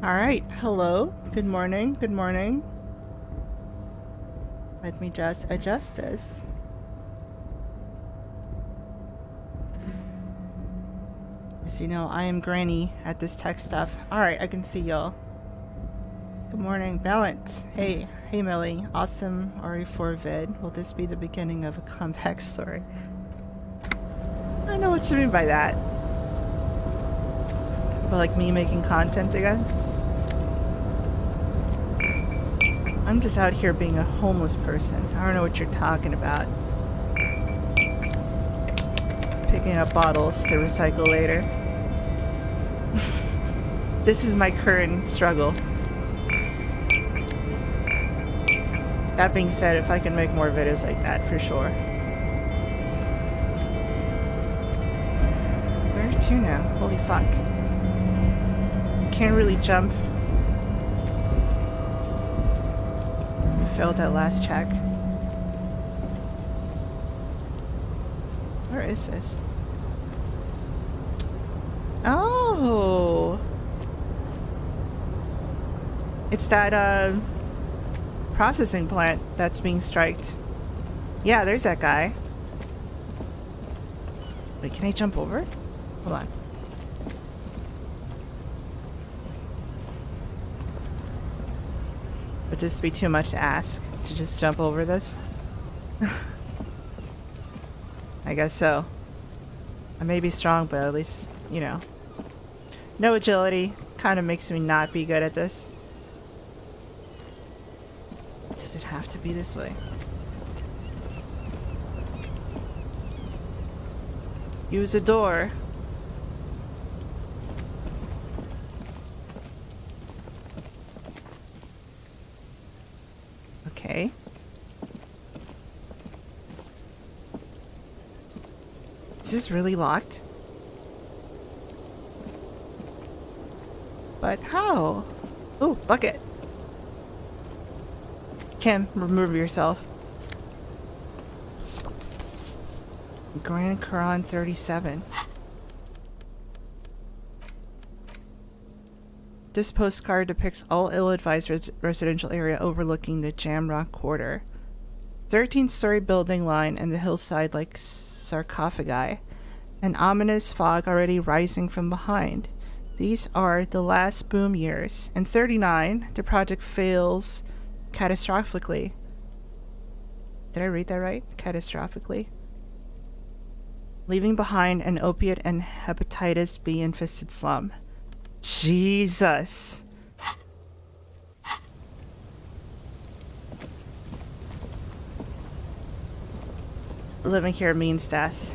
Alright, hello. Good morning, good morning. Let me just adjust this. As you know, I am Granny at this tech stuff. Alright, I can see y'all. Good morning, Balance. Hey, Millie. Awesome RE4 vid. Will this be the beginning of a comeback story? I know what you mean by that. But like me making content again? I'm just out here being a homeless person. I don't know what you're talking about. Picking up bottles to recycle later. This is my current struggle. That being said, if I can make more videos like that, for sure. Where to now? Holy fuck. Can't really jump. Failed that last check. Where is this? Oh! It's that, processing plant that's being striked. Yeah, there's that guy. Wait, can I jump over? Hold on. Would this be too much to ask? To just jump over this? I guess so. I may be strong, but at least, you know. No agility. Kind of makes me not be good at this. Does it have to be this way? Use a door. Okay. Is this really locked? But how? Oh, bucket. Kim, remove yourself. Grand Quran 37. This postcard depicts all ill-advised residential area overlooking the Jamrock Quarter. 13-story building line and the hillside like sarcophagi. An ominous fog already rising from behind. These are the last boom years. In 39, the project fails catastrophically. Did I read that right? Catastrophically. Leaving behind an opiate and hepatitis B-infested slum. Jesus. Living here means death.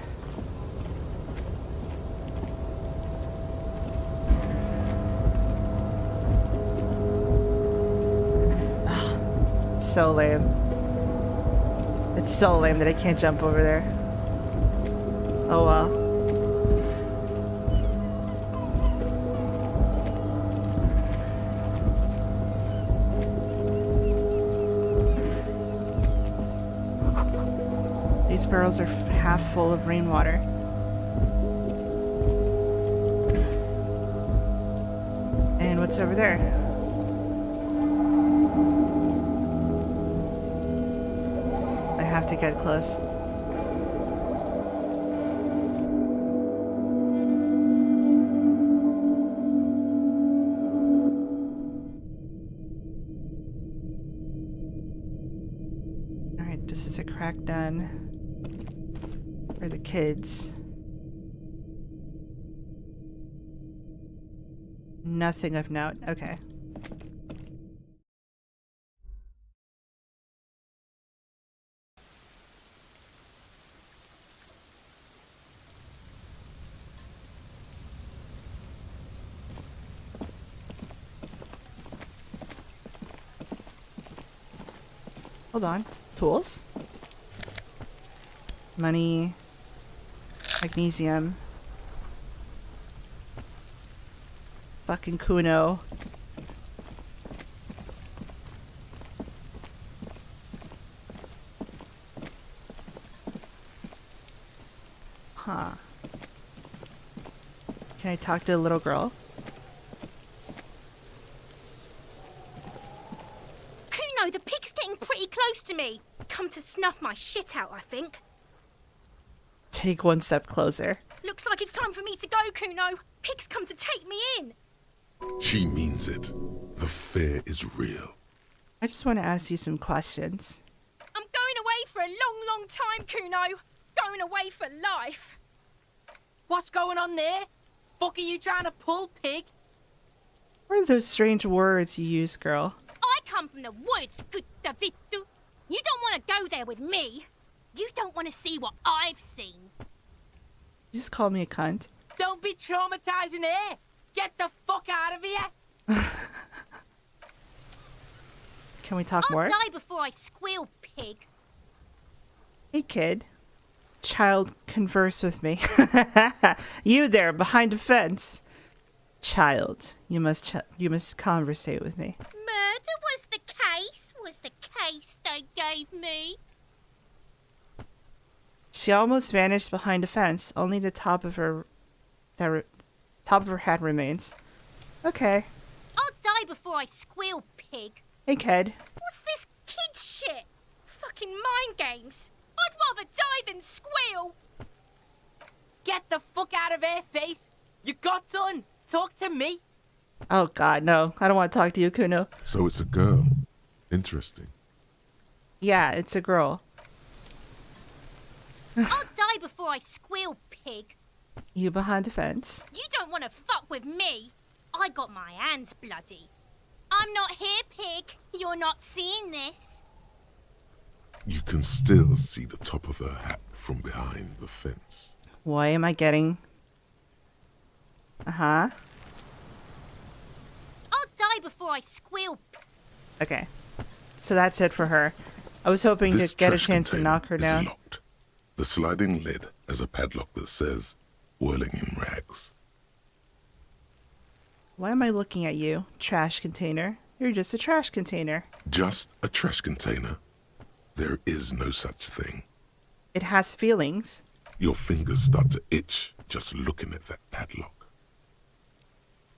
Ugh, so lame. It's so lame that I can't jump over there. Oh well. These barrels are half full of rainwater. And what's over there? I have to get close. Alright, this is a crack done. For the kids. Nothing of note. Okay. Hold on. Tools? Money. Magnesium. Fucking Kuno. Huh. Can I talk to the little girl? me. Come to snuff my shit out, I think. Take one step closer. Looks like it's time for me to go, Kuno. Pig's come to take me in. She means it. The fear is real. I just want to ask you some questions. I'm going away for a long, long time, Kuno. Going away for life. What's going on there? Fuck are you trying to pull, pig? What are those strange words you use, girl? I come from the woods, Gutta Vittu. You don't want to go there with me. You don't want to see what I've seen. You just called me a cunt. Don't be traumatizing her. Get the fuck out of here. Can we talk I'll more? die before I squeal, pig. Hey, kid. Child, converse with me. You there, behind the fence. Child, you must conversate with me. Murder was the case they gave me. She almost vanished behind a fence. Only the top of her head remains. Okay. I'll die before I squeal, pig. Hey, kid. What's this kid shit? Fucking mind games. I'd rather die than squeal. Get the fuck out of her face. You got done. Talk to me. Oh, God, no. I don't want to talk to you, Kuno. So it's a girl. Interesting. Yeah, it's a girl. I'll die before I squeal, pig. You behind the fence. You don't want to fuck with me. I got my hands bloody. I'm not here, pig. You're not seeing this. You can still see the top of her hat from behind the fence. Why am I getting... Uh-huh. I'll die before I squeal. Okay. So that's it for her. I was hoping This to get a trash chance to container knock her is down. locked. The sliding lid has a padlock that says, "Whirling in rags." Why am I looking at you, trash container? You're just a trash container. Just a trash container. There is no such thing. It has feelings. Your fingers start to itch just looking at that padlock.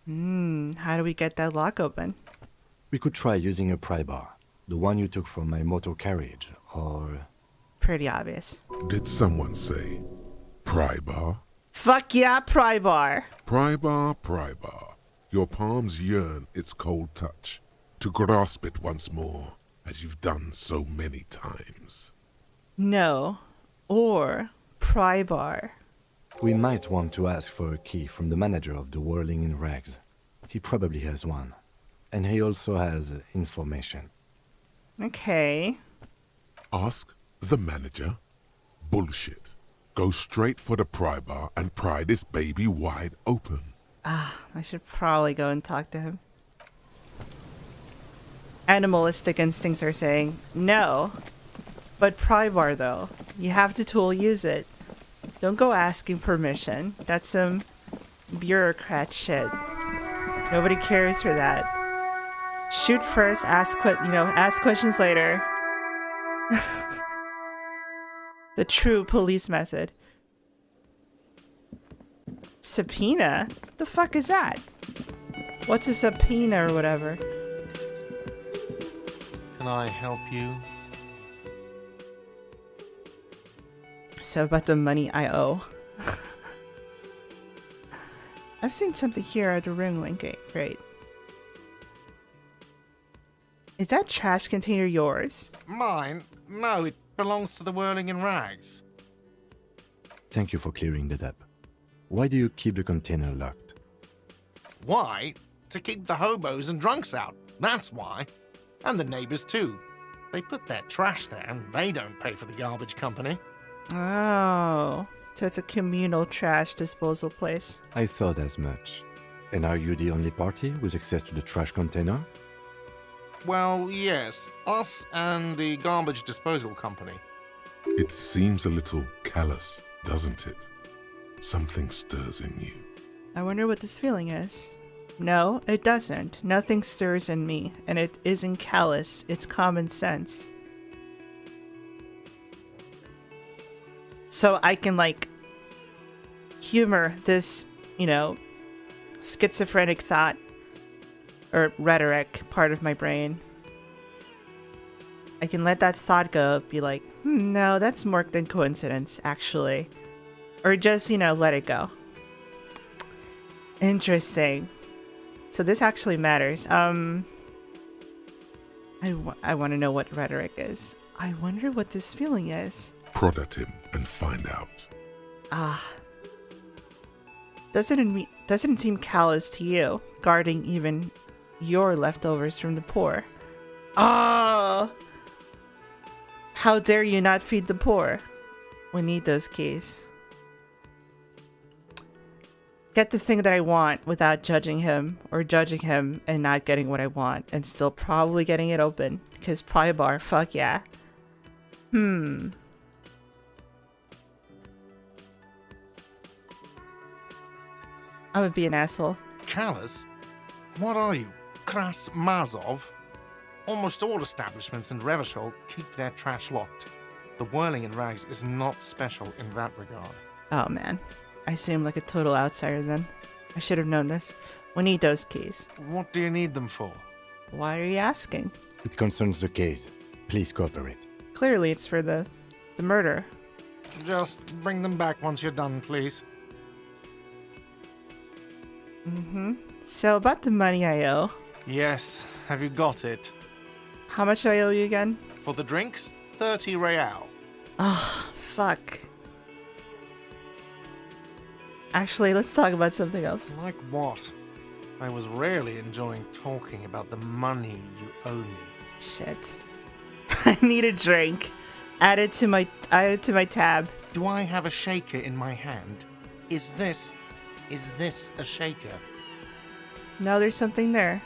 How do we get that lock open? We could try using a pry bar, the one you took from my motor carriage, or... Pretty obvious. Did someone say pry bar? Fuck yeah, pry bar. Pry bar, pry bar. Your palms yearn its cold touch, to grasp it once more, as you've done so many times. No. Or pry bar. We might want to ask for a key from the manager of the Whirling in Rags. He probably has one. And he also has information. Okay. Ask the manager? Bullshit. Go straight for the pry bar and pry this baby wide open. I should probably go and talk to him. Animalistic instincts are saying no. But pry bar though. You have the tool, use it. Don't go asking permission. That's some bureaucrat shit. Nobody cares for that. Shoot first, ask questions later. The true police method. Subpoena? The fuck is that? What's a subpoena or whatever? Can I help you? So about the money I owe. I've seen something here at the Ringling Gate. Great. Is that trash container yours? Mine? No, it belongs to the Whirling in Rags. Thank you for clearing that up. Why do you keep the container locked? Why? To keep the hobos and drunks out. That's why. And the neighbors too. They put their trash there and they don't pay for the garbage company. Oh. So it's a communal trash disposal place. I thought as much. And are you the only party with access to the trash container? Well, yes. Us and the garbage disposal company. It seems a little callous, doesn't it? Something stirs in you. I wonder what this feeling is. No, it doesn't. Nothing stirs in me, and it isn't callous. It's common sense. So I can, like, humor this, schizophrenic thought or rhetoric part of my brain. I can let that thought go, be like, no, that's more than coincidence, actually. Or just, let it go. Interesting. So this actually matters. I want to know what rhetoric is. I wonder what this feeling is. Prod at him and find out. Doesn't seem callous to you, guarding even your leftovers from the poor. Oh! How dare you not feed the poor? We need those keys. Get the thing that I want without judging him, or judging him and not getting what I want, and still probably getting it open. Because pry bar, fuck yeah. I'm gonna be an asshole. Callous? What are you, Kras Mazov? Almost all establishments in Revachol keep their trash locked. The whirling in rags is not special in that regard. Oh man, I seem like a total outsider then. I should have known this. We need those keys. What do you need them for? Why are you asking? It concerns the case. Please cooperate. Clearly it's for the murder. Just bring them back once you're done, please. So about the money I owe. Yes, have you got it? How much do I owe you again? For the drinks, 30 real. Fuck. Actually, let's talk about something else. Like what? I was really enjoying talking about the money you owe me. Shit. I need a drink. Add it to my tab. Do I have a shaker in my hand? Is this a shaker? No, there's something there.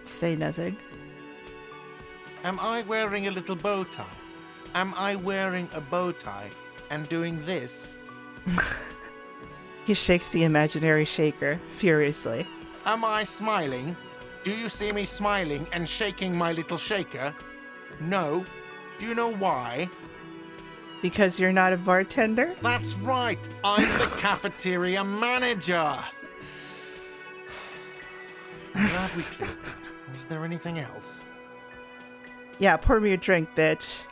Say nothing. Am I wearing a little bow tie? Am I wearing a bow tie and doing this? He shakes the imaginary shaker furiously. Am I smiling? Do you see me smiling and shaking my little shaker? No. Do you know why? Because you're not a bartender? That's right. I'm the cafeteria manager. Glad we cleared that. Is there anything else? Yeah, pour me a drink, bitch.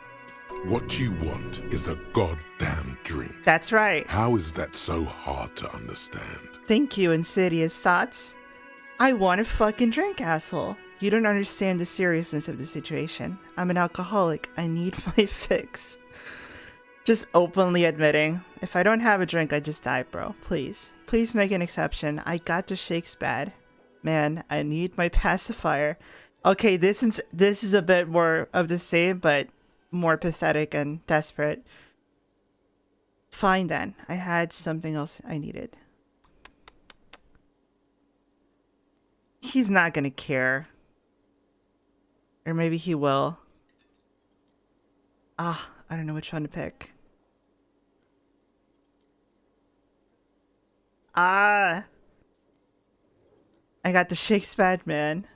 What you want is a goddamn drink. That's right. How is that so hard to understand? Thank you, insidious thoughts. I want a fucking drink, asshole. You don't understand the seriousness of the situation. I'm an alcoholic. I need my fix. Just openly admitting, if I don't have a drink, I just die, bro. Please. Please make an exception. I got the shakes bad. Man, I need my pacifier. Okay, this is a bit more of the same, but more pathetic and desperate. Fine then. I had something else I needed. He's not gonna care. Or maybe he will. I don't know which one to pick. I got the shakes bad, man.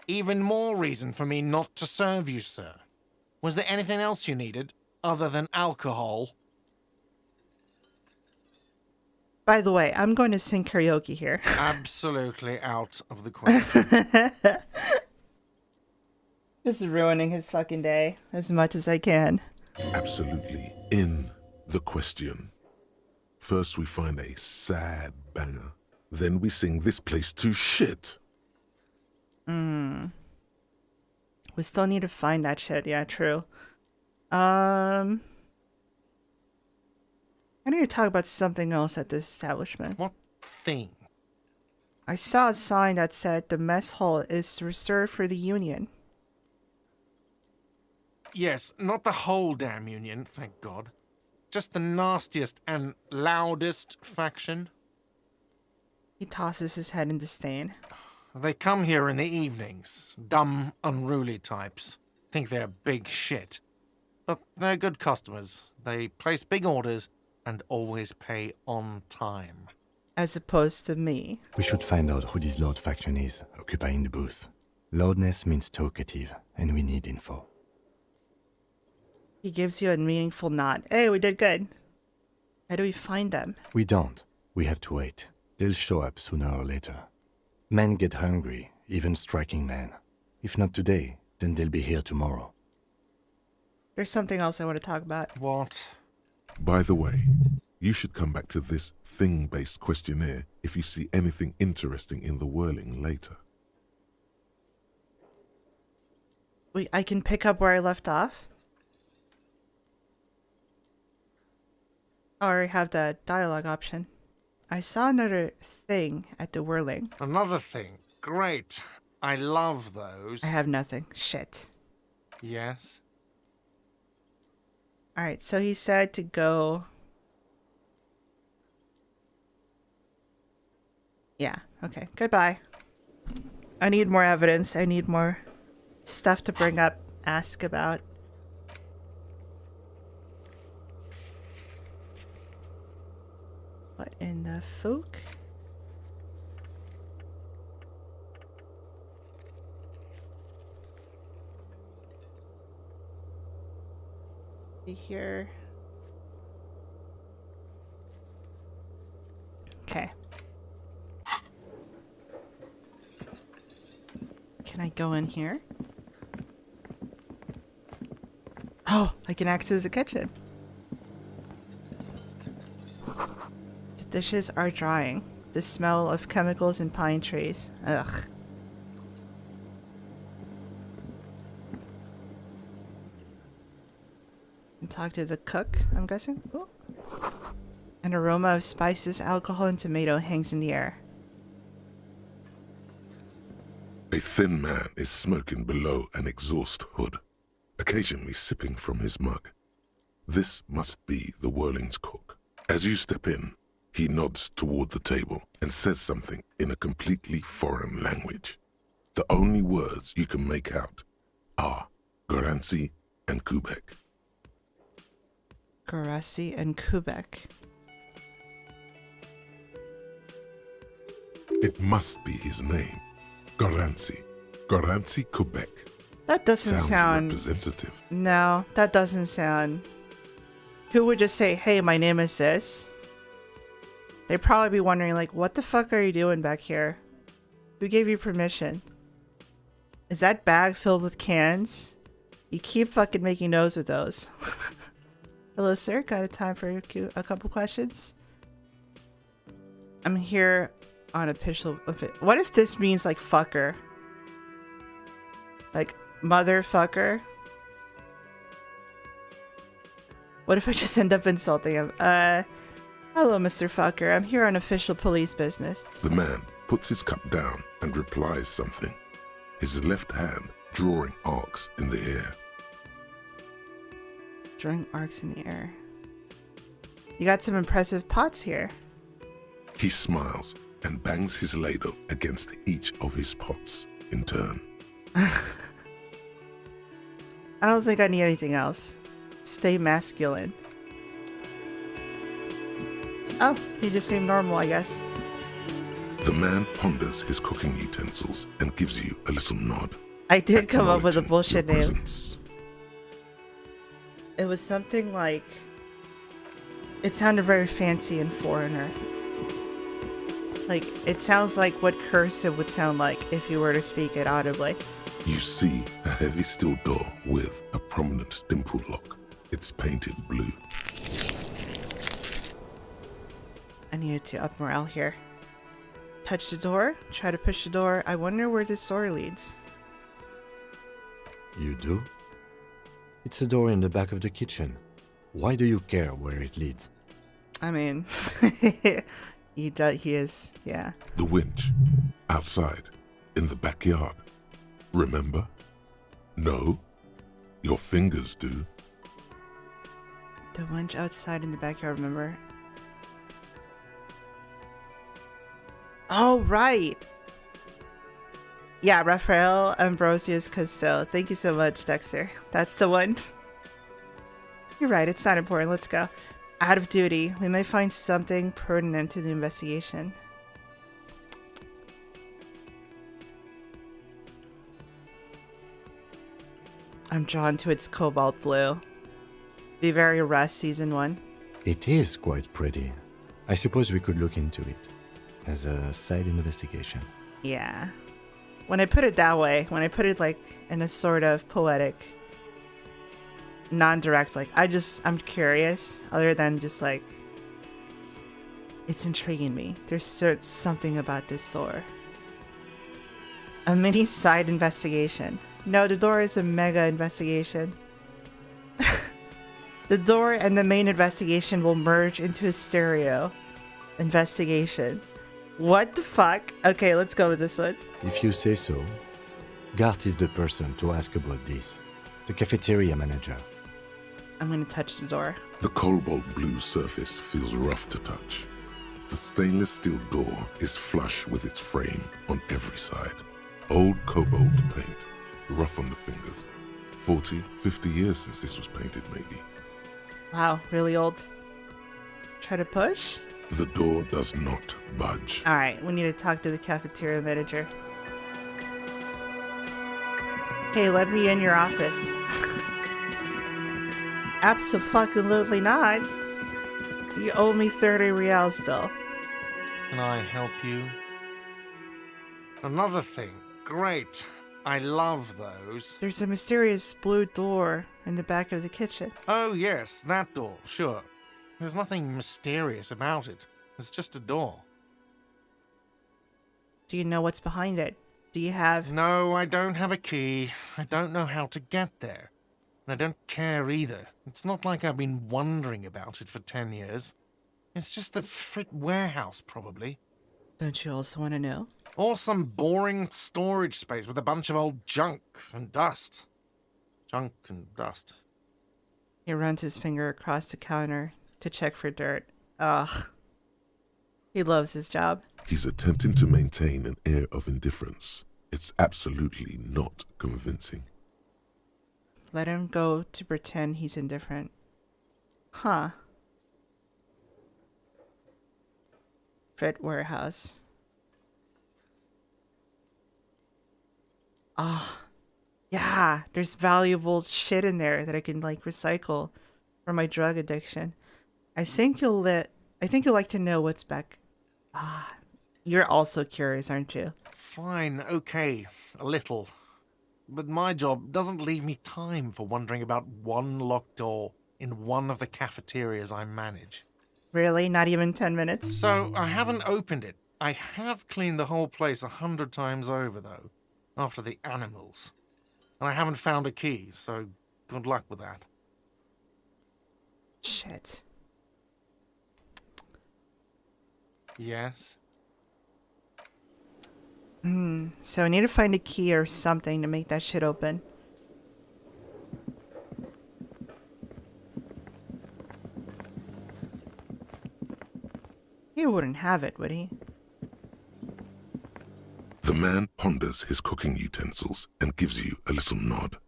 Even more reason for me not to serve you, sir. Was there anything else you needed other than alcohol? By the way, I'm going to sing karaoke here. Absolutely out of the question. Just ruining his fucking day as much as I can. Absolutely in the question. First we find a sad banger. Then we sing this place to shit. We still need to find that shit. Yeah, true. I need to talk about something else at this establishment. What thing? I saw a sign that said the mess hall is reserved for the Union. Yes, not the whole damn Union, thank God. Just the nastiest and loudest faction. He tosses his head in disdain. They come here in the evenings. Dumb, unruly types. Think they're big shit. But they're good customers. They place big orders and always pay on time. As opposed to me. We should find out who this Lord faction is, occupying the booth. Loudness means talkative, and we need info. He gives you a meaningful nod. Hey, we did good. How do we find them? We don't. We have to wait. They'll show up sooner or later. Men get hungry, even striking men. If not today, Then they'll be here tomorrow. There's something else I want to talk about. What? By the way, you should come back to this thing-based questionnaire if you see anything interesting in the whirling later. Wait, I can pick up where I left off? Oh, I already have the dialogue option. I saw another thing at the whirling. Another thing. Great. I love those. I have nothing. Shit. Yes. Alright, so he said to go... Yeah, okay. Goodbye. I need more evidence. I need more stuff to bring up, ask about. What in the fuck? Here. Okay. Can I go in here? Oh, I can access the kitchen. The dishes are drying. The smell of chemicals and pine trees. Ugh. And talk to the cook, I'm guessing. Ooh. An aroma of spices, alcohol, and tomato hangs in the air. A thin man is smoking below an exhaust hood, occasionally sipping from his mug. This must be the Whirling's cook. As you step in, he nods toward the table and says something in a completely foreign language. The only words you can make out are Garancy and Kubek. Garasi and Kubek. It must be his name. Garancy. Garancy Kubek. That doesn't Sounds sound... representative. No, that doesn't sound... Who would just say, hey, my name is this? They'd probably be wondering, like, what the fuck are you doing back here? Who gave you permission? Is that bag filled with cans? You keep fucking making noise with those. Hello, sir. Got a time for a couple questions? I'm here on official... What if this means, like, fucker? Like, motherfucker? What if I just end up insulting him? Hello, Mr. Fucker. I'm here on official police business. The man puts his cup down and replies something, his left hand drawing arcs in the air. Drawing arcs in the air. You got some impressive pots here. He smiles and bangs his ladle against each of his pots in turn. I don't think I need anything else. Stay masculine. Oh, he just seemed normal, I guess. The man ponders his cooking utensils and gives you a little nod. I did come up with a acknowledging bullshit your name. presence. It was something like... It sounded very fancy and foreigner. Like, it sounds like what cursive would sound like if you were to speak it audibly. You see a heavy steel door with a prominent dimple lock. It's painted blue. I needed to up morale here. Touch the door, try to push the door. I wonder where this door leads. You do? It's a door in the back of the kitchen. Why do you care where it leads? I mean, he is, yeah. The winch. Outside. In the backyard. Remember? No? Your fingers do. The winch outside in the backyard, remember? Oh, right. Yeah, Raphael Ambrosius Costello. Thank you so much, Dexter. That's the one. You're right, it's not important. Let's go. Out of duty. We may find something pertinent to the investigation. I'm drawn to its cobalt blue. Be very Rust Season 1. It is quite pretty. I suppose we could look into it as a side investigation. Yeah. when I put it that way, when I put it like in a sort of poetic, non-direct, like I'm curious, other than just like, it's intriguing me. There's something about this door. A mini side investigation. No, the door is a mega investigation. The door and the main investigation will merge into a stereo investigation. What the fuck? Okay, let's go with this one. If you say so, Gart is the person to ask about this. The cafeteria manager. I'm gonna touch the door. The cobalt blue surface feels rough to touch. The stainless steel door is flush with its frame on every side. Old cobalt paint, rough on the fingers. 40, 50 years since this was painted, maybe. Wow, really old. Try to push? The door does not budge. Alright, we need to talk to the cafeteria manager. Hey, let me in your office. Abso-fucking-lutely not. You owe me 30 reals still. Can I help you? Another thing. Great. I love those. There's a mysterious blue door in the back of the kitchen. Oh, yes, that door, sure. There's nothing mysterious about it. It's just a door. Do you know what's behind it? Do you have... No, I don't have a key. I don't know how to get there. And I don't care either. It's not like I've been wondering about it for 10 years. It's just the frit warehouse, probably. Don't you also want to know? Or some boring storage space with a bunch of old junk and dust. Junk and dust. He runs his finger across the counter to check for dirt. Ugh. He loves his job. He's attempting to maintain an air of indifference. It's absolutely not convincing. Let him go to pretend he's indifferent. Huh. Fred warehouse. Ah. Yeah, there's valuable shit in there that I can like recycle for my drug addiction. I think you'll like to know what's back. Ah. You're also curious, aren't you? Fine, okay, a little. But my job doesn't leave me time for wondering about one locked door in one of the cafeterias I manage. Really? Not even 10 minutes? So I haven't opened it. I have cleaned the whole place 100 times over, though, after the animals. And I haven't found a key, so good luck with that. Shit. Yes? So I need to find a key or something to make that shit open. He wouldn't have it, would he? The man ponders his cooking utensils and gives you a little nod,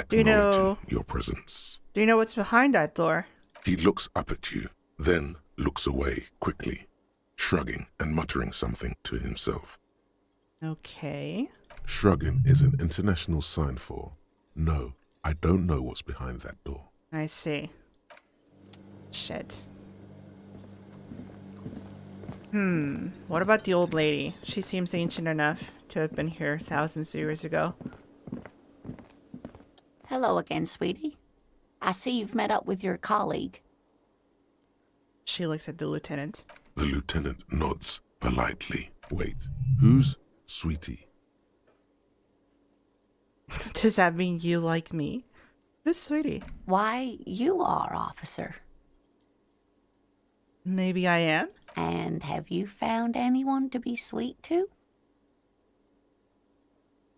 Do you acknowledging know- your presence. Do you know what's behind that door? He looks up at you, then looks away quickly, shrugging and muttering something to himself. Okay. Shrugging is an international sign for, no, I don't know what's behind that door. I see. Shit. What about the old lady? She seems ancient enough to have been here thousands of years ago. Hello again, sweetie. I see you've met up with your colleague. She looks at the lieutenant. The lieutenant nods politely. Wait, who's Sweetie? Does that mean you like me? Who's Sweetie? Why, you are, officer. Maybe I am? And have you found anyone to be sweet to?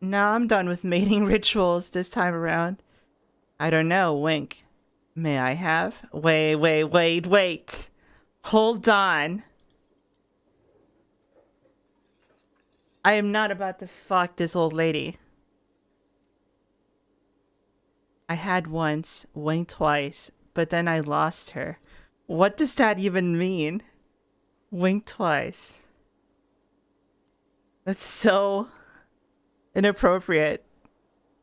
No, I'm done with mating rituals this time around. I don't know, wink. May I have? Wait. Hold on. I am not about to fuck this old lady. I had once, winked twice, but then I lost her. What does that even mean? Wink twice. That's so inappropriate.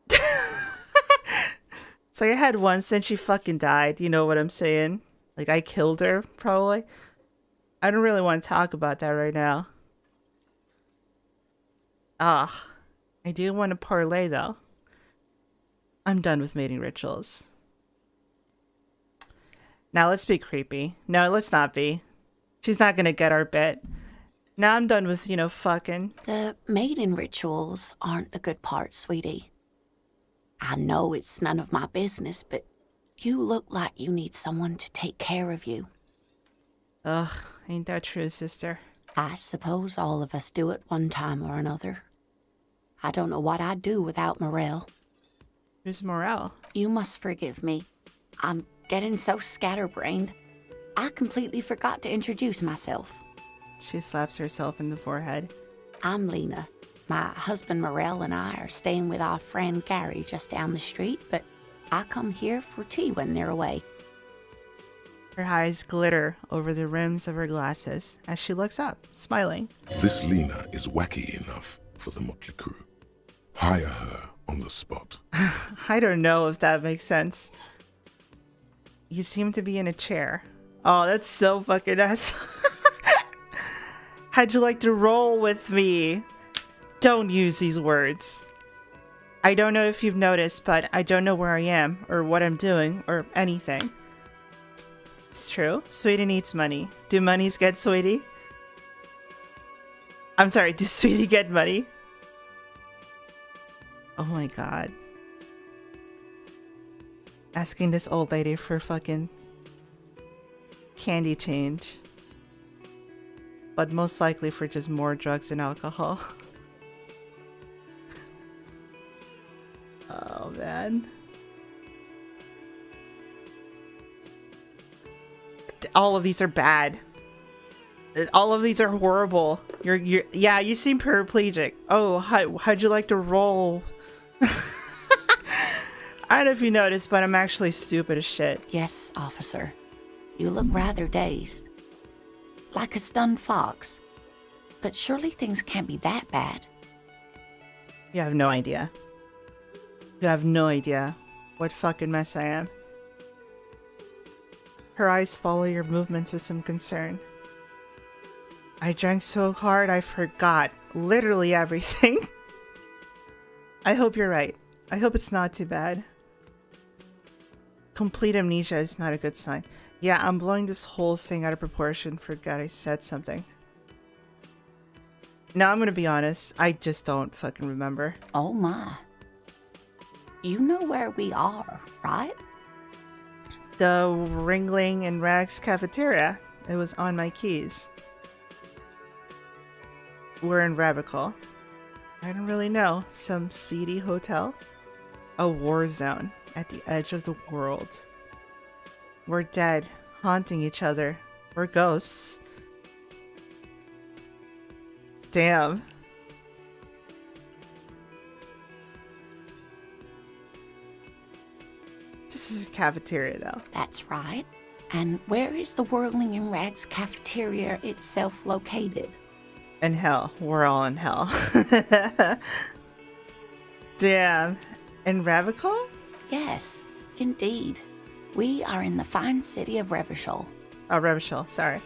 It's like I had once, then she fucking died. You know what I'm saying? Like I killed her, probably. I don't really want to talk about that right now. I I do want to parlay, though. I'm done with mating rituals. Now let's be creepy. No, let's not be. She's not gonna get our bit. Now I'm done with, fucking. The mating rituals aren't the good part, sweetie. I know it's none of my business, but you look like you need someone to take care of you. Ugh, ain't that true, sister? I suppose all of us do at one time or another. I don't know what I'd do without Morel. Who's Morel? You must forgive me. I'm getting so scatterbrained. I completely forgot to introduce myself. She slaps herself in the forehead. I'm Lena. My husband Morel and I are staying with our friend Gary just down the street, but I come here for tea when they're away. Her eyes glitter over the rims of her glasses as she looks up, smiling. This Lena is wacky enough for the motley crew. Hire her on the spot. I don't know if that makes sense. You seem to be in a chair. Oh, that's so fucking ass. How'd you like to roll with me? Don't use these words. I don't know if you've noticed, but I don't know where I am, or what I'm doing, or anything. It's true. Sweetie needs money. Do monies get Sweetie? I'm sorry, do Sweetie get money? Oh my god. Asking this old lady for fucking candy change. But most likely for just more drugs and alcohol. Oh man. All of these are bad. All of these are horrible. Yeah, you seem paraplegic. Oh, how'd you like to roll? I don't know if you noticed, but I'm actually stupid as shit. Yes, officer. You look rather dazed. Like a stunned fox. But surely things can't be that bad. You have no idea. You have no idea what fucking mess I am. Her eyes follow your movements with some concern. I drank so hard I forgot literally everything. I hope you're right. I hope it's not too bad. Complete amnesia is not a good sign. Yeah, I'm blowing this whole thing out of proportion. Forgot I said something. Now I'm gonna be honest. I just don't fucking remember. Oh my. You know where we are, right? The Ringling and Rags cafeteria. It was on my keys. We're in Rabical. I don't really know. Some seedy hotel? A war zone at the edge of the world. We're dead, haunting each other. We're ghosts. Damn. This is a cafeteria, though. That's right. And where is the Whirling in Rags cafeteria itself located? In hell. We're all in hell. Damn. In Ravical? Yes, indeed. We are in the fine city of Revachol. Oh, Revachol. Sorry.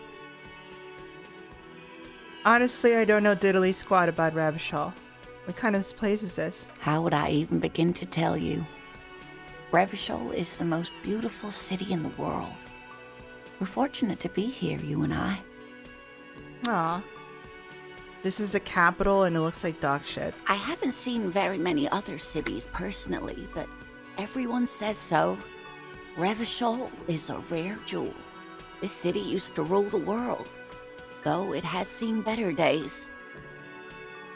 Honestly, I don't know diddly squat about Revachol. What kind of place is this? How would I even begin to tell you? Revachol is the most beautiful city in the world. We're fortunate to be here, you and I. Aw. This is the capital and it looks like dog shit. I haven't seen very many other cities personally, but everyone says so. Revachol is a rare jewel. This city used to rule the world, though it has seen better days.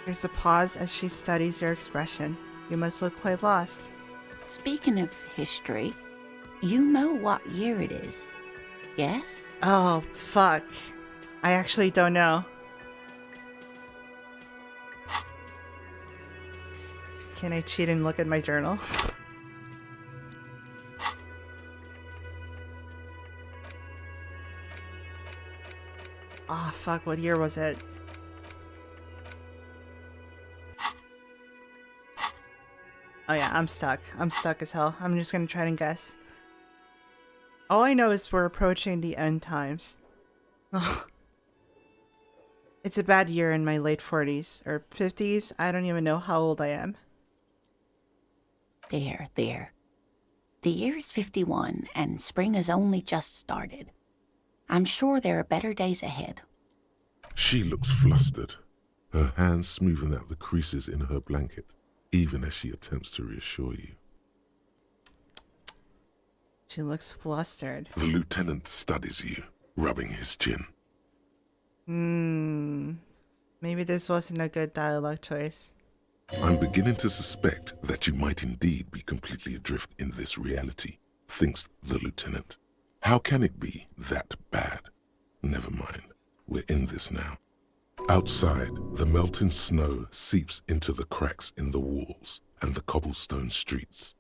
There's a pause as she studies your expression. You must look quite lost. Speaking of history, you know what year it is, yes? Oh, fuck. I actually don't know. Can I cheat and look at my journal? Ah, oh, fuck, what year was it? Oh yeah, I'm stuck. I'm stuck as hell. I'm just gonna try and guess. All I know is we're approaching the end times. It's a bad year in my late 40s or 50s. I don't even know how old I am. There, there. The year's 51, and spring has only just started. I'm sure there are better days ahead. She looks flustered, her hands smoothing out the creases in her blanket, even as she attempts to reassure you. She looks flustered. The lieutenant studies you, rubbing his chin. Maybe this wasn't a good dialogue choice. I'm beginning to suspect that you might indeed be completely adrift in this reality, thinks the lieutenant. How can it be that bad? Never mind, we're in this now. Outside, the melting snow seeps into the cracks in the walls and the cobblestone streets,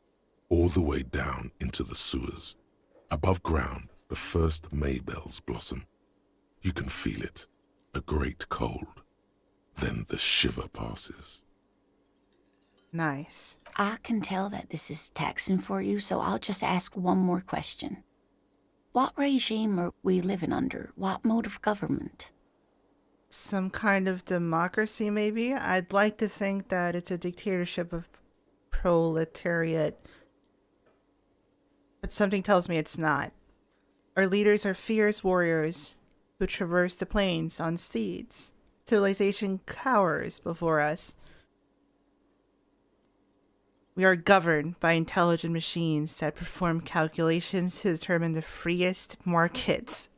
all the way down into the sewers. Above ground, the first May bells blossom. You can feel it, a great cold. Then the shiver passes. Nice. I can tell that this is taxing for you, so I'll just ask one more question. What regime are we living under? What mode of government? Some kind of democracy, maybe? I'd like to think that it's a dictatorship of proletariat. But something tells me it's not. Our leaders are fierce warriors who traverse the plains on steeds. Civilization cowers before us. We are governed by intelligent machines that perform calculations to determine the freest markets.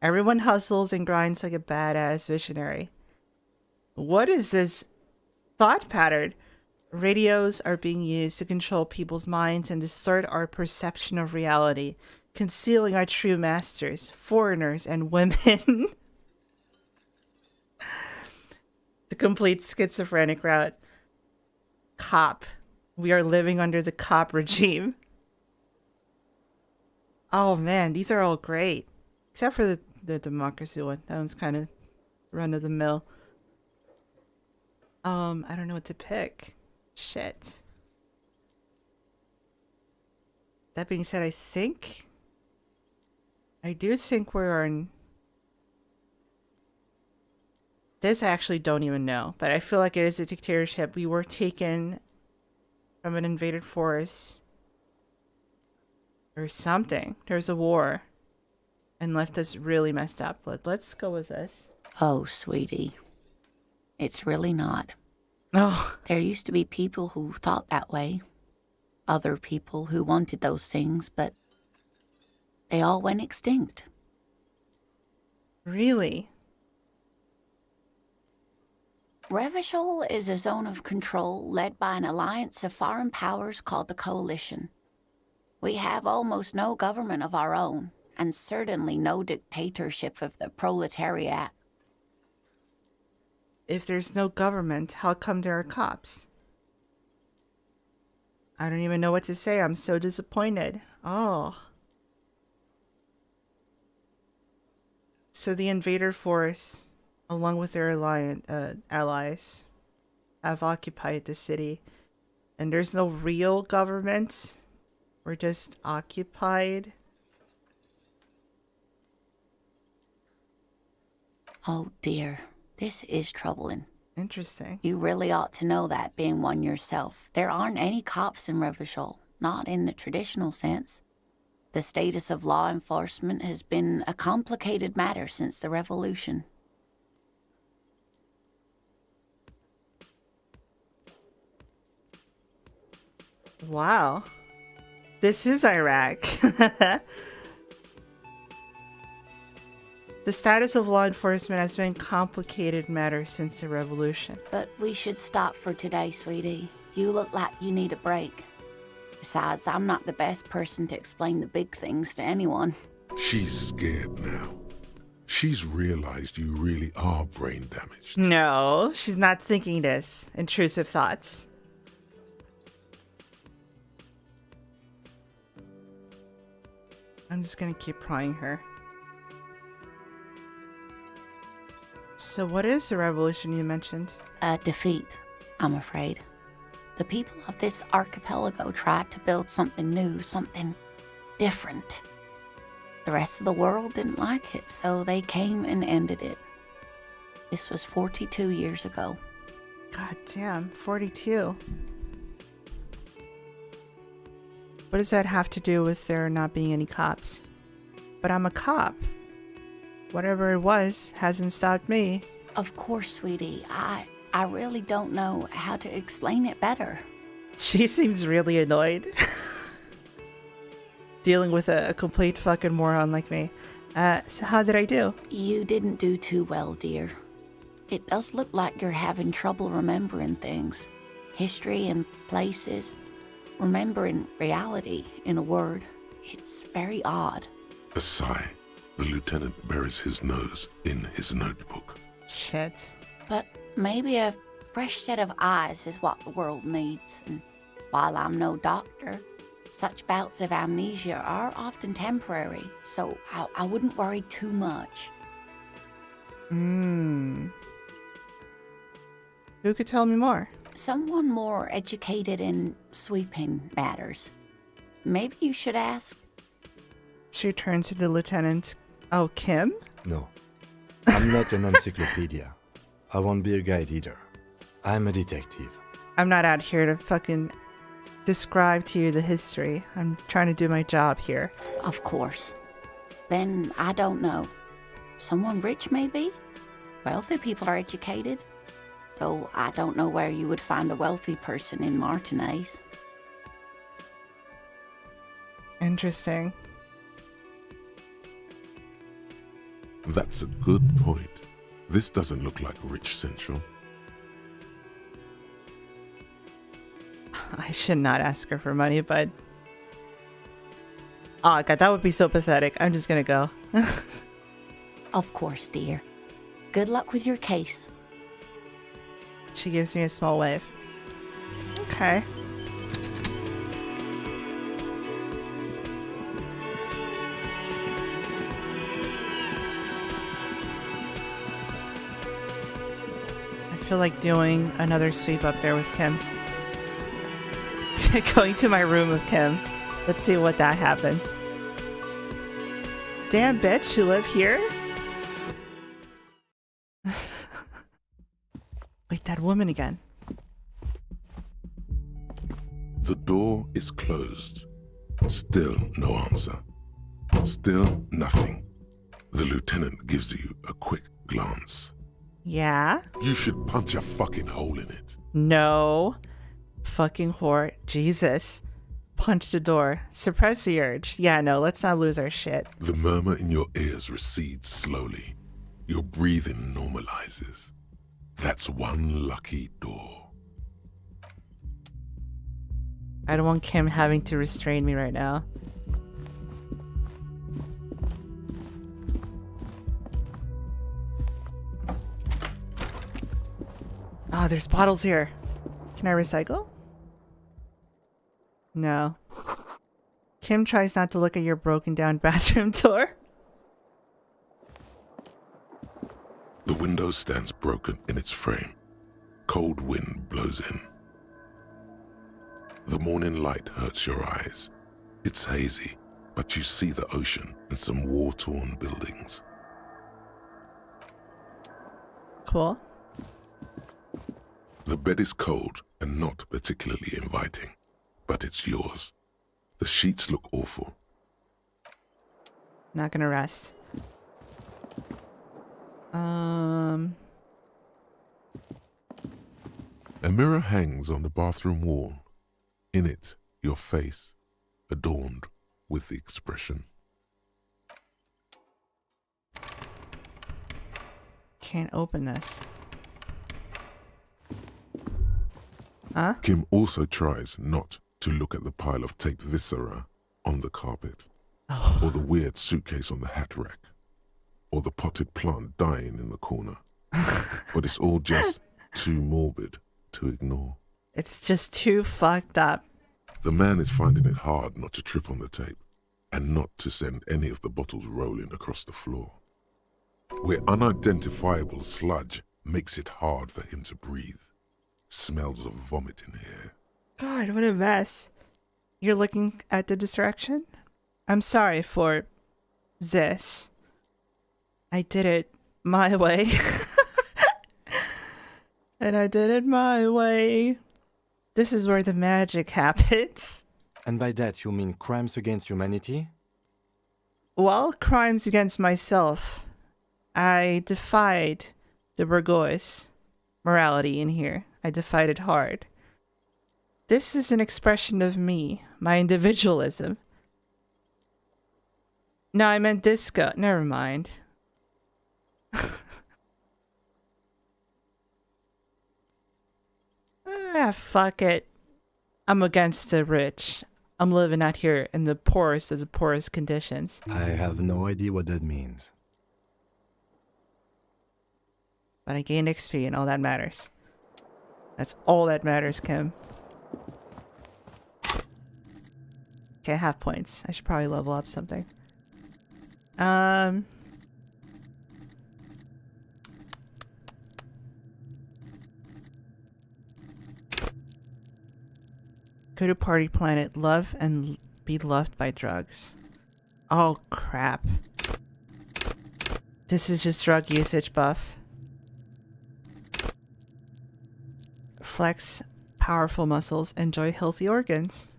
Everyone hustles and grinds like a badass visionary. What is this thought pattern? Radios are being used to control people's minds and distort our perception of reality, concealing our true masters, foreigners, and women. The complete schizophrenic route. Cop. We are living under the cop regime. Oh man, these are all great. Except for the democracy one. That one's kind of run of the mill. I don't know what to pick. Shit. That being said, I do think we're in... This I actually don't even know, but I feel like it is a dictatorship. We were taken from an invaded forest or something. There's a war and left us really messed up. But let's go with this. Oh, sweetie. It's really not. Oh, There used to be people who thought that way. Other people who wanted those things, but they all went extinct. really? Revachol is a zone of control led by an alliance of foreign powers called the Coalition. We have almost no government of our own, and certainly no dictatorship of the proletariat. If there's no government, how come there are cops? I don't even know what to say. I'm so disappointed. Oh. So the invader force, along with their allies, have occupied the city. And there's no real government. We're just occupied. Oh dear, this is troubling. Interesting. You really ought to know that, being one yourself. There aren't any cops in Revachol, not in the traditional sense. The status of law enforcement has been a complicated matter since the revolution. Wow. This is Iraq. The status of law enforcement has been a complicated matter since the revolution. But we should stop for today, sweetie. You look like you need a break. Besides, I'm not the best person to explain the big things to anyone. She's scared now. She's realized you really are brain damaged. No, she's not thinking this. Intrusive thoughts. I'm just gonna keep prying her. So what is the revolution you mentioned? A defeat, I'm afraid. The people of this archipelago tried to build something new, something different. The rest of the world didn't like it, so they came and ended it. This was 42 years ago. God damn, 42. What does that have to do with there not being any cops? But I'm a cop. Whatever it was hasn't stopped me. Of course, sweetie. I really don't know how to explain it better. She seems really annoyed. Dealing with a complete fucking moron like me. So how did I do? You didn't do too well, dear. It does look like you're having trouble remembering things. History and places. Remembering reality, in a word. It's very odd. A sigh. The lieutenant buries his nose in his notebook. Shit. But maybe a fresh set of eyes is what the world needs. And while I'm no doctor, such bouts of amnesia are often temporary, so I wouldn't worry too much. Who could tell me more? Someone more educated in sweeping matters. Maybe you should ask. She turns to the lieutenant. Oh, Kim? No. I'm not an encyclopedia. I won't be a guide either. I'm a detective. I'm not out here to fucking describe to you the history. I'm trying to do my job here. Of course. Then I don't know. Someone rich, maybe? Wealthy people are educated. Though I don't know where you would find a wealthy person in Martinez. Interesting. That's a good point. This doesn't look like Rich Central. I should not ask her for money, but... Oh, God, that would be so pathetic. I'm just gonna go. Of course, dear. Good luck with your case. She gives me a small wave. Okay. I feel like doing another sweep up there with Kim. Going to my room with Kim. Let's see what that happens. Damn bitch, you live here? Wait, that woman again. The door is closed. Still no answer. Still nothing. The lieutenant gives you a quick glance. Yeah? You should punch a fucking hole in it. No. Fucking whore. Jesus. Punch the door. Suppress the urge. Yeah, no, let's not lose our shit. The murmur in your ears recedes slowly. Your breathing normalizes. That's one lucky door. I don't want Kim having to restrain me right now. Oh, there's bottles here. Can I recycle? No. Kim tries not to look at your broken down bathroom door. The window stands broken in its frame. Cold wind blows in. The morning light hurts your eyes. It's hazy, but you see the ocean and some war-torn buildings. Cool. The bed is cold and not particularly inviting, but it's yours. The sheets look awful. Not gonna rest. A mirror hangs on the bathroom wall. In it, your face, adorned with the expression. Can't open this. Huh? Kim also tries not to look at the pile of taped viscera on the carpet, or the weird suitcase on the hat rack, or the potted plant dying in the corner. But it's all just too morbid to ignore. It's just too fucked up. The man is finding it hard not to trip on the tape, and not to send any of the bottles rolling across the floor, where unidentifiable sludge makes it hard for him to breathe. Smells of vomit in here. God, what a mess. You're looking at the distraction? I'm sorry for this. I did it my way. And I did it my way. This is where the magic happens. And by that you mean crimes against humanity? Well, crimes against myself. I defied the bourgeois morality in here. I defied it hard. This is an expression of me, my individualism. No, I meant disco. Never mind. Fuck it. I'm against the rich. I'm living out here in the poorest of the poorest conditions. I have no idea what that means. But I gained XP and all that matters. That's all that matters, Kim. Okay, half points. I should probably level up something. Go to party planet, love and be loved by drugs. Oh crap. This is just drug usage buff. Flex powerful muscles, enjoy healthy organs.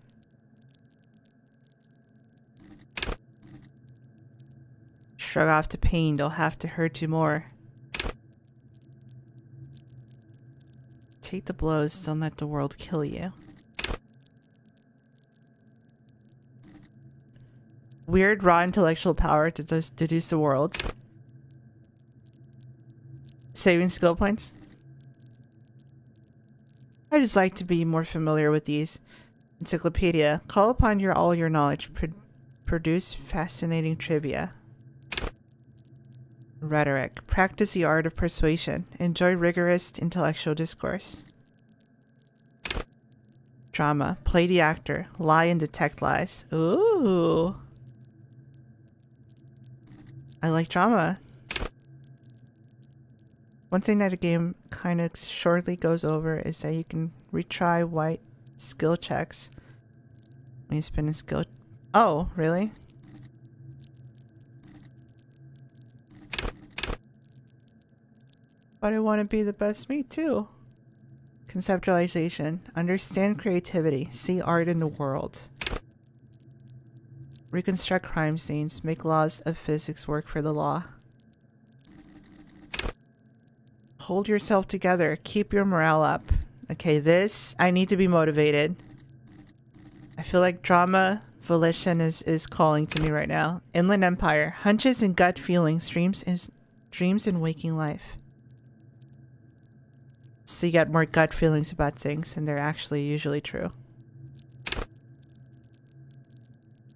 Shrug off the pain, they'll have to hurt you more. Take the blows, don't let the world kill you. Weird raw intellectual power to deduce the world. Saving skill points. I just like to be more familiar with these. Encyclopedia. Call upon all your knowledge. Produce fascinating trivia. Rhetoric. Practice the art of persuasion. Enjoy rigorous intellectual discourse. Drama. Play the actor. Lie and detect lies. Ooh. I like drama. One thing that a game kind of shortly goes over is that you can retry white skill checks when you spin a skill. Oh, really? But I want to be the best me too. Conceptualization. Understand creativity. See art in the world. Reconstruct crime scenes. Make laws of physics work for the law. Hold yourself together. Keep your morale up. Okay, this, I need to be motivated. I feel like drama volition is calling to me right now. Inland Empire. Hunches and gut feelings. Dreams in waking life. So you get more gut feelings about things, and they're actually usually true.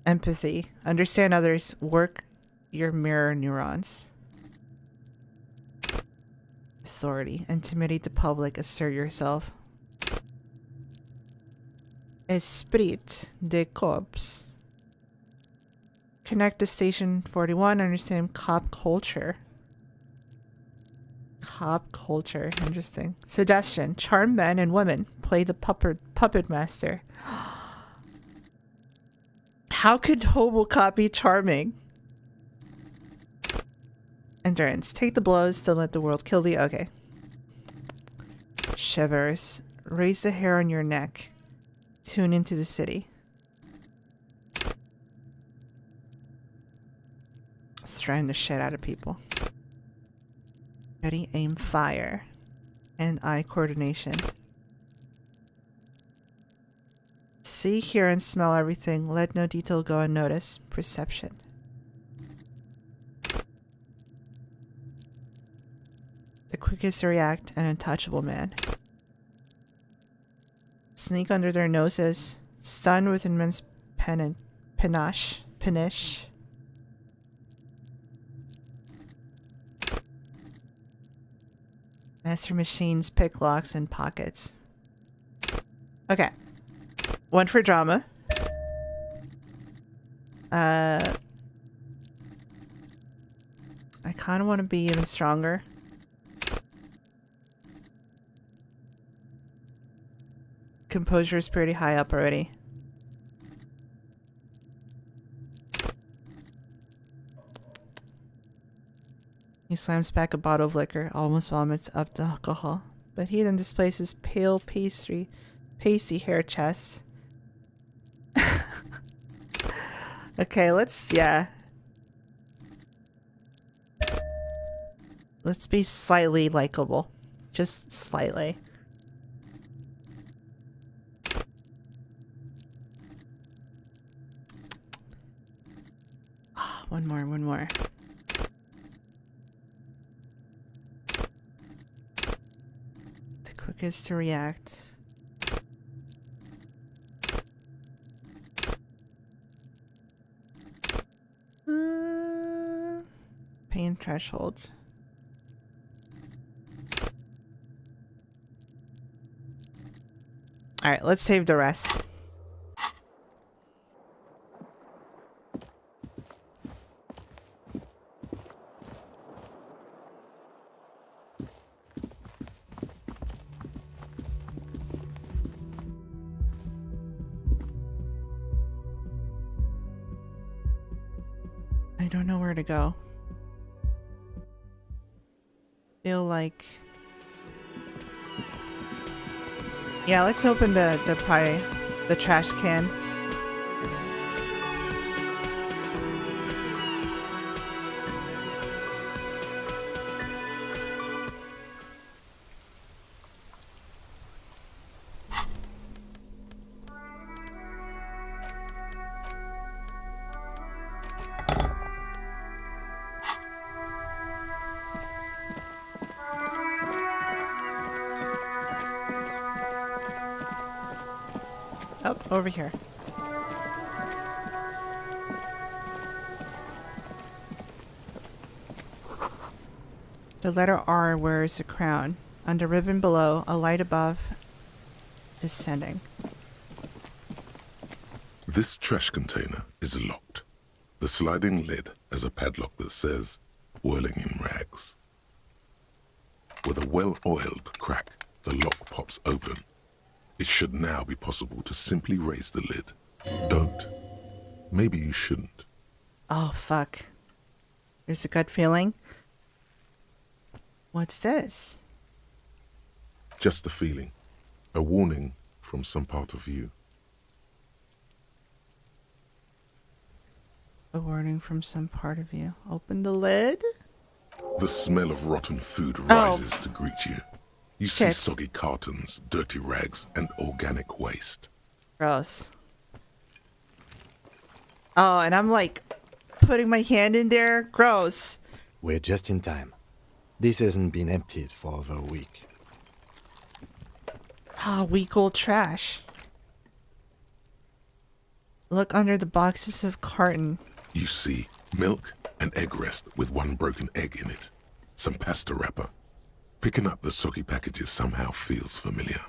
Empathy. Understand others. Work your mirror neurons. Authority. Intimidate the public. Assert yourself. Esprit de corps. Connect to Station 41. Understand cop culture. Cop culture. Interesting. Suggestion. Charm men and women. Play the puppet master. How could Hobocop be charming? Endurance. Take the blows, don't let the world kill thee. Okay. Shivers. Raise the hair on your neck. Tune into the city. Threaten the shit out of people. Ready, aim, fire. And eye coordination. See, hear, and smell everything. Let no detail go unnoticed. Perception. The quickest to react, an untouchable man. Sneak under their noses. Stun with immense panache. Master machines, pick locks, and pockets. Okay. One for drama. I kind of want to be even stronger. Composure is pretty high up already. He slams back a bottle of liquor, almost vomits up the alcohol, but he then displays his pale pasty hair chest. Okay, let's be slightly likable. Just slightly. One more. The quickest to react. Pain thresholds. Alright, let's save the rest. I don't know where to go. Feel like... Yeah, let's open the trash can. Oh, over here. The letter R wears a crown. On the ribbon below, a light above is sending. This trash container is locked. The sliding lid has a padlock that says, "Whirling in Rags." With a well-oiled crack, the lock pops open. It should now be possible to simply raise the lid. Don't. Maybe you shouldn't. Oh, fuck. There's a gut feeling. What's this? Just a feeling. A warning from some part of you. A warning from some part of you. Open the lid. The smell of rotten food rises to greet you. You see Shit. soggy cartons, dirty rags, and organic waste. Gross. Oh, and I'm like putting my hand in there. Gross. We're just in time. This hasn't been emptied for over a week. Ah, week old trash. Look under the boxes of carton. You see milk and egg rest with one broken egg in it. Some pasta wrapper. Picking up the soggy packages somehow feels familiar.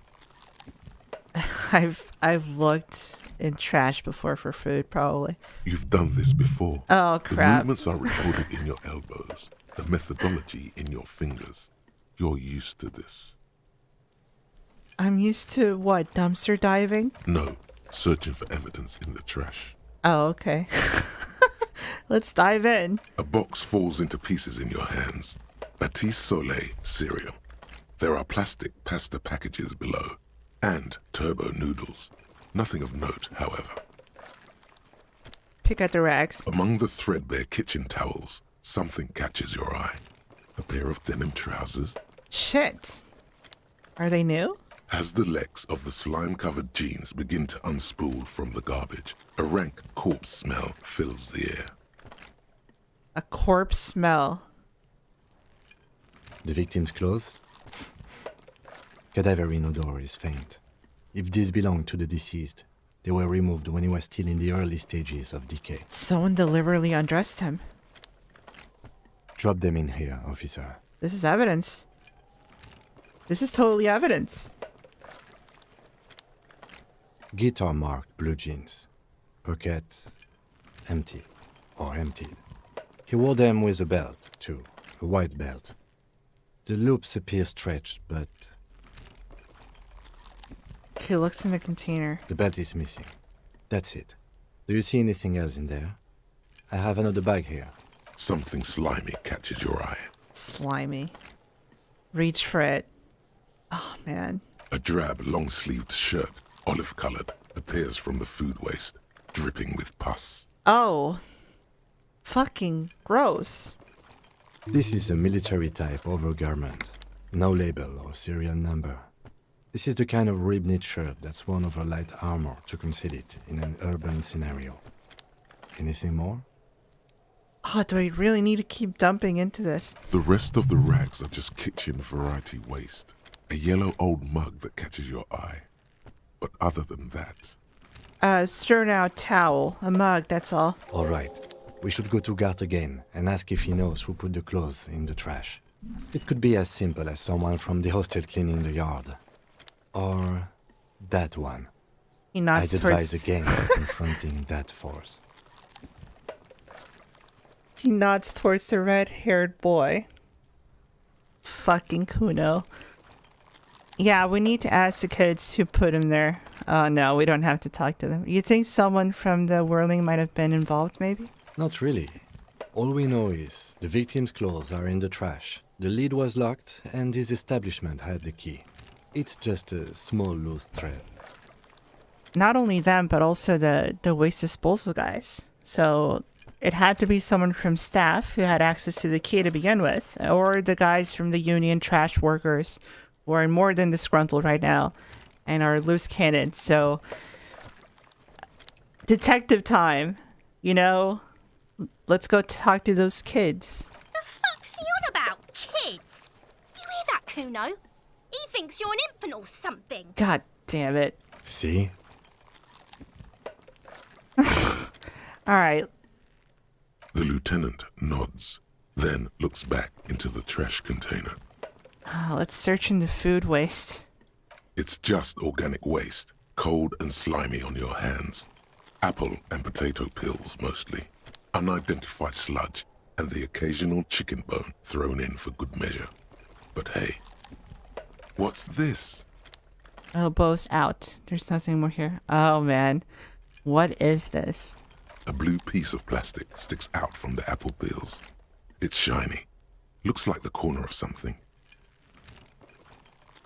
I've looked in trash before for food, probably. You've done this before. Oh, The crap. movements are recorded in your elbows. The methodology in your fingers. You're used to this. I'm used to what? Dumpster diving? No, searching for evidence in the trash. Oh, okay. Let's dive in. A box falls into pieces in your hands. Batiste Soleil cereal. There are plastic pasta packages below. And turbo noodles. Nothing of note, however. Pick at the rags. Among the threadbare kitchen towels, something catches your eye. A pair of denim trousers. Shit. Are they new? As the legs of the slime-covered jeans begin to unspool from the garbage, a rank corpse smell fills the air. A corpse smell. The victim's clothes? Cadaverine odor is faint. If these belong to the deceased, they were removed when he was still in the early stages of decay. Someone deliberately undressed him. Drop them in here, officer. This is evidence. This is totally evidence. Guitar marked blue jeans. Pockets empty or emptied. He wore them with a belt, too. A white belt. The loops appear stretched, but He looks in the container. the belt is missing. That's it. Do you see anything else in there? I have another bag here. Something slimy catches your eye. Slimy. Reach for it. Oh, man. A drab, long-sleeved shirt, olive-colored, appears from the food waste, dripping with pus. Oh. Fucking gross. This is a military type overgarment. No label or serial number. This is the kind of rib-knit shirt that's worn over light armor to conceal it in an urban scenario. Anything more? Oh, do I really need to keep dumping into this? The rest of the rags are just kitchen variety waste. A yellow old mug that catches your eye. But other than that, Thrown out towel, a mug, that's all. All right. We should go to Gart again and ask if he knows who put the clothes in the trash. It could be as simple as someone from the hostel cleaning the yard. Or that one. He nods I'd towards... advise against confronting that force. He nods towards the red-haired boy. Fucking Kuno. Yeah, we need to ask the kids who put him there. Oh, no, we don't have to talk to them. You think someone from the whirling might have been involved, maybe? Not really. All we know is the victim's clothes are in the trash. The lid was locked, and his establishment had the key. It's just a small loose thread. Not only them, but also the waste disposal guys. So it had to be someone from staff who had access to the key to begin with, or the guys from the union trash workers who are more than disgruntled right now and are loose cannon. So detective time, you know? Let's go talk to those kids. The fuck's he on about? Kids? You hear that, Kuno? He thinks you're an infant or something. God damn it. See? Alright, the lieutenant nods, then looks back into the trash container. let's search in the food waste. It's just organic waste, cold and slimy on your hands. Apple and potato peels mostly. Unidentified sludge, and the occasional chicken bone thrown in for good measure. But hey, what's this? Elbows out. There's nothing more here. Oh man. What is this? A blue piece of plastic sticks out from the apple peels. It's shiny. Looks like the corner of something.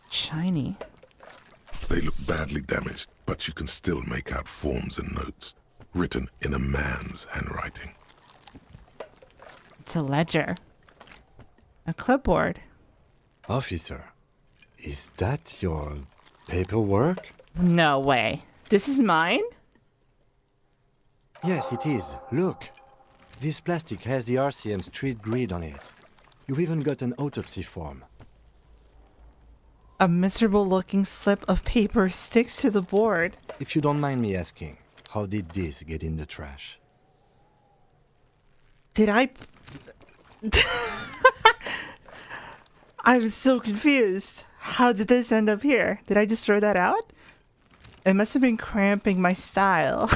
Shiny. They look badly damaged, but you can still make out forms and notes, written in a man's handwriting. It's a ledger. A clipboard. Officer, is that your paperwork? No way. This is mine? Yes, it is. Look. This plastic has the RCM street grid on it. You've even got an autopsy form. A miserable looking slip of paper sticks to the board. If you don't mind me asking, how did this get in the trash? Did I... I'm so confused. How did this end up here? Did I just throw that out? It must have been cramping my style.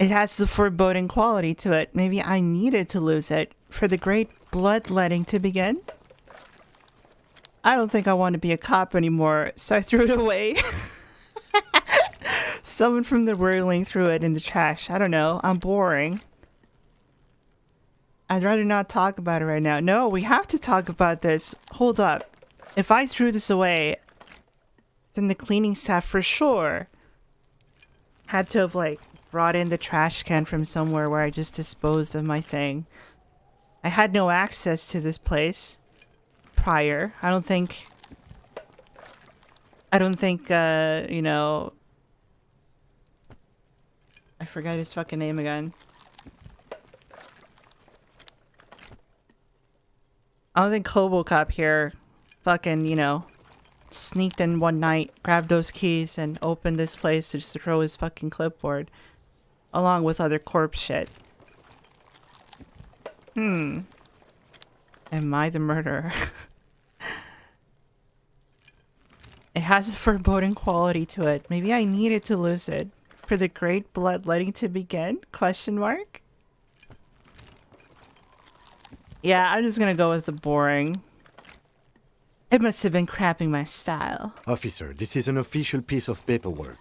It has the foreboding quality to it. Maybe I needed to lose it for the great bloodletting to begin? I don't think I want to be a cop anymore, so I threw it away. Someone from the whirling threw it in the trash. I don't know. I'm boring. I'd rather not talk about it right now. No, we have to talk about this. Hold up. If I threw this away, then the cleaning staff for sure had to have, like, brought in the trash can from somewhere where I just disposed of my thing. I had no access to this place prior. I don't think, you know, I forgot his fucking name again. I don't think Hobocop here fucking, you know, sneaked in one night, grabbed those keys, and opened this place to just throw his fucking clipboard. Along with other corpse shit. Am I the murderer? It has a foreboding quality to it. Maybe I needed to lose it for the great bloodletting to begin? Question mark? Yeah, I'm just gonna go with the boring. It must have been crapping my style. Officer, this is an official piece of paperwork.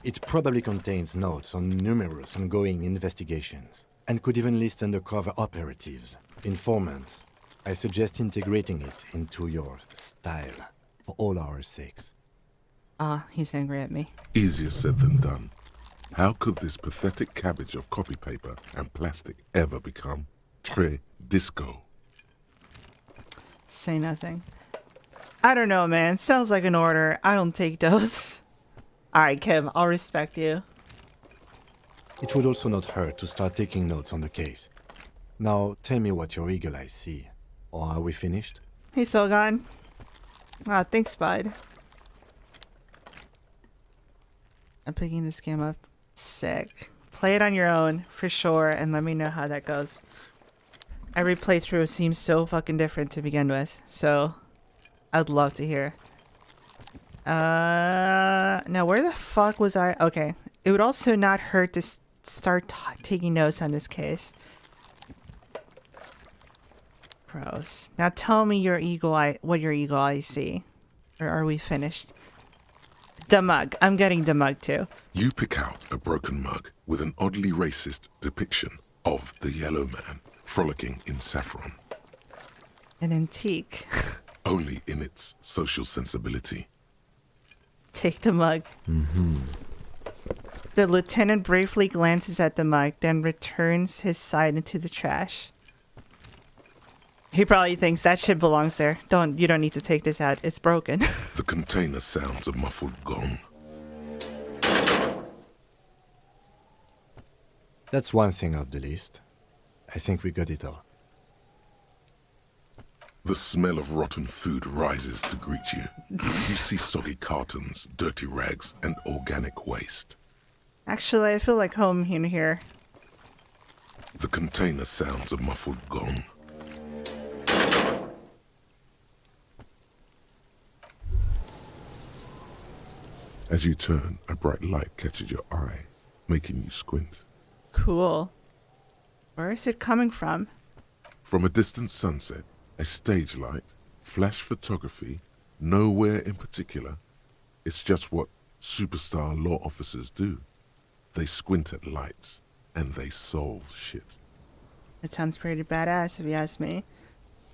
It probably contains notes on numerous ongoing investigations, and could even list undercover operatives, informants. I suggest integrating it into your style, for all our sakes. Ah, he's angry at me. Easier said than done. How could this pathetic cabbage of copy paper and plastic ever become très disco? Say nothing. I don't know, man. Sounds like an order. I don't take those. Alright, Kim, I'll respect you. It would also not hurt to start taking notes on the case. Now, tell me what your eagle eyes see. Or are we finished? Hey, Sogan. Ah, thanks, bud. I'm picking this game up. Sick. Play it on your own, for sure, and let me know how that goes. Every playthrough seems so fucking different to begin with, so I'd love to hear. Now where the fuck was I? Okay. It would also not hurt to start taking notes on this case. Gross. Now tell me your eagle eye, what your eagle eyes see. Or are we finished? The mug. I'm getting the mug too. You pick out a broken mug with an oddly racist depiction of the yellow man frolicking in saffron. An antique. Only in its social sensibility. Take the mug. The lieutenant briefly glances at the mug, then returns his side into the trash. He probably thinks that shit belongs there. You don't need to take this out. It's broken. The container sounds a muffled gong. That's one thing off the list. I think we got it all. The smell of rotten food rises to greet you. You see soggy cartons, dirty rags, and organic waste. Actually, I feel like home in here. The container sounds a muffled gong. As you turn, a bright light catches your eye, making you squint. Cool. Where is it coming from? From a distant sunset, a stage light, flash photography, nowhere in particular. It's just what superstar law officers do. They squint at lights, and they solve shit. It sounds pretty badass if you ask me.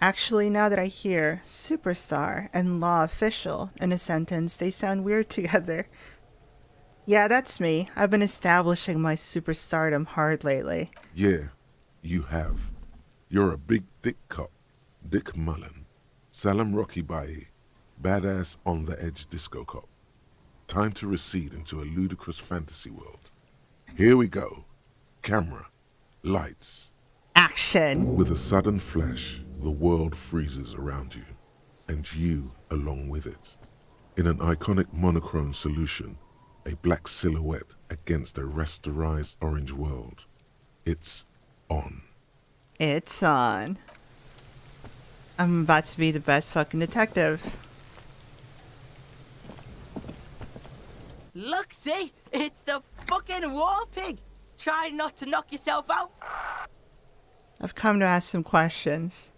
Actually, now that I hear superstar and law official in a sentence, they sound weird together. Yeah, that's me. I've been establishing my superstardom hard lately. Yeah, you have. You're a big dick cop. Dick Mullen. Salam Rocky Bayi. Badass on the edge disco cop. Time to recede into a ludicrous fantasy world. Here we go. Camera. Lights. Action! With a sudden flash, the world freezes around you, and you along with it. In an iconic monochrome solution, a black silhouette against a rasterized orange world. It's on. It's on. I'm about to be the best fucking detective. Look, see? It's the fucking war pig! Try not to knock yourself out. I've come to ask some questions.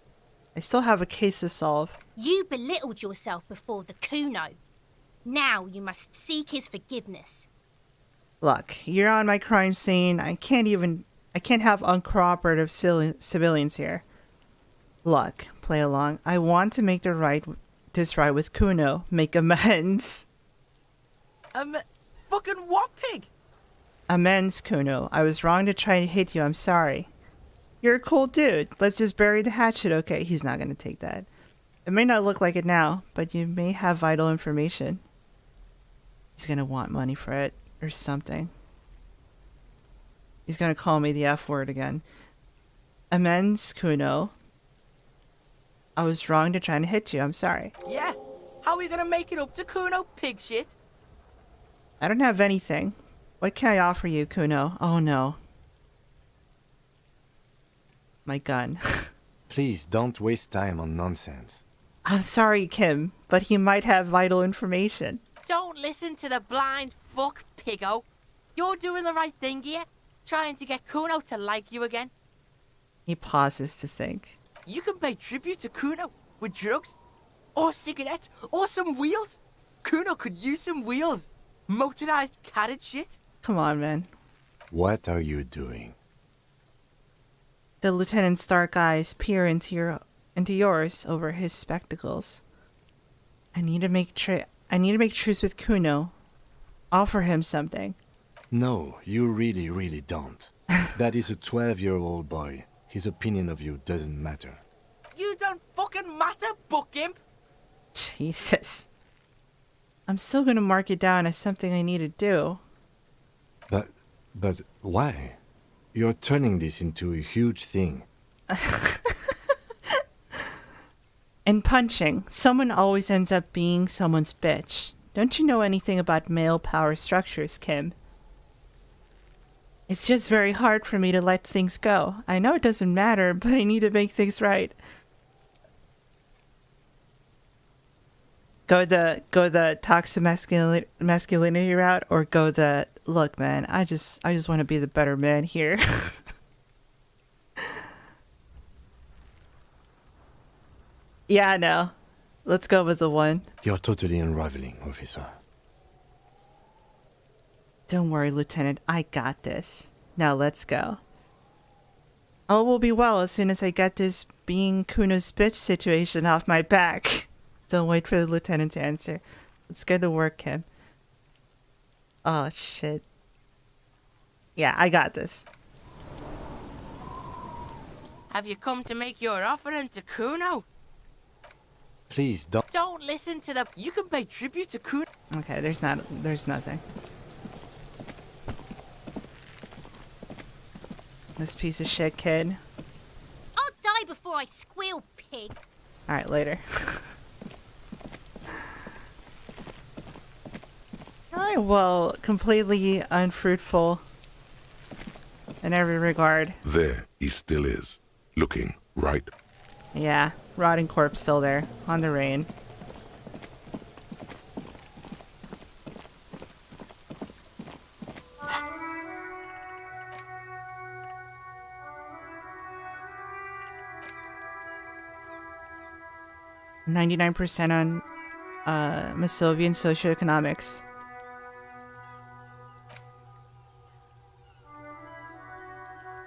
I still have a case to solve. You belittled yourself before the Kuno. Now you must seek his forgiveness. Look, you're on my crime scene. I can't have uncooperative civilians here. Look, play along. I want to make this right with Kuno. Make amends. Fucking what pig? Amends, Kuno. I was wrong to try to hit you. I'm sorry. You're a cool dude. Let's just bury the hatchet. Okay, he's not gonna take that. It may not look like it now, but you may have vital information. He's gonna want money for it, or something. He's gonna call me the F word again. Amends, Kuno. I was wrong to try to hit you. I'm sorry. Yeah? How are we gonna make it up to Kuno, pig shit? I don't have anything. What can I offer you, Kuno? Oh no. My gun. Please don't waste time on nonsense. I'm sorry, Kim, but he might have vital information. Don't listen to the blind fuck, piggo. You're doing the right thing here, trying to get Kuno to like you again. He pauses to think. You can pay tribute to Kuno with drugs, or cigarettes, or some wheels. Kuno could use some wheels. Motorized carriage shit. Come on, man. What are you doing? The lieutenant's dark eyes peer into yours over his spectacles. I need to make truce with Kuno. Offer him something. No, you really, really don't. That is a 12-year-old boy. His opinion of you doesn't matter. You don't fucking matter, buck imp. Jesus. I'm still gonna mark it down as something I need to do. But why? You're turning this into a huge thing. In punching, someone always ends up being someone's bitch. Don't you know anything about male power structures, Kim? It's just very hard for me to let things go. I know it doesn't matter, but I need to make things right. Go the toxic masculinity route, or go the look, man. I just want to be the better man here. Yeah, no. Let's go with the one. You're totally unraveling, officer. Don't worry, Lieutenant. I got this. Now let's go. All will be well as soon as I get this being Kuno's bitch situation off my back. Don't wait for the lieutenant to answer. Let's get to work, Kim. Oh, shit. Yeah, I got this. Have you come to make your offering to Kuno? Please don't. Don't listen to them. You can pay tribute to Kuno. Okay, there's nothing. This piece of shit kid. I'll die before I squeal, pig. Alright, later. Alright, well, completely unfruitful in every regard. There he still is, looking right. Yeah, rotting corpse still there, on the rain. $99% on Masovian socioeconomics.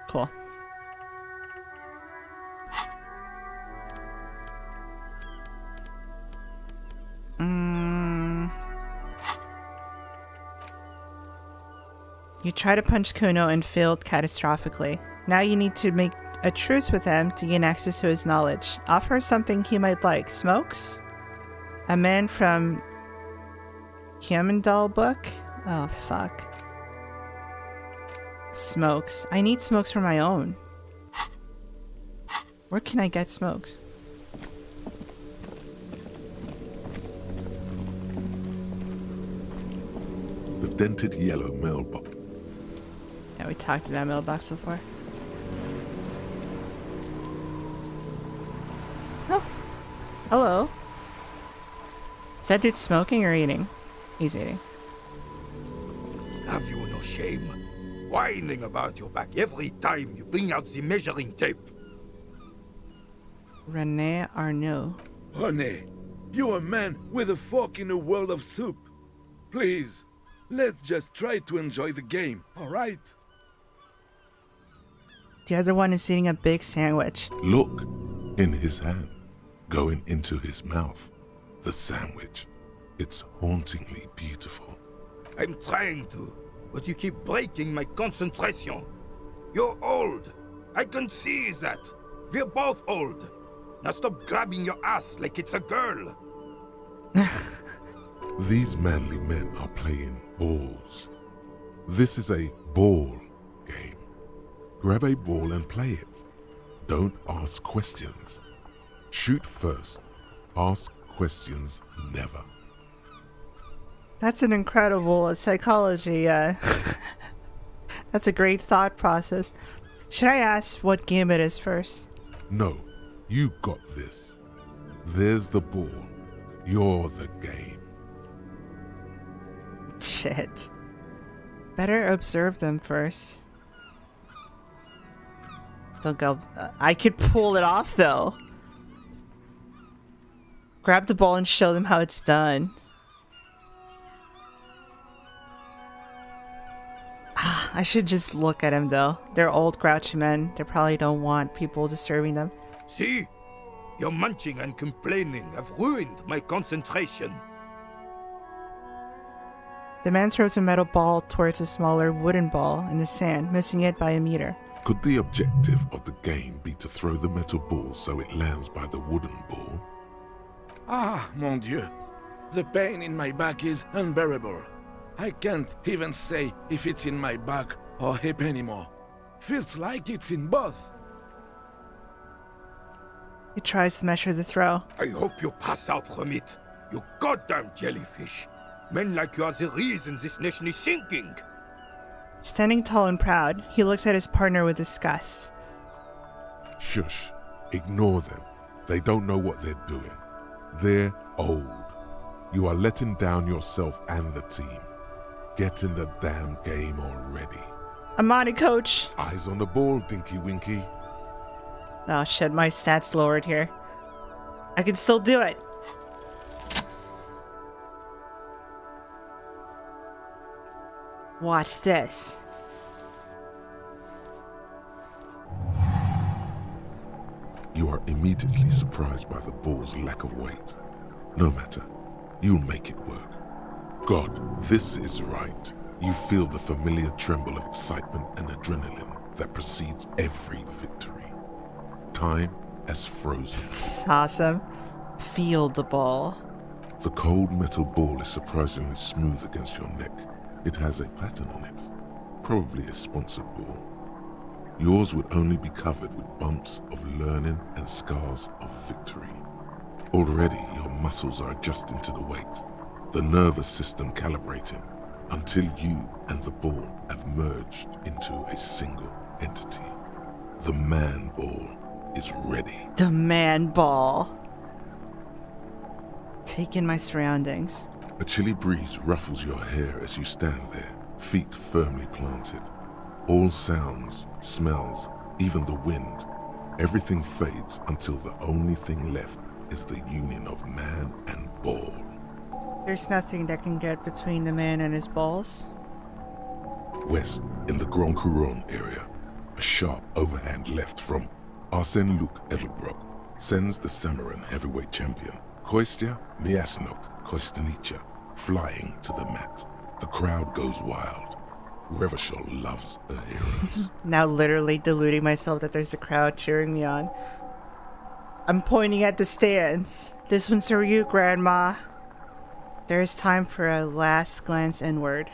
Cool. You try to punch Kuno and failed catastrophically. Now you need to make a truce with him to gain access to his knowledge. Offer something he might like. Smokes? A man from Kiamendal book? Oh, fuck. Smokes. I need smokes for my own. Where can I get smokes? The dented yellow mailbox. Yeah, we talked to that mailbox before. Oh. Hello. Is that dude smoking or eating? He's eating. Have you no shame? Whining about your back every time you bring out the measuring tape. Rene Arnaud. René, you're a man with a fork in a world of soup. Please, let's just try to enjoy the game, alright? The other one is eating a big sandwich. Look, in his hand, going into his mouth. The sandwich. It's hauntingly beautiful. I'm trying to, but you keep breaking my concentration. You're old. I can see that. We're both old. Now stop grabbing your ass like it's a girl. These manly men are playing balls. This is a ball game. Grab a ball and play it. Don't ask questions. Shoot first. Ask questions never. That's an incredible psychology. That's a great thought process. Should I ask what game it is first? No, you got this. There's the ball. You're the game. Shit. Better observe them first. Don't go. I could pull it off though. Grab the ball and show them how it's done. I should just look at him though. They're old grouchy men. They probably don't want people disturbing them. See? Your munching and complaining have ruined my concentration. The man throws a metal ball towards a smaller wooden ball in the sand, missing it by a meter. Could the objective of the game be to throw the metal ball so it lands by the wooden ball? Ah, mon Dieu. The pain in my back is unbearable. I can't even say if it's in my back or hip anymore. Feels like it's in both. He tries to measure the throw. I hope you pass out from it, you goddamn jellyfish. Men like you are the reason this nation is sinking. Standing tall and proud, he looks at his partner with disgust. Shush. Ignore them. They don't know what they're doing. They're old. You are letting down yourself and the team. Get in the damn game already. I'm on it, coach. Eyes on the ball, Dinky Winky. Oh shit, my stats lowered here. I can still do it. Watch this. You are immediately surprised by the ball's lack of weight. No matter. You'll make it work. God, this is right. You feel the familiar tremble of excitement and adrenaline that precedes every victory. Time has frozen. It's awesome. Feel the ball. The cold metal ball is surprisingly smooth against your neck. It has a pattern on it. Probably a sponsored ball. Yours would only be covered with bumps of learning and scars of victory. Already your muscles are adjusting to the weight, the nervous system calibrating, until you and the ball have merged into a single entity. The man ball is ready. The man ball. Take in my surroundings. A chilly breeze ruffles your hair as you stand there, feet firmly planted. All sounds, smells, even the wind, everything fades until the only thing left is the union of man and ball. There's nothing that can get between the man and his balls. West, in the Grand Couronne area, a sharp overhand left from Arsène Luc Edelbrock sends the Samarin heavyweight champion, Kostya Miasnok Kostanica, flying to the mat. The crowd goes wild. Revachol loves her heroes. Now literally deluding myself that there's a crowd cheering me on. I'm pointing at the stands. This one's for you, Grandma. There is time for a last glance inward.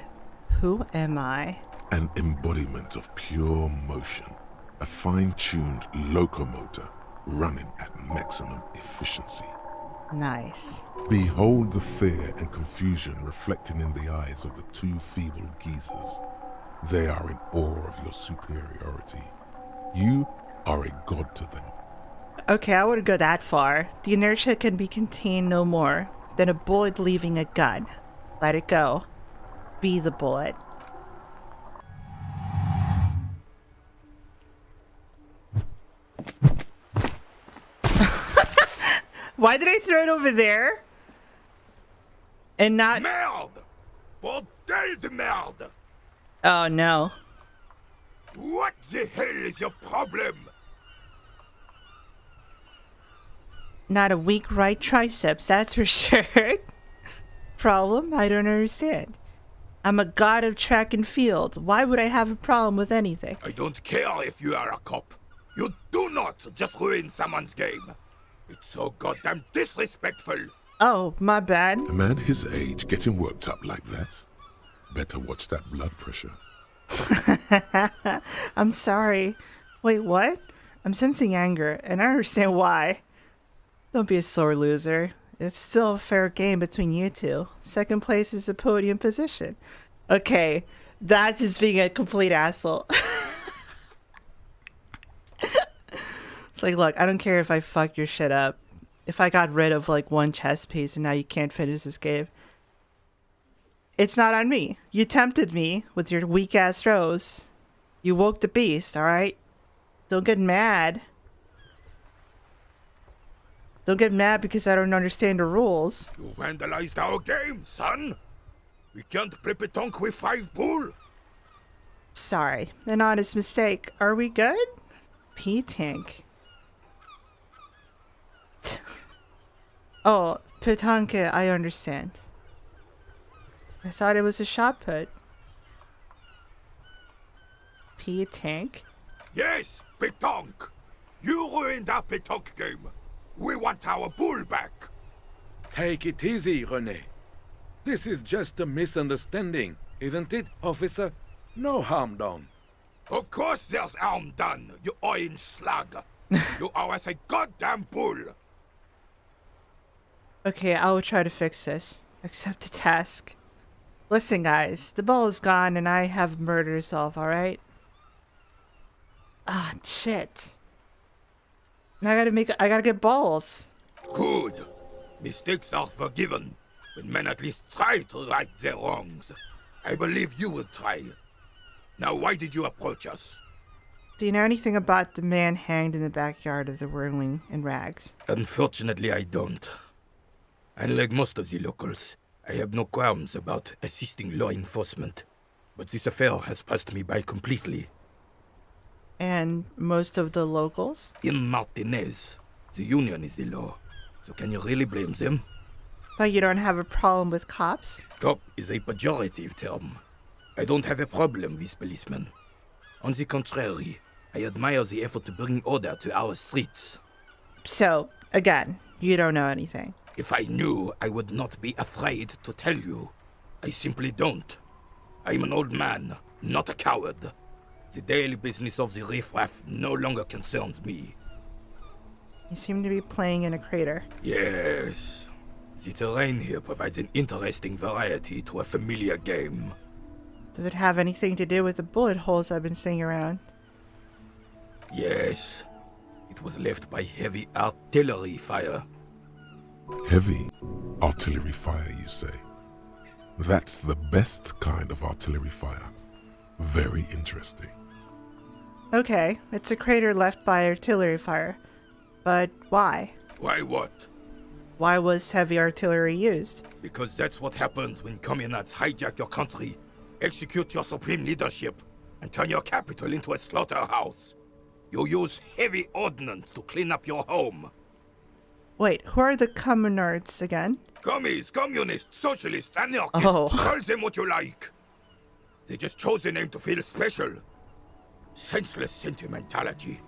Who am I? An embodiment of pure motion. A fine-tuned locomotor running at maximum efficiency. Nice. Behold the fear and confusion reflecting in the eyes of the two feeble geezers. They are in awe of your superiority. You are a god to them. Okay, I wouldn't go that far. The inertia can be contained no more than a bullet leaving a gun. Let it go. Be the bullet. Why did I throw it over there? And not... Merde! Bordel de merde! Oh no. What the hell is your problem? Not a weak right triceps, that's for sure. Problem? I don't understand. I'm a god of track and field. Why would I have a problem with anything? I don't care if you are a cop. You do not just ruin someone's game. It's so goddamn disrespectful. Oh, my bad. A man his age getting worked up like that? Better watch that blood pressure. I'm sorry. Wait, what? I'm sensing anger, and I understand why. Don't be a sore loser. It's still a fair game between you two. Second place is a podium position. Okay, that's just being a complete asshole. It's like, look, I don't care if I fucked your shit up. If I got rid of like one chess piece and now you can't finish this game. It's not on me. You tempted me with your weak ass throws. You woke the beast, alright? Don't get mad. Don't get mad because I don't understand the rules. You vandalized our game, son. We can't play pétanque with 5 bull. Sorry, an honest mistake. Are we good? P-Tank. Oh, Petanque, I understand. I thought it was a shot put. Petanque? Yes, pétanque. You ruined our pétanque game. We want our bull back. Take it easy, René. This is just a misunderstanding, isn't it, officer? No harm done. Of course there's harm done, you orange slug. You owe us a goddamn bull. Okay, I will try to fix this. Accept the task. Listen, guys, the ball is gone and I have murder to solve, alright? Ah, shit. Now I gotta get balls. Good. Mistakes are forgiven when men at least try to right their wrongs. I believe you will try. Now, why did you approach us? Do you know anything about the man hanged in the backyard of the whirling in rags? Unfortunately, I don't. Unlike most of the locals, I have no qualms about assisting law enforcement. But this affair has passed me by completely. And most of the locals? In Martinez, the union is the law. So can you really blame them? But you don't have a problem with cops? Cop is a pejorative term. I don't have a problem with policemen. On the contrary, I admire the effort to bring order to our streets. So, again, you don't know anything. If I knew, I would not be afraid to tell you. I simply don't. I'm an old man, not a coward. The daily business of the riffraff no longer concerns me. You seem to be playing in a crater. Yes. The terrain here provides an interesting variety to a familiar game. Does it have anything to do with the bullet holes I've been seeing around? Yes. It was left by heavy artillery fire. Heavy artillery fire, you say? That's the best kind of artillery fire. Very interesting. Okay, it's a crater left by artillery fire. But why? Why what? Why was heavy artillery used? Because that's what happens when communards hijack your country, execute your supreme leadership, and turn your capital into a slaughterhouse. You use heavy ordnance to clean up your home. Wait, who are the communards again? Commies, communists, socialists, anarchists, Oh. call them what you like. They just chose the name to feel special. Senseless sentimentality.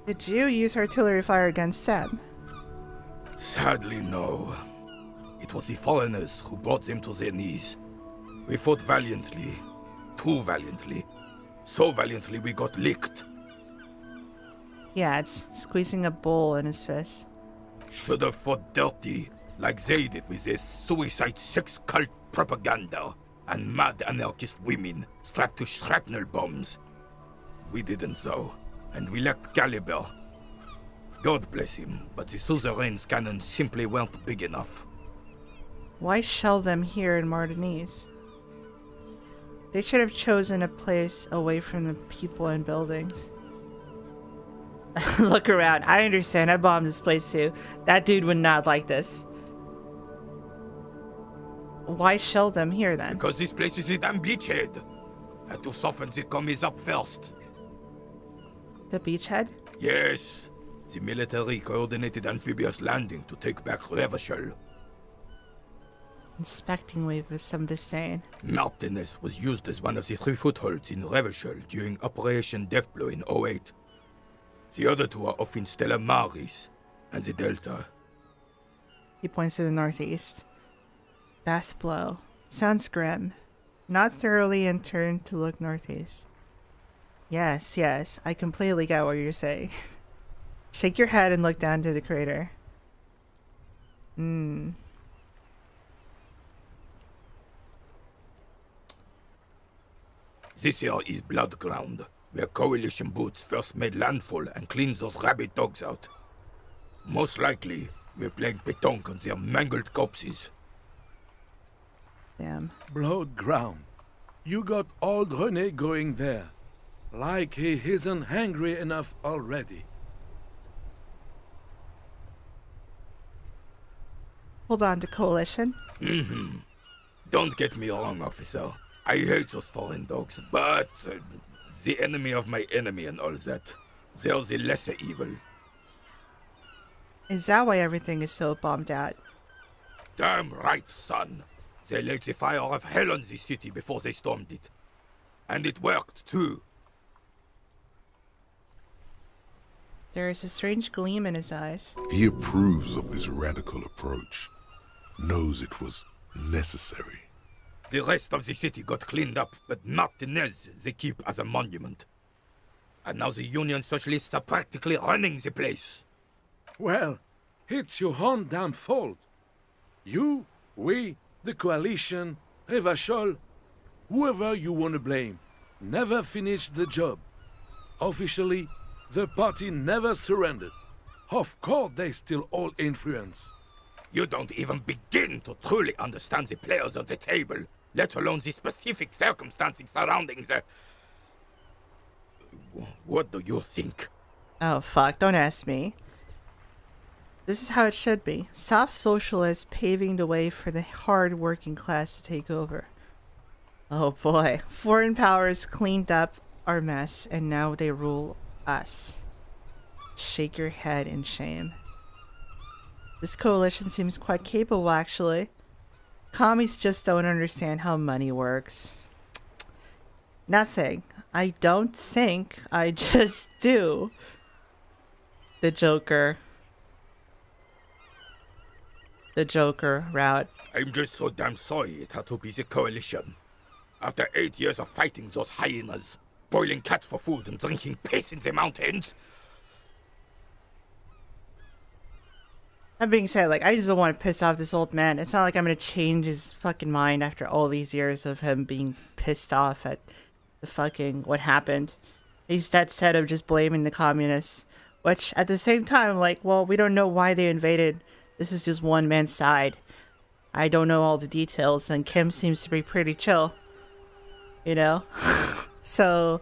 Did you use artillery fire against them? Sadly, no. It was the foreigners who brought them to their knees. We fought valiantly. Too valiantly. So valiantly we got licked. Yeah, it's squeezing a bull in his fist. Should have fought dirty, like they did with their suicide sex cult propaganda and mad anarchist women strapped to shrapnel bombs. We didn't though, and we lacked caliber. God bless him, but the suzerain's cannons simply weren't big enough. Why shell them here in Martinez? They should have chosen a place away from the people and buildings. Look around. I understand. I bombed this place too. That dude would not like this. Why shell them here then? Because this place is a damn beachhead. Had to soften the commies up first. The beachhead? Yes. The military coordinated amphibious landing to take back Revachol. Inspecting wave with some disdain. Martinez was used as one of the 3 footholds in Revachol during Operation Deathblow in 08. The other 2 are off in Stella Maris and the Delta. He points to the northeast. Deathblow. Sounds grim. Not thoroughly and turn to look northeast. Yes, yes, I completely get what you're saying. Shake your head and look down to the crater. This here is Blood Ground, where coalition boots first made landfall and cleaned those rabid dogs out. Most likely, we're playing pétanque on their mangled corpses. Damn. Blood ground. You got old René going there. Like he isn't hungry enough already. Hold on to coalition. Don't get me wrong, officer. I hate those foreign dogs, but the enemy of my enemy and all that. They're the lesser evil. Is that why everything is so bombed out? Damn right, son. They laid the fire of hell on the city before they stormed it. And it worked, too. There is a strange gleam in his eyes. He approves of this radical approach, knows it was necessary. The rest of the city got cleaned up, but Martinez they keep as a monument. And now the Union Socialists are practically running the place. Well, it's your own damn fault. You, we, the coalition, Revachol, whoever you want to blame, never finished the job. Officially, the party never surrendered. Of course they still all influence. You don't even begin to truly understand the players on the table, let alone the specific circumstances surrounding the... What do you think? Oh fuck, don't ask me. This is how it should be. Soft socialists paving the way for the hard working class to take over. Oh boy. Foreign powers cleaned up our mess and now they rule us. Shake your head in shame. This coalition seems quite capable, actually. Commies just don't understand how money works. Nothing. I don't think. I just do. The Joker. The Joker route. I'm just so damn sorry it had to be the coalition. After 8 years of fighting those hyenas, boiling cats for food and drinking piss in the mountains. That being said, like, I just don't want to piss off this old man. It's not like I'm gonna change his fucking mind after all these years of him being pissed off at the fucking what happened. He's that set of just blaming the communists. Which, at the same time, like, well, we don't know why they invaded. This is just one man's side. I don't know all the details, and Kim seems to be pretty chill. You know? So,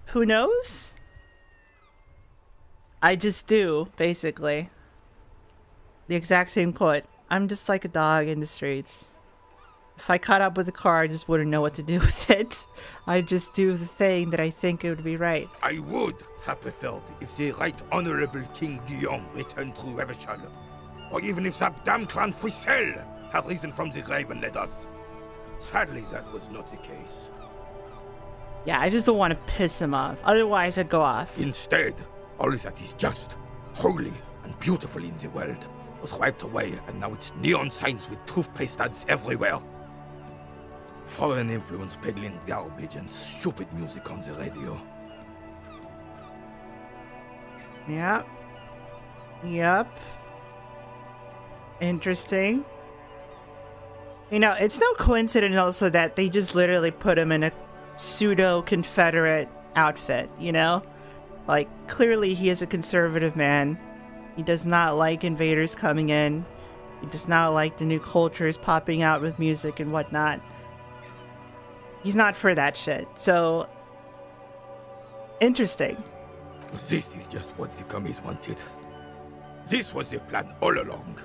who knows? I just do, basically. The exact same quote. I'm just like a dog in the streets. If I caught up with a car, I just wouldn't know what to do with it. I just do the thing that I think it would be right. I would have preferred if the Right Honorable King Guillaume returned through Revachol. Or even if that damn clan Frisel had risen from the grave and led us. Sadly, that was not the case. Yeah, I just don't want to piss him off. Otherwise, I'd go off. Instead, all that is just, holy, and beautiful in the world was wiped away, and now it's neon signs with toothpaste ads everywhere. Foreign influence peddling garbage and stupid music on the radio. Yep. Yep. Interesting. You know, it's no coincidence also that they just literally put him in a pseudo-Confederate outfit, you know? Like, clearly he is a conservative man. He does not like invaders coming in. He does not like the new cultures popping out with music and whatnot. He's not for that shit. So, interesting. This is just what the commies wanted. This was the plan all along.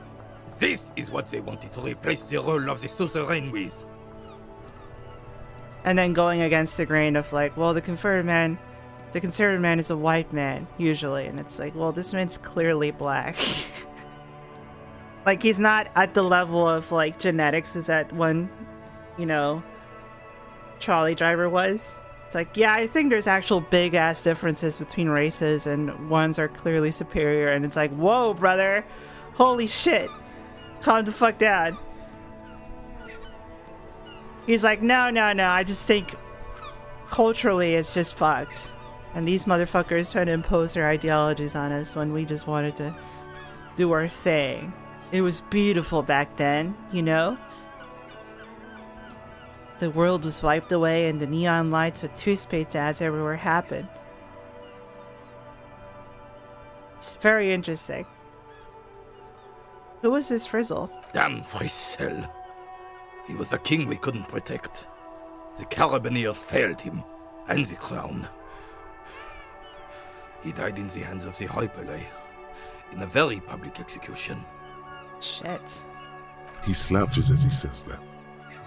This is what they wanted to replace the role of the suzerain with. And then going against the grain of like, well, the conservative man is a white man, usually. And it's like, well, this man's clearly black. Like, he's not at the level of, like, genetics as that one, you know, Charlie Driver was. It's like, yeah, I think there's actual big-ass differences between races, and ones are clearly superior. And it's like, whoa, brother. Holy shit. Calm the fuck down. He's like, no, I just think culturally it's just fucked. And these motherfuckers trying to impose their ideologies on us when we just wanted to do our thing. It was beautiful back then, you know? The world was wiped away and the neon lights with toothpaste ads everywhere happened. It's very interesting. Who was this Frizzle? Damn Frisel. He was the king we couldn't protect. The Carabineers failed him, and the crown. He died in the hands of the Hyperlay, in a very public execution. Shit. He slouches as he says that.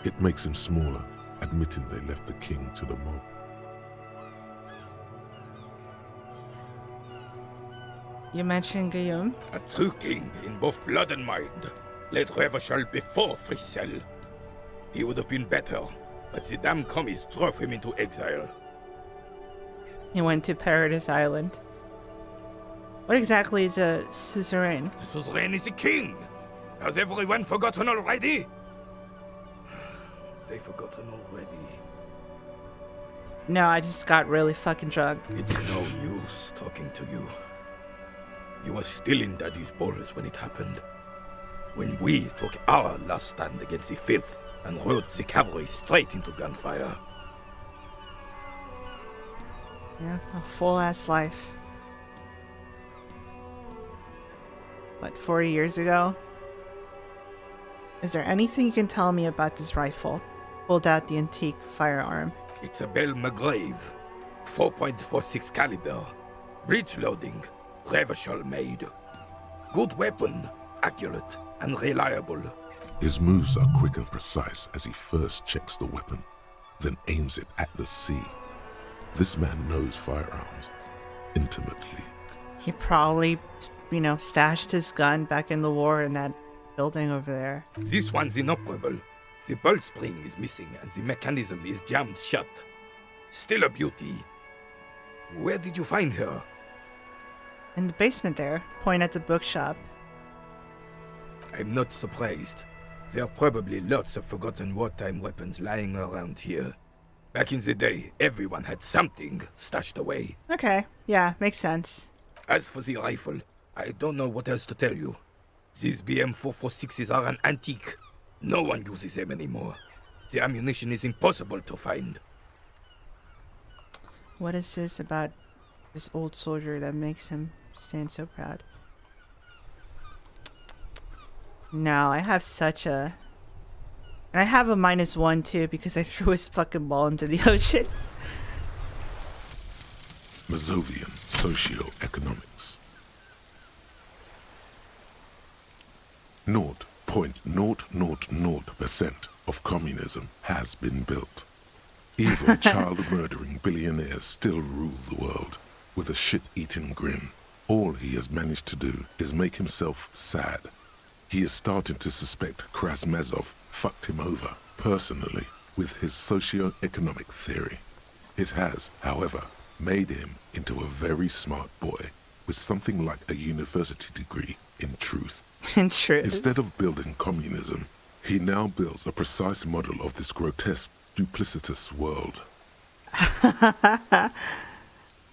It makes him smaller, admitting they left the king to the mob. You mentioned Guillaume? A true king in both blood and mind. Led Revachol before Fricelle. He would have been better, but the damn commies drove him into exile. He went to Paradise Island. What exactly is a suzerain? The suzerain is the king! Has everyone forgotten already? They forgotten already. No, I just got really fucking drunk. It's no use talking to you. You were still in Daddy's balls when it happened. When we took our last stand against the filth and rode the cavalry straight into gunfire. Yeah, a full-ass life. What, 4 years ago? Is there anything you can tell me about this rifle? Pulled out the antique firearm. It's a Belle McGrave. 4.46 caliber. Breech loading. Revachol made. Good weapon. Accurate and reliable. His moves are quick and precise as he first checks the weapon, then aims it at the sea. This man knows firearms intimately. He probably, stashed his gun back in the war in that building over there. This one's inoperable. The bolt spring is missing and the mechanism is jammed shut. Still a beauty. Where did you find her? In the basement there. Point at the bookshop. I'm not surprised. There are probably lots of forgotten wartime weapons lying around here. Back in the day, everyone had something stashed away. Okay, yeah, makes sense. As for the rifle, I don't know what else to tell you. These BM-446s are an antique. No one uses them anymore. The ammunition is impossible to find. What is this about this old soldier that makes him stand so proud? No, I have such a... And I have a -1 too because I threw his fucking ball into the ocean. Mazovian Socioeconomics. 0.000% of communism has been built. Evil, child-murdering billionaires still rule the world with a shit-eating grin. All he has managed to do is make himself sad. He is starting to suspect Krasmazov fucked him over, personally, with his socio-economic theory. It has, however, made him into a very smart boy with something like a university degree in truth. In truth. Instead of building communism, he now builds a precise model of this grotesque, duplicitous world.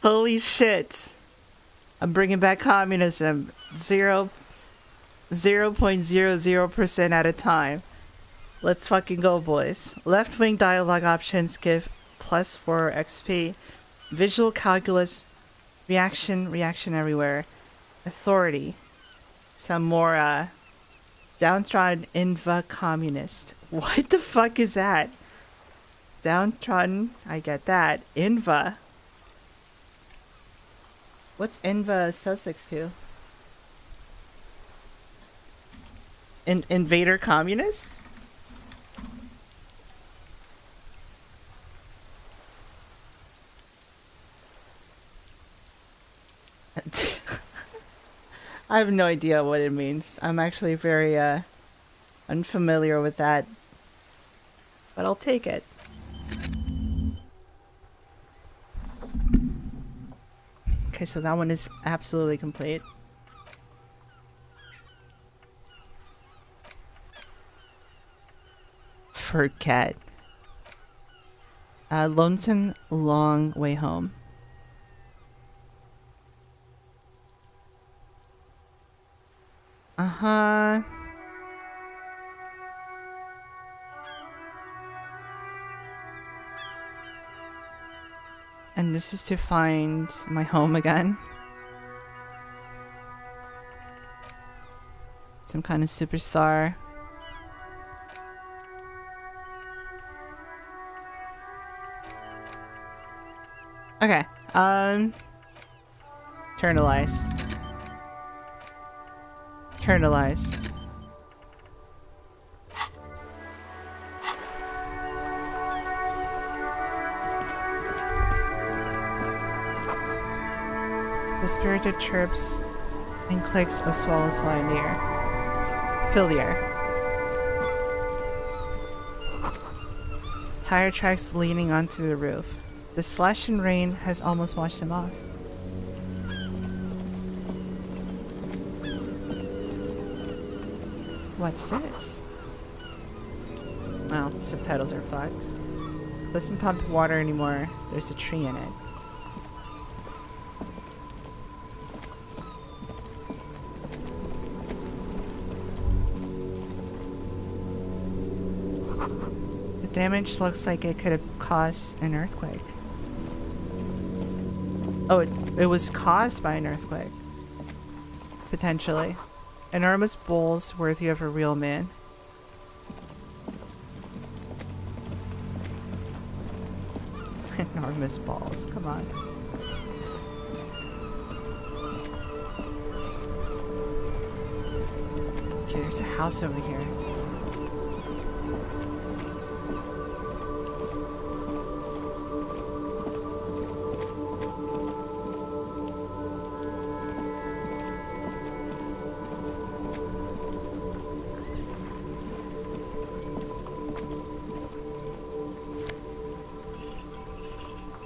Holy shit. I'm bringing back communism. 0.00% at a time. Let's fucking go, boys. Left-wing dialogue options give +4 XP. Visual calculus, reaction everywhere. Authority. Some more, downtrodden Inva communist. What the fuck is that? Downtrodden, I get that. Inva. What's Inva Sussex to? Invader communist? I have no idea what it means. I'm actually very unfamiliar with that. But I'll take it. Okay, so that one is absolutely complete. Forget. Lonesome Long Way Home. Uh-huh. And this is to find my home again. Some kind of superstar. Okay, internalize. Internalize. The spirited chirps and clicks of swallows fly in the air. Fill the air. Tire tracks leaning onto the roof. The slush and rain has almost washed them off. What's this? Well, subtitles are fucked. Doesn't pump water anymore. There's a tree in it. The damage looks like it could have caused an earthquake. Oh, it was caused by an earthquake. Potentially. Enormous bowls worthy of a real man. Enormous balls, come on. Okay, there's a house over here.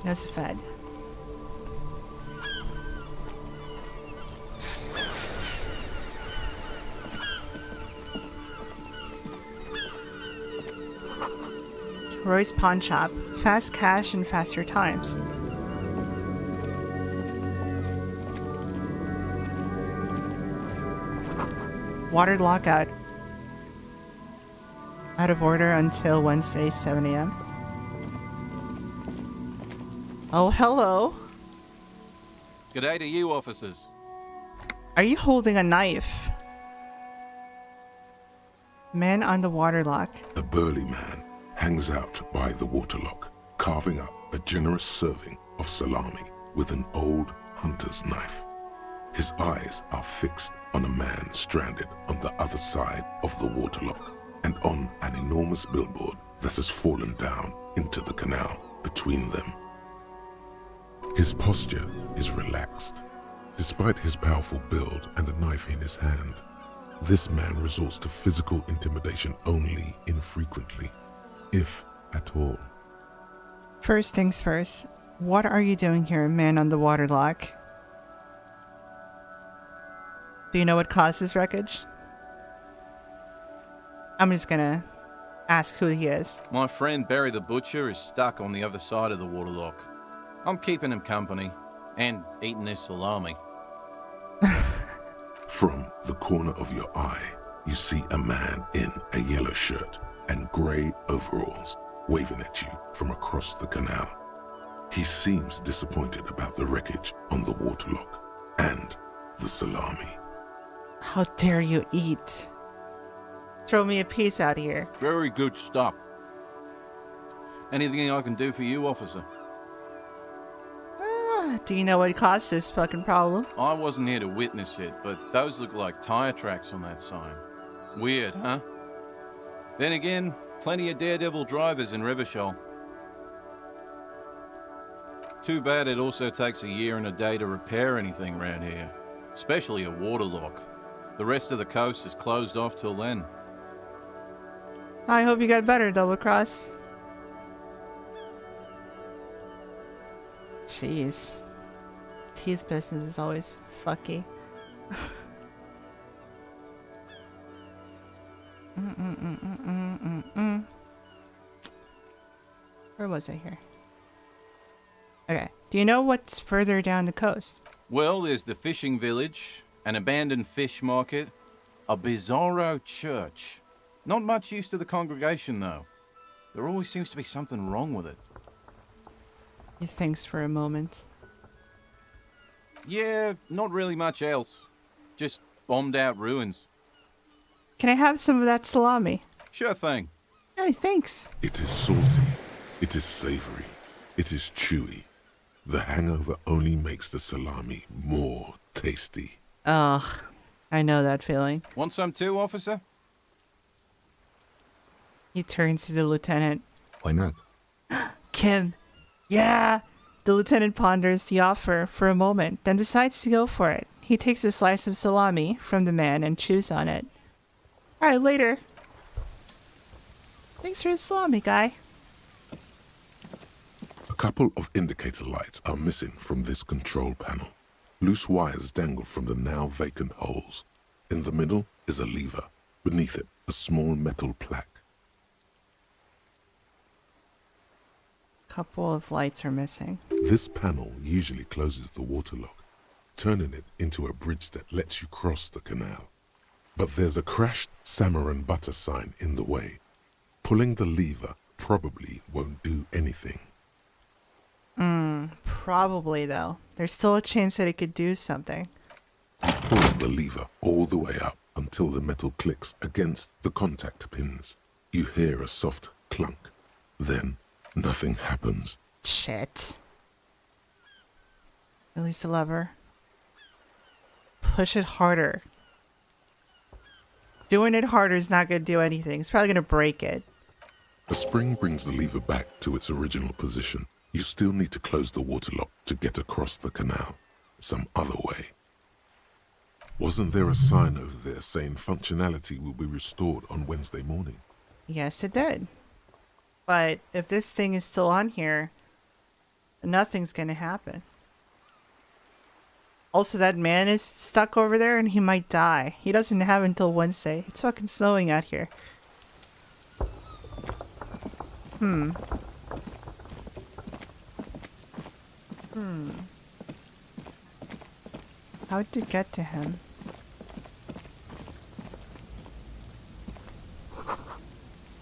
Nose fed. Roy's Pawn Shop. Fast cash and faster times. Water lockout. Out of order until Wednesday, 7 a.m. Oh, hello. G'day to you, officers. Are you holding a knife? Man on the waterlock. A burly man hangs out by the waterlock, carving up a generous serving of salami with an old hunter's knife. His eyes are fixed on a man stranded on the other side of the waterlock and on an enormous billboard that has fallen down into the canal between them. His posture is relaxed. Despite his powerful build and a knife in his hand, this man resorts to physical intimidation only infrequently, if at all. First things first. What are you doing here, man on the waterlock? Do you know what caused this wreckage? I'm just gonna ask who he is. My friend Barry the Butcher is stuck on the other side of the waterlock. I'm keeping him company and eating his salami. From the corner of your eye, you see a man in a yellow shirt and grey overalls waving at you from across the canal. He seems disappointed about the wreckage on the waterlock and the salami. How dare you eat? Throw me a piece out of here. Very good stuff. Anything I can do for you, officer? Do you know what caused this fucking problem? I wasn't here to witness it, but those look like tire tracks on that sign. Weird, huh? Then again, plenty of daredevil drivers in Revachol. Too bad it also takes a year and a day to repair anything around here, especially a waterlock. The rest of the coast is closed off till then. I hope you get better, Double Cross. Jeez. Teeth business is always fucky. Where was I here? Okay. Do you know what's further down the coast? Well, there's the fishing village, an abandoned fish market, a bizarro church. Not much use to the congregation, though. There always seems to be something wrong with it. He thinks for a moment. Yeah, not really much else. Just bombed out ruins. Can I have some of that salami? Sure thing. Hey, thanks. It is salty. It is savory. It is chewy. The hangover only makes the salami more tasty. Ugh, I know that feeling. Want some too, officer? He turns to the lieutenant. Why not? Kim. Yeah. The lieutenant ponders the offer for a moment, then decides to go for it. He takes a slice of salami from the man and chews on it. Alright, later. Thanks for the salami, guy. A couple of indicator lights are missing from this control panel. Loose wires dangle from the now vacant holes. In the middle is a lever. Beneath it, a small metal plaque. Couple of lights are missing. This panel usually closes the waterlock, turning it into a bridge that lets you cross the canal. But there's a crashed salmon and butter sign in the way. Pulling the lever probably won't do anything. Probably, though. There's still a chance that it could do something. Pull the lever all the way up until the metal clicks against the contact pins. You hear a soft clunk. Then, nothing happens. Shit. Release the lever. Push it harder. Doing it harder is not going to do anything. It's probably going to break it. A spring brings the lever back to its original position. You still need to close the waterlock to get across the canal. Some other way. Wasn't there a sign over there saying functionality will be restored on Wednesday morning? Yes, it did. But if this thing is still on here, nothing's going to happen. Also, that man is stuck over there and he might die. He doesn't have until Wednesday. It's fucking snowing out here. How to get to him?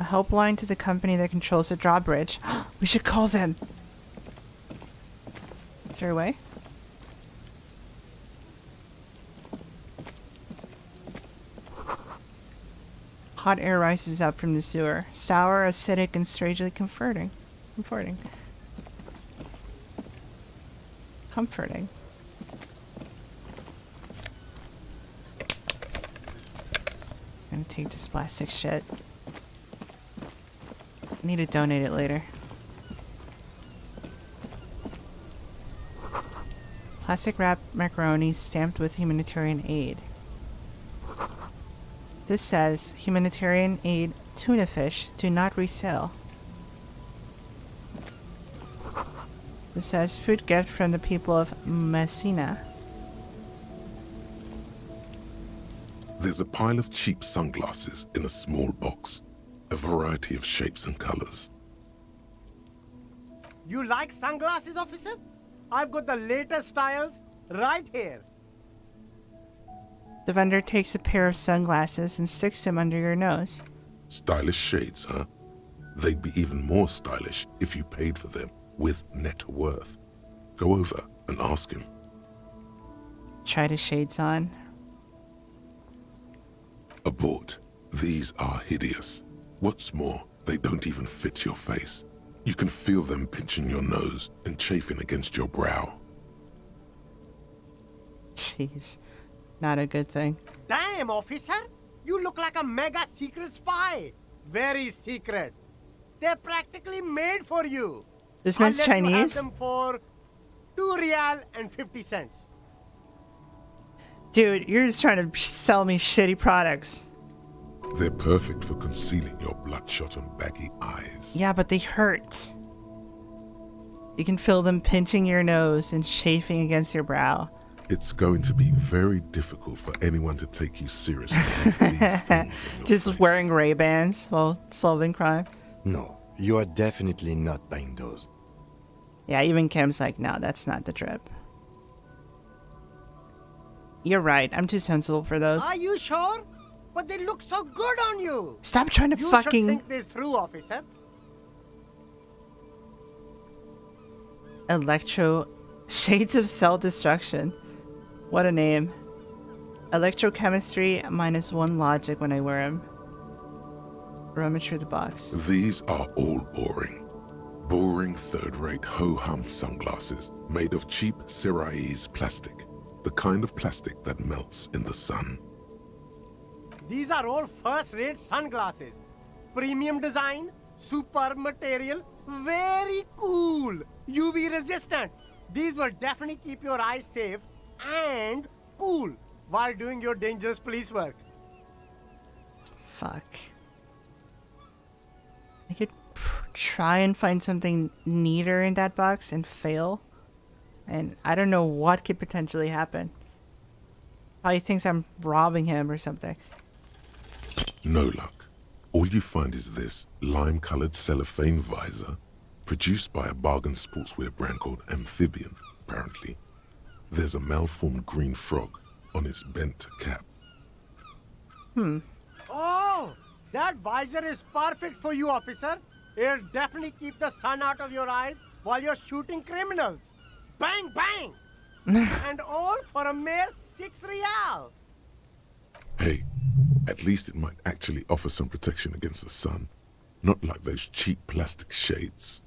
A helpline to the company that controls the drawbridge. We should call them. Is there a way? Hot air rises up from the sewer. Sour, acidic, and strangely comforting. Comforting. I'm gonna take this plastic shit. I need to donate it later. Plastic wrapped macaroni stamped with humanitarian aid. This says humanitarian aid tuna fish do not resale. This says food gift from the people of Messina. There's a pile of cheap sunglasses in a small box. A variety of shapes and colors. You like sunglasses, officer? I've got the latest styles right here. The vendor takes a pair of sunglasses and sticks them under your nose. Stylish shades, huh? They'd be even more stylish if you paid for them with net worth. Go over and ask him. Try the shades on. Abort. These are hideous. What's more, they don't even fit your face. You can feel them pinching your nose and chafing against your brow. Jeez. Not a good thing. Damn, officer! You look like a mega secret spy. Very secret. They're practically made for you. This man's I'll let you have Chinese? them for 2 real and 50 cents. Dude, you're just trying to sell me shitty products. They're perfect for concealing your bloodshot and baggy eyes. Yeah, but they hurt. You can feel them pinching your nose and chafing against your brow. It's going to be very difficult for anyone to take you seriously with these things on your Just face. wearing Ray-Bans while solving crime. No, you are definitely not buying those. Yeah, even Kim's like, no, that's not the trip. You're right. I'm too sensible for those. Are you sure? But they look so good on you. Stop trying to You fucking... should think this through, officer. Electro... Shades of Cell Destruction. What a name. Electrochemistry -1 logic when I wear them. Rummage through the box. These are all boring. Boring third-rate ho-hum sunglasses made of cheap Syrahese plastic. The kind of plastic that melts in the sun. These are all first-rate sunglasses. Premium design, super material, very cool. UV resistant. These will definitely keep your eyes safe and cool while doing your dangerous police work. Fuck. I could try and find something neater in that box and fail. And I don't know what could potentially happen. Probably thinks I'm robbing him or something. No luck. All you find is this lime-colored cellophane visor, produced by a bargain sportswear brand called Amphibian, apparently. There's a malformed green frog on its bent cap. Oh, that visor is perfect for you, officer. It'll definitely keep the sun out of your eyes while you're shooting criminals. Bang, bang! And all for a mere 6 real. Hey, at least it might actually offer some protection against the sun. Not like those cheap plastic shades.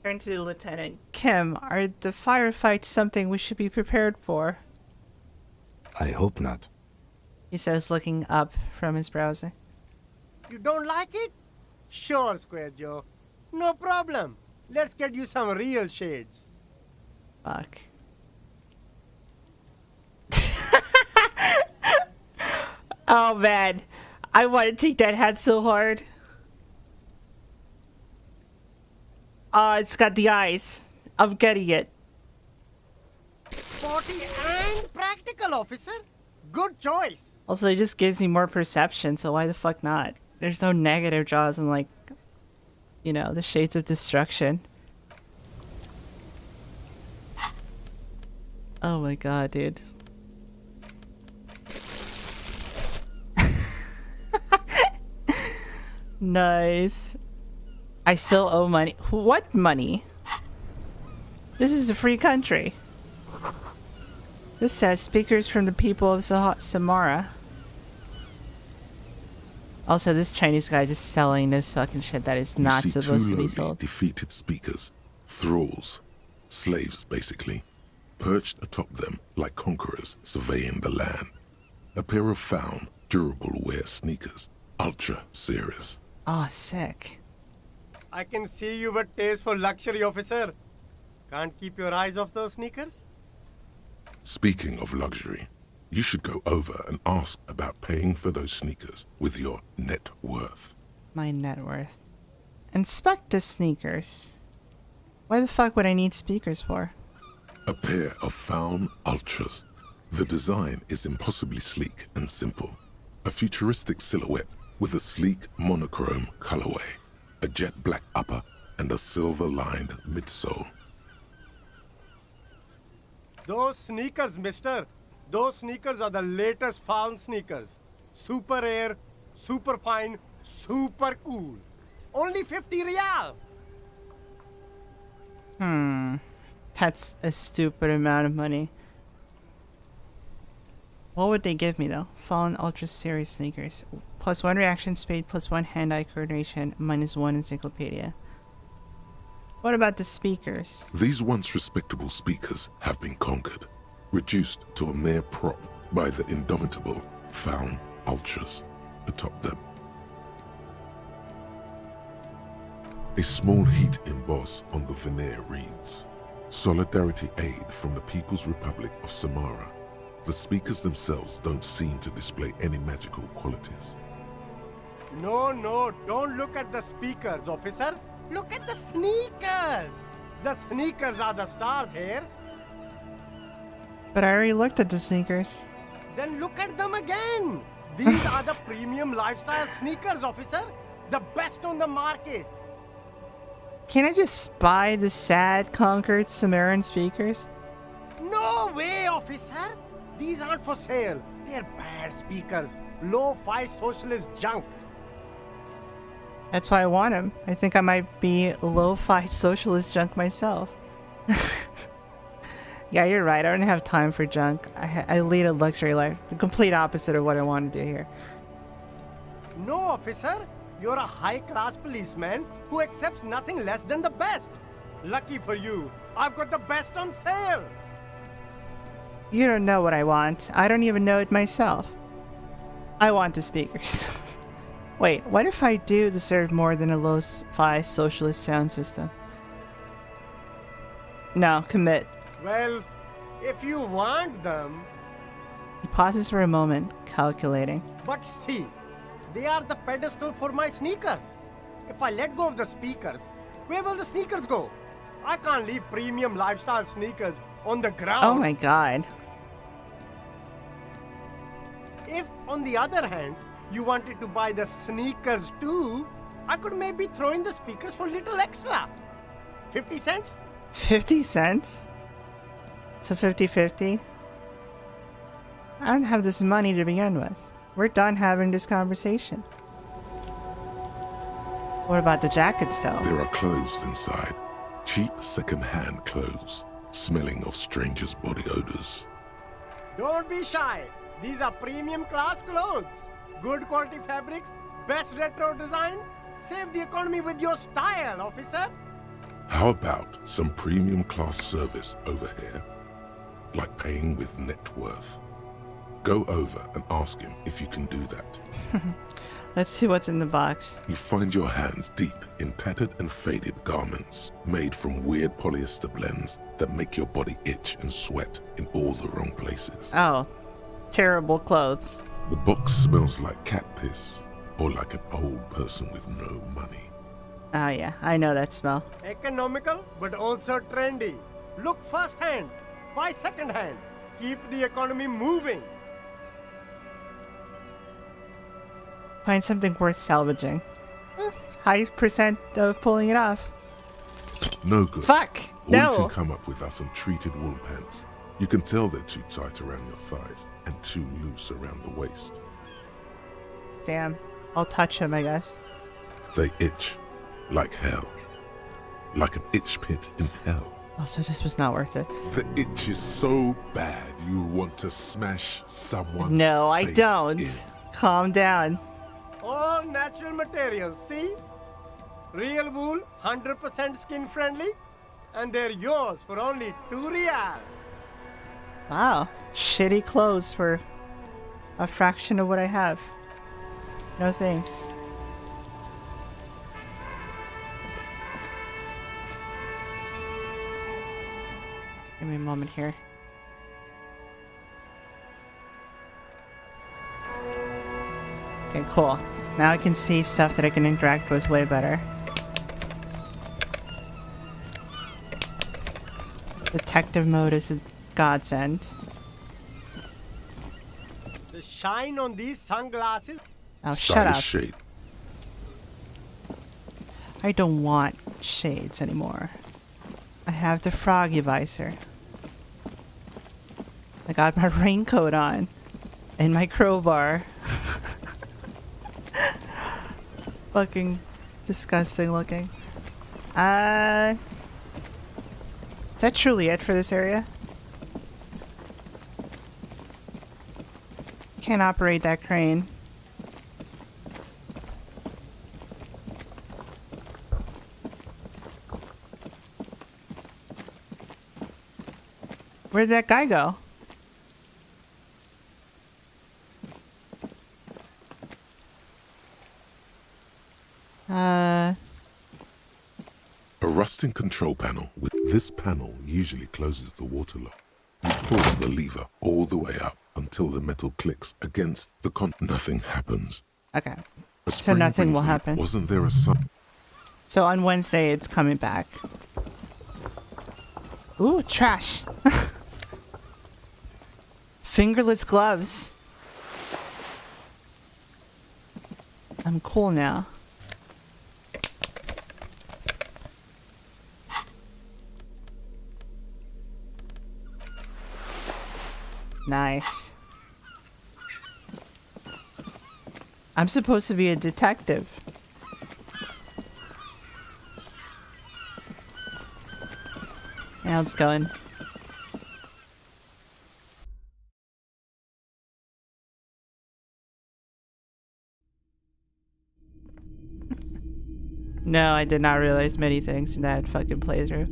Turn to Lieutenant Kim. Are the firefights something we should be prepared for? I hope not. He says, looking up from his browser. You don't like it? Sure, Square Joe. No problem. Let's get you some real shades. Fuck. Oh man, I want to take that hat so hard. It's got the eyes. I'm getting it. Sporty and practical, officer. Good choice. Also, it just gives me more perception, so why the fuck not? There's no negative draws in, like, you know, the shades of destruction. Oh my god, dude. Nice. I still owe money. What money? This is a free country. This says speakers from the people of Samara. Also, this Chinese guy just selling this fucking shit that is not You see supposed two to be lowly, sold. defeated speakers, thralls, slaves basically, perched atop them like conquerors surveying the land. A pair of found, durable wear sneakers, ultra serious. Oh, sick. I can see you with taste for luxury, officer. Can't keep your eyes off those sneakers? Speaking of luxury, you should go over and ask about paying for those sneakers with your net worth. My net worth. Inspect the sneakers. Why the fuck would I need speakers for? A pair of found ultras. The design is impossibly sleek and simple. A futuristic silhouette with a sleek monochrome colorway, a jet black upper, and a silver-lined midsole. Those sneakers, mister. Those sneakers are the latest found sneakers. Super air, super fine, super cool. Only 50 real. That's a stupid amount of money. What would they give me though? Fallen Ultra Series sneakers. +1 reaction speed, +1 hand-eye coordination, -1 encyclopedia. What about the speakers? These once respectable speakers have been conquered, reduced to a mere prop by the indomitable found ultras atop them. A small heat emboss on the veneer reads, "Solidarity aid from the People's Republic of Samara." The speakers themselves don't seem to display any magical qualities. No, don't look at the speakers, officer. Look at the sneakers. The sneakers are the stars here. But I already looked at the sneakers. Then look at them again. These are the premium lifestyle sneakers, officer. The best on the market. Can't I just buy the sad, conquered Samaran speakers? No way, officer. These aren't for sale. They're bad speakers. Low-fi socialist junk. That's why I want them. I think I might be lo-fi socialist junk myself. Yeah, you're right. I don't have time for junk. I lead a luxury life. The complete opposite of what I want to do here. No, officer. You're a high-class policeman who accepts nothing less than the best. Lucky for you, I've got the best on sale. You don't know what I want. I don't even know it myself. I want the speakers. Wait, what if I do deserve more than a lo-fi socialist sound system? No, commit. Well, If you want them, He pauses for a moment, calculating. but see, they are the pedestal for my sneakers. If I let go of the speakers, where will the sneakers go? I can't leave premium lifestyle sneakers on the ground. Oh my god. If, on the other hand, you wanted to buy the sneakers too, I could maybe throw in the speakers for little extra. 50 cents? 50 cents? It's a 50-50? I don't have this money to begin with. We're done having this conversation. What about the jackets, though? There are clothes inside. Cheap second-hand clothes, smelling of strangers' body odors. Don't be shy. These are premium class clothes. Good quality fabrics, best retro design. Save the economy with your style, officer. How about some premium class service over here? Like paying with net worth. Go over and ask him if you can do that. Let's see what's in the box. You find your hands deep in tattered and faded garments made from weird polyester blends that make your body itch and sweat in all the wrong places. Oh, terrible clothes. The box smells like cat piss or like an old person with no money. Oh yeah, I know that smell. Economical, but also trendy. Look first hand, buy second hand. Keep the economy moving. Find something worth salvaging. High percent of pulling it off. No good. Fuck! All you No! can come up with are some treated wool pants. You can tell they're too tight around your thighs and too loose around the waist. Damn. I'll touch him, I guess. They itch like hell. Like an itch pit in hell. Oh, so this was not worth it. The itch is so bad you want to smash someone's No, I face don't. in. Calm down. All natural materials, see? Real wool, 100% skin friendly, and they're yours for only 2 real. Wow. Shitty clothes for a fraction of what I have. No thanks. Give me a moment here. Okay, cool. Now I can see stuff that I can interact with way better. Detective mode is a godsend. The shine on these sunglasses. Oh, shut up. Stylish shade. I don't want shades anymore. I have the froggy visor. I got my raincoat on. And my crowbar. Fucking disgusting looking. Is that truly it for this area? Can't operate that crane. Where'd that guy go? A rusting control panel. With this panel usually closes the water lock. You pull the lever all the way up until the metal clicks against the Nothing happens. Okay. A So spring nothing will brings it. happen. Wasn't there a sun? So on Wednesday, it's coming back. Ooh, trash. Fingerless gloves. I'm cool now. Nice. I'm supposed to be a detective. Yeah, let's go in. No, I did not realize many things in that fucking playthrough.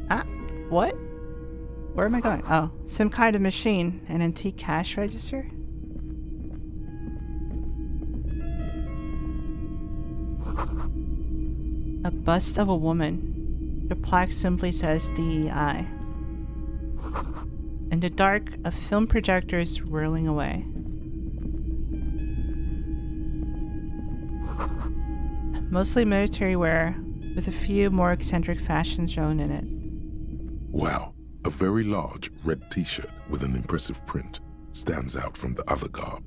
Ah, what? Where am I going? Oh, some kind of machine. An antique cash register? A bust of a woman. The plaque simply says DEI. In the dark, a film projector is whirling away. Mostly military wear, with a few more eccentric fashions shown in it. Wow, a very large red t-shirt with an impressive print stands out from the other garb.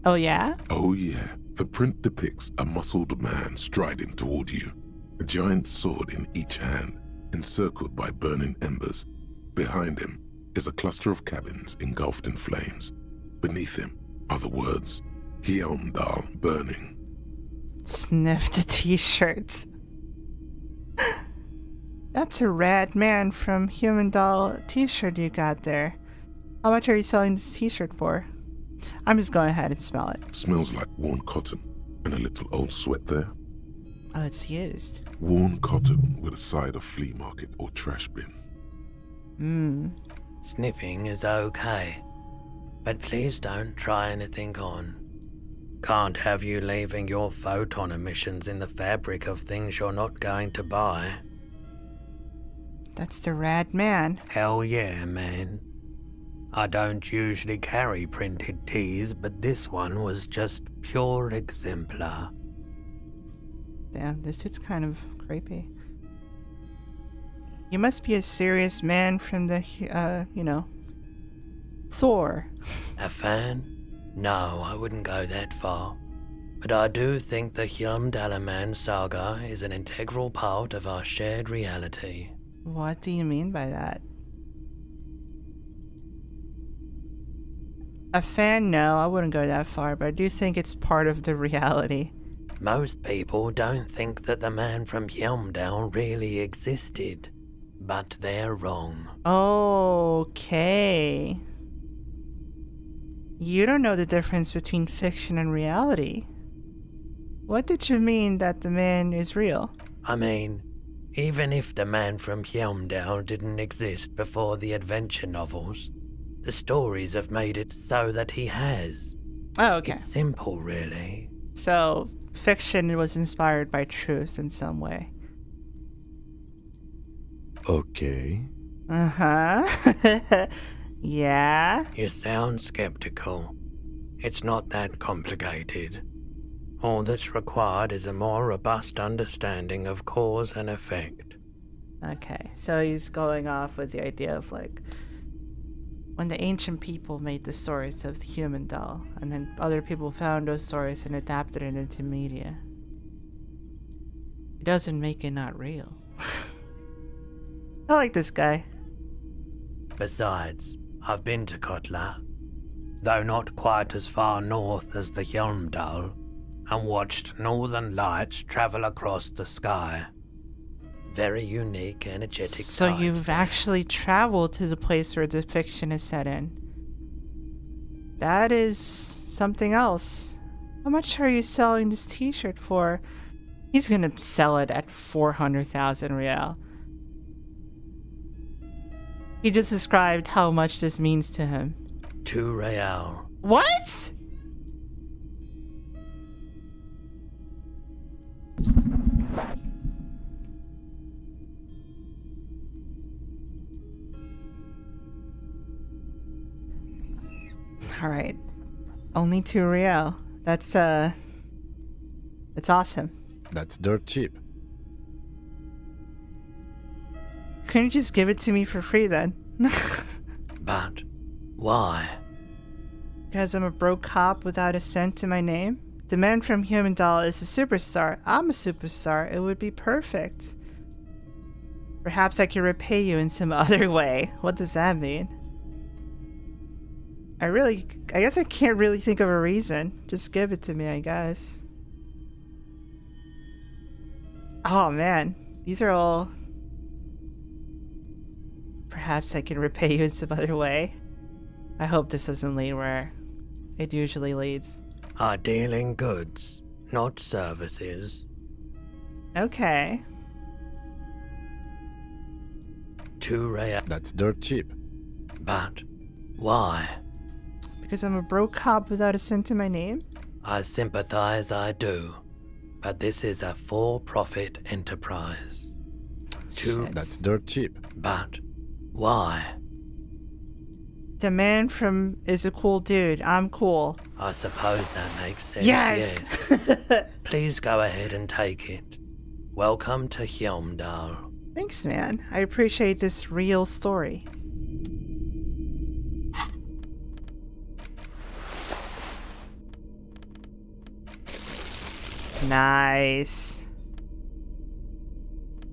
Oh yeah? Oh yeah, the print depicts a muscled man striding toward you, a giant sword in each hand, encircled by burning embers. Behind him is a cluster of cabins engulfed in flames. Beneath him are the words, Hjelmdal burning. Sniff the t-shirts. That's a rad man from Human Doll t-shirt you got there. How much are you selling this t-shirt for? I'm just going ahead and smell it. Smells like worn cotton and a little old sweat there. Oh, it's used. Worn cotton with a side of flea market or trash bin. Sniffing is okay, but please don't try anything on. Can't have you leaving your photon emissions in the fabric of things you're not going to buy. That's the rad man. Hell yeah, man. I don't usually carry printed tees, but this one was just pure exemplar. Damn, this dude's kind of creepy. You must be a serious man from the, Thor. A fan? No, I wouldn't go that far. But I do think the Hjelmdalaman saga is an integral part of our shared reality. What do you mean by that? A fan? No, I wouldn't go that far, but I do think it's part of the reality. Most people don't think that the man from Hjelmdal really existed, but they're wrong. Okay. You don't know the difference between fiction and reality. What did you mean that the man is real? I mean, even if the man from Hjelmdal didn't exist before the adventure novels, the stories have made it so that he has. Oh, okay. It's simple, really. So, fiction was inspired by truth in some way. Okay. Uh-huh. Yeah? You sound skeptical. It's not that complicated. All that's required is a more robust understanding of cause and effect. Okay, so he's going off with the idea of when the ancient people made the stories of the human doll, and then other people found those stories and adapted it into media. It doesn't make it not real. I like this guy. Besides, I've been to Kotla, though not quite as far north as the Hjelmdal, and watched northern lights travel across the sky. Very unique, energetic So sight. you've actually traveled to the place where the fiction is set in. That is something else. How much are you selling this t-shirt for? He's gonna sell it at 400,000 real. He just described how much this means to him. 2 real. What? Alright. Only 2 real. That's awesome. That's dirt cheap. Couldn't you just give it to me for free then? But why? Because I'm a broke cop without a cent to my name? The man from Human Doll is a superstar. I'm a superstar. It would be perfect. Perhaps I could repay you in some other way. What does that mean? I guess I can't really think of a reason. Just give it to me, I guess. Oh man, these are all... Perhaps I can repay you in some other way. I hope this doesn't lead where it usually leads. I deal in goods, not services. Okay. 2 real. That's dirt cheap. But why? Because I'm a broke cop without a cent to my name? I sympathize, I do. But this is a for-profit enterprise. to... Shit. That's dirt cheap. But why? The man from is a cool dude. I'm cool. I suppose that makes sense. Yes. Please go ahead and take it. Welcome to Hjelmdal. Thanks, man. I appreciate this real story. Nice.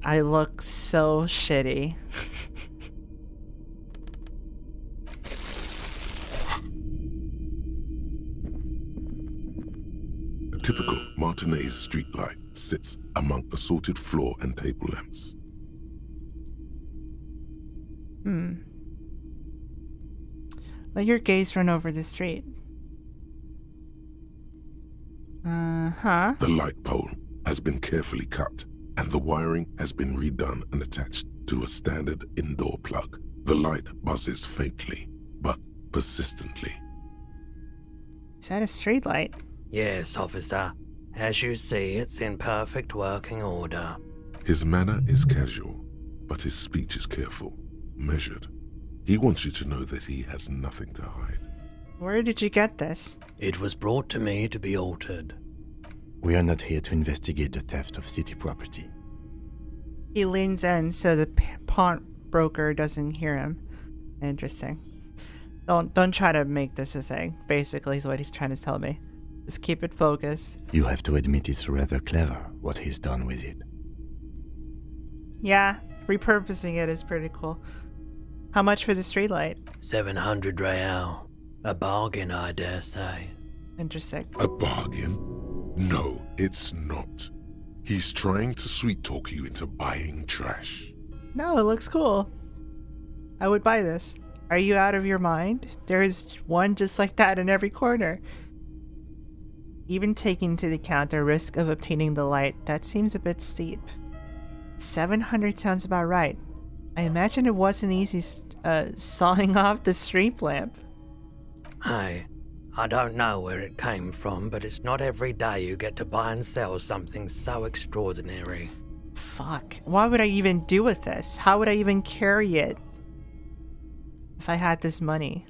I look so shitty. A typical Martinez streetlight sits among assorted floor and table lamps. Let your gaze run over the street. Uh-huh. The light pole has been carefully cut, and the wiring has been redone and attached to a standard indoor plug. The light buzzes faintly, but persistently. Is that a street light? Yes, officer. As you see, it's in perfect working order. His manner is casual, but his speech is careful, measured. He wants you to know that he has nothing to hide. Where did you get this? It was brought to me to be altered. We are not here to investigate the theft of city property. He leans in so the pawnbroker doesn't hear him. Interesting. Don't try to make this a thing. Basically, is what he's trying to tell me. Just keep it focused. You have to admit it's rather clever what he's done with it. Yeah, repurposing it is pretty cool. How much for the streetlight? 700 real. A bargain, I dare say. Interesting. A bargain? No, it's not. He's trying to sweet-talk you into buying trash. No, it looks cool. I would buy this. Are you out of your mind? There is one just like that in every corner. Even taking into account the risk of obtaining the light, that seems a bit steep. 700 sounds about right. I imagine it wasn't easy sawing off the street lamp. Hey, I don't know where it came from, but it's not every day you get to buy and sell something so extraordinary. Fuck. What would I even do with this? How would I even carry it? If I had this money.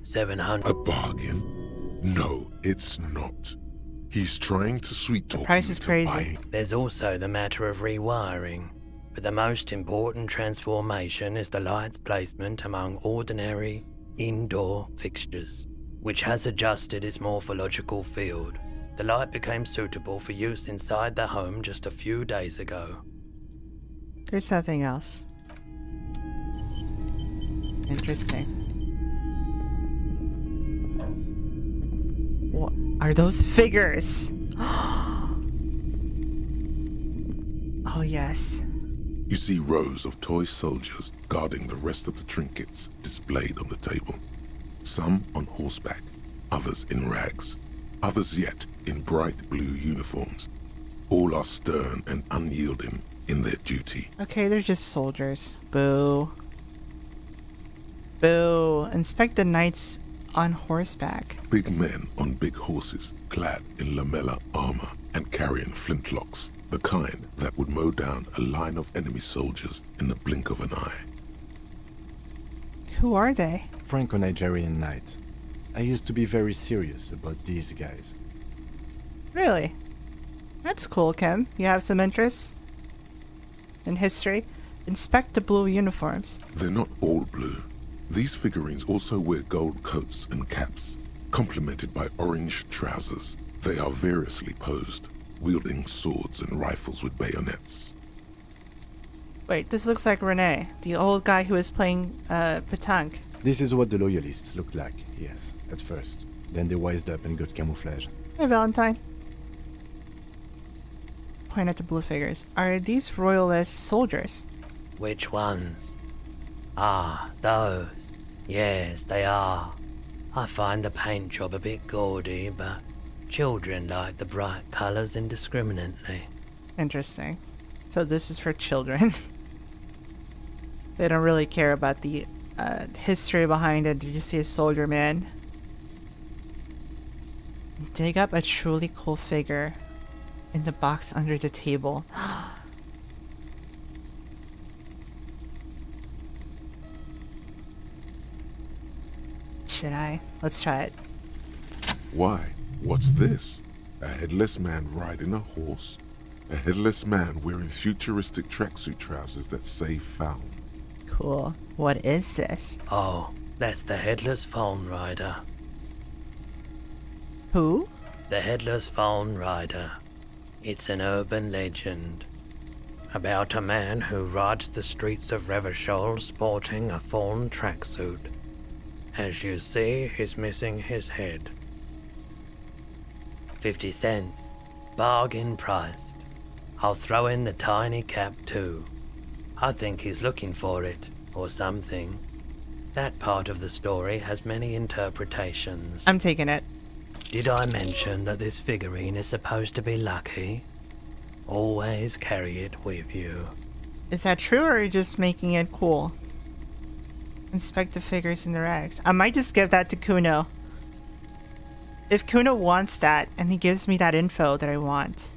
700. A bargain? No, it's not. He's trying to sweet-talk you price is into crazy. buying. There's also the matter of rewiring. But the most important transformation is the light's placement among ordinary indoor fixtures, which has adjusted its morphological field. The light became suitable for use inside the home just a few days ago. There's nothing else. Interesting. What are those figures? Oh, yes. You see rows of toy soldiers guarding the rest of the trinkets displayed on the table. Some on horseback, others in rags, others yet in bright blue uniforms. All are stern and unyielding in their duty. Okay, they're just soldiers. Boo. Boo. Inspect the knights on horseback. Big men on big horses, clad in lamella armor and carrying flintlocks, the kind that would mow down a line of enemy soldiers in the blink of an eye. Who are they? Franco-Nigerian knights. I used to be very serious about these guys. Really? That's cool, Kim. You have some interests in history? Inspect the blue uniforms. They're not all blue. These figurines also wear gold coats and caps, complemented by orange trousers. They are variously posed, wielding swords and rifles with bayonets. Wait, this looks like Rene, the old guy who was playing petanque. This is what the loyalists looked like, yes, at first. Then they wised up and got camouflage. Hey, Valentine. Point at the blue figures. Are these royalist soldiers? Which ones? Ah, those. Yes, they are. I find the paint job a bit gaudy, but children like the bright colours indiscriminately. Interesting. So this is for children. They don't really care about the history behind it. You just see a soldier man. Dig up a truly cool figure. in the box under the table. Should I? Let's try it. Why? What's this? A headless man riding a horse? A headless man wearing futuristic tracksuit trousers that say found. Cool. What is this? Oh, that's the Headless Phone Rider. Who? The Headless Phone Rider. It's an urban legend about a man who rides the streets of Revachol sporting a fawn tracksuit. As you see, he's missing his head. 50 cents. Bargain priced. I'll throw in the tiny cap too. I think he's looking for it, or something. That part of the story has many interpretations. I'm taking it. Did I mention that this figurine is supposed to be lucky? Always carry it with you. Is that true, or are you just making it cool? Inspect the figures in the rags. I might just give that to Kuno. If Kuno wants that, and he gives me that info that I want,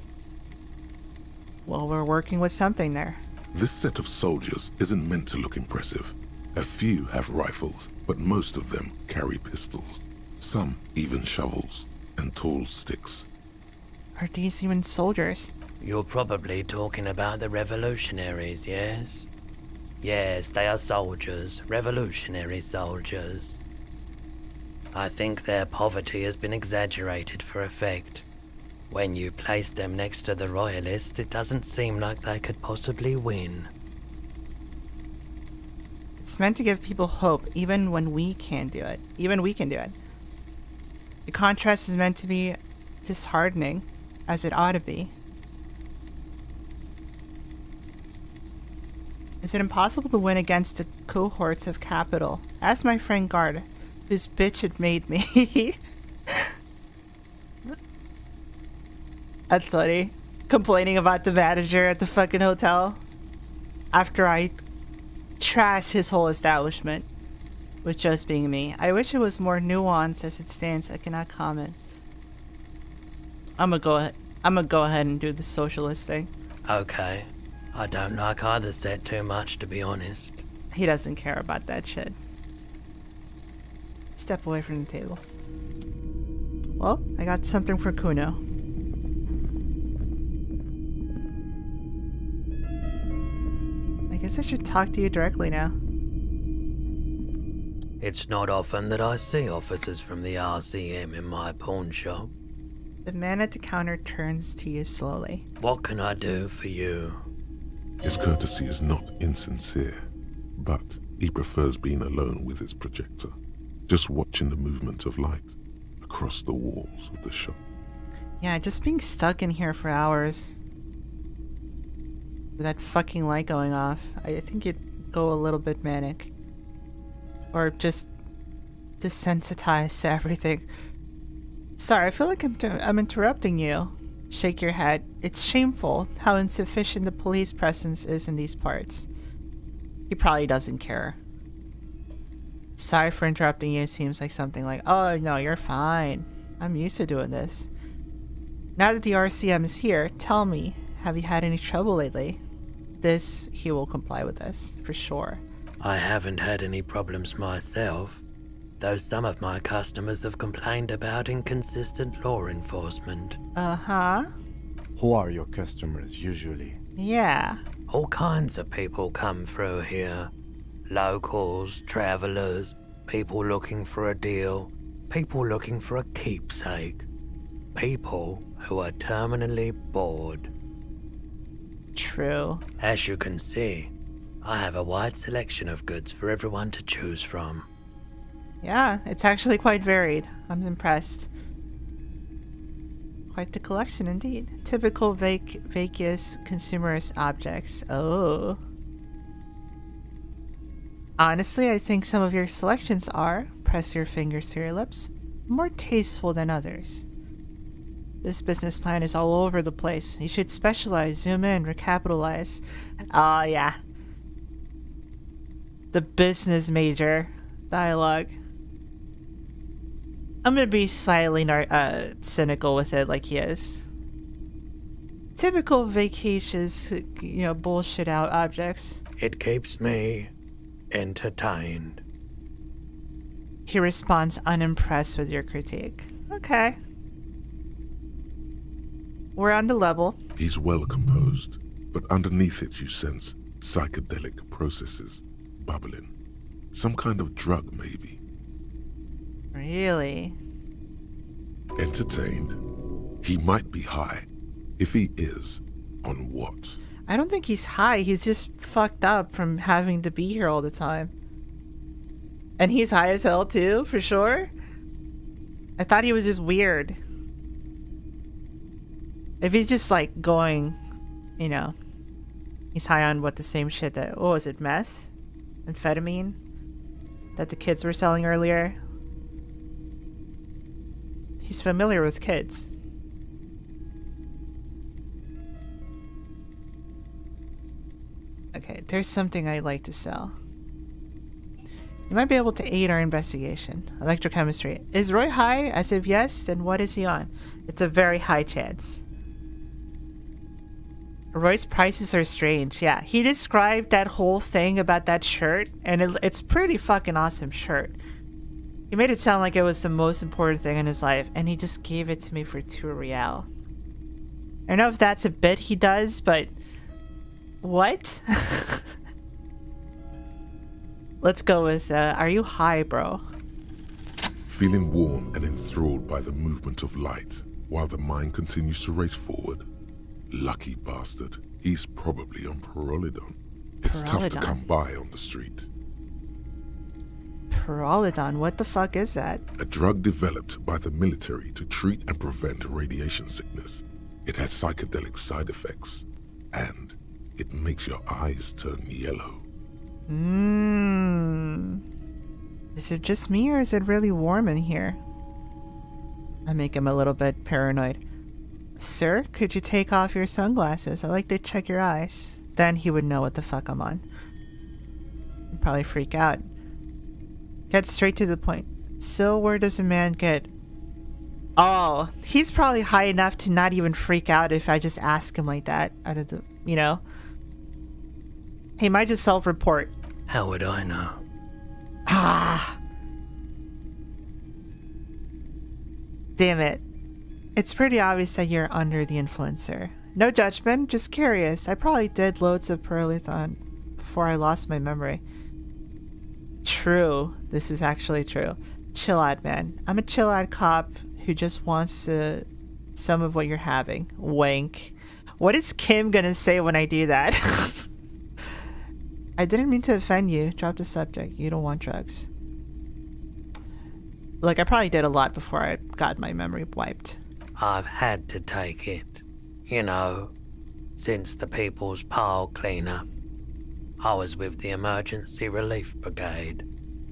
well, we're working with something there. This set of soldiers isn't meant to look impressive. A few have rifles, but most of them carry pistols. Some even shovels and tall sticks. Are these even soldiers? You're probably talking about the revolutionaries, yes? Yes, they are soldiers, revolutionary soldiers. I think their poverty has been exaggerated for effect. When you place them next to the royalists, it doesn't seem like they could possibly win. It's meant to give people hope, even when we can't do it. Even we can do it. The contrast is meant to be disheartening, as it ought to be. Is it impossible to win against the cohorts of capital? Ask my friend Guard, whose bitch had made me. That's funny. Complaining about the manager at the fucking hotel after I trash his whole establishment with just being me. I wish it was more nuanced. As it stands, I cannot comment. I'm gonna go ahead and do the socialist thing. Okay. I don't like either set too much, to be honest. He doesn't care about that shit. Step away from the table. Well, I got something for Kuno. I guess I should talk to you directly now. It's not often that I see officers from the RCM in my pawn shop. The man at the counter turns to you slowly. What can I do for you? His courtesy is not insincere, but he prefers being alone with his projector, just watching the movement of light across the walls of the shop. Yeah, just being stuck in here for hours with that fucking light going off, I think you'd go a little bit manic. Or just desensitized to everything. Sorry, I feel like I'm interrupting you. Shake your head. It's shameful how insufficient the police presence is in these parts. He probably doesn't care. Sorry for interrupting you. It seems like something like, oh no, you're fine. I'm used to doing this. Now that the RCM is here, tell me, have you had any trouble lately? This, he will comply with this, for sure. I haven't had any problems myself, though some of my customers have complained about inconsistent law enforcement. Uh-huh. Who are your customers usually? Yeah. All kinds of people come through here. Locals, travelers, people looking for a deal, people looking for a keepsake, people who are terminally bored. True. As you can see, I have a wide selection of goods for everyone to choose from. Yeah, it's actually quite varied. I'm impressed. Quite the collection indeed. Typical vacuous consumerist objects. Oh. Honestly, I think some of your selections are, press your fingers to your lips, more tasteful than others. This business plan is all over the place. You should specialize, zoom in, recapitalize. Oh, yeah. The business major dialogue. I'm gonna be slightly cynical with it like he is. Typical vacations, bullshit out objects. It keeps me entertained. He responds unimpressed with your critique. Okay. We're on the level. He's well composed, but underneath it you sense psychedelic processes bubbling. Some kind of drug, maybe. Really? Entertained? He might be high. If he is, on what? I don't think he's high. He's just fucked up from having to be here all the time. And he's high as hell too, for sure. I thought he was just weird. If he's just like going, he's high on the same shit that, what was it, meth? Amphetamine? That the kids were selling earlier? He's familiar with kids. Okay, there's something I'd like to sell. You might be able to aid our investigation. Electrochemistry. Is Roy high? As if yes, then what is he on? It's a very high chance. Roy's prices are strange. Yeah, he described that whole thing about that shirt, and it's pretty fucking awesome shirt. He made it sound like it was the most important thing in his life, and he just gave it to me for 2 real. I don't know if that's a bit he does, but what? Let's go with, are you high, bro? Feeling warm and enthralled by the movement of light, while the mind continues to race forward. Lucky bastard. He's probably on Pyrrolidon. It's tough to come by on the street. Pyrrolidon? What the fuck is that? A drug developed by the military to treat and prevent radiation sickness. It has psychedelic side effects, and it makes your eyes turn yellow. Is it just me, or is it really warm in here? I make him a little bit paranoid. Sir, could you take off your sunglasses? I'd like to check your eyes. Then he would know what the fuck I'm on. He'd probably freak out. Get straight to the point. So where does a man get... Oh, he's probably high enough to not even freak out if I just ask him like that. Out of the, He might just self-report. How would I know? Damn it. It's pretty obvious that you're under the influence, sir. No judgment, just curious. I probably did loads of Pyrrolithon before I lost my memory. True. This is actually true. Chill out, man. I'm a chill out cop who just wants some of what you're having. Wink. What is Kim gonna say when I do that? I didn't mean to offend you. Drop the subject. You don't want drugs. Look, I probably did a lot before I got my memory wiped. I've had to take it. Since the People's Pile cleanup. I was with the Emergency Relief Brigade.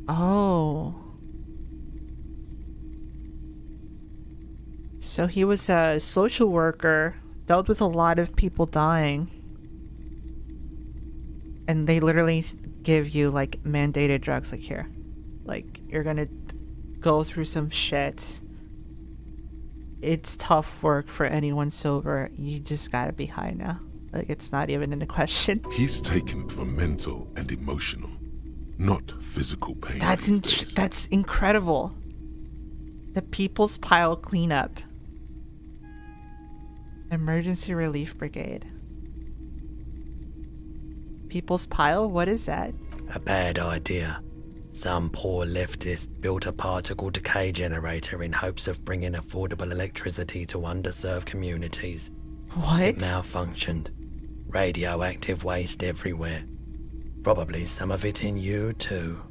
Oh. So he was a social worker, dealt with a lot of people dying. And they literally give you, like, mandated drugs, like, here. Like, you're gonna go through some shit. It's tough work for anyone sober. You just gotta be high now. Like, it's not even in the question. He's taken it for mental and emotional, not physical pain. That's incredible. The People's Pile cleanup. Emergency Relief Brigade. People's Pile? What is that? A bad idea. Some poor leftist built a particle decay generator in hopes of bringing affordable electricity to underserved communities. What? It malfunctioned. Radioactive waste everywhere. Probably some of it in you too.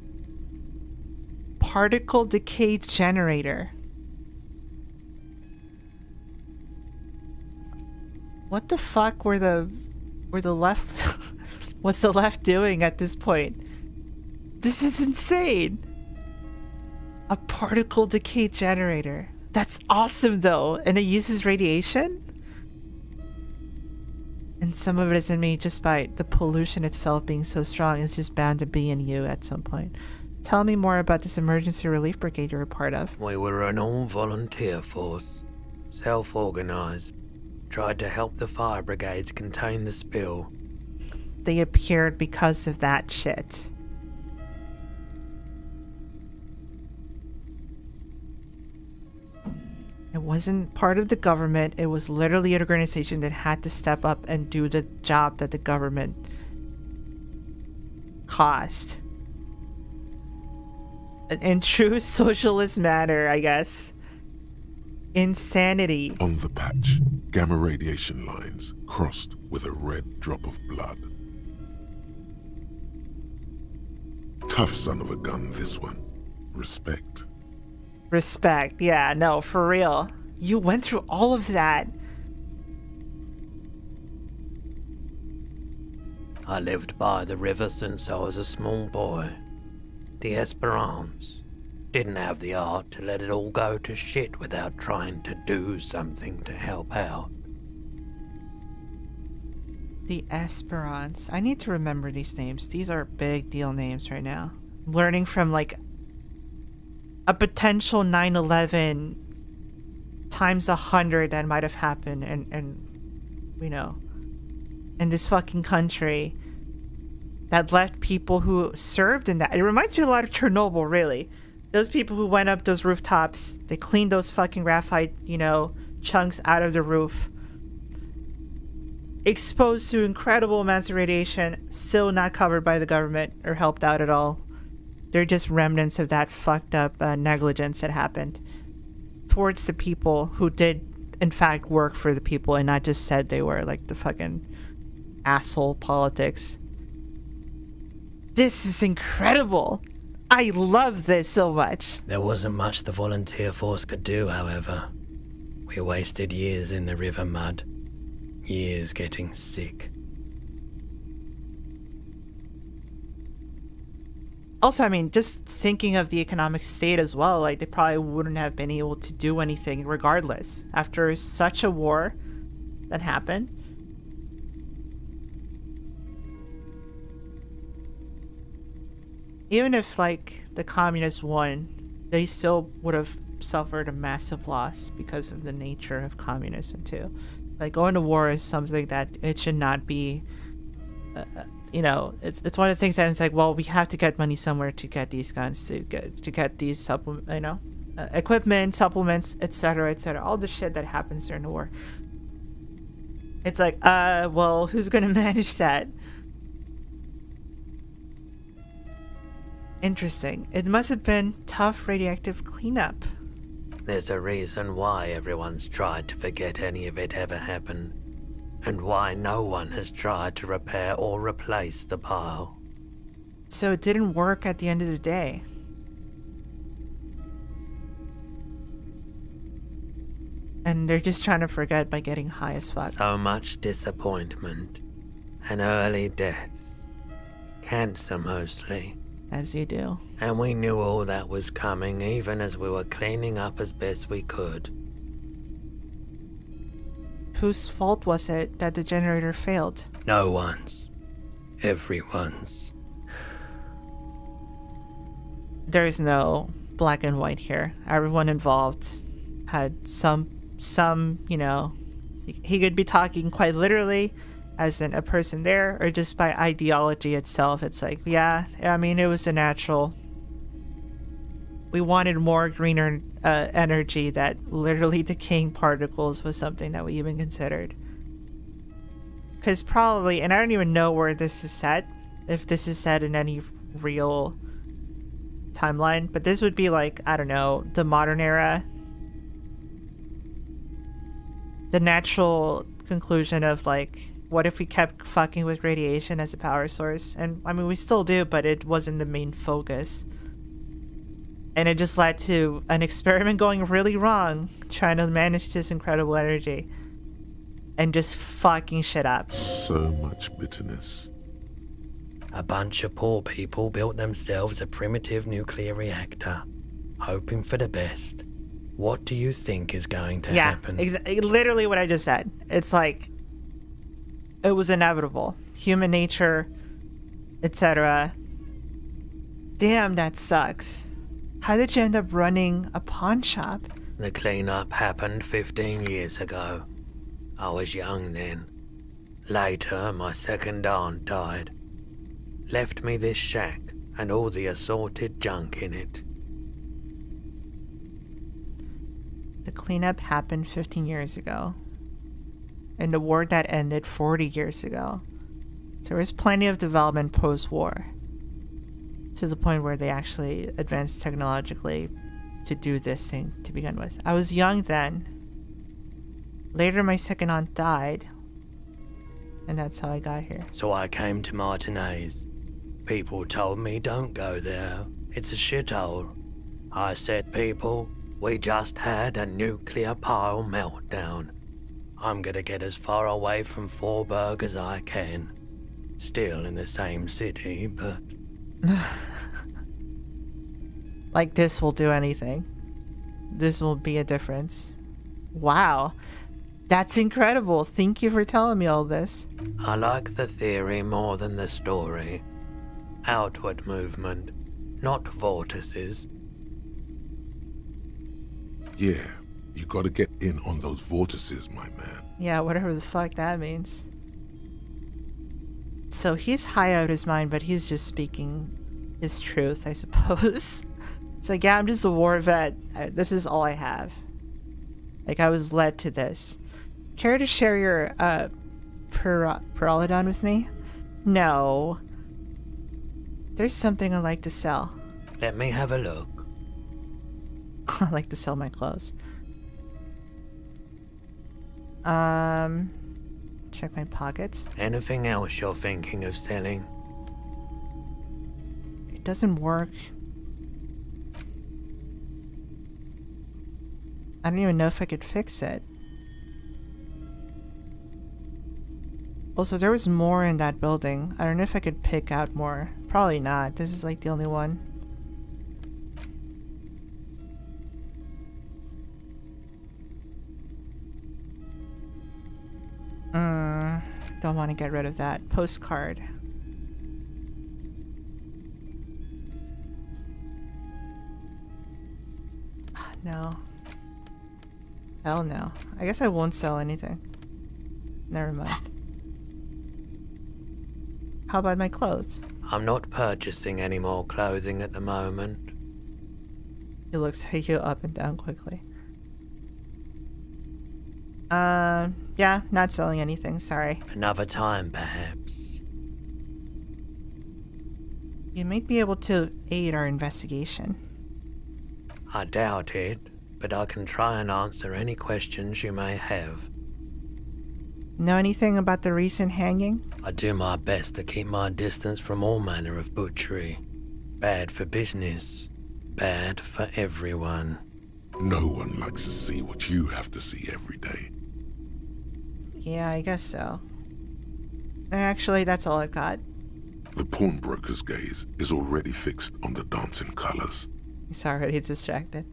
Particle decay generator. What the fuck were the left... What's the left doing at this point? This is insane. A particle decay generator. That's awesome though. And it uses radiation? And some of it is in me just by the pollution itself being so strong. It's just bound to be in you at some point. Tell me more about this emergency relief brigade you're a part of. We were an all-volunteer force. Self-organized. tried to help the fire brigades contain the spill. They appeared because of that shit. It wasn't part of the government. It was literally an organization that had to step up and do the job that the government caused. In true socialist manner, I guess. Insanity. On the patch, gamma radiation lines crossed with a red drop of blood. Tough son of a gun, this one. Respect. Respect. Yeah, no, for real. You went through all of that. I lived by the river since I was a small boy. The Esperance didn't have the art to let it all go to shit without trying to do something to help out. The Esperance. I need to remember these names. These are big deal names right now. Learning from like a potential 9/11 times 100 that might have happened and you know, in this fucking country that left people who served in that. It reminds me a lot of Chernobyl, really. Those people who went up those rooftops, they cleaned those fucking graphite, you know, chunks out of the roof. Exposed to incredible amounts of radiation, still not covered by the government or helped out at all. They're just remnants of that fucked up negligence that happened towards the people who did, in fact, work for the people and not just said they were, like the fucking asshole politics. This is incredible. I love this so much. There wasn't much the volunteer force could do, however. We wasted years in the river mud. Years getting sick. Also, I mean, just thinking of the economic state as well, like, they probably wouldn't have been able to do anything regardless. After such a war that happened. Even if, like, the communists won, they still would have suffered a massive loss because of the nature of communism, too. Like, going to war is something that it should not be... you know, it's one of the things that it's like, well, we have to get money somewhere to get these guns, to get these equipment, supplements, etc., all the shit that happens during the war. It's like, well, who's gonna manage that? Interesting. It must have been tough radioactive cleanup. There's a reason why everyone's tried to forget any of it ever happened. And why no one has tried to repair or replace the pile. So it didn't work at the end of the day. And they're just trying to forget by getting high as fuck. So much disappointment. And early deaths. Cancer mostly. As you do. And we knew all that was coming even as we were cleaning up as best we could. Whose fault was it that the generator failed? No one's. Everyone's. There is no black and white here. Everyone involved had some, you know, he could be talking quite literally as in a person there, or just by ideology itself. It's like, yeah, I mean, it was a natural. We wanted more greener energy that literally decaying particles was something that we even considered. Because probably, and I don't even know where this is set, if this is set in any real timeline, but this would be like, I don't know, the modern era. The natural conclusion of like, what if we kept fucking with radiation as a power source? And I mean, we still do, but it wasn't the main focus. And it just led to an experiment going really wrong, trying to manage this incredible energy. And just fucking shit up. So much bitterness. A bunch of poor people built themselves a primitive nuclear reactor, hoping for the best. What do you think is going to happen? Yeah, literally what I just said. It's like, it was inevitable. Human nature, etc. Damn, that sucks. How did you end up running a pawn shop? The cleanup happened 15 years ago. I was young then. Later, my second aunt died. Left me this shack and all the assorted junk in it. The cleanup happened 15 years ago. And the war that ended 40 years ago. So there was plenty of development post-war. To the point where they actually advanced technologically to do this thing to begin with. I was young then. Later, my second aunt died. And that's how I got here. So I came to Martinez. People told me don't go there. It's a shithole. I said, people, we just had a nuclear pile meltdown. I'm gonna get as far away from Forburg as I can. Still in the same city, but... Like this will do anything. This will be a difference. Wow. That's incredible. Thank you for telling me all this. I like the theory more than the story. Outward movement, not vortices. Yeah, you gotta get in on those vortices, my man. Yeah, whatever the fuck that means. So he's high out of his mind, but he's just speaking his truth, I suppose. It's like, yeah, I'm just a war vet. This is all I have. Like, I was led to this. Care to share your, Peralodon with me? No. There's something I'd like to sell. Let me have a look. I like to sell my clothes. Check my pockets. Anything else you're thinking of selling? It doesn't work. I don't even know if I could fix it. Also, there was more in that building. I don't know if I could pick out more. Probably not. This is like the only one. Don't want to get rid of that. Postcard. No. Hell no. I guess I won't sell anything. Never mind. How about my clothes? I'm not purchasing any more clothing at the moment. He looks you up and down quickly. Yeah, not selling anything, sorry. Another time, perhaps. You might be able to aid our investigation. I doubt it, but I can try and answer any questions you may have. Know anything about the recent hanging? I do my best to keep my distance from all manner of butchery. Bad for business. Bad for everyone. No one likes to see what you have to see every day. Yeah, I guess so. Actually, that's all I got. The pawnbroker's gaze is already fixed on the dancing colors. He's already distracted.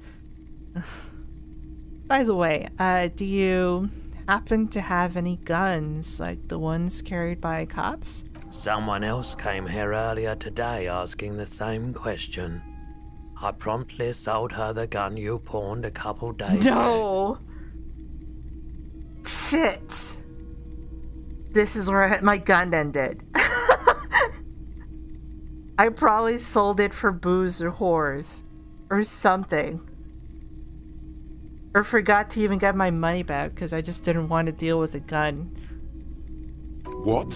By the way, do you happen to have any guns, like the ones carried by cops? Someone else came here earlier today asking the same question. I promptly sold her the gun you pawned a couple days ago. No! Shit! This is where my gun ended. I probably sold it for booze or whores. Or something. Or forgot to even get my money back because I just didn't want to deal with a gun. What?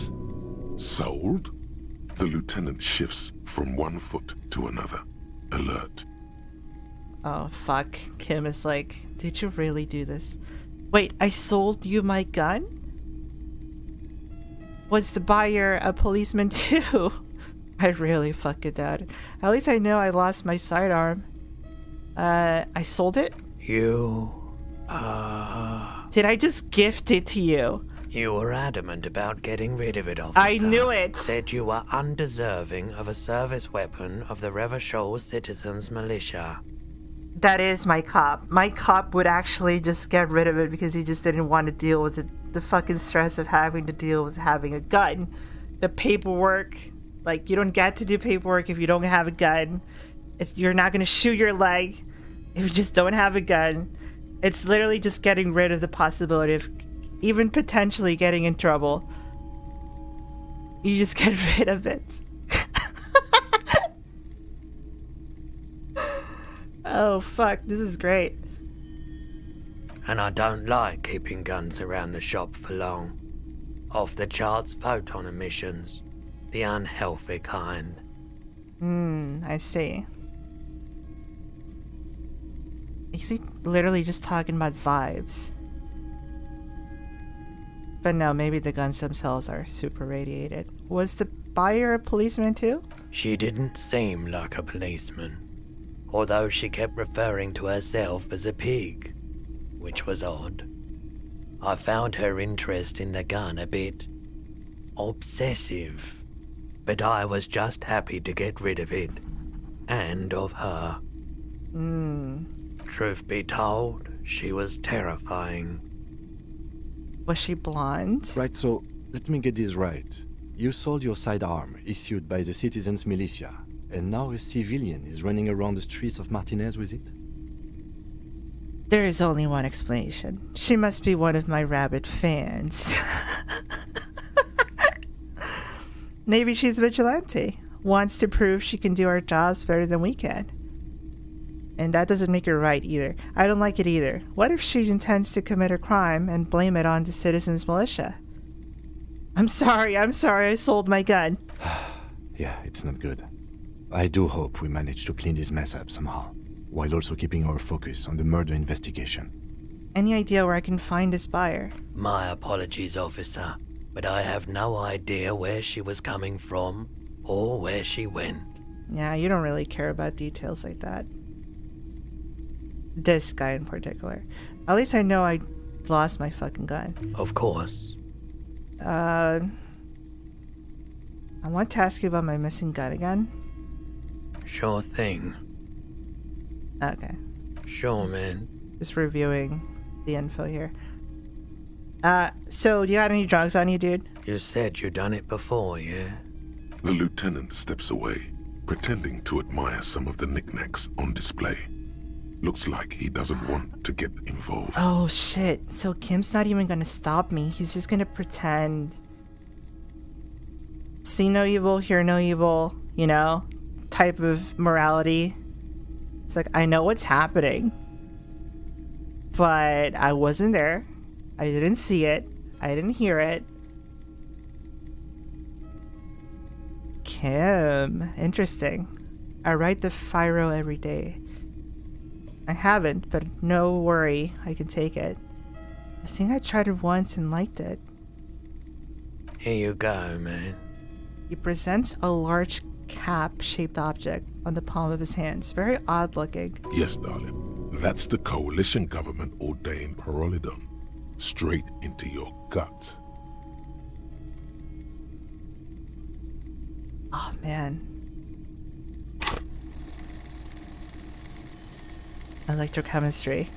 Sold? The lieutenant shifts from one foot to another. Alert. Oh, fuck. Kim is like, did you really do this? Wait, I sold you my gun? Was the buyer a policeman too? I really fucking doubt it. At least I know I lost my sidearm. I sold it? You... Did I just gift it to you? You were adamant about getting rid of it, officer. I knew it! Said you were undeserving of a service weapon of the Revachol Citizens Militia. That is my cop. My cop would actually just get rid of it because he just didn't want to deal with the fucking stress of having to deal with having a gun. The paperwork. Like, you don't get to do paperwork if you don't have a gun. You're not going to shoot your leg if you just don't have a gun. It's literally just getting rid of the possibility of even potentially getting in trouble. You just get rid of it. Oh fuck, this is great. And I don't like keeping guns around the shop for long. Off the charts photon emissions. The unhealthy kind. I see. Is he literally just talking about vibes? But no, maybe the guns themselves are super radiated. Was the buyer a policeman too? She didn't seem like a policeman, although she kept referring to herself as a pig, which was odd. I found her interest in the gun a bit obsessive, but I was just happy to get rid of it, and of her. Truth be told, she was terrifying. Was she blonde? Right, so let me get this right. You sold your sidearm, issued by the citizens' militia, and now a civilian is running around the streets of Martinez with it? There is only one explanation. She must be one of my rabid fans. Maybe she's vigilante. Wants to prove she can do our jobs better than we can. And that doesn't make her right either. I don't like it either. What if she intends to commit a crime and blame it on the citizens' militia? I'm sorry, I sold my gun. Yeah, it's not good. I do hope we manage to clean this mess up somehow, while also keeping our focus on the murder investigation. Any idea where I can find this buyer? My apologies, officer, but I have no idea where she was coming from or where she went. Yeah, you don't really care about details like that. This guy in particular. At least I know I lost my fucking gun. Of course. I want to ask you about my missing gun again. Sure thing. Okay. Sure, man. Just reviewing the info here. So do you got any drugs on you, dude? You said you done it before, yeah? The lieutenant steps away, pretending to admire some of the knickknacks on display. Looks like he doesn't want to get involved. Oh shit. So Kim's not even gonna stop me. He's just gonna pretend. See no evil, hear no evil, you know? Type of morality. It's like, I know what's happening. But I wasn't there. I didn't see it. I didn't hear it. Kim. Interesting. I write the Fyro every day. I haven't, but no worry. I can take it. I think I tried it once and liked it. Here you go, man. He presents a large cap-shaped object on the palm of his hands. Very odd looking. Yes, darling. That's the coalition government ordained parolidom. Straight into your gut. Oh, man. Electrochemistry.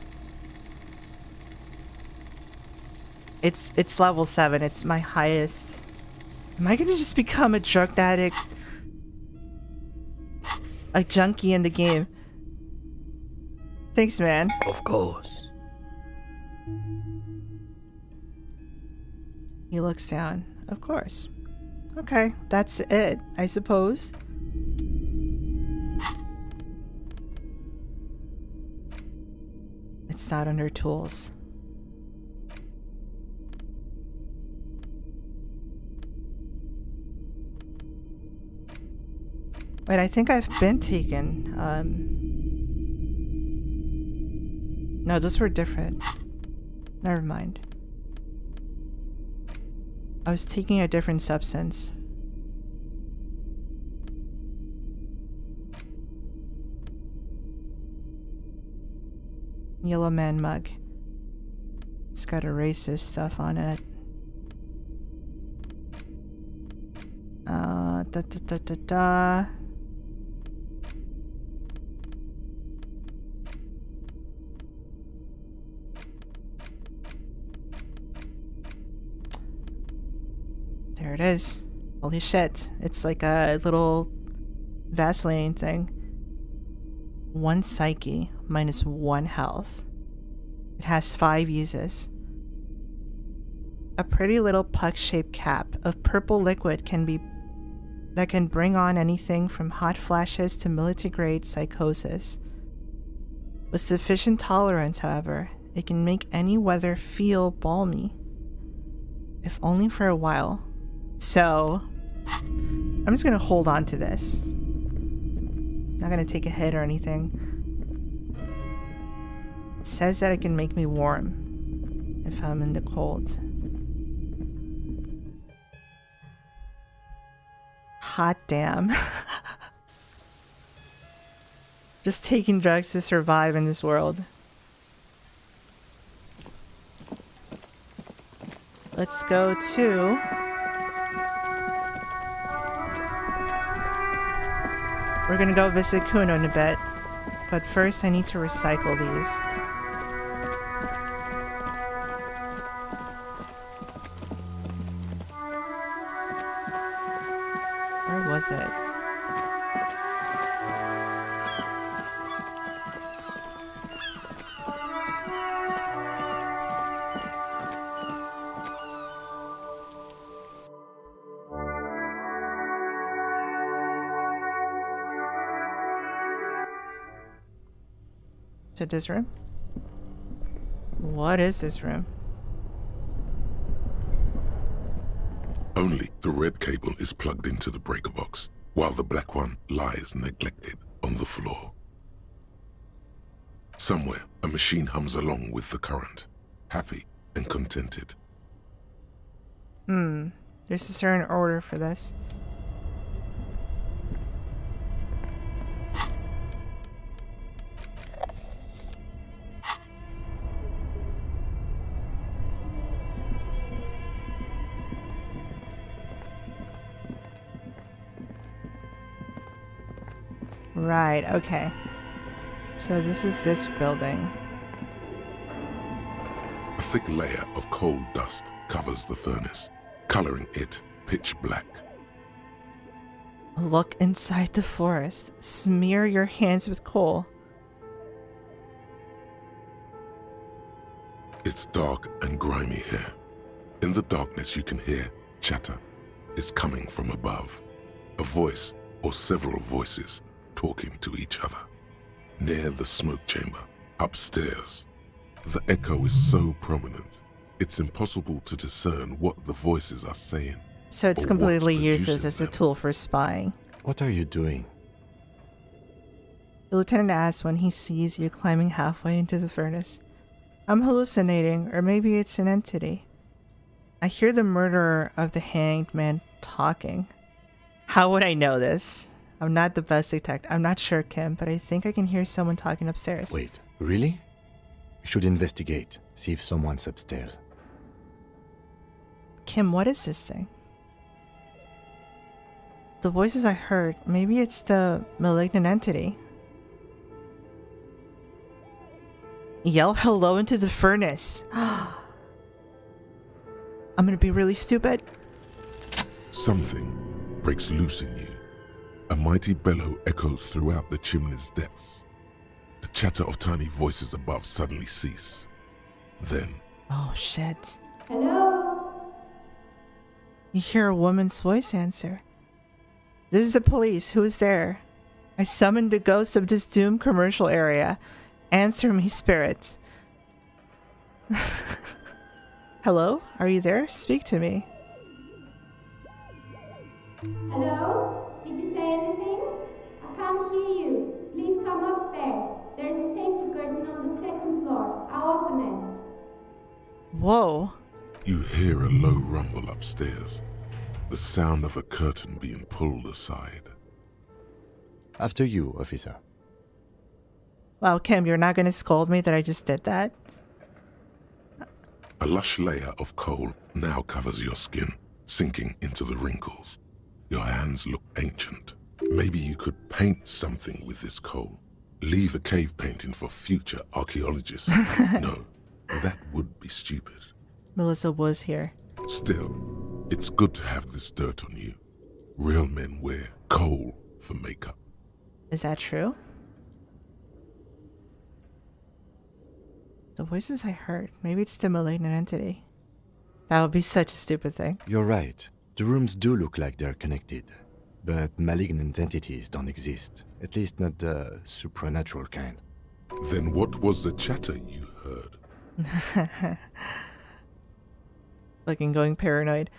It's level 7. It's my highest. Am I gonna just become a drug addict? A junkie in the game? Thanks, man. Of course. He looks down. Of course. Okay, that's it, I suppose. It's not under tools. Wait, I think I've been taken. No, those were different. Never mind. I was taking a different substance. Yellow man mug. It's got a racist stuff on it. Da da da da da. There it is. Holy shit. It's like a little Vaseline thing. 1 psyche minus 1 health. It has 5 uses. A pretty little puck-shaped cap of purple liquid that can bring on anything from hot flashes to military-grade psychosis. With sufficient tolerance, however, it can make any weather feel balmy. If only for a while. So, I'm just gonna hold on to this. Not gonna take a hit or anything. It says that it can make me warm if I'm in the cold. Hot damn. Just taking drugs to survive in this world. Let's go to... We're gonna go visit Kuno in a bit. But first I need to recycle these. Where was it? To this room? What is this room? Only the red cable is plugged into the breaker box, while the black one lies neglected on the floor. Somewhere, a machine hums along with the current, happy and contented. There's a certain order for this. Right, okay. So this is this building. A thick layer of coal dust covers the furnace, coloring it pitch black. Look inside the forest. Smear your hands with coal. It's dark and grimy here. In the darkness you can hear chatter. It's coming from above. A voice or several voices talking to each other. Near the smoke chamber, upstairs. The echo is so prominent, it's impossible to discern what the voices are saying. So it's or completely what's useless producing as a them. tool for spying. What are you doing? The lieutenant asks when he sees you climbing halfway into the furnace. I'm hallucinating, or maybe it's an entity. I hear the murderer of the hanged man talking. How would I know this? I'm not the best detective. I'm not sure, Kim, but I think I can hear someone talking upstairs. Wait, really? We should investigate, see if someone's upstairs. Kim, what is this thing? The voices I heard, maybe it's the malignant entity. Yell hello into the furnace. I'm gonna be really stupid. Something breaks loose in you. A mighty bellow echoes throughout the chimney's depths. The chatter of tiny voices above suddenly cease. Then, Oh shit. Hello? You hear a woman's voice answer. This is the police. Who's there? I summoned the ghost of this doomed commercial area. Answer me, spirit. Hello? Are you there? Speak to me. Hello? Did you say anything? I can't hear you. Please come upstairs. There's a safety curtain on the second floor. I'll open it. Whoa. you hear a low rumble upstairs, the sound of a curtain being pulled aside. After you, officer. Wow, Kim, you're not going to scold me that I just did that? A lush layer of coal now covers your skin, sinking into the wrinkles. Your hands look ancient. Maybe you could paint something with this coal. Leave a cave painting for future archaeologists. No, that would be stupid. Melissa was here. Still, it's good to have this dirt on you. Real men wear coal for makeup. Is that true? The voices I heard, maybe it's the malignant entity. That would be such a stupid thing. You're right. The rooms do look like they're connected. But malignant entities don't exist. At least not the supernatural kind. Then what was the chatter you heard? Looking going paranoid.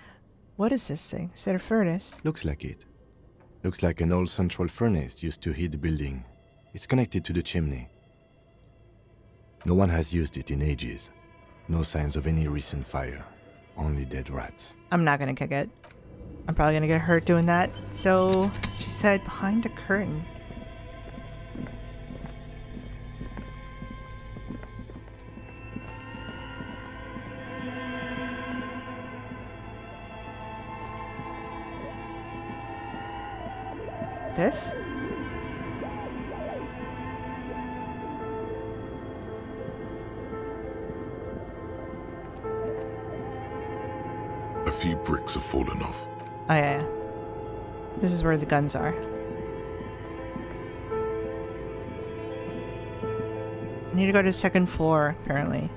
What is this thing? Is that a furnace? Looks like it. Looks like an old central furnace used to heat the building. It's connected to the chimney. No one has used it in ages. No signs of any recent fire. Only dead rats. I'm not gonna kick it. I'm probably gonna get hurt doing that. So, she said behind a curtain. This? A few bricks have fallen off. Oh yeah. This is where the guns are. I need to go to the second floor, apparently.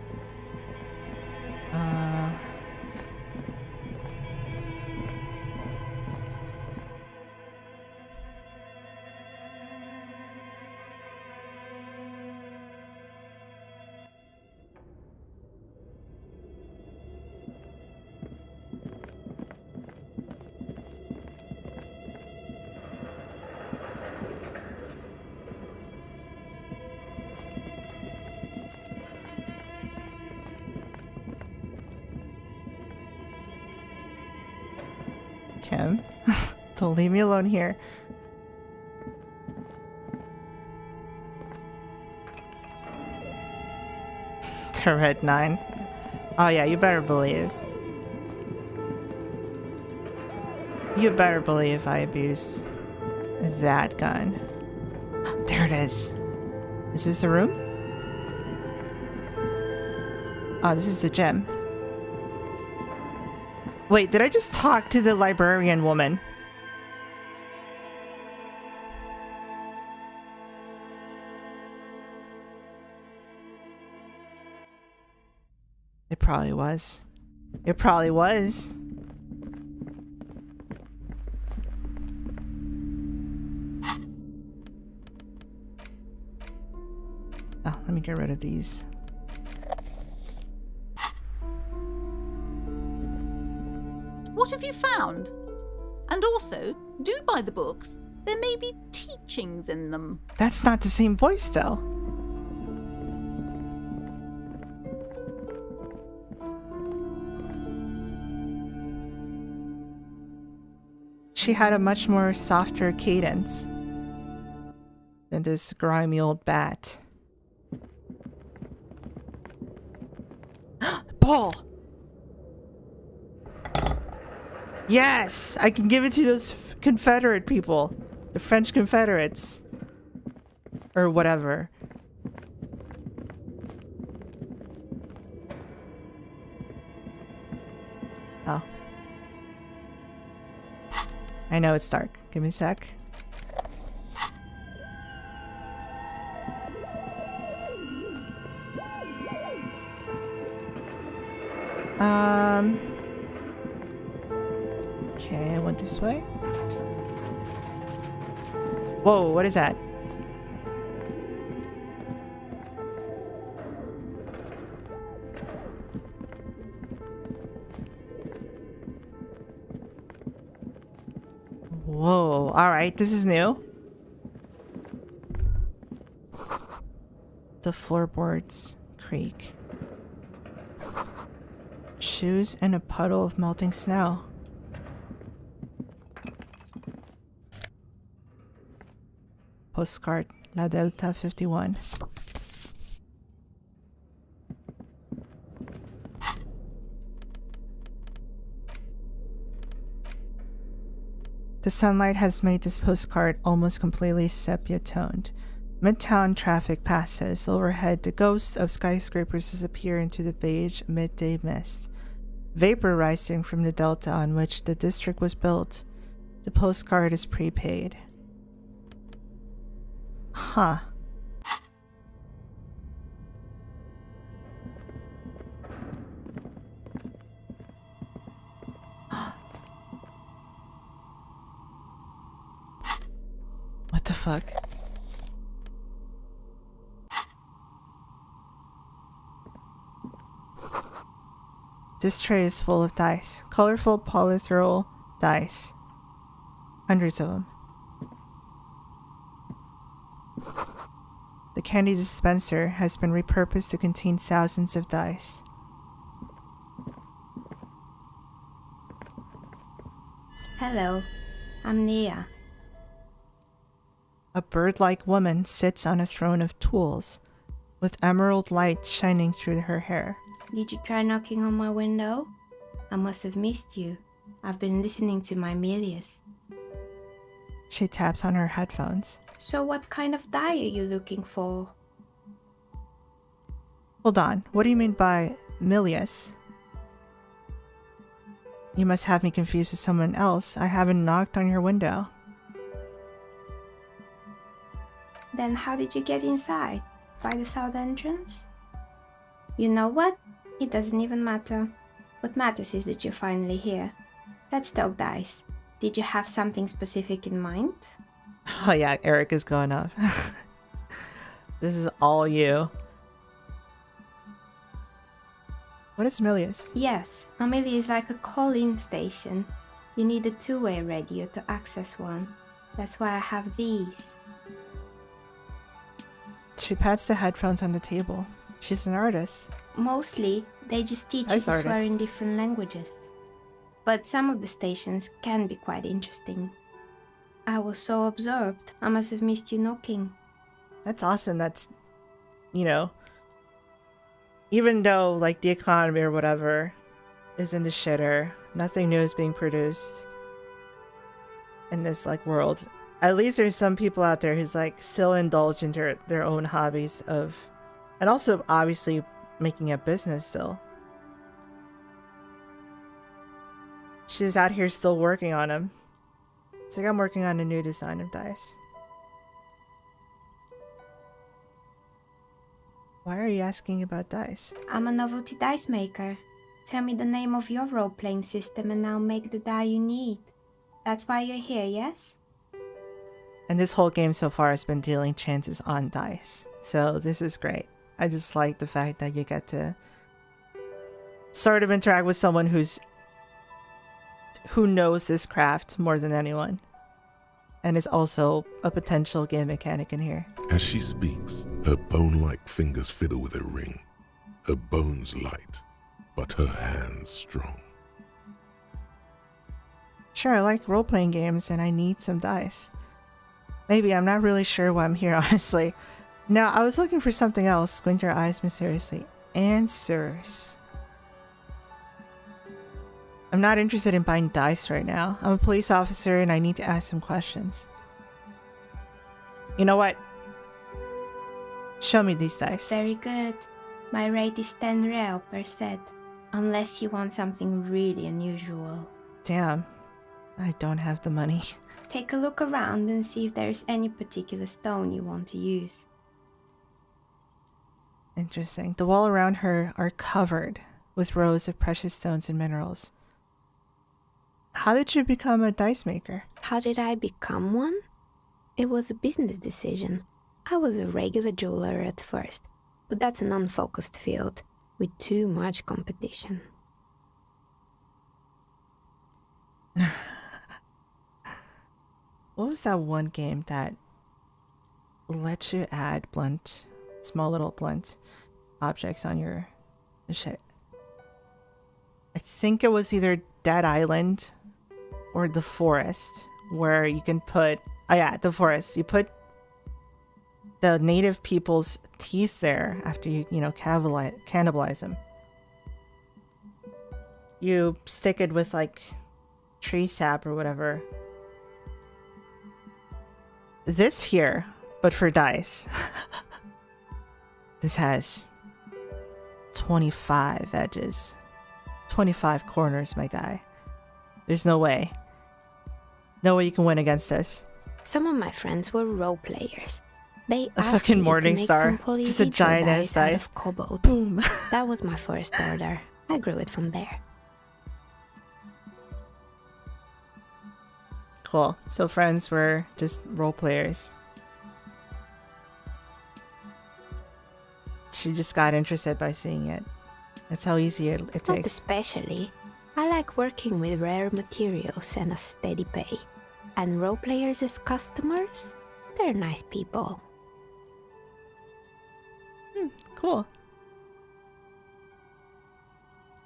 Kim, don't leave me alone here. To Red 9. Oh yeah, you better believe. You better believe I abused that gun. There it is. Is this the room? Oh, this is the gym. Wait, did I just talk to the librarian woman? It probably was. It probably was. Oh, let me get rid of these. What have you found? And also, do buy the books. There may be teachings in them. That's not the same voice, though. She had a much more softer cadence than this grimy old bat. Paul! Yes! I can give it to those Confederate people. The French Confederates. Or whatever. Oh. I know it's dark. Give me a sec. Okay, I went this way. Whoa, what is that? Whoa, alright, this is new. The floorboards creak. Shoes in a puddle of melting snow. Postcard, La Delta 51. The sunlight has made this postcard almost completely sepia-toned. Midtown traffic passes. Overhead, the ghosts of skyscrapers disappear into the beige midday mist. Vapor rising from the delta on which the district was built. The postcard is prepaid. Huh. fuck? This tray is full of dice. Colorful polythyrol dice. Hundreds of them. The candy dispenser has been repurposed to contain thousands of dice. Hello, I'm Nia. A bird-like woman sits on a throne of tools, with emerald light shining through her hair. Did you try knocking on my window? I must have missed you. I've been listening to my Milius. She taps on her headphones. So what kind of die are you looking for? Hold on, what do you mean by Milius? You must have me confused with someone else. I haven't knocked on your window. Then how did you get inside? By the south entrance? You know what? It doesn't even matter. What matters is that you're finally here. Let's talk dice. Did you have something specific in mind? Oh yeah, Eric is going up. This is all you. What is Milius? Yes, Amelia is like a call-in station. You need a two-way radio to access one. That's why I have these. She pats the headphones on the table. She's an artist. Mostly, they just teach you Nice to swear artist. in different languages. But some of the stations can be quite interesting. I was so absorbed, I must have missed you knocking. That's awesome. That's, you know, even though like the economy or whatever is in the shitter, nothing new is being produced in this like world. At least there's some people out there who's like still indulge in their own hobbies of, and also obviously making a business still. She's out here still working on them. It's like I'm working on a new design of dice. Why are you asking about dice? I'm a novelty dice maker. Tell me the name of your role-playing system and I'll make the die you need. That's why you're here, yes? And this whole game so far has been dealing chances on dice. So this is great. I just like the fact that you get to sort of interact with someone who knows this craft more than anyone. And is also a potential game mechanic in here. As she speaks, her bone-like fingers fiddle with a ring. Her bones light, but her hands strong. Sure, I like role-playing games and I need some dice. Maybe, I'm not really sure why I'm here, honestly. Now, I was looking for something else. Squint your eyes mysteriously. Answers. I'm not interested in buying dice right now. I'm a police officer and I need to ask some questions. You know what? Show me these dice. Very good. My rate is 10 real per set. Unless you want something really unusual. Damn. I don't have the money. Take a look around and see if there's any particular stone you want to use. Interesting. The wall around her are covered with rows of precious stones and minerals. How did you become a dice maker? How did I become one? It was a business decision. I was a regular jeweler at first, but that's an unfocused field with too much competition. What was that one game that lets you add small little blunt objects on your shit? I think it was either Dead Island or The Forest, where you can put, The Forest. You put the native people's teeth there after you cannibalize them. You stick it with like tree sap or whatever. This here, but for dice. This has 25 edges. 25 corners, my guy. There's no way. No way you can win against this. Some of my friends were role players. They A asked fucking me Morning to make Star. some Just a polyhedral giant ass out dice. of cobalt. Boom. That was my first order. I grew it from there. Cool. So friends were just role players. She just got interested by seeing it. That's how easy it Not takes. especially. I like working with rare materials and a steady pay. And role players as customers? They're nice people. Cool.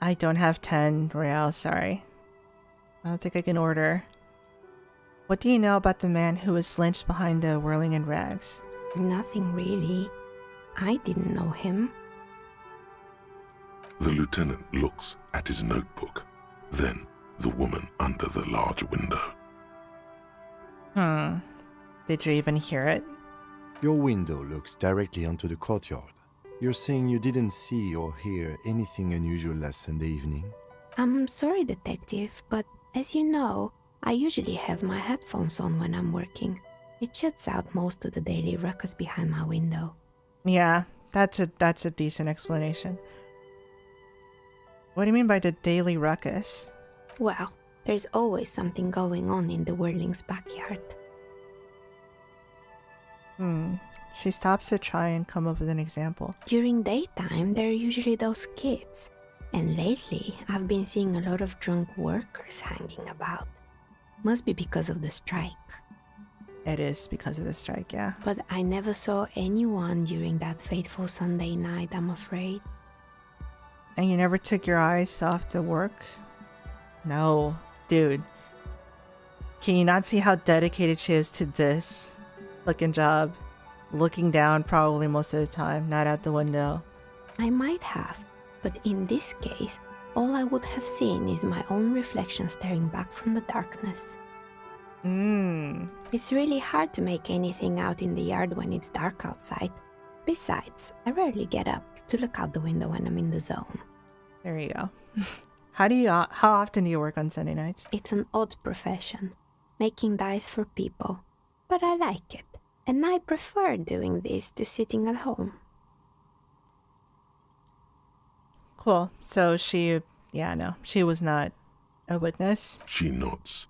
I don't have 10 reals, sorry. I don't think I can order. What do you know about the man who was lynched behind the whirling in rags? Nothing really. I didn't know him. The lieutenant looks at his notebook, then the woman under the large window. Did you even hear it? Your window looks directly onto the courtyard. You're saying you didn't see or hear anything unusual last Sunday evening? I'm sorry, detective, but as you know, I usually have my headphones on when I'm working. It shuts out most of the daily ruckus behind my window. Yeah, that's a decent explanation. What do you mean by the daily ruckus? Well, there's always something going on in the Whirling's backyard. She stops to try and come up with an example. During daytime, there are usually those kids. And lately, I've been seeing a lot of drunk workers hanging about. Must be because of the strike. It is because of the strike, yeah. But I never saw anyone during that fateful Sunday night, I'm afraid. And you never took your eyes off the work? No, dude. Can you not see how dedicated she is to this fucking job? Looking down probably most of the time, not out the window. I might have, but in this case, all I would have seen is my own reflection staring back from the darkness. It's really hard to make anything out in the yard when it's dark outside. Besides, I rarely get up to look out the window when I'm in the zone. There you go. How often do you work on Sunday nights? It's an odd profession, making dice for people, but I like it, and I prefer doing this to sitting at home. Cool. So she was not a witness. She nods.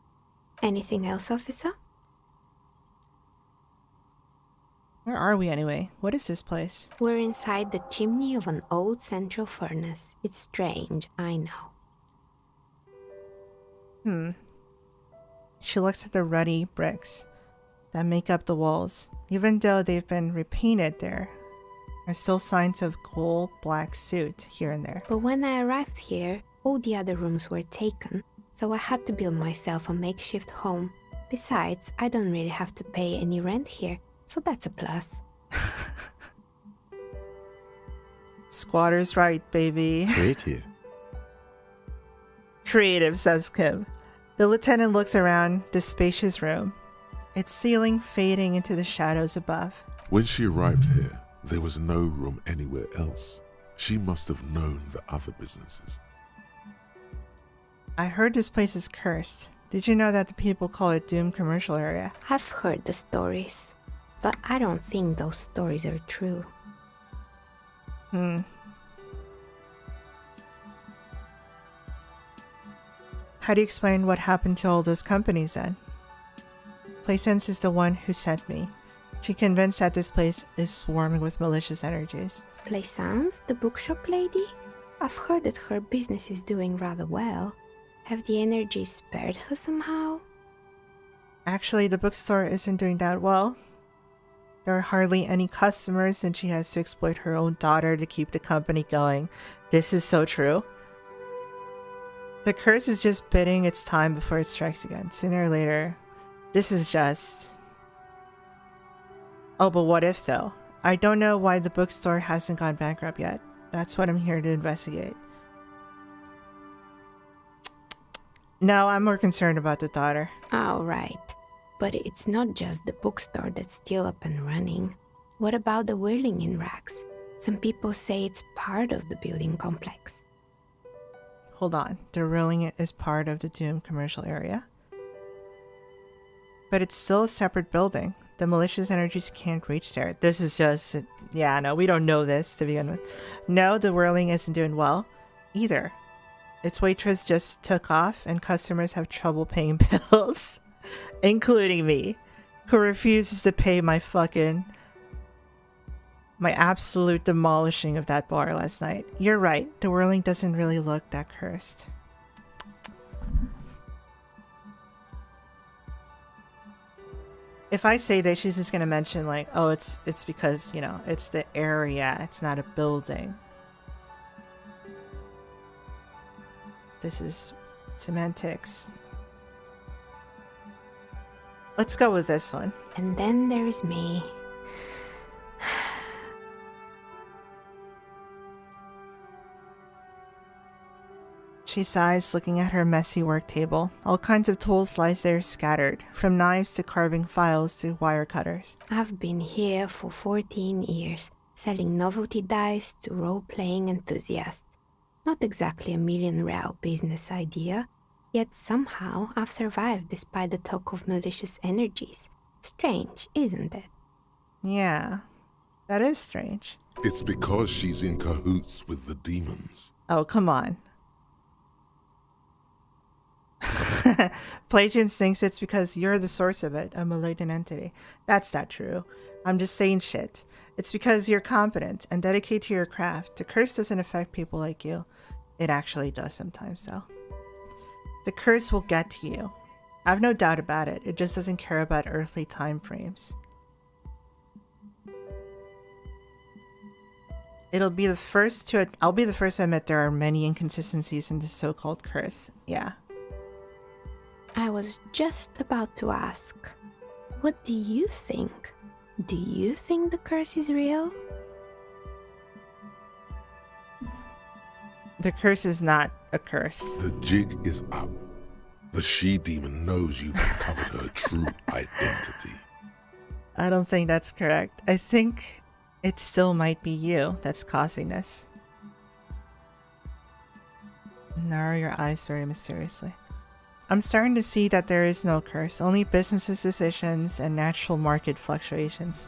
Anything else, officer? Where are we anyway? What is this place? We're inside the chimney of an old central furnace. It's strange, I know. She looks at the ruddy bricks that make up the walls. Even though they've been repainted, there are still signs of coal black soot here and there. But when I arrived here, all the other rooms were taken, so I had to build myself a makeshift home. Besides, I don't really have to pay any rent here, so that's a plus. Squatter's right, baby. Creative. Creative, says Kim. The lieutenant looks around the spacious room, its ceiling fading into the shadows above. When she arrived here, there was no room anywhere else. She must have known the other businesses. I heard this place is cursed. Did you know that the people call it Doom Commercial Area? I've heard the stories, but I don't think those stories are true. How do you explain what happened to all those companies then? Plaisance is the one who sent me. She convinced that this place is swarming with malicious energies. Plaisance, the bookshop lady? I've heard that her business is doing rather well. Have the energies spared her somehow? Actually, the bookstore isn't doing that well. There are hardly any customers and she has to exploit her own daughter to keep the company going. This is so true. The curse is just biding its time before it strikes again. Sooner or later, this is just... Oh, but what if though? I don't know why the bookstore hasn't gone bankrupt yet. That's what I'm here to investigate. No, I'm more concerned about the daughter. Oh, right. But it's not just the bookstore that's still up and running. What about the whirling in rags? Some people say it's part of the building complex. Hold on. The whirling is part of the Doom Commercial Area? But it's still a separate building. The malicious energies can't reach there. This is just... Yeah, no, we don't know this to begin with. No, the whirling isn't doing well either. Its waitress just took off and customers have trouble paying bills. Including me, who refuses to pay my my absolute demolishing of that bar last night. You're right, the whirling doesn't really look that cursed. If I say that, she's just gonna mention like, oh, it's because, you know, it's the area, it's not a building. This is semantics. Let's go with this one. And then there is me. She sighs, looking at her messy work table. All kinds of tools lie there scattered, from knives to carving files to wire cutters. I've been here for 14 years, selling novelty dice to role-playing enthusiasts. Not exactly a million-real business idea, yet somehow I've survived despite the talk of malicious energies. Strange, isn't it? Yeah, that is strange. It's because she's in cahoots with the demons. Oh, come on. Pelagians thinks it's because you're the source of it, a malignant entity. That's not true. I'm just saying shit. It's because you're competent and dedicated to your craft. The curse doesn't affect people like you. It actually does sometimes, though. The curse will get to you. I've no doubt about it. It just doesn't care about earthly time frames. I'll be the first to admit there are many inconsistencies in the so-called curse. Yeah. I was just about to ask, what do you think? Do you think the curse is real? The curse is not a curse. The jig is up. The she-demon knows you've uncovered her true identity. I don't think that's correct. I think it still might be you that's causing this. Narrow your eyes very mysteriously. I'm starting to see that there is no curse, only business decisions and natural market fluctuations.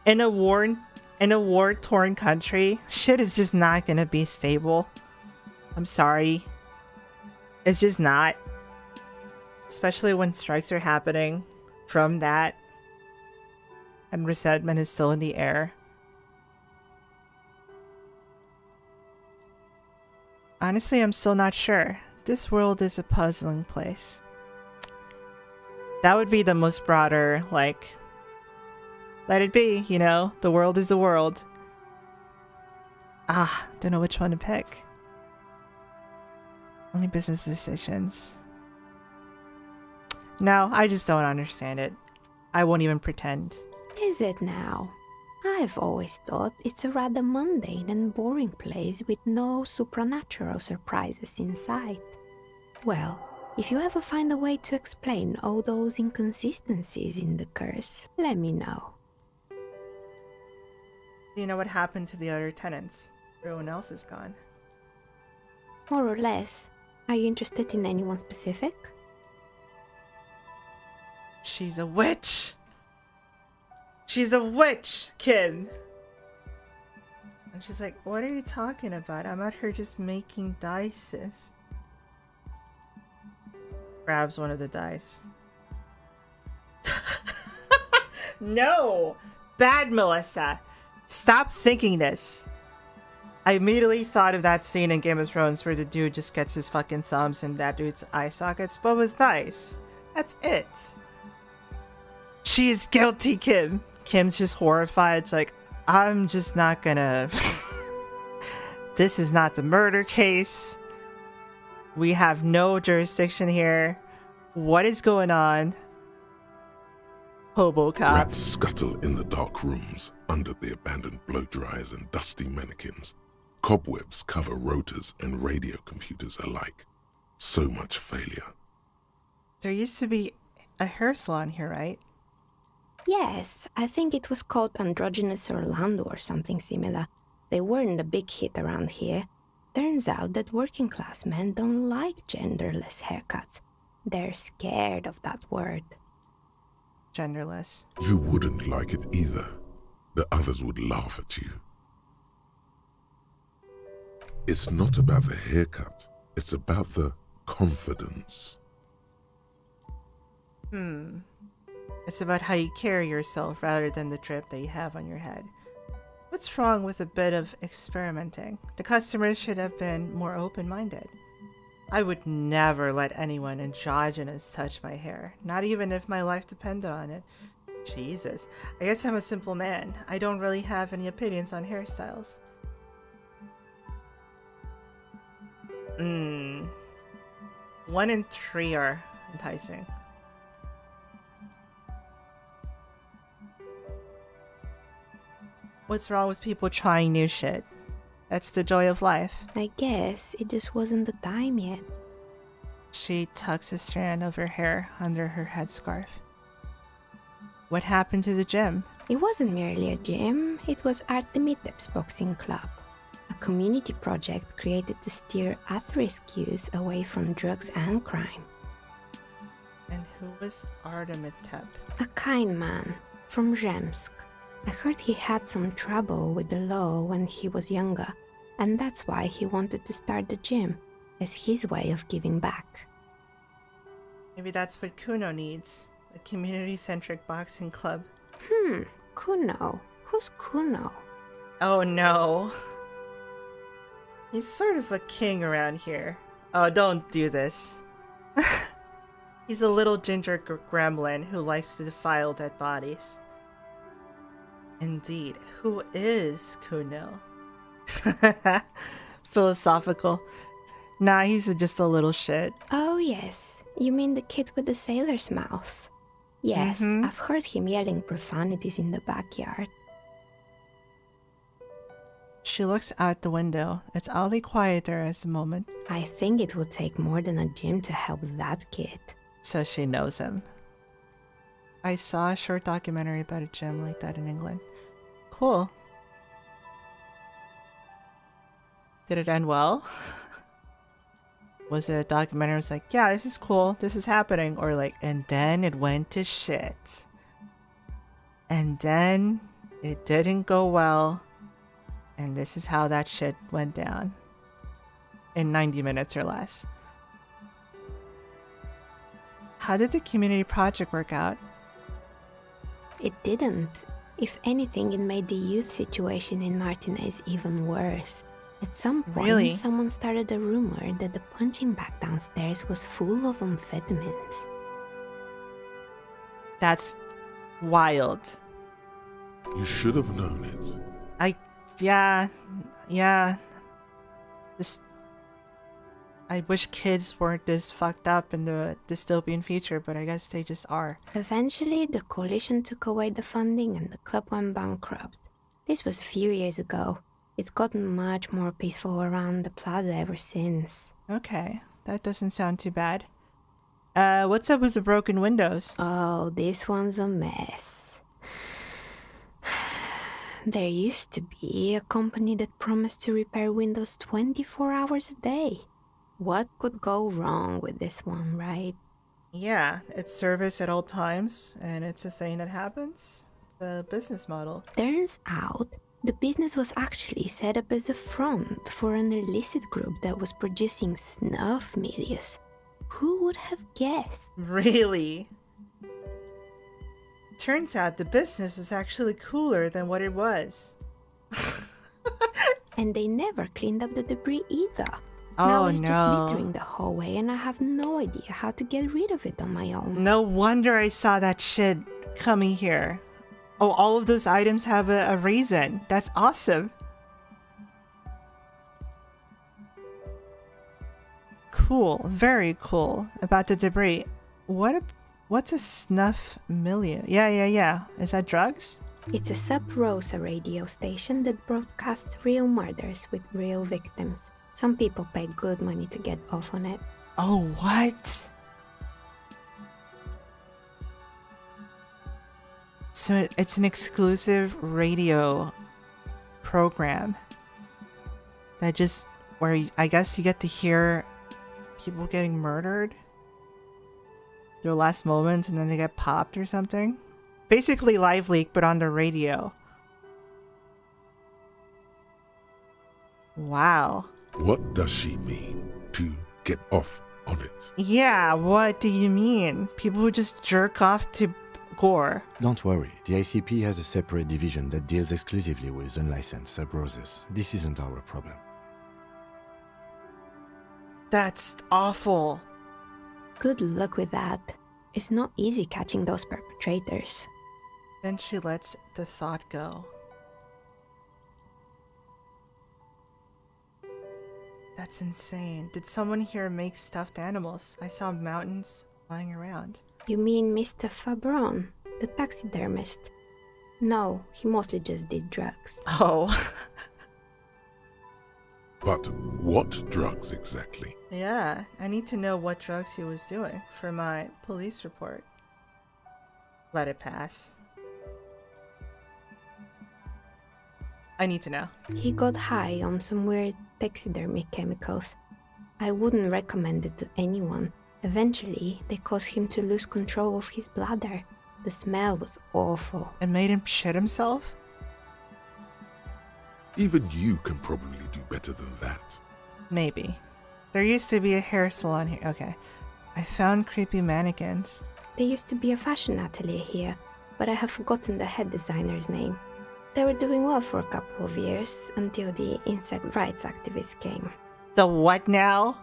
In a war-torn country, shit is just not gonna be stable. I'm sorry. It's just not. Especially when strikes are happening from that and resentment is still in the air. Honestly, I'm still not sure. This world is a puzzling place. That would be the most broader, like, let it be, you know? The world is the world. Don't know which one to pick. Only business decisions. No, I just don't understand it. I won't even pretend. Is it now? I've always thought it's a rather mundane and boring place with no supernatural surprises in sight. Well, if you ever find a way to explain all those inconsistencies in the curse, let me know. Do you know what happened to the other tenants? Everyone else is gone. More or less. Are you interested in anyone specific? She's a witch! She's a witch, Kim! And she's like, what are you talking about? I'm out here just making dices. Grabs one of the dice. No! Bad, Melissa! Stop thinking this! I immediately thought of that scene in Game of Thrones where the dude just gets his fucking thumbs in that dude's eye sockets, but with dice. That's it. She is guilty, Kim. Kim's just horrified. It's like, I'm just not gonna... This is not the murder case. We have no jurisdiction here. What is going on? Hobo cop. Rats scuttle in the dark rooms, under the abandoned blow dryers and dusty mannequins. Cobwebs cover rotors and radio computers alike. So much failure. There used to be a hair salon here, right? Yes, I think it was called Androgynous Orlando or something similar. They weren't a big hit around here. Turns out that working class men don't like genderless haircuts. They're scared of that word. Genderless. You wouldn't like it either. The others would laugh at you. It's not about the haircut. It's about the confidence. It's about how you carry yourself rather than the drip that you have on your head. What's wrong with a bit of experimenting? The customers should have been more open-minded. I would never let anyone androgynous touch my hair, not even if my life depended on it. Jesus, I guess I'm a simple man. I don't really have any opinions on hairstyles. 1 in 3 are enticing. What's wrong with people trying new shit? That's the joy of life. I guess it just wasn't the time yet. She tucks a strand of her hair under her headscarf. What happened to the gym? It wasn't merely a gym, it was Artemitep's boxing club. A community project created to steer at-risk youth away from drugs and crime. And who was Artemitep? A kind man from Zemsk. I heard he had some trouble with the law when he was younger, and that's why he wanted to start the gym, as his way of giving back. Maybe that's what Kuno needs. A community-centric boxing club. Kuno. Who's Kuno? Oh no. He's sort of a king around here. Oh, don't do this. He's a little ginger gremlin who likes to defile dead bodies. Indeed, who is Kuno? Philosophical. Nah, he's just a little shit. Oh yes, you mean the kid with the sailor's mouth. Yes, I've heard him yelling profanities in the backyard. She looks out the window. It's oddly quiet there at the moment. I think it would take more than a gym to help that kid. So she knows him. I saw a short documentary about a gym like that in England. Cool. Did it end well? Was it a documentary that was like, yeah, this is cool, this is happening, or like, and then it went to shit. And then it didn't go well, and this is how that shit went down. In 90 minutes or less. How did the community project work out? It didn't. If anything, it made the youth situation in Martinez even worse. At some point, Really? someone started a rumor that the punching bag downstairs was full of amphetamines. That's wild. You should have known it. Yeah. I wish kids weren't this fucked up in the dystopian future, but I guess they just are. Eventually, the coalition took away the funding and the club went bankrupt. This was a few years ago. It's gotten much more peaceful around the plaza ever since. Okay, that doesn't sound too bad. What's up with the broken windows? Oh, this one's a mess. There used to be a company that promised to repair windows 24 hours a day. What could go wrong with this one, right? Yeah, it's service at all times, and it's a thing that happens. It's a business model. Turns out, the business was actually set up as a front for an illicit group that was producing snuff milias. Who would have guessed? Really? Turns out the business was actually cooler than what it was. And they never cleaned up the debris either. Oh, now it's just no. littering the hallway and I have no idea how to get rid of it on my own. No wonder I saw that shit coming here. Oh, all of those items have a reason. That's awesome. Cool. Very cool. About the debris. What's a snuff milieu? Yeah. Is that drugs? It's a sub-Rosa radio station that broadcasts real murders with real victims. Some people pay good money to get off on it. Oh, what? So it's an exclusive radio program that just, where I guess you get to hear people getting murdered, their last moments, and then they get popped or something. Basically Live Leak, but on the radio. Wow. What does she mean to get off on it? Yeah, what do you mean? People who just jerk off to gore. Don't worry, the ICP has a separate division that deals exclusively with unlicensed sub-roses. This isn't our problem. That's awful. Good luck with that. It's not easy catching those perpetrators. Then she lets the thought go. That's insane. Did someone here make stuffed animals? I saw mountains lying around. You mean Mr. Fabron, the taxidermist? No, he mostly just did drugs. Oh. But what drugs exactly? Yeah, I need to know what drugs he was doing for my police report. Let it pass. I need to know. He got high on some weird taxidermy chemicals. I wouldn't recommend it to anyone. Eventually, they caused him to lose control of his bladder. The smell was awful. It made him shit himself? Even you can probably do better than that. Maybe. There used to be a hair salon here. Okay. I found creepy mannequins. There used to be a fashion atelier here, but I have forgotten the head designer's name. They were doing well for a couple of years until the insect rights activists came. The what now?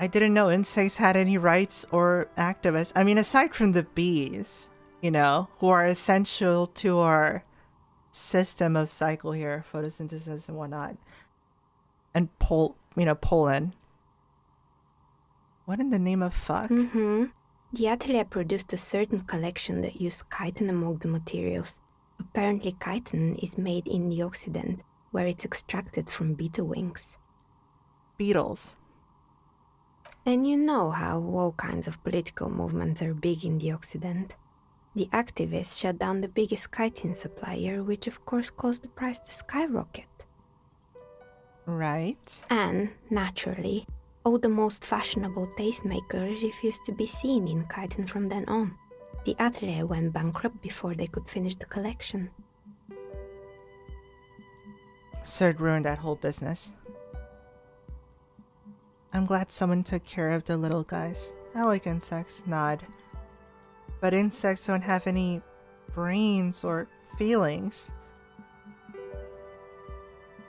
I didn't know insects had any rights or activists. I mean, aside from the bees, you know, who are essential to our system of cycle here, photosynthesis and whatnot. And pollen. What in the name of fuck? The atelier produced a certain collection that used chitin among the materials. Apparently chitin is made in the Occident, where it's extracted from beetle wings. Beetles. And you know how all kinds of political movements are big in the Occident. The activists shut down the biggest chitin supplier, which of course caused the price to skyrocket. Right. And, naturally, all the most fashionable tastemakers refused to be seen in chitin from then on. The atelier went bankrupt before they could finish the collection. So it ruined that whole business. I'm glad someone took care of the little guys. I like insects, nod. But insects don't have any brains or feelings.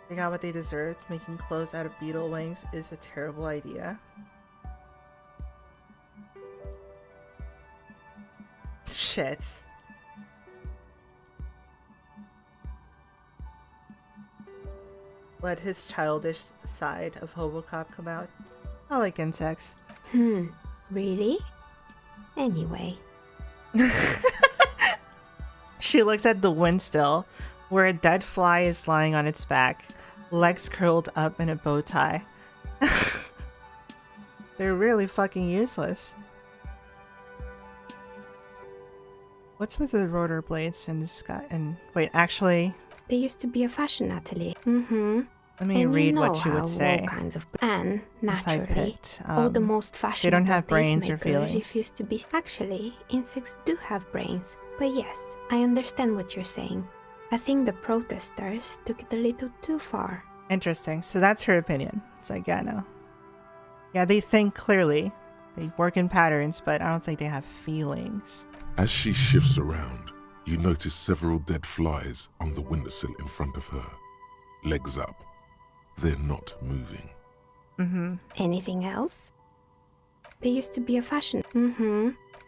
They got what they deserved. Making clothes out of beetle wings is a terrible idea. Shit. Let his childish side of Hobocop come out. I like insects. Really? Anyway. She looks at the windstill, where a dead fly is lying on its back, legs curled up in a bow tie. They're really fucking useless. What's with the rotor blades in the sky? And wait, actually, There used to be a fashion atelier. let me And read you what know she how would say. all kinds of and If I naturally, picked, all the most fashionable they don't have brains or tastemakers feelings. refuse to be. Actually, insects do have brains. But yes, I understand what you're saying. I think the protesters took it a little too far. Interesting. So that's her opinion. It's like, yeah, no. Yeah, they think clearly. They work in patterns, but I don't think they have feelings. As she shifts around, you notice several dead flies on the windowsill in front of her. Legs up. They're not moving. Anything else? There used to be a fashion.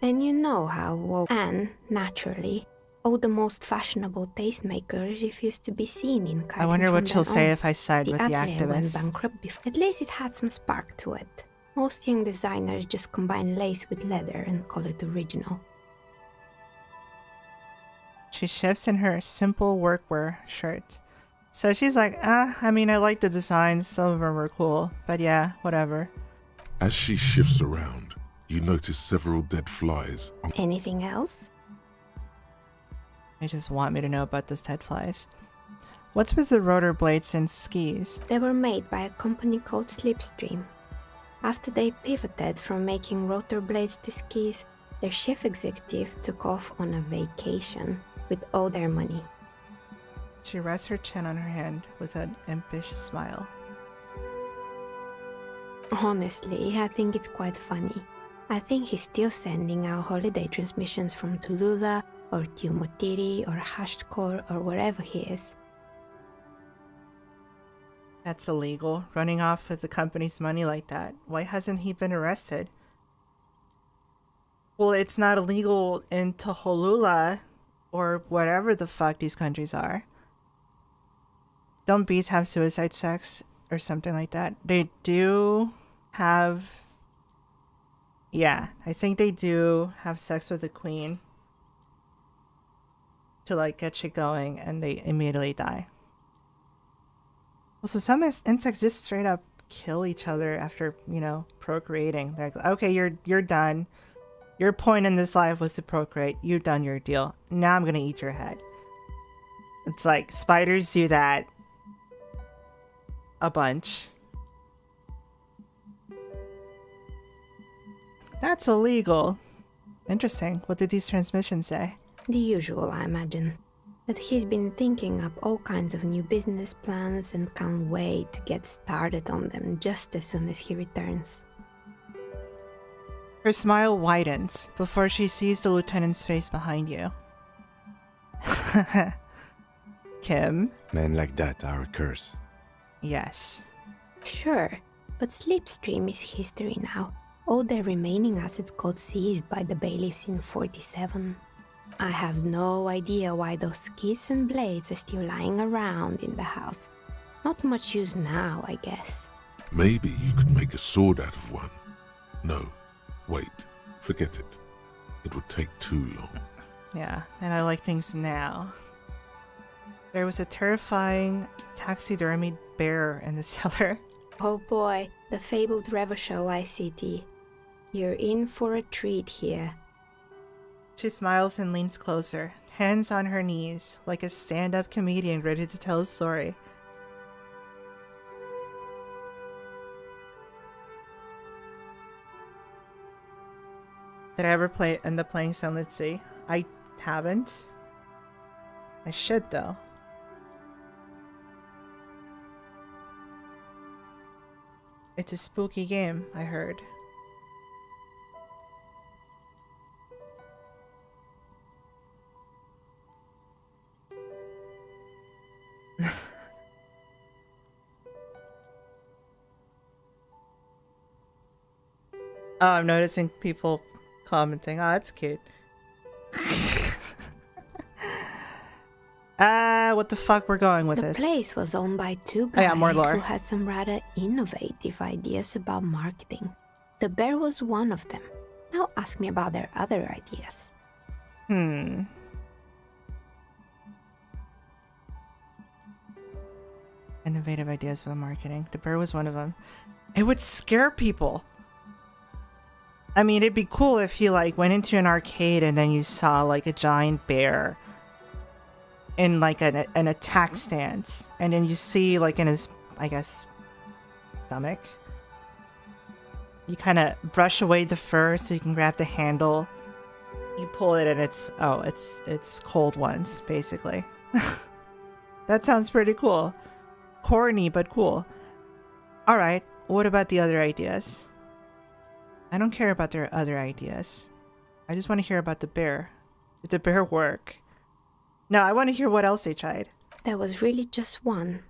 And you know how and naturally, all the most fashionable tastemakers refused to be seen in chitin I wonder what from she'll then say on. if I side with the atelier went activists. bankrupt before. At least it had some spark to it. Most young designers just combine lace with leather and call it original. She shifts in her simple workwear shirt. So she's like, I mean, I like the designs. Some of them were cool. But yeah, whatever. As she shifts around, you notice several dead flies on Anything else? They just want me to know about those dead flies. What's with the rotor blades and skis? They were made by a company called Slipstream. After they pivoted from making rotor blades to skis, their chief executive took off on a vacation with all their money. She rests her chin on her hand with an impish smile. Honestly, I think it's quite funny. I think he's still sending out holiday transmissions from Tulula or Tiumotiri or Hashtkor or wherever he is. That's illegal, running off with the company's money like that. Why hasn't he been arrested? Well, it's not illegal in Taholula or whatever the fuck these countries are. Don't bees have suicide sex or something like that? They do have... Yeah, I think they do have sex with the queen to like get shit going, and they immediately die. Also, some insects just straight up kill each other after, you know, procreating. They're like, okay, you're done. Your point in this life was to procreate. You've done your deal. Now I'm gonna eat your head. It's like spiders do that a bunch. That's illegal. Interesting. What did these transmissions say? The usual, I imagine. That he's been thinking up all kinds of new business plans and can't wait to get started on them just as soon as he returns. Her smile widens before she sees the lieutenant's face behind you. Kim? Men like that are a curse. Yes. Sure, but Slipstream is history now. All their remaining assets got seized by the bailiffs in 47. I have no idea why those skis and blades are still lying around in the house. Not much use now, I guess. Maybe you could make a sword out of one. No, wait, forget it. It would take too long. Yeah, and I like things now. There was a terrifying taxidermied bear in the cellar. Oh boy, the fabled Revachol ICT. You're in for a treat here. She smiles and leans closer, hands on her knees, like a stand-up comedian ready to tell a story. Did I ever end up playing Sunlit Sea? I haven't. I should, though. It's a spooky game, I heard. Oh, I'm noticing people commenting. Oh, that's cute. What the fuck we're going with this? The place was owned by two guys yeah, more lore. who had some rather innovative ideas about marketing. The bear was one of them. Now ask me about their other ideas. Innovative ideas about marketing. The bear was one of them. It would scare people. I mean, it'd be cool if you like went into an arcade and then you saw like a giant bear in like an attack stance, and then you see like in his, I guess, stomach. You kind of brush away the fur so you can grab the handle. You pull it and it's cold ones, basically. That sounds pretty cool. Corny, but cool. Alright, what about the other ideas? I don't care about their other ideas. I just want to hear about the bear. Did the bear work? No, I want to hear what else they tried. There was really just one.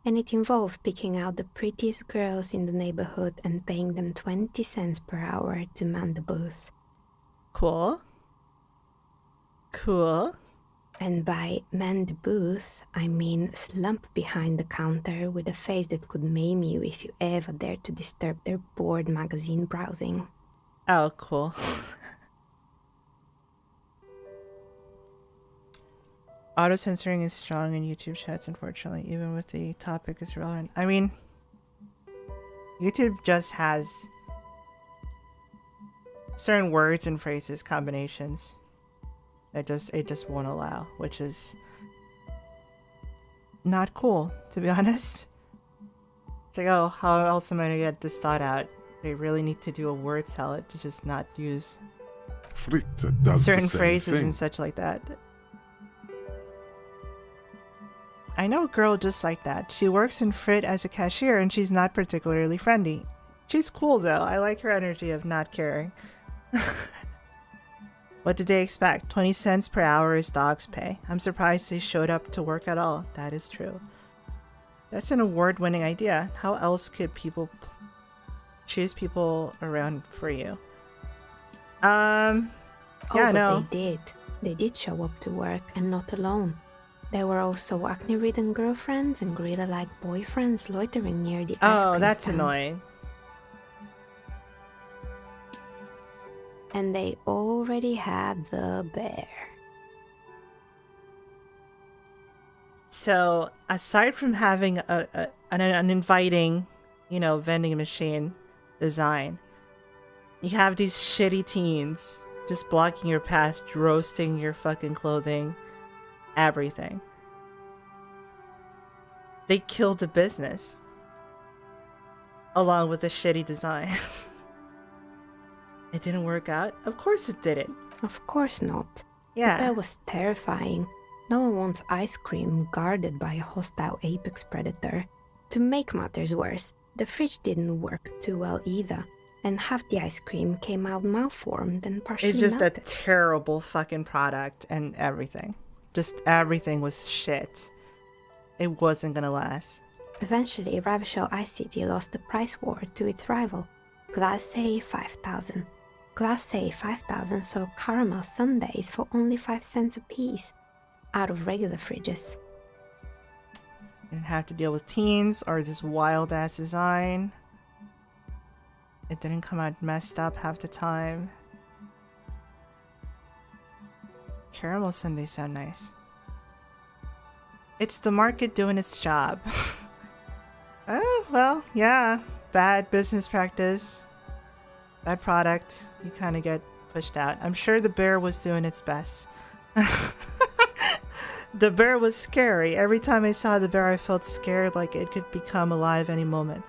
And it involved picking out the prettiest girls in the neighborhood and paying them 20 cents per hour to man the booth. Cool. Cool. And by man the booth, I mean slump behind the counter with a face that could maim you if you ever dared to disturb their bored magazine browsing. Oh, cool. Auto-censoring is strong in YouTube chats, unfortunately, even with the topic is relevant. I mean, YouTube just has certain words and phrases, combinations, that it just won't allow, which is not cool, to be honest. It's like, oh, how else am I gonna get this thought out? They really need to do a word salad to just not use Fritta does certain the same phrases thing. and such like that. I know a girl just like that. She works in Frit as a cashier and she's not particularly friendly. She's cool though. I like her energy of not caring. What did they expect? 20 cents per hour is dog's pay. I'm surprised they showed up to work at all. That is true. That's an award-winning idea. How else could people choose people around for you? Yeah, but no. They did show up to work, and not alone. There were also acne-ridden girlfriends and gorilla-like boyfriends loitering near the ice cream That's stand. annoying. And they already had the bear. So, aside from having an inviting, vending machine design, you have these shitty teens just blocking your path, roasting your fucking clothing, everything. They killed the business, along with the shitty design. It didn't work out? Of course it didn't. Of course not. Yeah. The bear was terrifying. No one wants ice cream guarded by a hostile apex predator. To make matters worse, the fridge didn't work too well either, and half the ice cream came out malformed and partially It's just melted. a terrible fucking product and everything. Just everything was shit. It wasn't gonna last. Eventually, Ravishore Ice City lost the price war to its rival, Glace 5000. Glace 5000 sold caramel sundaes for only 5 cents a piece, out of regular fridges. Didn't have to deal with teens or this wild ass design. It didn't come out messed up half the time. Caramel sundaes sound nice. It's the market doing its job. Oh, well, yeah. Bad business practice. Bad product. You kind of get pushed out. I'm sure the bear was doing its best. The bear was scary. Every time I saw the bear, I felt scared like it could become alive any moment.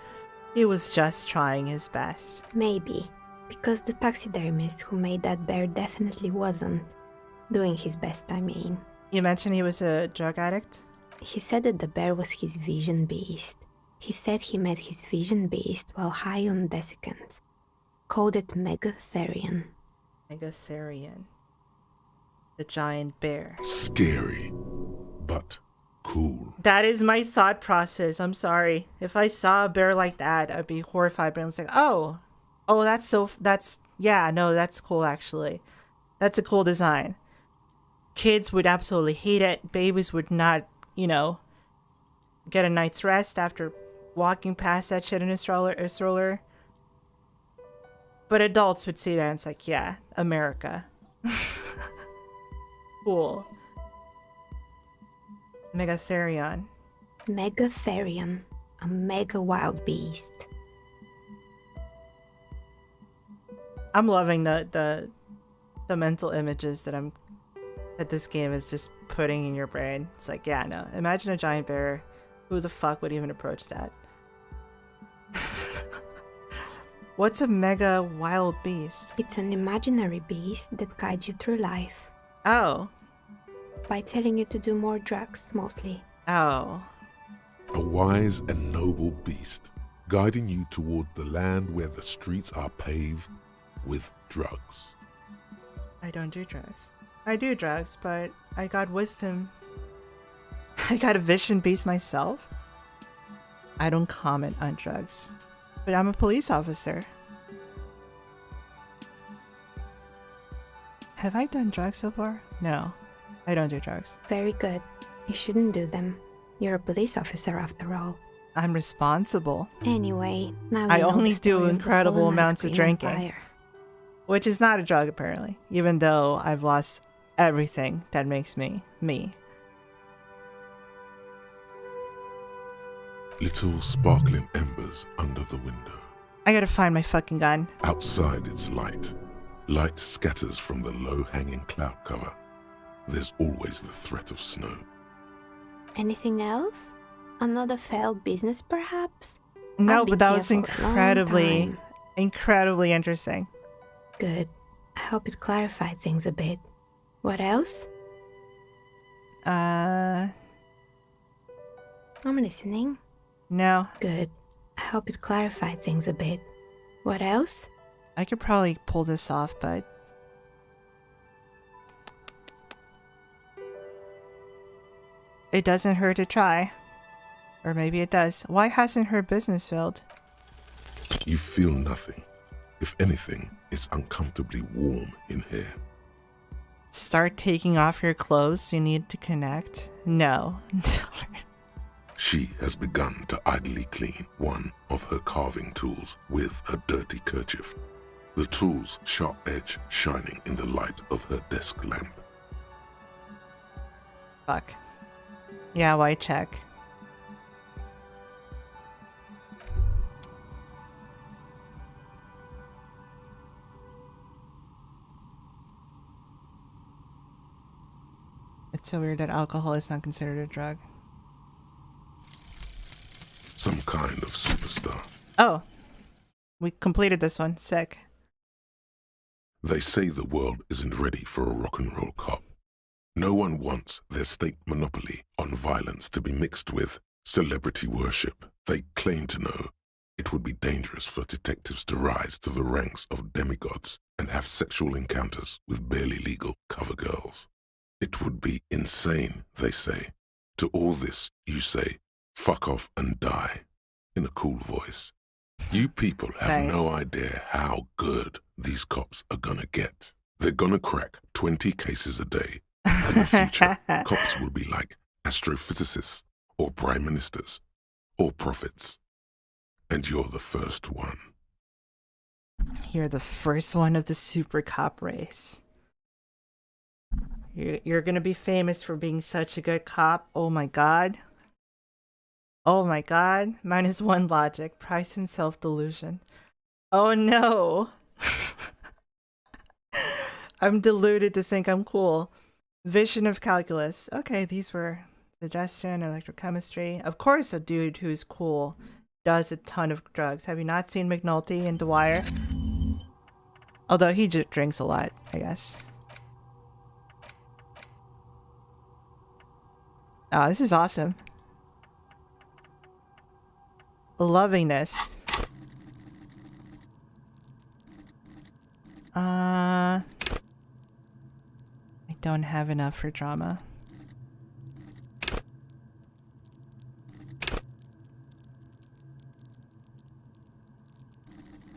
He was just trying his best. Maybe, because the taxidermist who made that bear definitely wasn't. Doing his best, I mean. You mentioned he was a drug addict? He said that the bear was his vision beast. He said he met his vision beast while high on desiccants. Called it Megatherion. Megatherion. The giant bear. Scary, but cool. That is my thought process. I'm sorry. If I saw a bear like that, I'd be horrified. But I was like, oh, that's cool actually. That's a cool design. Kids would absolutely hate it. Babies would not, get a night's rest after walking past that shit in a stroller. But adults would see that and it's like, yeah, America. Cool. Megatherion. Megatherion, a mega wild beast. I'm loving the mental images that this game is just putting in your brain. It's like, yeah, no. Imagine a giant bear. Who the fuck would even approach that? What's a mega wild beast? It's an imaginary beast that guides you through life. Oh. By telling you to do more drugs, mostly. Oh. A wise and noble beast, guiding you toward the land where the streets are paved with drugs. I don't do drugs. I do drugs, but I got wisdom. I got a vision beast myself. I don't comment on drugs, but I'm a police officer. Have I done drugs so far? No, I don't do drugs. Very good. You shouldn't do them. You're a police officer after all. I'm responsible. Anyway, now I you know only the story do of the incredible fallen ice amounts of cream drinking, empire. which is not a drug apparently, even though I've lost everything that makes me me. Little sparkling embers under the window. I gotta find my fucking gun. Outside it's light. Light scatters from the low-hanging cloud cover. There's always the threat of snow. Anything else? Another failed business, perhaps? No, I've been but that here was for a long incredibly interesting. Good. I hope it clarified things a bit. What else? I'm listening. No. Good. I hope it clarified things a bit. What else? I could probably pull this off, but it doesn't hurt to try. Or maybe it does. Why hasn't her business failed? You feel nothing. If anything, it's uncomfortably warm in here. Start taking off your clothes. You need to connect. No. She has begun to idly clean one of her carving tools with a dirty kerchief, the tool's sharp edge shining in the light of her desk lamp. Fuck. Yeah, why check? It's so weird that alcohol is not considered a drug. Some kind of superstar. Oh. We completed this one. Sick. They say the world isn't ready for a rock and roll cop. No one wants their state monopoly on violence to be mixed with celebrity worship. They claim to know it would be dangerous for detectives to rise to the ranks of demigods and have sexual encounters with barely legal cover girls. It would be insane, they say. To all this, you say, fuck off and die, in a cool voice. You people have no idea how good these cops are gonna get. They're gonna crack 20 cases a day. In the future, cops will be like astrophysicists, or prime ministers, or prophets. And you're the first one. You're the first one of the super cop race. You're gonna be famous for being such a good cop. Oh my god. Oh my god. -1 logic. Price and self-delusion. Oh no. I'm deluded to think I'm cool. Vision of calculus. Okay, these were suggestion, electrochemistry. Of course a dude who's cool does a ton of drugs. Have you not seen McNulty and Dwyer? Although he just drinks a lot, I guess. Oh, this is awesome. Loving this. I don't have enough for drama.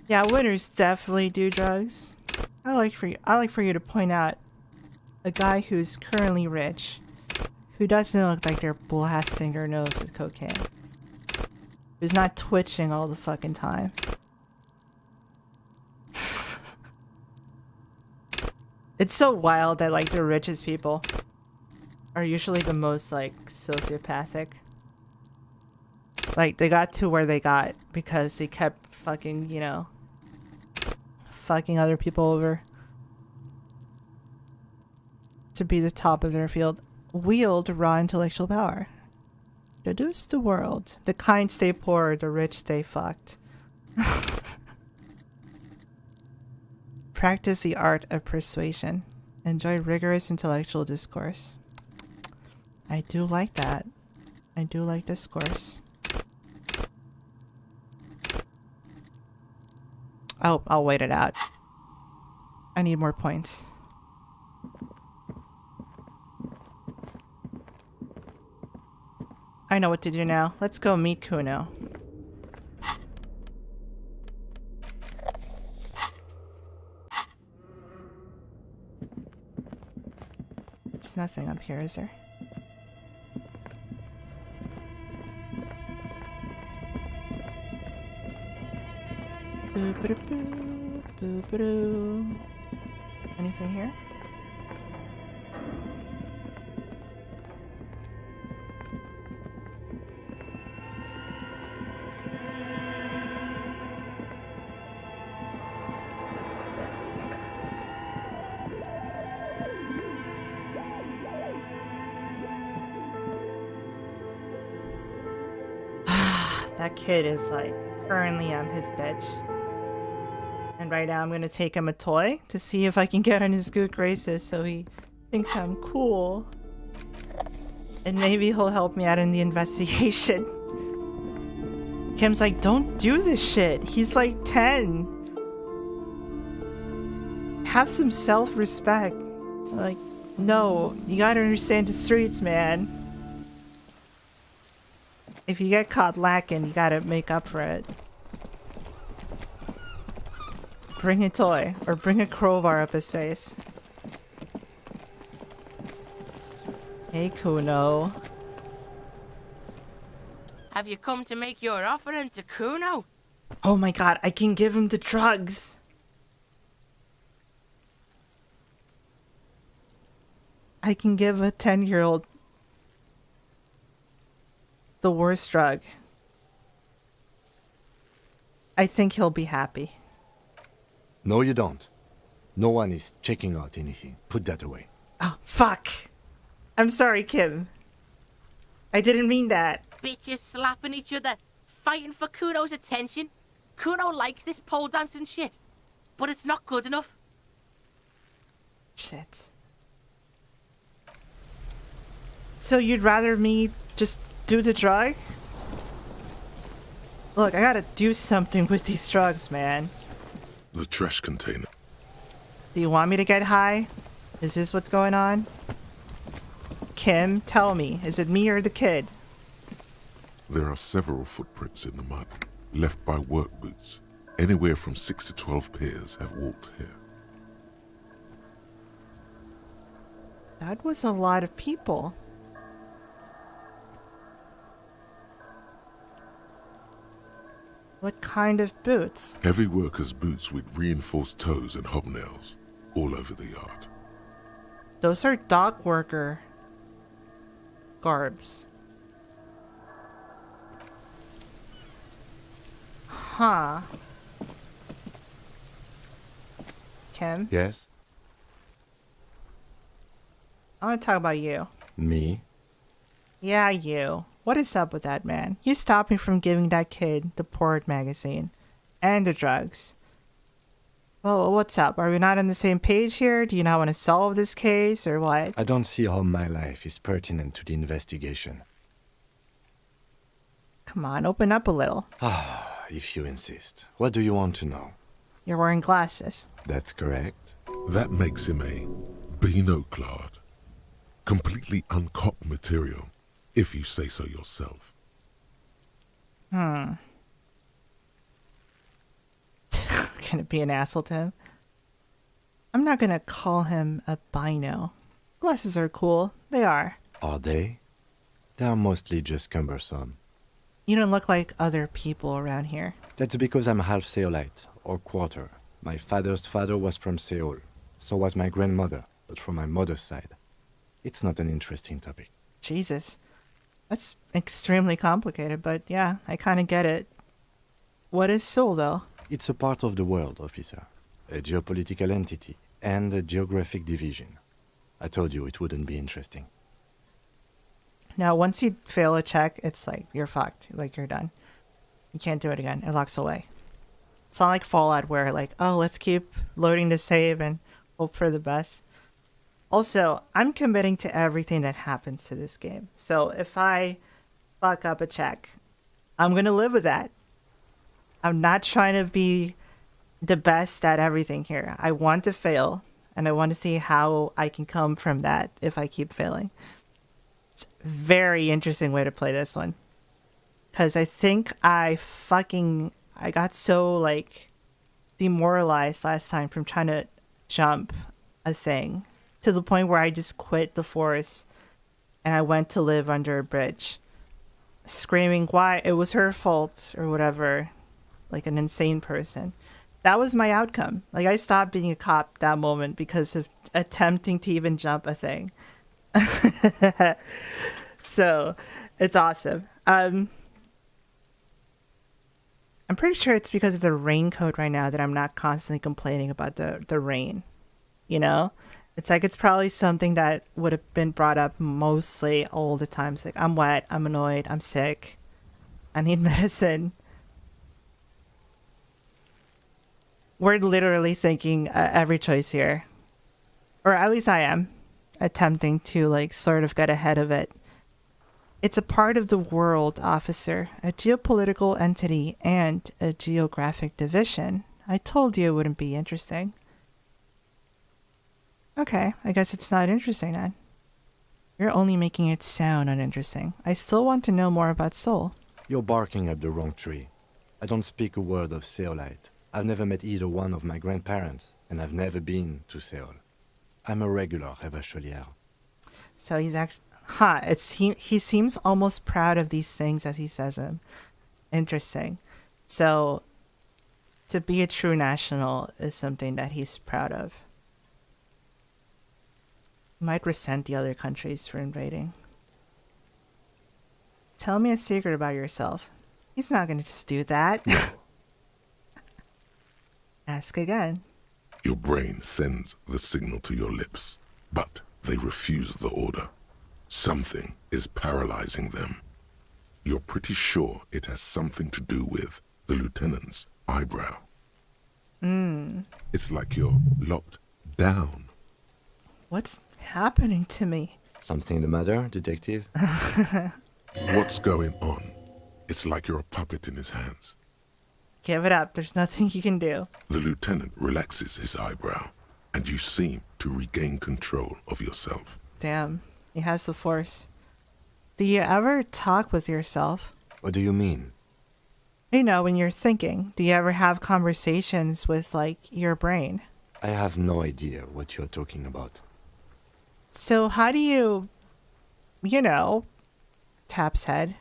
Yeah, winners definitely do drugs. I like for you to point out a guy who's currently rich, who doesn't look like they're blasting their nose with cocaine, who's not twitching all the fucking time. It's so wild that like the richest people are usually the most like sociopathic. Like they got to where they got because they kept fucking, you know, fucking other people over to be the top of their field. Wield raw intellectual power. Deduce the world. The kind stay poor, the rich stay fucked. Practice the art of persuasion. Enjoy rigorous intellectual discourse. I do like that. I do like discourse. Oh, I'll wait it out. I need more points. I know what to do now. Let's go meet Kuno. There's nothing up here, is there? Boo-ba-doo-boo, boo-ba-doo. Anything here? That kid is like, currently I'm his bitch. And right now I'm gonna take him a toy to see if I can get on his good graces so he thinks I'm cool. And maybe he'll help me out in the investigation. Kim's like, don't do this shit. He's like 10. have some self-respect. Like, no, you gotta understand the streets, man. If you get caught lacking, you gotta make up for it. Bring a toy, or bring a crowbar up his face. Hey, Kuno. Have you come to make your offering to Kuno? Oh my god, I can give him the drugs! I can give a 10-year-old the worst drug. I think he'll be happy. No, you don't. No one is checking out anything. Put that away. Oh, fuck! I'm sorry, Kim. I didn't mean that. Bitches slapping each other, fighting for Kuno's attention. Kuno likes this pole dancing shit, but it's not good enough. Shit. So you'd rather me just do the drug? Look, I gotta do something with these drugs, man. The trash container. Do you want me to get high? Is this what's going on? Kim, tell me, is it me or the kid? There are several footprints in the mud, left by work boots. Anywhere from 6 to 12 pairs have walked here. That was a lot of people. What kind of boots? Heavy workers' boots with reinforced toes and hobnails, all over the yard. Those are dock worker garbs. Huh. Kim? Yes? I want to talk about you. Me? Yeah, you. What is up with that, man? You stopped me from giving that kid the Port magazine. And the drugs. Well, what's up? Are we not on the same page here? Do you not want to solve this case, or what? I don't see how my life is pertinent to the investigation. Come on, open up a little. Ah, if you insist. What do you want to know? You're wearing glasses. That's correct. That makes him a Beano-clad. Completely uncopped material, if you say so yourself. Gonna be an asshole to him. I'm not gonna call him a bino. Glasses are cool. They are. Are they? They are mostly just cumbersome. You don't look like other people around here. That's because I'm half Seolite, or quarter. My father's father was from Seoul. So was my grandmother, but from my mother's side. It's not an interesting topic. Jesus. That's extremely complicated, but yeah, I kind of get it. What is Seoul, though? It's a part of the world, officer. A geopolitical entity and a geographic division. I told you it wouldn't be interesting. Now, once you fail a check, it's like, you're fucked. Like, you're done. You can't do it again. It locks away. It's not like Fallout where, like, oh, let's keep loading the save and hope for the best. Also, I'm committing to everything that happens to this game. So if I fuck up a check, I'm going to live with that. I'm not trying to be the best at everything here. I want to fail, and I want to see how I can come from that if I keep failing. It's a very interesting way to play this one. Because I think I got so, like, demoralized last time from trying to jump a thing to the point where I just quit the force and I went to live under a bridge, screaming why it was her fault or whatever, like an insane person. That was my outcome. Like, I stopped being a cop that moment because of attempting to even jump a thing. So it's awesome. I'm pretty sure it's because of the raincoat right now that I'm not constantly complaining about the rain. You know? It's like it's probably something that would have been brought up mostly all the time. It's like, I'm wet, I'm annoyed, I'm sick, I need medicine. We're literally thinking every choice here. Or at least I am. Attempting to, like, sort of get ahead of it. It's a part of the world, officer. A geopolitical entity and a geographic division. I told you it wouldn't be interesting. Okay, I guess it's not interesting then. You're only making it sound uninteresting. I still want to know more about Seoul. You're barking up the wrong tree. I don't speak a word of Seolite. I've never met either one of my grandparents, and I've never been to Seoul. I'm a regular Revacholière. So he's actually... he seems almost proud of these things as he says them. Interesting. So, to be a true national is something that he's proud of. Might resent the other countries for invading. Tell me a secret about yourself. He's not going to just do that. Ask again. Your brain sends the signal to your lips, but they refuse the order. Something is paralyzing them. You're pretty sure it has something to do with the lieutenant's eyebrow. It's like you're locked down. What's happening to me? Something the matter, detective? What's going on? It's like you're a puppet in his hands. Give it up. There's nothing you can do. The lieutenant relaxes his eyebrow, and you seem to regain control of yourself. Damn. He has the force. Do you ever talk with yourself? What do you mean? You know, when you're thinking. Do you ever have conversations with, like, your brain? I have no idea what you're talking about. So how do you... taps head.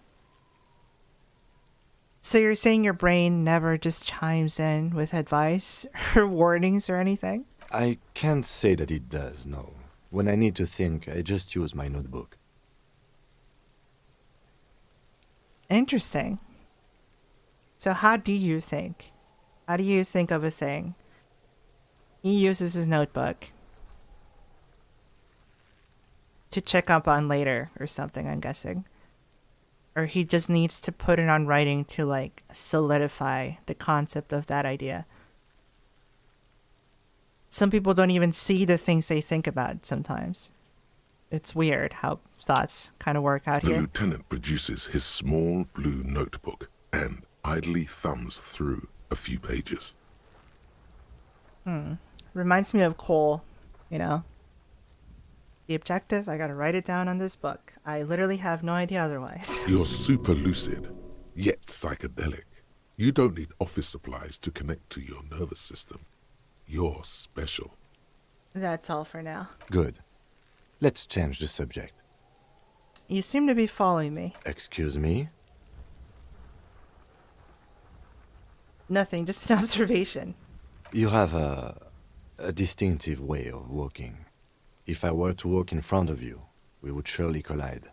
So you're saying your brain never just chimes in with advice or warnings or anything? I can't say that it does, no. When I need to think, I just use my notebook. Interesting. So how do you think? How do you think of a thing? He uses his notebook to check up on later or something, I'm guessing. Or he just needs to put it on writing to, like, solidify the concept of that idea. Some people don't even see the things they think about sometimes. It's weird how thoughts kind of work out The here. lieutenant produces his small blue notebook and idly thumbs through a few pages. Reminds me of Cole, The objective, I gotta write it down on this book. I literally have no idea otherwise. You're super lucid, yet psychedelic. You don't need office supplies to connect to your nervous system. You're special. That's all for now. Good. Let's change the subject. You seem to be following me. Excuse me? Nothing, just an observation. You have a distinctive way of walking. If I were to walk in front of you, we would surely collide.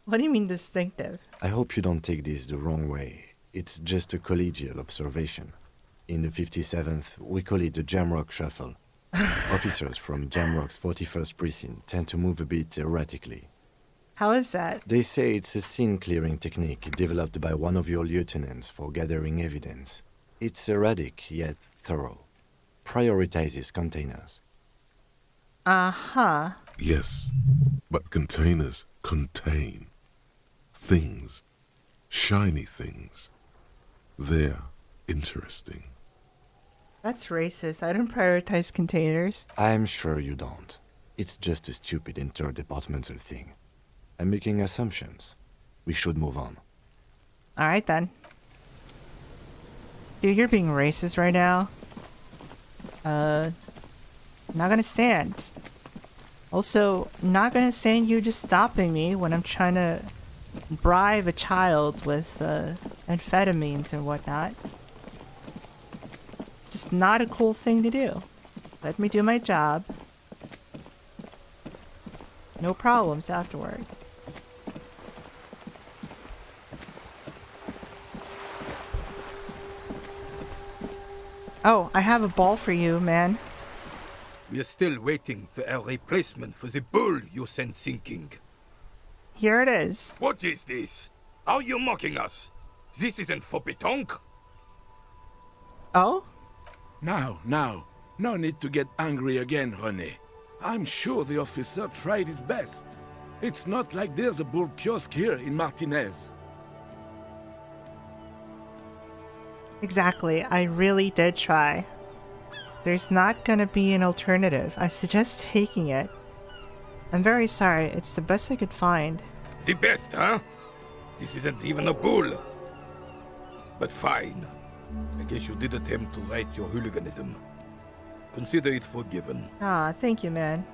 What do you mean distinctive? I hope you don't take this the wrong way. It's just a collegial observation. In the 57th, we call it the Jamrock Shuffle. Officers from Jamrock's 41st Precinct tend to move a bit erratically. How is that? They say it's a scene-clearing technique developed by one of your lieutenants for gathering evidence. It's erratic, yet thorough. Prioritizes containers. Uh-huh. Yes, but containers contain things, shiny things. They're interesting. That's racist. I don't prioritize containers. I'm sure you don't. It's just a stupid interdepartmental thing. I'm making assumptions. We should move on. Alright then. Dude, you're being racist right now. Not gonna stand. Also, not gonna stand you just stopping me when I'm trying to bribe a child with amphetamines and whatnot. Just not a cool thing to do. Let me do my job. No problems afterward. Oh, I have a ball for you, man. We are still waiting for a replacement for the bull you sent sinking. Here it is. What is this? Are you mocking us? This isn't for pétanque. Oh? Now. No need to get angry again, René. I'm sure the officer tried his best. It's not like there's a bull kiosk here in Martinez. Exactly. I really did try. There's not gonna be an alternative. I suggest taking it. I'm very sorry, it's the best I could find. The best, huh? This isn't even a bull. But fine. I guess you did attempt to right your hooliganism. Consider it forgiven. Ah, thank you, man.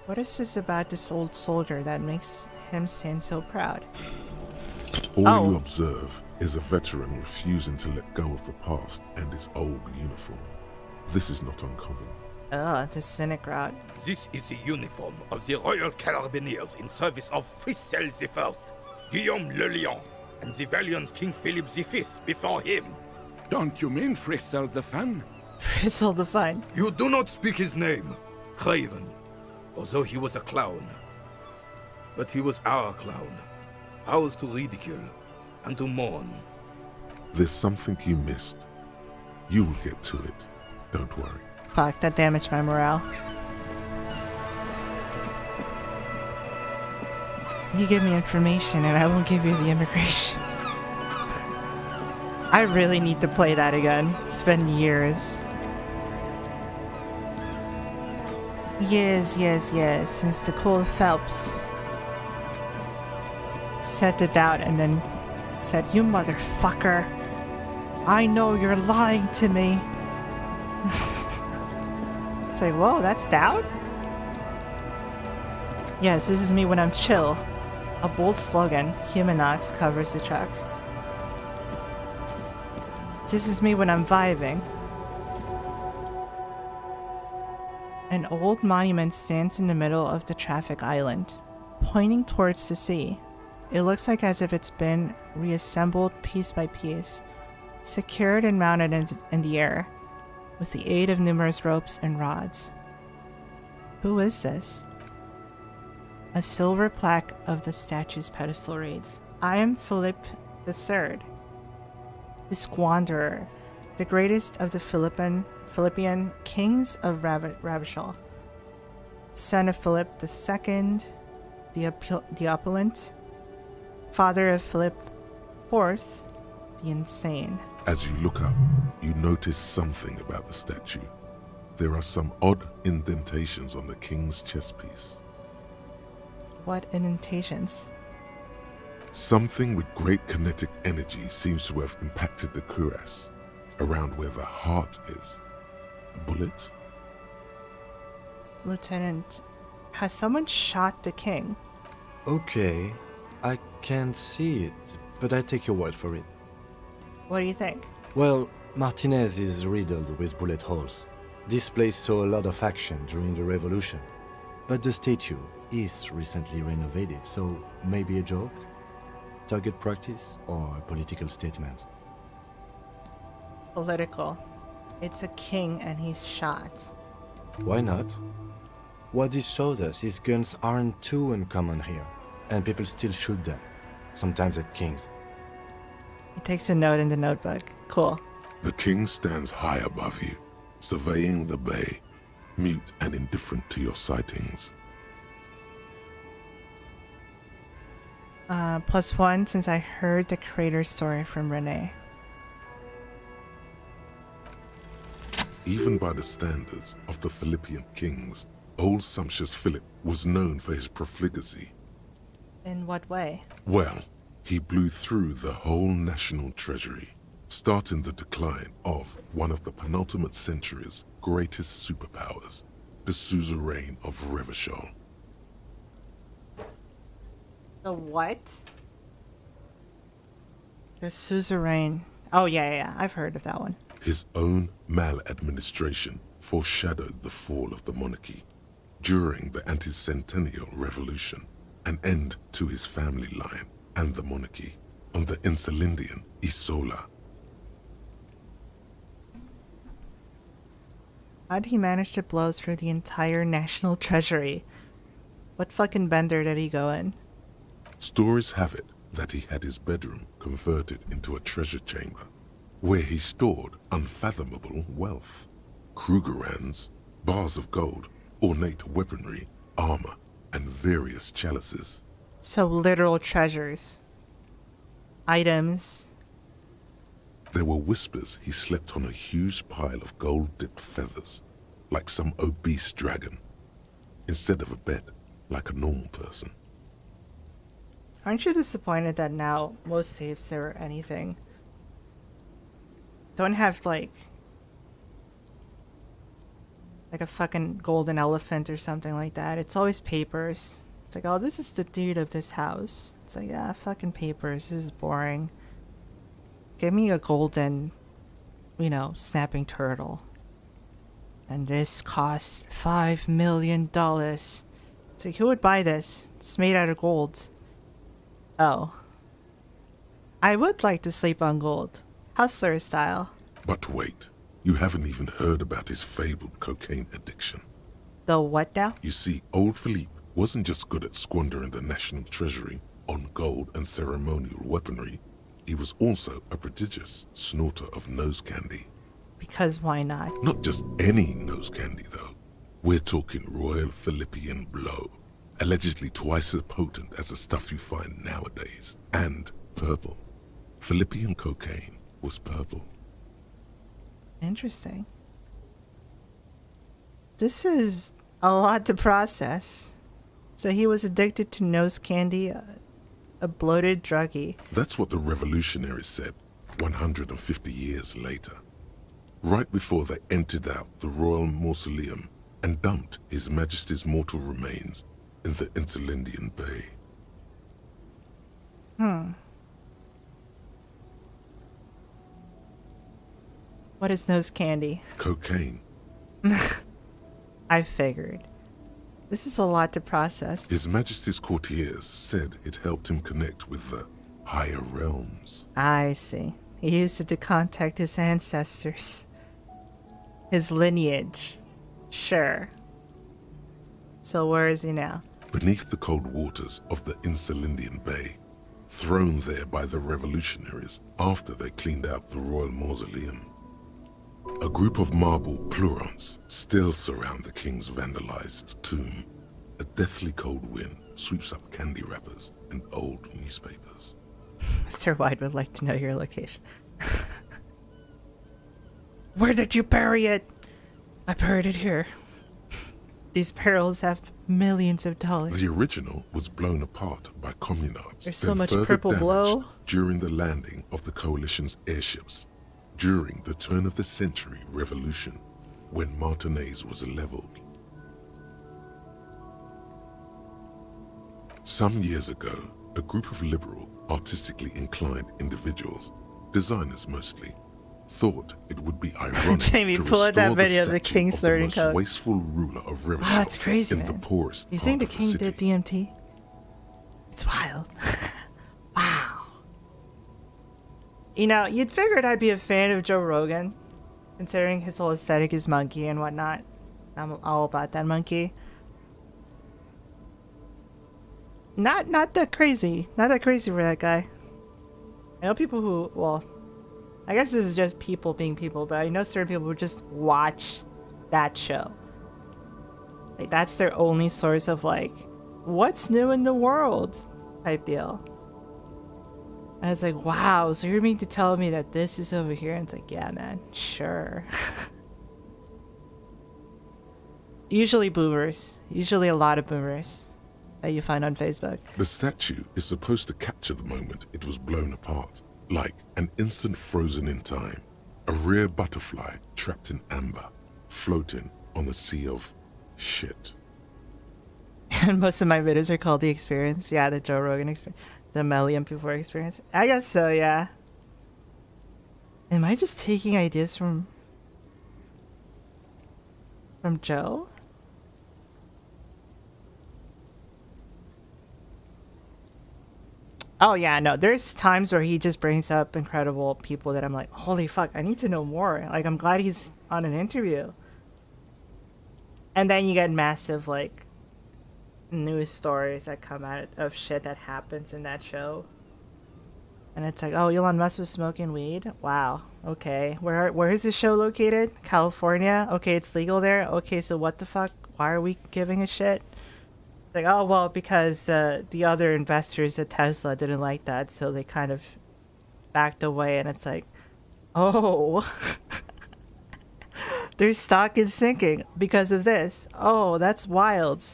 What is this about this old soldier that makes him stand so proud? All you observe is a veteran refusing to let go of the past and his old uniform. This is not uncommon. Ugh, the cynic route. This is the uniform of the Royal Carabineers in service of Frissel I, Guillaume le Lion, and the valiant King Philip V before him. Don't you mean Frissel the Fan? Frizzle the Fun. You do not speak his name, Craven, although he was a clown. But he was our clown, ours to ridicule and to mourn. There's something you missed. You will get to it. Don't worry. Fuck, that damaged my morale. You give me information and I won't give you the immigration. I really need to play that again. It's been years. Years, since Nicole Phelps sent it out and then said, "You motherfucker, I know you're lying to me." It's like, whoa, that's Dowd? Yes, this is me when I'm chill. A bold slogan, Humanox covers the track. This is me when I'm vibing. An old monument stands in the middle of the traffic island, pointing towards the sea. It looks like as if it's been reassembled piece by piece, secured and mounted in the air, with the aid of numerous ropes and rods. Who is this? A silver plaque of the statue's pedestal reads, "I am Philip III, the Squanderer, the greatest of the Philippian kings of Ravishal, son of Philip II, the Opulent, father of Philip IV, the Insane." As you look up, you notice something about the statue. There are some odd indentations on the king's chest piece. What indentations? Something with great kinetic energy seems to have impacted the cuirass, around where the heart is. A bullet? Lieutenant, has someone shot the king? Okay, I can't see it, but I take your word for it. What do you think? Well, Martinez is riddled with bullet holes. This place saw a lot of action during the revolution. But the statue is recently renovated, so maybe a joke? Target practice or a political statement? Political. It's a king and he's shot. Why not? What this shows us is guns aren't too uncommon here, and people still shoot them, sometimes at kings. He takes a note in the notebook. Cool. The king stands high above you, surveying the bay, mute and indifferent to your sightings. +1 since I heard the creator story from Renee. Even by the standards of the Philippian kings, old sumptuous Philip was known for his profligacy. In what way? Well, he blew through the whole national treasury, starting the decline of one of the penultimate century's greatest superpowers, the suzerain of Revachol. The what? The suzerain. Oh, yeah, I've heard of that one. His own maladministration foreshadowed the fall of the monarchy during the anti-centennial revolution, an end to his family line and the monarchy on the Insulindian Isola. How'd he manage to blow through the entire national treasury? What fucking bender did he go in? Stories have it that he had his bedroom converted into a treasure chamber, where he stored unfathomable wealth. Krugerrands, bars of gold, ornate weaponry, armor, and various chalices. So literal treasures. Items. There were whispers he slept on a huge pile of gold-dipped feathers, like some obese dragon, instead of a bed, like a normal person. Aren't you disappointed that now most safes or anything don't have like a fucking golden elephant or something like that? It's always papers. It's like, oh, this is the deed of this house. It's like, yeah, fucking papers. This is boring. Give me a golden, snapping turtle. And this costs $5 million. It's like, who would buy this? It's made out of gold. Oh. I would like to sleep on gold. Hustler style. But wait, you haven't even heard about his fabled cocaine addiction. The what now? You see, old Philippe wasn't just good at squandering the national treasury on gold and ceremonial weaponry. He was also a prodigious snorter of nose candy. Because why not? Not just any nose candy, though. We're talking Royal Philippian Blow, allegedly twice as potent as the stuff you find nowadays. And purple. Philippian cocaine was purple. Interesting. This is a lot to process. So he was addicted to nose candy, a bloated druggie. That's what the revolutionaries said 150 years later. Right before they emptied out the royal mausoleum and dumped His Majesty's mortal remains in the Elysium Bay. What is nose candy? Cocaine. I figured. This is a lot to process. His Majesty's courtiers said it helped him connect with the higher realms. I see. He used it to contact his ancestors. His lineage. Sure. So where is he now? Beneath the cold waters of the Elysium Bay, thrown there by the revolutionaries after they cleaned out the royal mausoleum. A group of marble pleurants still surround the king's vandalized tomb. A deathly cold wind sweeps up candy wrappers and old newspapers. Mr. White would like to know your location. Where did you bury it? I buried it here. These barrels have millions of dollars. The original was blown apart by communards. There's so then much further purple damaged blow. during the landing of the coalition's airships during the turn-of-the-century revolution when Martinez was leveled. Some years ago, a group of liberal, artistically inclined individuals, designers mostly, thought it would be ironic Jamie, to pull out that restore the video of the statue king of the starting most code. wasteful ruler of Revachol That's crazy, in man. the poorest You part think the of king city. did DMT? It's wild. Wow. You'd figured I'd be a fan of Joe Rogan, considering his whole aesthetic is monkey and whatnot. I'm all about that monkey. Not that crazy. Not that crazy for that guy. I know people who, well, I guess this is just people being people, but I know certain people who just watch that show. Like, that's their only source of, like, what's new in the world type deal. And it's like, wow, so you're meaning to tell me that this is over here? And it's like, yeah, man, sure. Usually boomers. Usually a lot of boomers that you find on Facebook. The statue is supposed to capture the moment it was blown apart, like an instant frozen in time, a rare butterfly trapped in amber, floating on a sea of shit. And most of my videos are called The Experience. Yeah, the Joe Rogan Experience. The Million People Experience. I guess so, yeah. Am I just taking ideas from Joe? Oh yeah, no, there's times where he just brings up incredible people that I'm like, holy fuck, I need to know more. Like, I'm glad he's on an interview. And then you get massive, like, news stories that come out of shit that happens in that show. And it's like, oh, Elon Musk was smoking weed? Wow, okay. Where is this show located? California? Okay, it's legal there? Okay, so what the fuck? Why are we giving a shit? Like, oh, well, because the other investors at Tesla didn't like that, so they kind of backed away, and it's like, oh, their stock is sinking because of this. Oh, that's wild.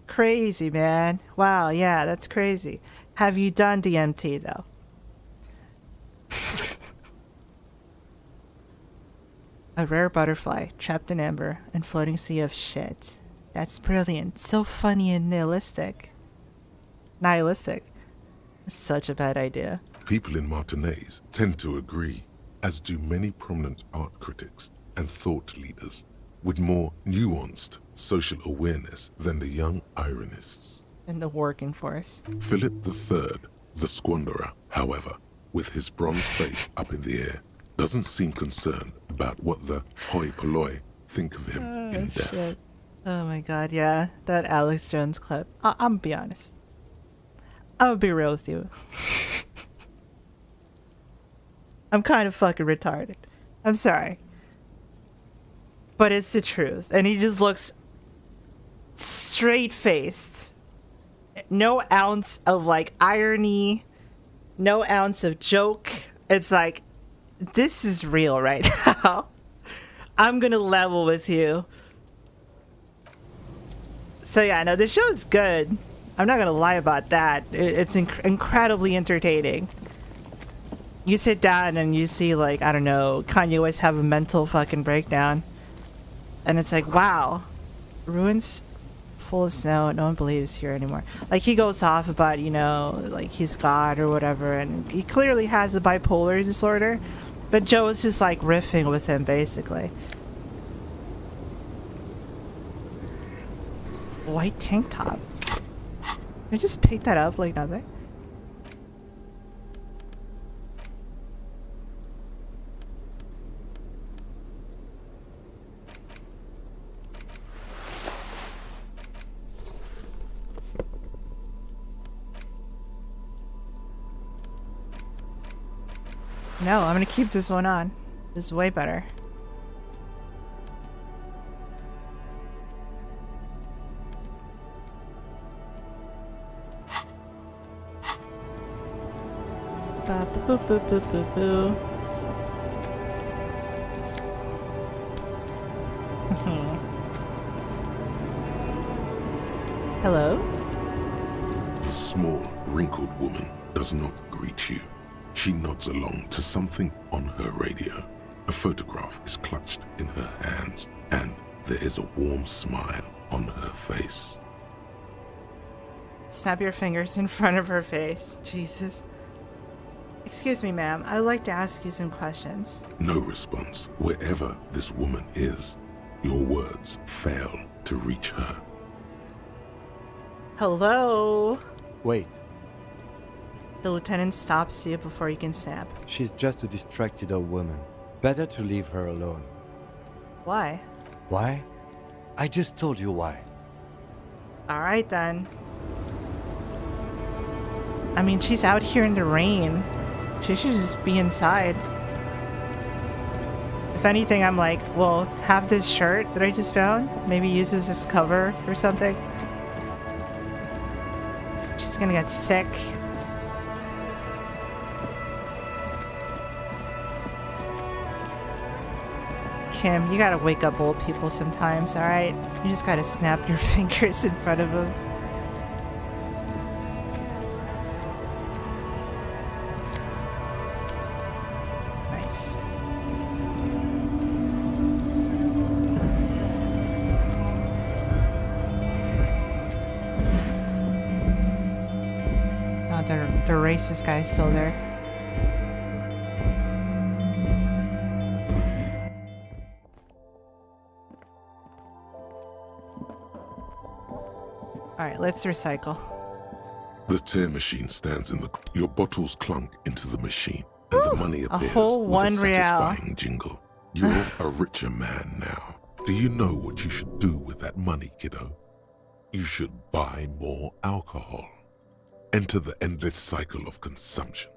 Crazy, man. Wow, yeah, that's crazy. Have you done DMT, though? A rare butterfly, trapped in amber and floating sea of shit. That's brilliant. So funny and nihilistic. Nihilistic. That's such a bad idea. People in Martinaise tend to agree, as do many prominent art critics and thought leaders with more nuanced social awareness than the young ironists. In the working force. Philip III, the squanderer, however, with his bronze face up in the air, doesn't seem concerned about what the hoi polloi think of him in death. Shit. Oh my god, yeah. That Alex Jones clip. I'm gonna be honest. I'm gonna be real with you. I'm kind of fucking retarded. I'm sorry. But it's the truth. And he just looks straight-faced. No ounce of, like, irony. No ounce of joke. It's like, this is real right now. I'm gonna level with you. So yeah, no, the show's good. I'm not gonna lie about that. It's incredibly entertaining. You sit down and you see, like, I don't know, Kanye West have a mental fucking breakdown. And it's like, wow. Ruins full of snow, no one believes here anymore. Like, he goes off about, you know, like, he's God or whatever, and he clearly has a bipolar disorder. But Joe is just, like, riffing with him, basically. White tank top. I just picked that up like nothing. No, I'm gonna keep this one on. This is way better. Ba boo boo boo boo boo. Hello? The small, wrinkled woman does not greet you. She nods along to something on her radio. A photograph is clutched in her hands, and there is a warm smile on her face. Snap your fingers in front of her face. Jesus. Excuse me, ma'am. I'd like to ask you some questions. No response. Wherever this woman is, your words fail to reach her. Hello? Wait, The lieutenant stops you before you can snap. she's just a distracted old woman. Better to leave her alone. Why? Why? I just told you why. Alright then. I mean, she's out here in the rain. She should just be inside. If anything, I'm like, well, have this shirt that I just found. Maybe use this as cover or something. She's gonna get sick. Kim, you gotta wake up old people sometimes, alright? You just gotta snap your fingers in front of them. Nice. Oh, the racist guy's still there. Alright, let's recycle. The tear machine stands in the... Your bottles clunk into the machine, and the money appears whole with one a real. satisfying jingle. You're a richer man now. Do you know what you should do with that money, kiddo? You should buy more alcohol. Enter the endless cycle of consumption.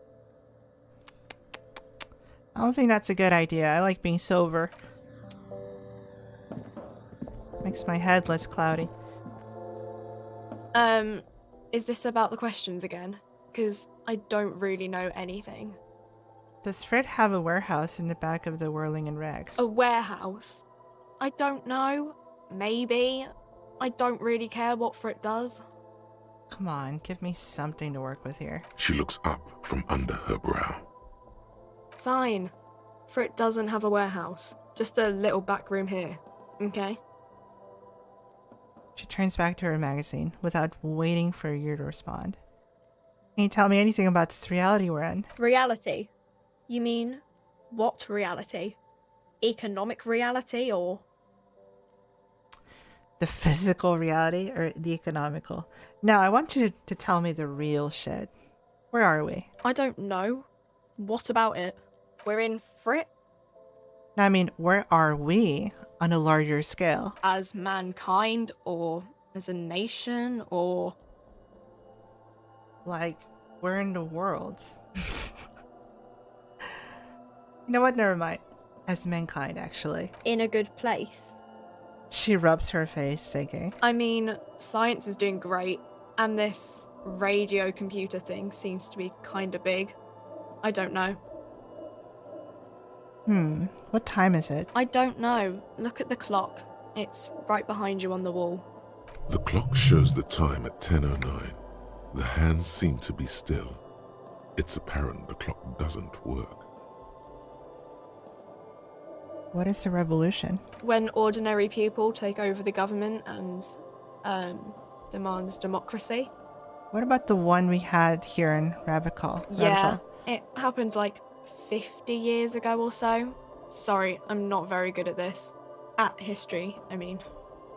I don't think that's a good idea. I like being sober. Makes my head less cloudy. Is this about the questions again? Because I don't really know anything. Does Fred have a warehouse in the back of the Whirling in Rags? A warehouse? I don't know. Maybe. I don't really care what Frit does. Come on, give me something to work with here. She looks up from under her brow. Fine. Frit doesn't have a warehouse. Just a little back room here. Okay? She turns back to her magazine without waiting for you to respond. Can you tell me anything about this reality we're in? Reality? You mean, what reality? Economic reality, or...? The physical reality or the economical? No, I want you to tell me the real shit. Where are we? I don't know. What about it? We're in Frit? No, I mean, where are we on a larger scale? As mankind, or as a nation, or... Like, we're in the world. You know what? Never mind. As mankind, actually. In a good place. She rubs her face, thinking. I mean, science is doing great, and this radio computer thing seems to be kinda big. I don't know. What time is it? I don't know. Look at the clock. It's right behind you on the wall. The clock shows the time at 10:09. The hands seem to be still. It's apparent the clock doesn't work. What is the revolution? When ordinary people take over the government and demand democracy. What about the one we had here in Rabicol? Yeah, it happened like 50 years ago or so. Sorry, I'm not very good at this. At history, I mean.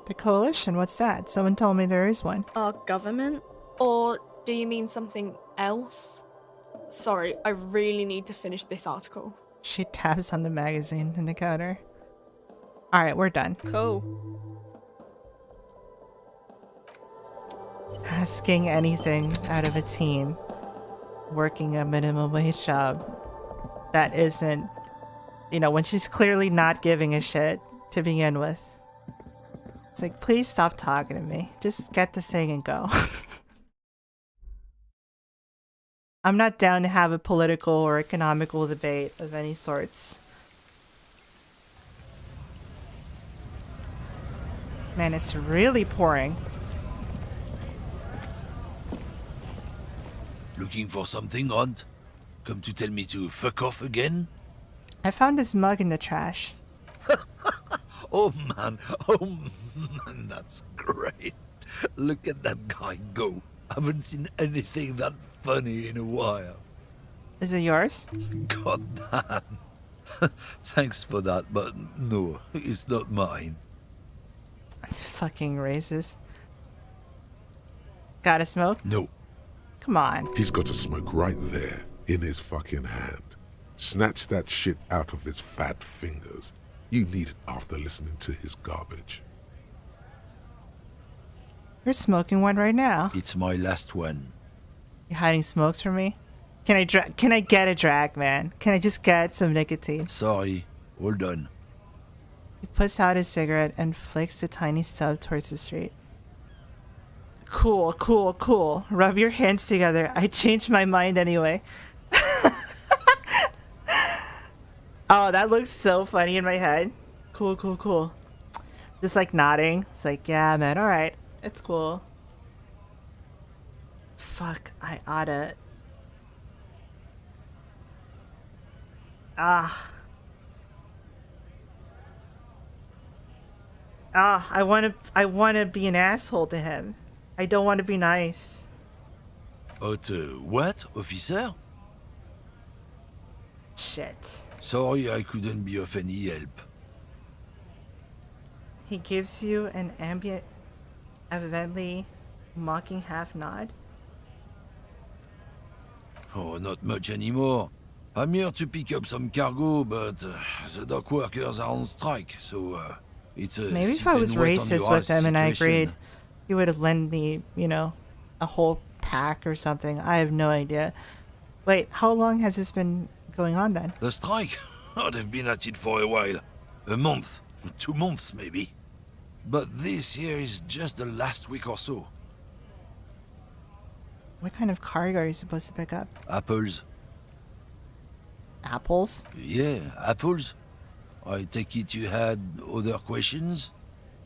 The coalition, what's that? Someone told me there is one. Our government? Or do you mean something else? Sorry, I really need to finish this article. She taps on the magazine in the counter. Alright, we're done. Cool. Asking anything out of a teen working a minimum wage job that isn't, you know, when she's clearly not giving a shit to begin with. It's like, please stop talking to me. Just get the thing and go. I'm not down to have a political or economical debate of any sorts. Man, it's really pouring. Looking for something, Aunt? Come to tell me to fuck off again? I found this mug in the trash. Oh man, that's great. Look at that guy go. Haven't seen anything that funny in a while. Is it yours? God damn. Thanks for that, but no, it's not mine. Fucking racist. Gotta smoke? No. Come on. He's got a smoke right there, in his fucking hand. Snatch that shit out of his fat fingers. You need it after listening to his garbage. You're smoking one right now. It's my last one. You're hiding smokes from me? Can I get a drag, man? Can I just get some nicotine? Sorry, all done. He puts out his cigarette and flicks the tiny stub towards the street. Cool, cool, cool. Rub your hands together. I changed my mind anyway. Oh, that looks so funny in my head. Cool, cool, cool. Just like nodding. It's like, yeah, man, alright. It's cool. Fuck, I oughta... I wanna be an asshole to him. I don't want to be nice. What, officer? Shit. Sorry I couldn't be of any help. He gives you an evidently mocking half nod. Oh, not much anymore. I'm here to pick up some cargo, but the dock workers are on strike, so it's a maybe if I was racist with him and I agreed, he would have lent me, you know, a whole pack or something. I have no idea. Wait, how long has this been going on then? The strike? Oh, they've been at it for a while. A month, 2 months maybe. But this here is just the last week or so. What kind of cargo are you supposed to pick up? Apples. Apples? Yeah, apples. I take it you had other questions?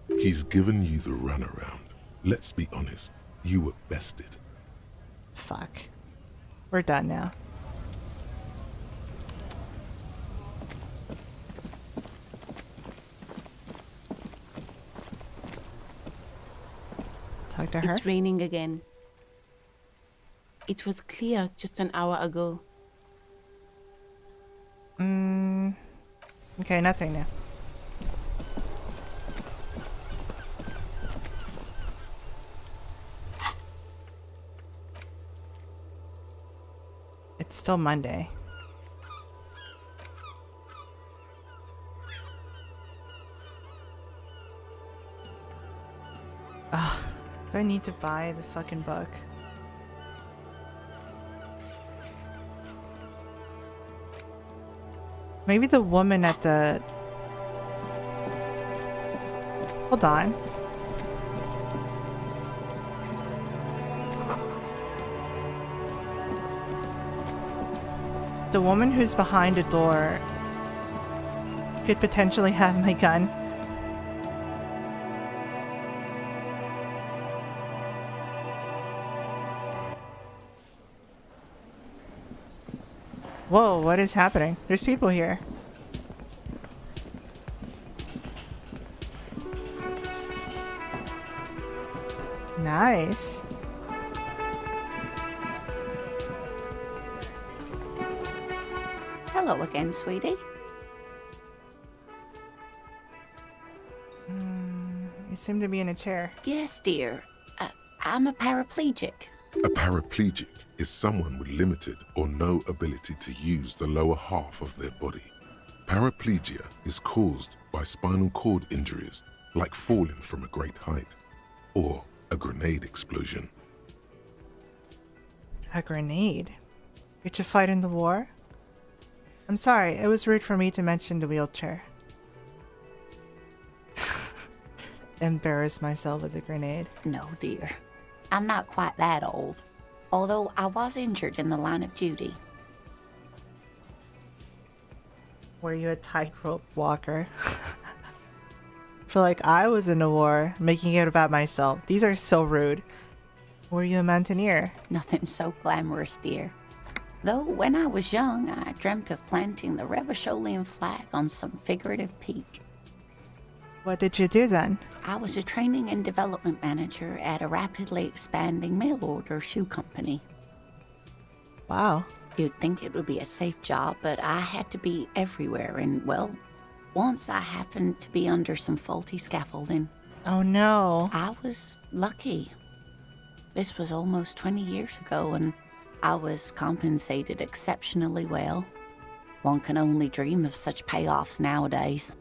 He's given you the runaround. Let's be honest, you were bested. Fuck. We're done now. Talk to her. It's raining again. It was clear just an hour ago. Okay, nothing now. It's still Monday. Ugh, do I need to buy the fucking book? Maybe the woman at the... Hold on. The woman who's behind a door could potentially have my gun. Whoa, what is happening? There's people here. Nice. Hello again, sweetie. You seem to be in a chair. Yes, dear. I'm a paraplegic. A paraplegic is someone with limited or no ability to use the lower half of their body. Paraplegia is caused by spinal cord injuries, like falling from a great height, or a grenade explosion. A grenade? Did you fight in the war? I'm sorry, it was rude for me to mention the wheelchair. Embarrass myself with a grenade. No, dear. I'm not quite that old. Although I was injured in the line of duty. Were you a tightrope walker? I feel like I was in a war, making it about myself. These are so rude. Were you a mountaineer? Nothing so glamorous, dear. Though when I was young, I dreamt of planting the Revacholian flag on some figurative peak. What did you do then? I was a training and development manager at a rapidly expanding mail order shoe company. Wow. You'd think it would be a safe job, but I had to be everywhere, and, well, once I happened to be under some faulty scaffolding. Oh no. I was lucky. This was almost 20 years ago, and I was compensated exceptionally well. One can only dream of such payoffs nowadays.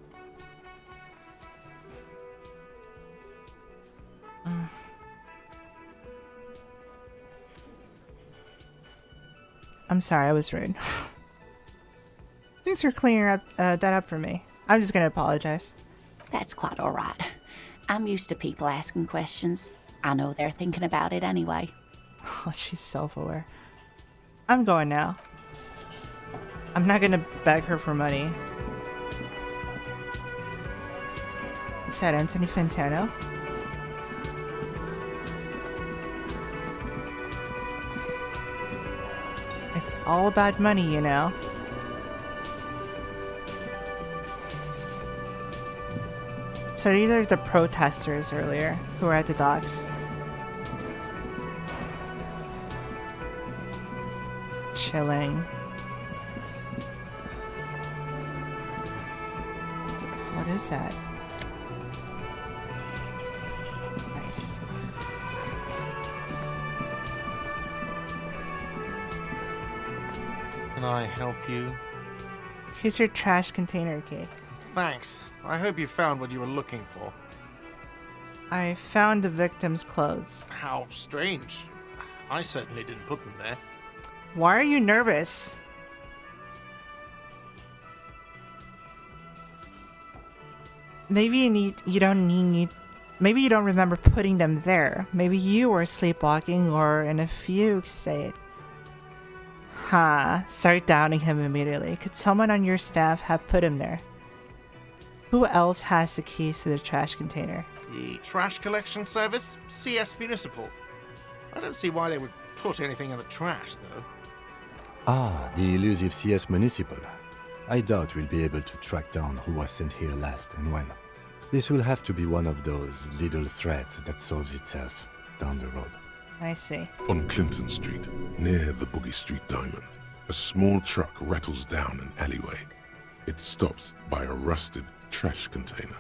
I'm sorry, I was rude. Thanks for clearing that up for me. I'm just gonna apologize. That's quite all right. I'm used to people asking questions. I know they're thinking about it anyway. Oh, she's self-aware. I'm going now. I'm not gonna beg her for money. Is that Anthony Fantano? It's all about money, you know. So these are the protesters earlier who were at the docks. Chilling. What is that? Nice. Can I help you? Here's your trash container key. Thanks. I hope you found what you were looking for. I found the victim's clothes. How strange. I certainly didn't put them there. Why are you nervous? Maybe you don't need Maybe you don't remember putting them there. Maybe you were sleepwalking or in a fugue state. Start doubting him immediately. Could someone on your staff have put him there? Who else has the keys to the trash container? The trash collection service? CS Municipal. I don't see why they would put anything in the trash, though. Ah, the elusive CS Municipal. I doubt we'll be able to track down who was sent here last and when. This will have to be one of those little threads that solves itself down the road. I see. On Clinton Street, near the Boogie Street Diamond, a small truck rattles down an alleyway. It stops by a rusted trash container.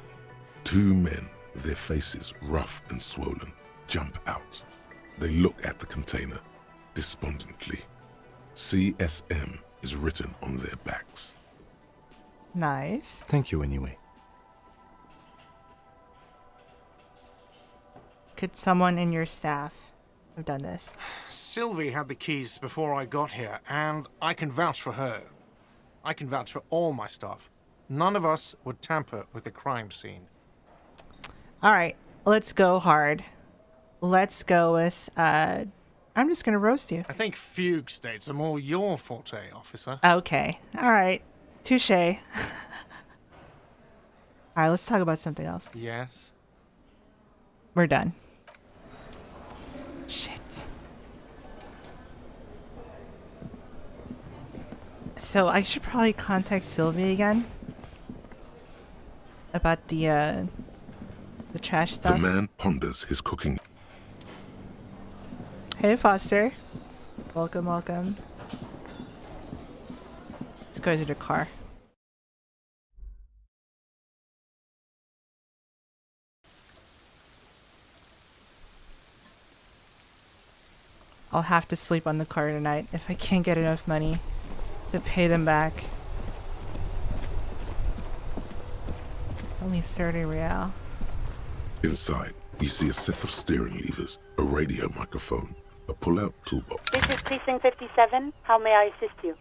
Two men, their faces rough and swollen, jump out. They look at the container despondently. CSM is written on their backs. Nice. Thank you anyway. Could someone in your staff have done this? Sylvie had the keys before I got here, and I can vouch for her. I can vouch for all my staff. None of us would tamper with the crime scene. Alright, let's go hard. Let's go with, I'm just gonna roast you. I think fugue states are more your forte, officer. Okay, alright. Touche. Alright, let's talk about something else. Yes? We're done. Shit. So I should probably contact Sylvie again about the trash stuff. The man ponders his cooking. Hey, Foster. Welcome, welcome. Let's go to the car. I'll have to sleep on the car tonight if I can't get enough money to pay them back. It's only 30 real. Inside, you see a set of steering levers, a radio microphone, a pull-out toolbox. This is Precinct 57. How may I assist you?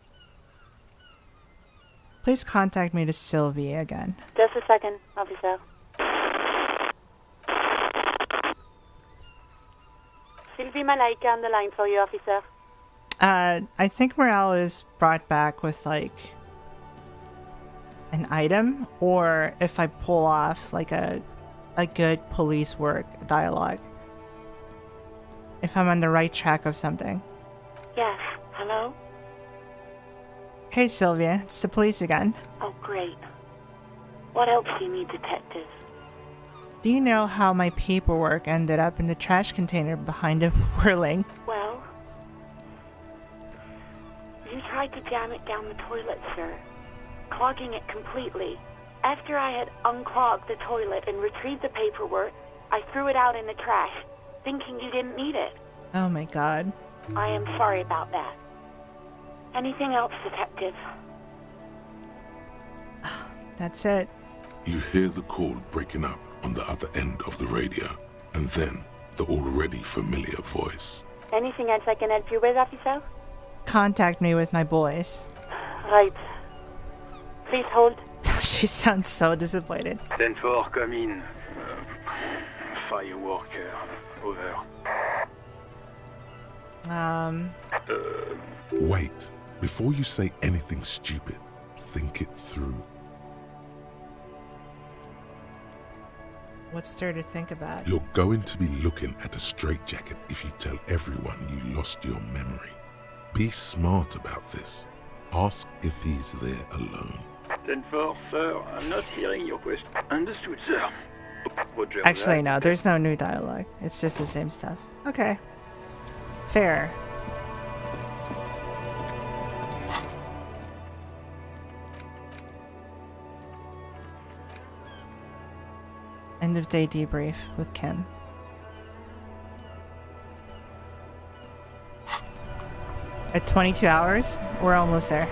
Please contact me to Sylvie again. Just a second, officer. Sylvie Malaika on the line for you, officer. I think Morale is brought back with, like, an item, or if I pull off, like, a good police work dialogue. If I'm on the right track of something. Yes, hello? Hey, Sylvia, it's the police again. Oh, great. What else do you need, detective? Do you know how my paperwork ended up in the trash container behind a whirling? Well, you tried to jam it down the toilet, sir, clogging it completely. After I had unclogged the toilet and retrieved the paperwork, I threw it out in the trash, thinking you didn't need it. Oh my god. I am sorry about that. Anything else, detective? That's it. You hear the call breaking up on the other end of the radio, and then the already familiar voice. Anything else I can help you with, officer? Contact me with my boys. Right. Please hold. She sounds so disappointed. 10-4, come in. Firework, over. Wait. Before you say anything stupid, think it through. What's there to think about? You're going to be looking at a straitjacket if you tell everyone you lost your memory. Be smart about this. Ask if he's there alone. 10-4, sir. I'm not hearing your question. Understood, sir. Roger. Actually, no, there's no new dialogue. It's just the same stuff. Okay. Fair. End of day debrief with Kim. At 22 hours, we're almost there.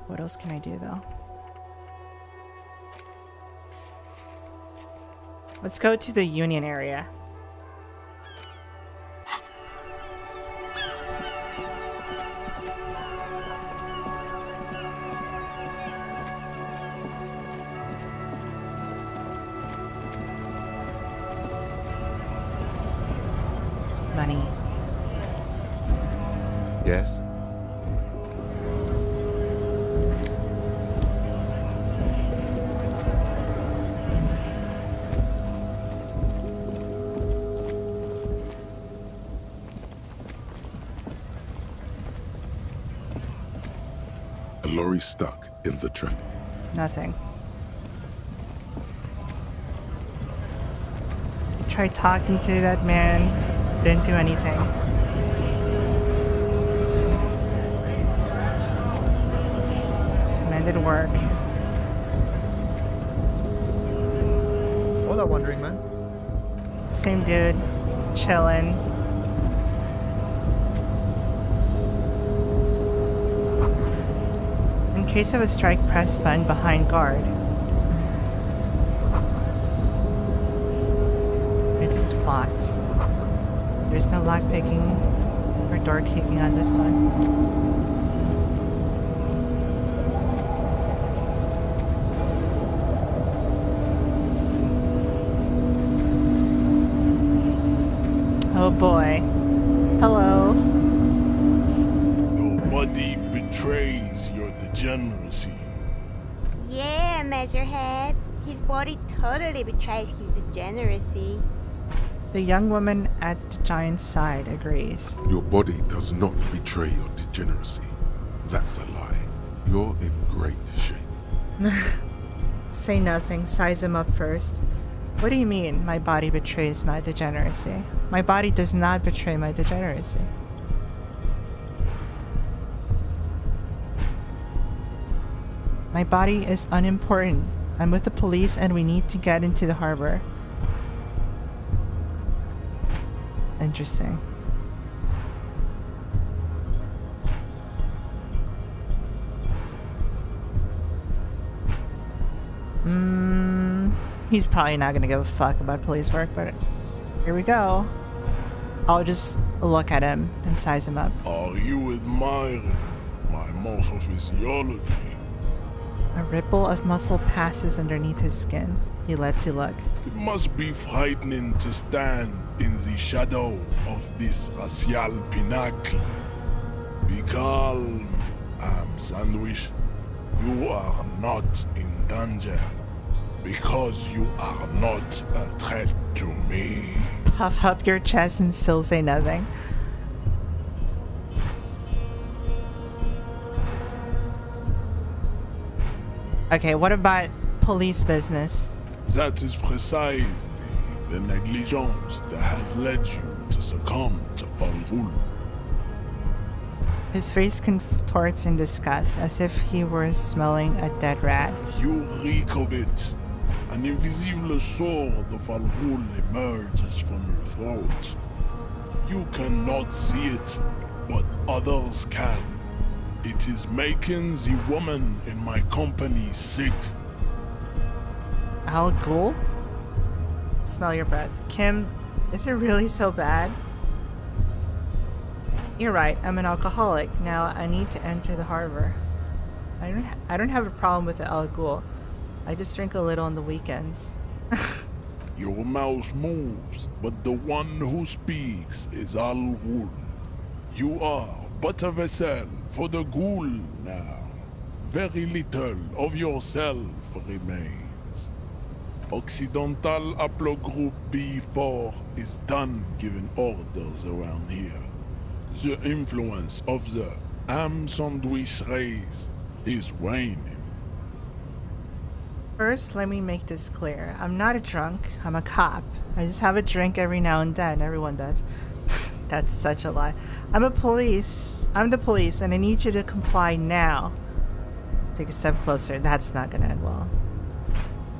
What else can I do though? Let's go to the Union area. Bunny. Yes? A lorry stuck in the traffic. Nothing. Tried talking to that man, didn't do anything. Some man didn't work. Hola, wandering man. Same dude, chillin'. In case of a strike, press button behind guard. It's locked. There's no lock picking or door kicking on this one. Oh boy. Hello. Your body betrays your degeneracy. Yeah, Measurehead. His body totally betrays his degeneracy. The young woman at the giant's side agrees. Your body does not betray your degeneracy. That's a lie. You're in great shape. Say nothing, size him up first. What do you mean, my body betrays my degeneracy? My body does not betray my degeneracy. My body is unimportant. I'm with the police and we need to get into the harbor. Interesting. He's probably not gonna give a fuck about police work, but here we go. I'll just look at him and size him up. Are you admiring my morphophysiology? A ripple of muscle passes underneath his skin. He lets you look. It must be frightening to stand in the shadow of this racial pinnacle. Be calm, Sandwich. You are not in danger because you are not a threat to me. Puff up your chest and still say nothing. Okay, what about police business? That is precisely the negligence that has led you to succumb to Al Ghul. His face contorts in disgust, as if he were smelling a dead rat. You reek of it. An invisible sword of Al Ghul emerges from your throat. You cannot see it, but others can. It is making the woman in my company sick. Al Ghul? Smell your breath. Kim, is it really so bad? You're right, I'm an alcoholic. Now I need to enter the harbor. I don't have a problem with the Al Ghul. I just drink a little on the weekends. Your mouth moves, but the one who speaks is Al Ghul. You are but a vessel for the Ghul now. Very little of yourself remains. Occidental Haplogroup B4 is done giving orders around here. The influence of the Ham Sandwich race is waning. First, let me make this clear. I'm not a drunk. I'm a cop. I just have a drink every now and then. Everyone does. That's such a lie. I'm the police, and I need you to comply now. Take a step closer. That's not gonna end well.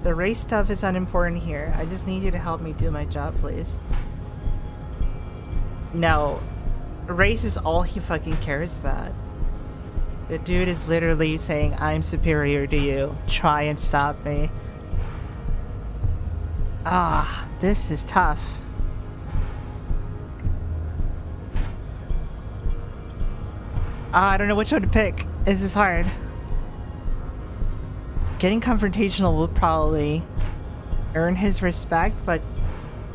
The race stuff is unimportant here. I just need you to help me do my job, please. No. Race is all he fucking cares about. The dude is literally saying, I'm superior to you. Try and stop me. Ah, this is tough. I don't know which one to pick. This is hard. Getting confrontational will probably earn his respect, but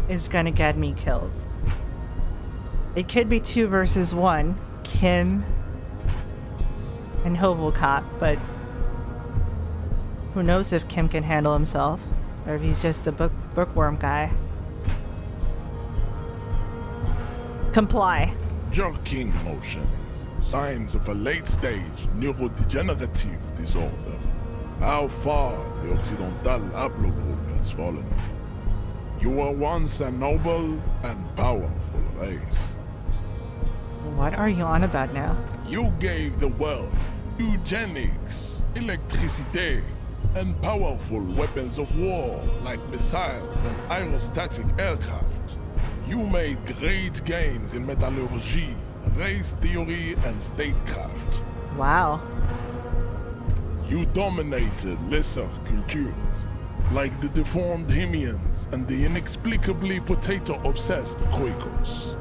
is gonna get me killed. It could be 2 versus 1. Kim and Hobocop, but who knows if Kim can handle himself, or if he's just a bookworm guy. Comply. Jerking motions. Signs of a late-stage neurodegenerative disorder. How far the Occidental haplogroup has fallen. You were once a noble and powerful race. What are you on about now? You gave the world eugenics, electricity, and powerful weapons of war like missiles and aerostatic aircraft. You made great gains in metallurgy, race theory, and statecraft. Wow. You dominated lesser cultures, like the deformed Hemians and the inexplicably potato-obsessed Quakers.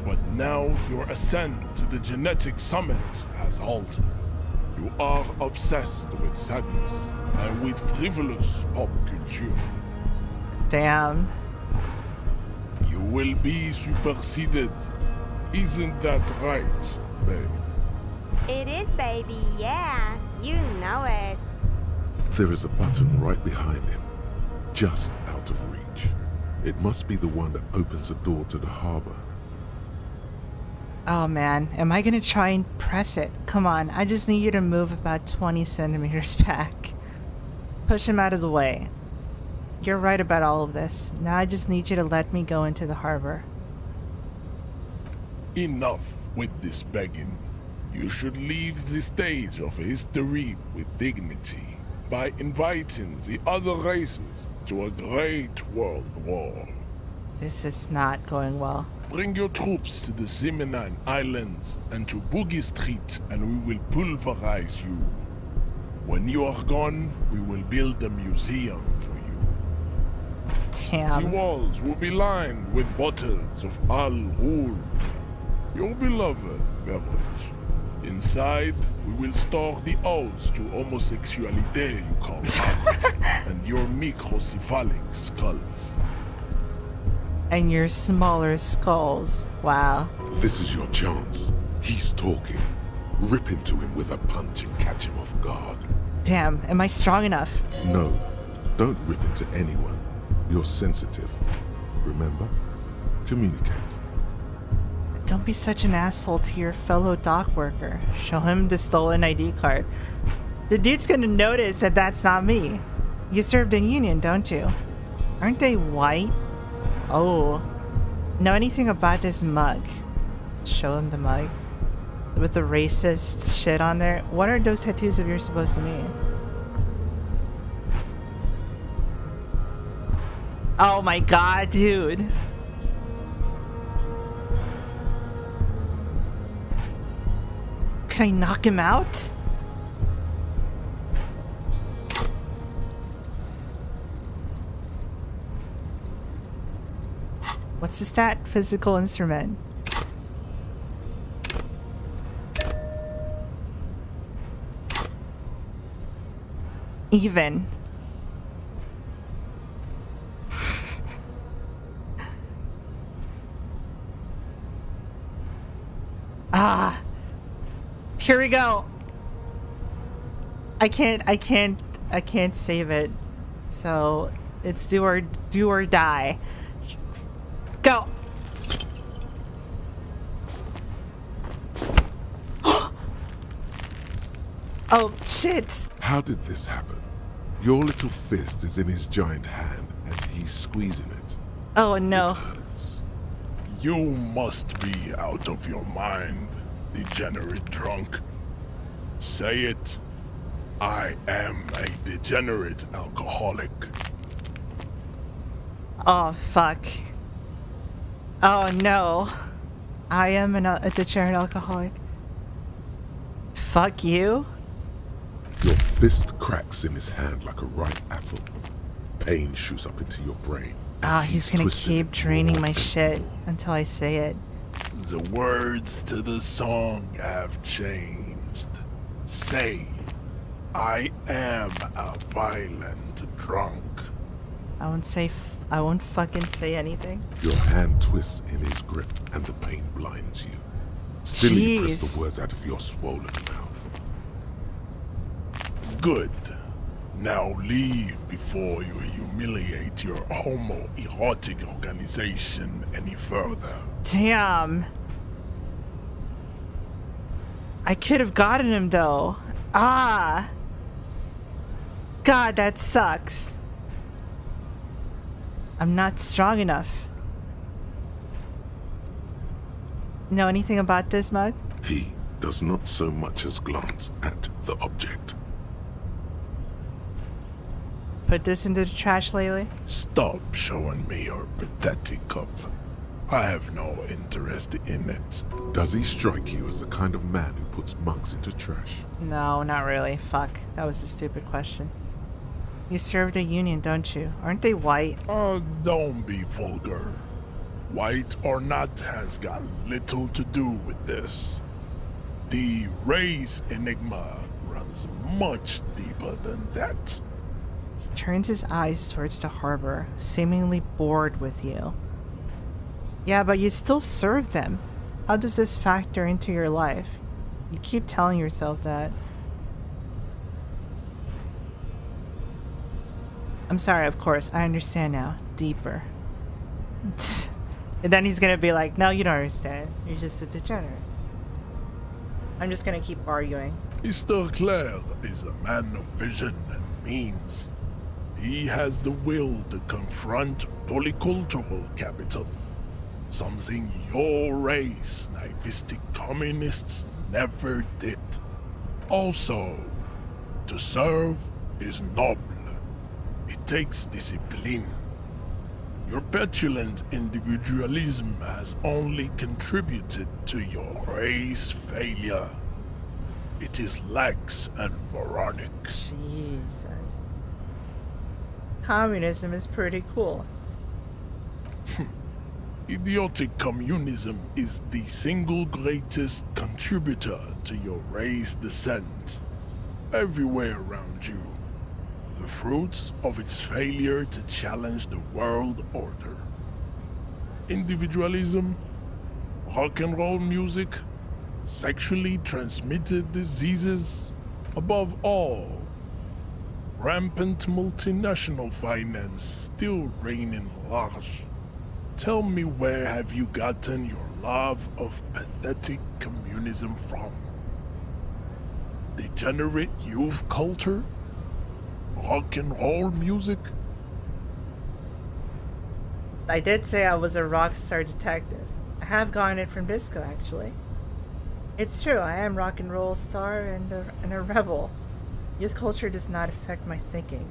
But now your ascent to the genetic summit has halted. You are obsessed with sadness and with frivolous pop culture. Damn. You will be superseded. Isn't that right, babe? It is, baby, yeah. You know it. There is a button right behind him, just out of reach. It must be the one that opens the door to the harbor. Oh man, am I gonna try and press it? Come on, I just need you to move about 20 centimeters back. Push him out of the way. You're right about all of this. Now I just need you to let me go into the harbor. Enough with this begging. You should leave the stage of history with dignity by inviting the other races to a great world war. This is not going well. Bring your troops to the Simonine Islands and to Boogie Street, and we will pulverize you. When you are gone, we will build a museum for you. Damn. The walls will be lined with bottles of Al Ghul, your beloved beverage. Inside, we will store the odes to homosexuality you call art, and your microcephalic skulls. And your smaller skulls. Wow. This is your chance. He's talking. Rip into him with a punch and catch him off guard. Damn, am I strong enough? No, don't rip into anyone. You're sensitive. Remember? Communicate. Don't be such an asshole to your fellow dock worker. Show him the stolen ID card. The dude's gonna notice that that's not me. You served in Union, don't you? Aren't they white? Oh. Know anything about this mug? Show him the mug. With the racist shit on there. What are those tattoos of yours supposed to mean? Oh my god, dude. Can I knock him out? What's the stat? Physical instrument. Even. Ah. Here we go. I can't save it. So it's do or die. Go. Oh shit. How did this happen? Your little fist is in his giant hand and he's squeezing it. Oh no. You must be out of your mind, degenerate drunk. Say it. I am a degenerate alcoholic. Oh fuck. Oh no. I am a degenerate alcoholic. Fuck you? Your fist cracks in his hand like a ripe apple. Pain shoots up into your brain. Ah, he's gonna keep draining my shit until I say it. The words to the song have changed. Say, I am a violent drunk. I won't say I won't fucking say anything. Your hand twists in his grip and the pain blinds you. Still you press Jeez. the words out of your swollen mouth. Good. Now leave before you humiliate your homoerotic organization any further. Damn. I could have gotten him though. Ah. God, that sucks. I'm not strong enough. Know anything about this, Mug? He does not so much as glance at the object. Put this into the trash lately? Stop showing me your pathetic cup. I have no interest in it. Does he strike you as the kind of man who puts mugs into trash? No, not really. Fuck. That was a stupid question. You serve the Union, don't you? Aren't they white? Don't be vulgar. White or not has got little to do with this. The race enigma runs much deeper than that. He turns his eyes towards the harbor, seemingly bored with you. Yeah, but you still serve them. How does this factor into your life? You keep telling yourself that. I'm sorry, of course. I understand now. Deeper. And then he's gonna be like, no, you don't understand. You're just a degenerate. I'm just gonna keep arguing. Mr. Clare is a man of vision and means. He has the will to confront polycultural capital. Something your race, naivistic communists, never did. Also, to serve is noble. It takes discipline. Your petulant individualism has only contributed to your race failure. It is lax and moronic. Jesus. Communism is pretty cool. Idiotic communism is the single greatest contributor to your race descent. Everywhere around you, the fruits of its failure to challenge the world order. Individualism, rock and roll music, sexually transmitted diseases, above all, rampant multinational finance still reigning large. Tell me, where have you gotten your love of pathetic communism from? Degenerate youth culture? Rock and roll music? I did say I was a rock star detective. I have gotten it from Disco, actually. It's true, I am rock and roll star and a rebel. Youth culture does not affect my thinking.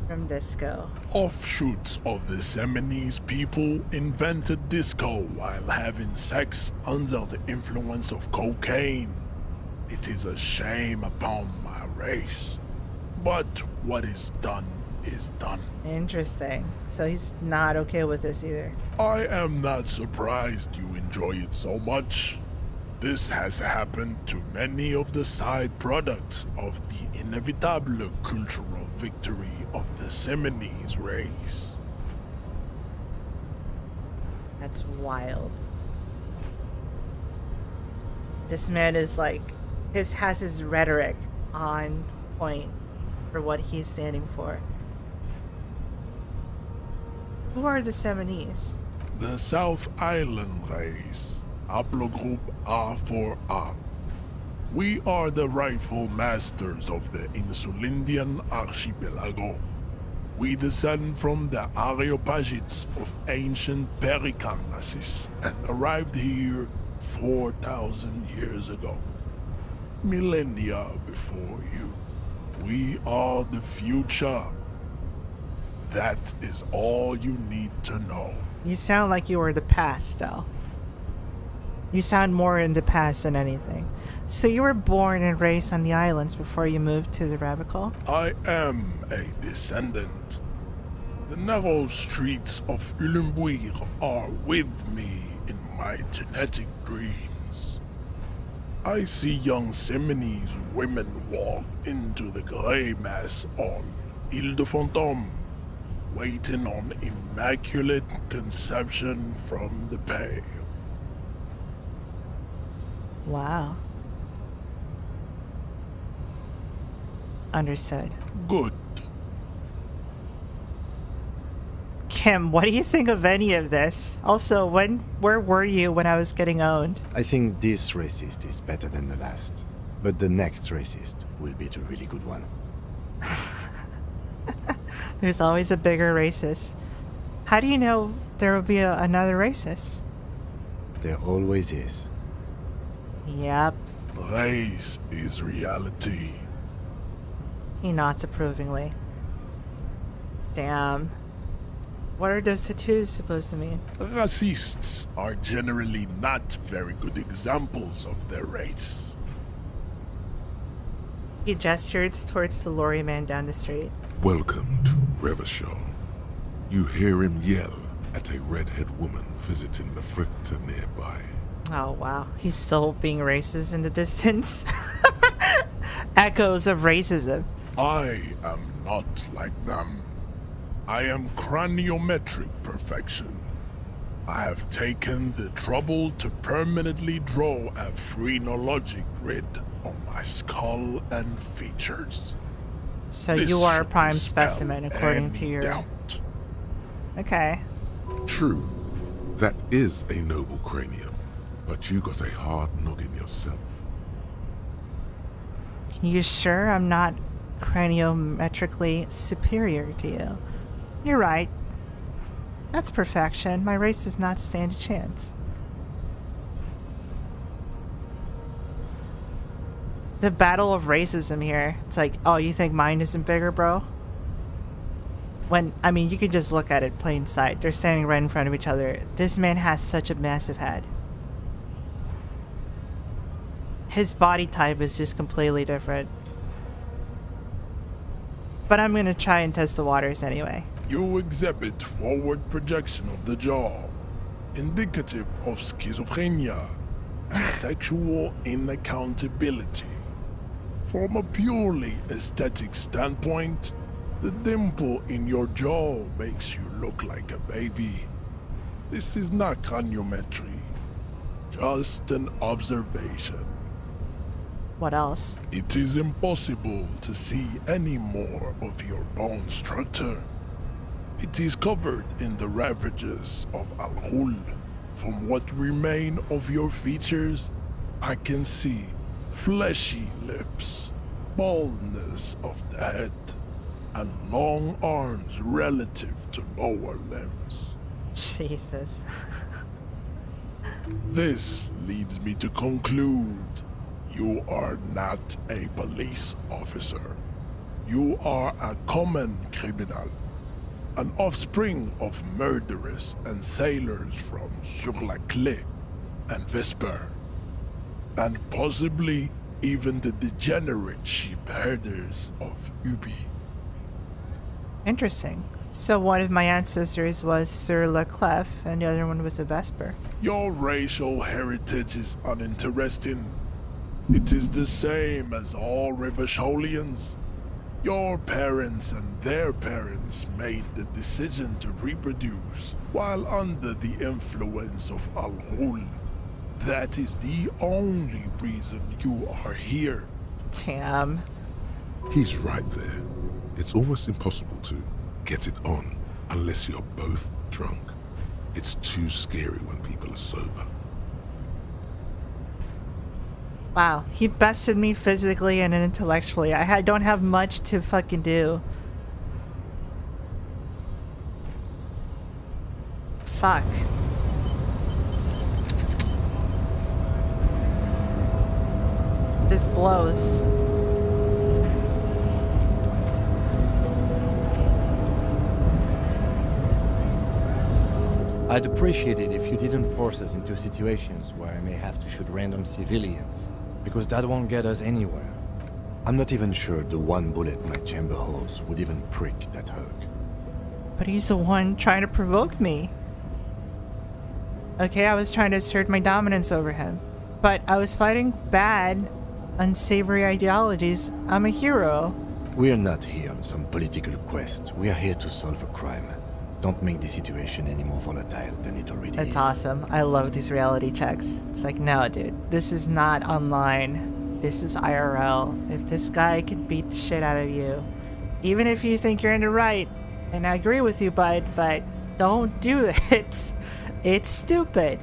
From Disco. Offshoots of the Seminoles people invented disco while having sex under the influence of cocaine. It is a shame upon my race. But what is done is done. Interesting. So he's not okay with this either. I am not surprised you enjoy it so much. This has happened to many of the side products of the inevitable cultural victory of the Seminoles race. That's wild. This man is like, has his rhetoric on point for what he's standing for. Who are the Seminoles? The South Island race, haplogroup A4A. We are the rightful masters of the Insulindian archipelago. We descend from the Areopagites of ancient Pericarnassus and arrived here 4,000 years ago. Millennia before you. We are the future. That is all you need to know. You sound like you were the past, though. You sound more in the past than anything. So you were born and raised on the islands before you moved to the Rabical? I am a descendant. The narrow streets of Ulimbuir are with me in my genetic dreams. I see young Seminoles women walk into the grey mass on Ile de Fantôme. waiting on immaculate conception from the pale. Wow. Understood. Good. Kim, what do you think of any of this? Also, where were you when I was getting owned? I think this racist is better than the last. But the next racist will be the really good one. There's always a bigger racist. How do you know there will be another racist? There always is. Yep. Race is reality. He nods approvingly. Damn. What are those tattoos supposed to mean? Racists are generally not very good examples of their race. He gestured towards the lorry man down the street. Welcome to Revachol. You hear him yell at a redhead woman visiting the fritter nearby. Oh wow, he's still being racist in the distance. Echoes of racism. I am not like them. I am craniometric perfection. I have taken the trouble to permanently draw a phrenologic grid on my skull and features. So This you are a should prime dispel specimen according any to your... doubt. Okay. True, that is a noble cranium, but you got a hard noggin yourself. You sure I'm not craniometrically superior to you? You're right. That's perfection. My race does not stand a chance. The battle of racism here. It's like, oh, you think mine isn't bigger, bro? When, I mean, you could just look at it plain sight. They're standing right in front of each other. This man has such a massive head. His body type is just completely different. But I'm gonna try and test the waters anyway. You exhibit forward projection of the jaw, indicative of schizophrenia and sexual inaccountability. From a purely aesthetic standpoint, the dimple in your jaw makes you look like a baby. This is not craniometry, just an observation. What else? It is impossible to see any more of your bone structure. It is covered in the ravages of Al-Ghul. From what remain of your features, I can see fleshy lips, baldness of the head, and long arms relative to lower limbs. Jesus. This leads me to conclude you are not a police officer. You are a common criminal, an offspring of murderers and sailors from Sur-la-Clé and Vesper, and possibly even the degenerate sheep herders of Ubi. Interesting. So one of my ancestors was Sir Leclerc and the other one was a Vesper. Your racial heritage is uninteresting. It is the same as all Revacholians. Your parents and their parents made the decision to reproduce while under the influence of Al-Ghul. That is the only reason you are here. Damn. He's right there. It's almost impossible to get it on unless you're both drunk. It's too scary when people are sober. Wow, he bested me physically and intellectually. I don't have much to fucking do. Fuck. This blows. I'd appreciate it if you didn't force us into situations where I may have to shoot random civilians, because that won't get us anywhere. I'm not even sure the one bullet my chamber holds would even prick that hug. But he's the one trying to provoke me. Okay, I was trying to assert my dominance over him. But I was fighting bad, unsavory ideologies. I'm a hero. We're not here on some political quest. We are here to solve a crime. Don't make the situation any more volatile than it already is. That's awesome. I love these reality checks. It's like, no, dude, this is not online. This is IRL. If this guy could beat the shit out of you, even if you think you're in the right, and I agree with you, bud, but don't do it. It's stupid.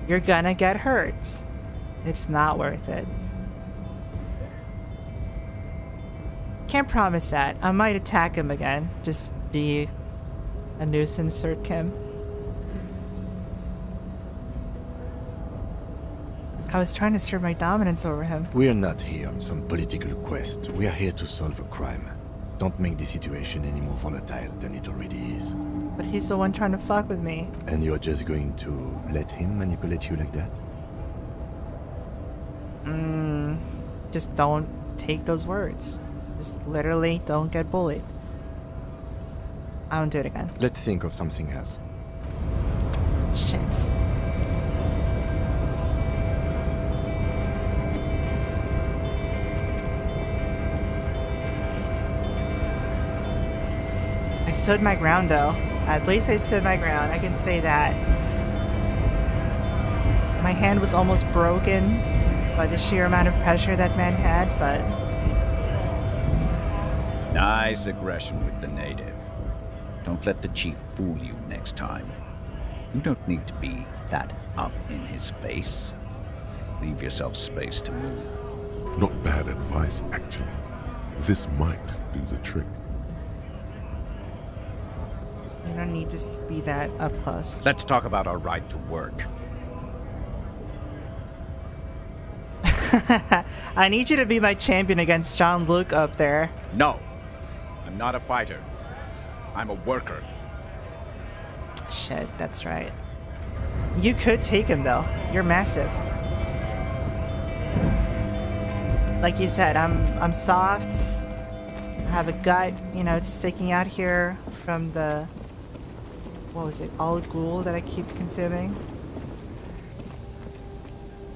You're gonna get hurt. It's not worth it. Can't promise that. I might attack him again. Just be a nuisance, Sir Kim. I was trying to assert my dominance over him. We're not here on some political quest. We are here to solve a crime. Don't make the situation any more volatile than it already is. But he's the one trying to fuck with me. And you're just going to let him manipulate you like that? Just don't take those words. Just literally don't get bullied. I won't do it again. Let's think of something else. Shit. I stood my ground though. At least I stood my ground. I can say that. My hand was almost broken by the sheer amount of pressure that man had, but... Nice aggression with the native. Don't let the chief fool you next time. You don't need to be that up in his face. Leave yourself space to move. Not bad advice, actually. This might do the trick. You don't need to be that up close. Let's talk about our right to work. I need you to be my champion against Jean-Luc up there. No, I'm not a fighter. I'm a worker. Shit, that's right. You could take him though. You're massive. Like you said, I'm soft. I have a gut, you know, it's sticking out here from the, what was it, all ghoul that I keep consuming.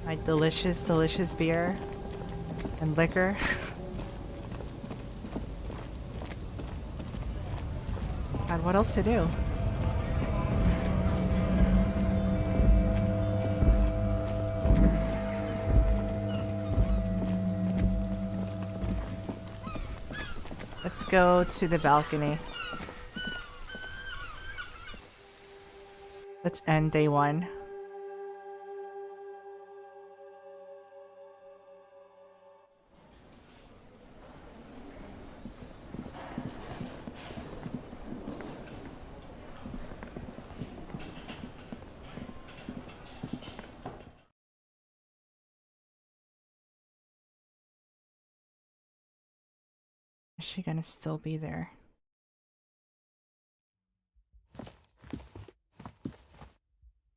My delicious, delicious beer and liquor. God, what else to do? Let's go to the balcony. Let's end day one. Is she gonna still be there?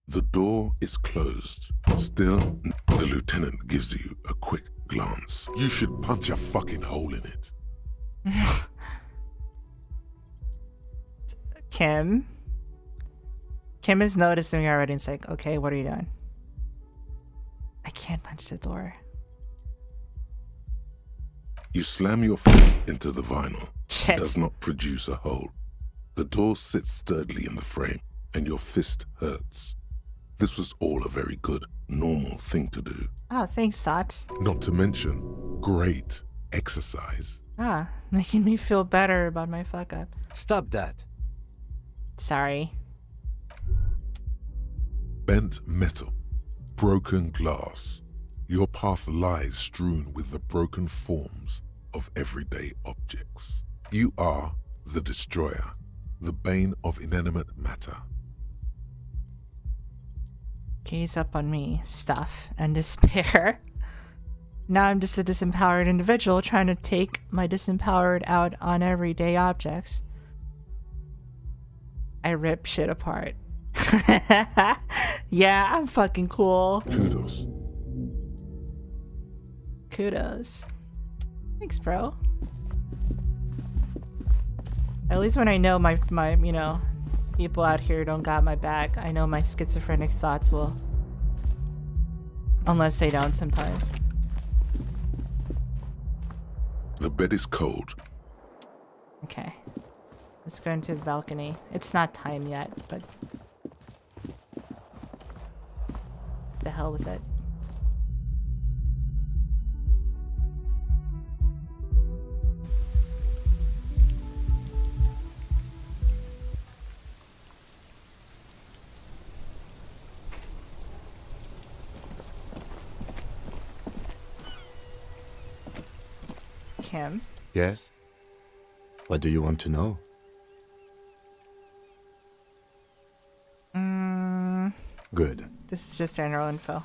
The door is closed. Still, the lieutenant gives you a quick glance. You should punch a fucking hole in it. Kim? Kim is noticing me already and it's like, okay, what are you doing? I can't punch the door. You slam your fist into the vinyl. Shit. It does not produce a hole. The door sits sturdily in the frame, and your fist hurts. This was all a very good, normal thing to do. Oh, thanks, Sots. Not to mention, great exercise. Ah, making me feel better about my fuck up. Stop that. Sorry. Bent metal, broken glass. Your path lies strewn with the broken forms of everyday objects. You are the destroyer, the bane of inanimate matter. Gaze up on me, stuff, and despair. Now I'm just a disempowered individual trying to take my disempowered out on everyday objects. I rip shit apart. Yeah, I'm fucking cool. Kudos. Kudos. Thanks, bro. At least when I know my you know, people out here don't got my back, I know my schizophrenic thoughts will. Unless they don't sometimes. The bed is cold. Okay. Let's go into the balcony. It's not time yet, but the hell with it. Kim? Yes? What do you want to know? Good. This is just general info.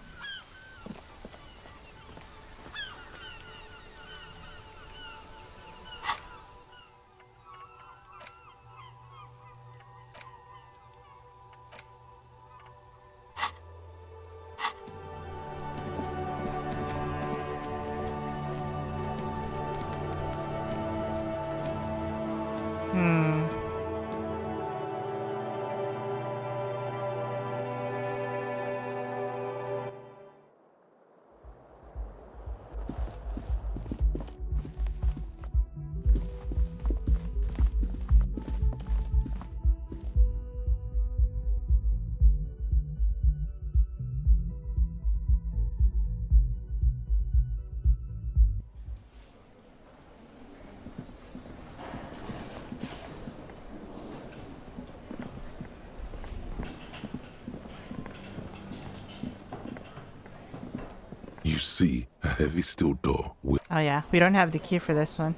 You see a heavy steel door with... Oh yeah, we don't have the key for this one.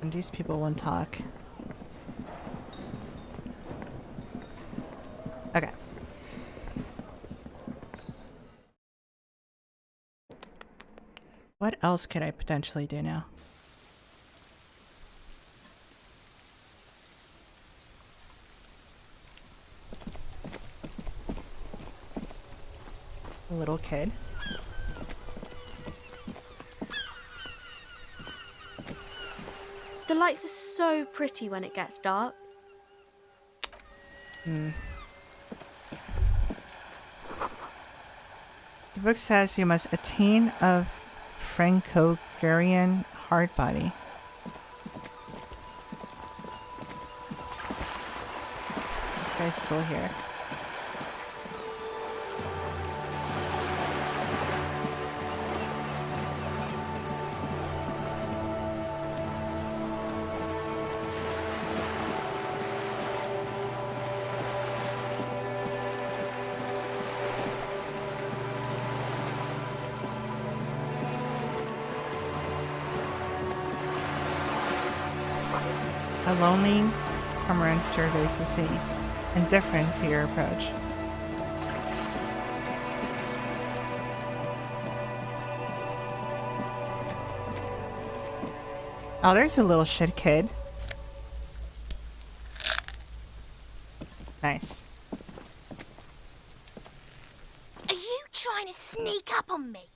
And these people won't talk. Okay. What else could I potentially do now? A little kid. The lights are so pretty when it gets dark. The book says you must attain a Franco-Garian hard body. This guy's still here. A lonely cormorant surveys the sea, indifferent to your approach. Oh, there's a little shit kid. Nice. Are you trying to sneak up on me?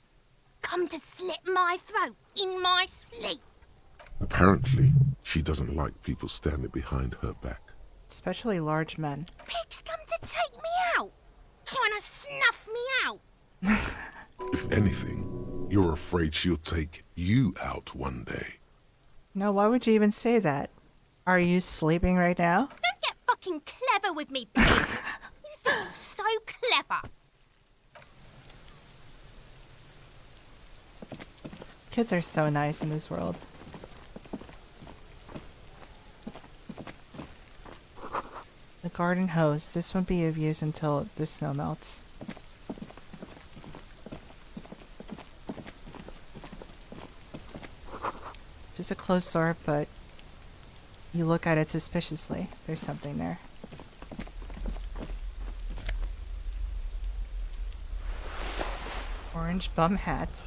Come to slit my throat in my sleep? Apparently, she doesn't like people standing behind her back. Especially large men. Pigs come to take me out, trying to snuff me out. If anything, you're afraid she'll take you out one day. No, why would you even say that? Are you sleeping right now? Don't get fucking clever with me, pig. You think you're so clever. Kids are so nice in this world. The garden hose. This won't be of use until the snow melts. Just a closed door, but you look at it suspiciously. There's something there. Orange bum hat.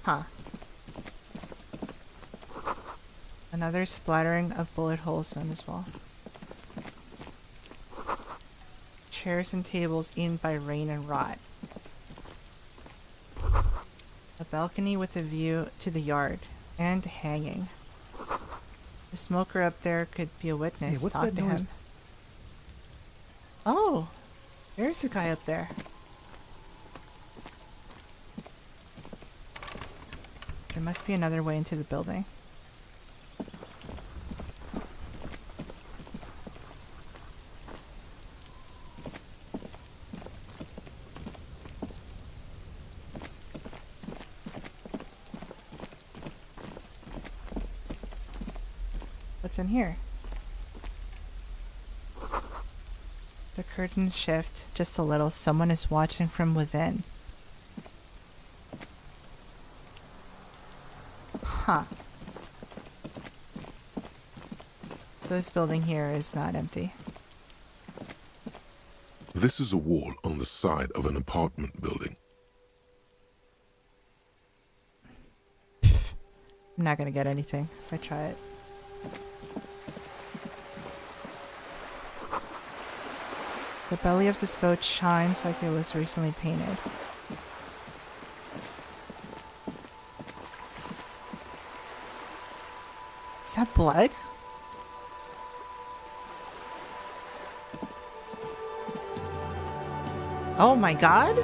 Huh. Another splattering of bullet holes on this wall. Chairs and tables eaten by rain and rot. A balcony with a view to the yard and hanging. The smoker up there could be a witness. Hey, what's Talk that to noise? him. Oh, there's a guy up there. There must be another way into the building. What's in here? The curtains shift just a little. Someone is watching from within. Huh. So this building here is not empty. This is a wall on the side of an apartment building. I'm not gonna get anything if I try it. The belly of this boat shines like it was recently painted. Is that blood? Oh my god!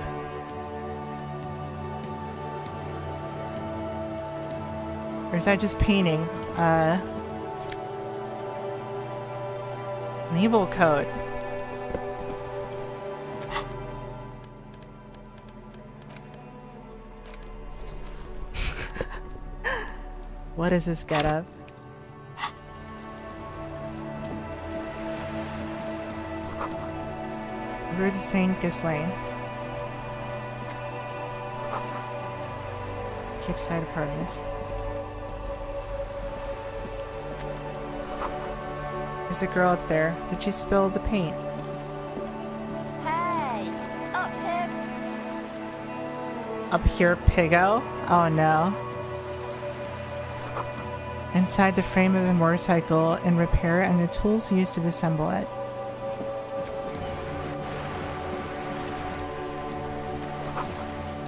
Or is that just painting? Naval coat. What is this getup? Rue de Saint Ghislaine. Capeside Apartments. There's a girl up there. Did she spill the paint? Hey, up here. Up here, piggo? Oh no. Inside the frame of the motorcycle in repair and the tools used to disassemble it.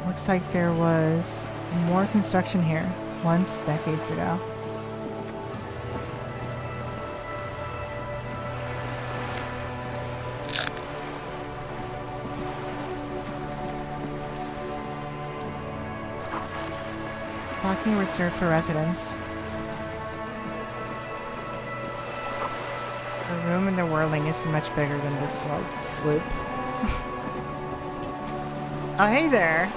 Looks like there was more construction here once, decades ago. Parking reserved for residents. The room in the whirling is much bigger than this sloop. Oh, hey there!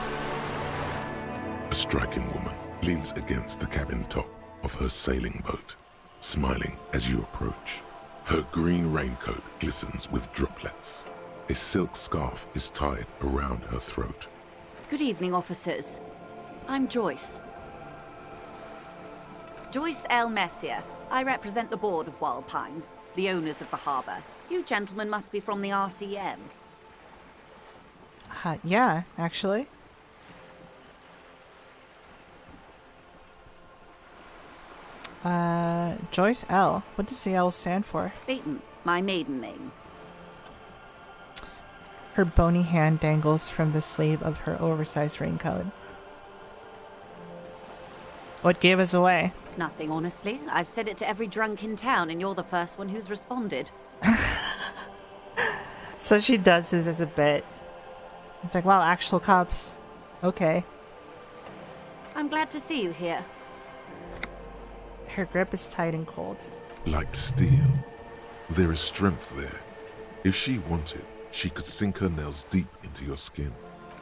A striking woman leans against the cabin top of her sailing boat, smiling as you approach. Her green raincoat glistens with droplets. A silk scarf is tied around her throat. Good evening, officers. I'm Joyce. Joyce L. Messier. I represent the board of Wild Pines, the owners of the harbour. You gentlemen must be from the RCM. Yeah, actually. Joyce L. What does the L stand for? Leighton, my maiden name. Her bony hand dangles from the sleeve of her oversized raincoat. What gave us away? Nothing, honestly. I've said it to every drunk in town, and you're the first one who's responded. So she does this as a bit. It's like, wow, actual cops. Okay. I'm glad to see you here. Her grip is tight and cold. Like steel. There is strength there. If she wanted, she could sink her nails deep into your skin.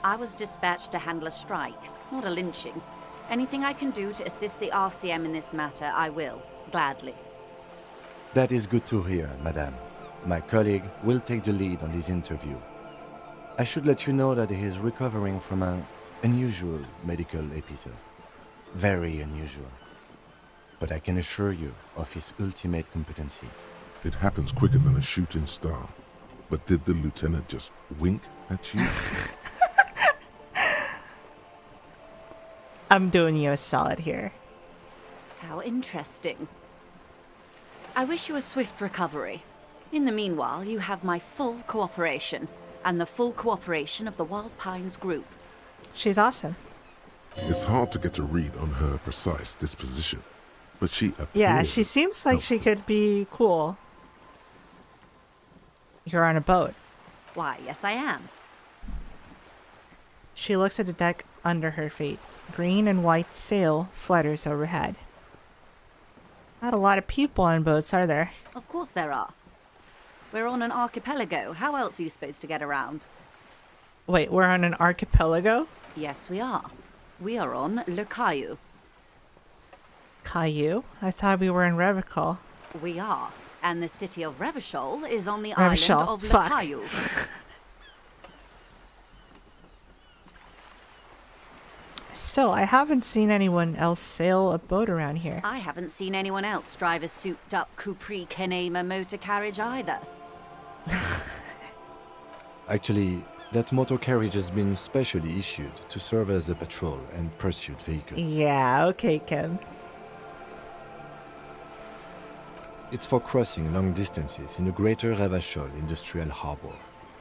I was dispatched to handle a strike, not a lynching. Anything I can do to assist the RCM in this matter, I will, gladly. That is good to hear, madame. My colleague will take the lead on this interview. I should let you know that he is recovering from an unusual medical episode. Very unusual. But I can assure you of his ultimate competency. It happens quicker than a shooting star. But did the lieutenant just wink at you? I'm doing you a solid here. How interesting. I wish you a swift recovery. In the meanwhile, you have my full cooperation, and the full cooperation of the Wild Pines group. She's awesome. It's hard to get a read on her precise disposition, but she appears... Yeah, she seems like she could be cool. You're on a boat. Why, yes, I am. She looks at the deck under her feet. Green and white sail flutters overhead. Not a lot of people on boats, are there? Of course there are. We're on an archipelago. How else are you supposed to get around? Wait, we're on an archipelago? Yes, we are. We are on Le Caillou. Caillou? I thought we were in Revachol. We are. And the city of Revachol is on the Revachol. island of Fuck. Le Caillou. Still, I haven't seen anyone else sail a boat around here. I haven't seen anyone else drive a souped-up Capri Kenema motor carriage either. Actually, that motor carriage has been specially issued to serve as a patrol and pursuit vehicle. Yeah, okay, Kim. It's for crossing long distances in the greater Revachol industrial harbor.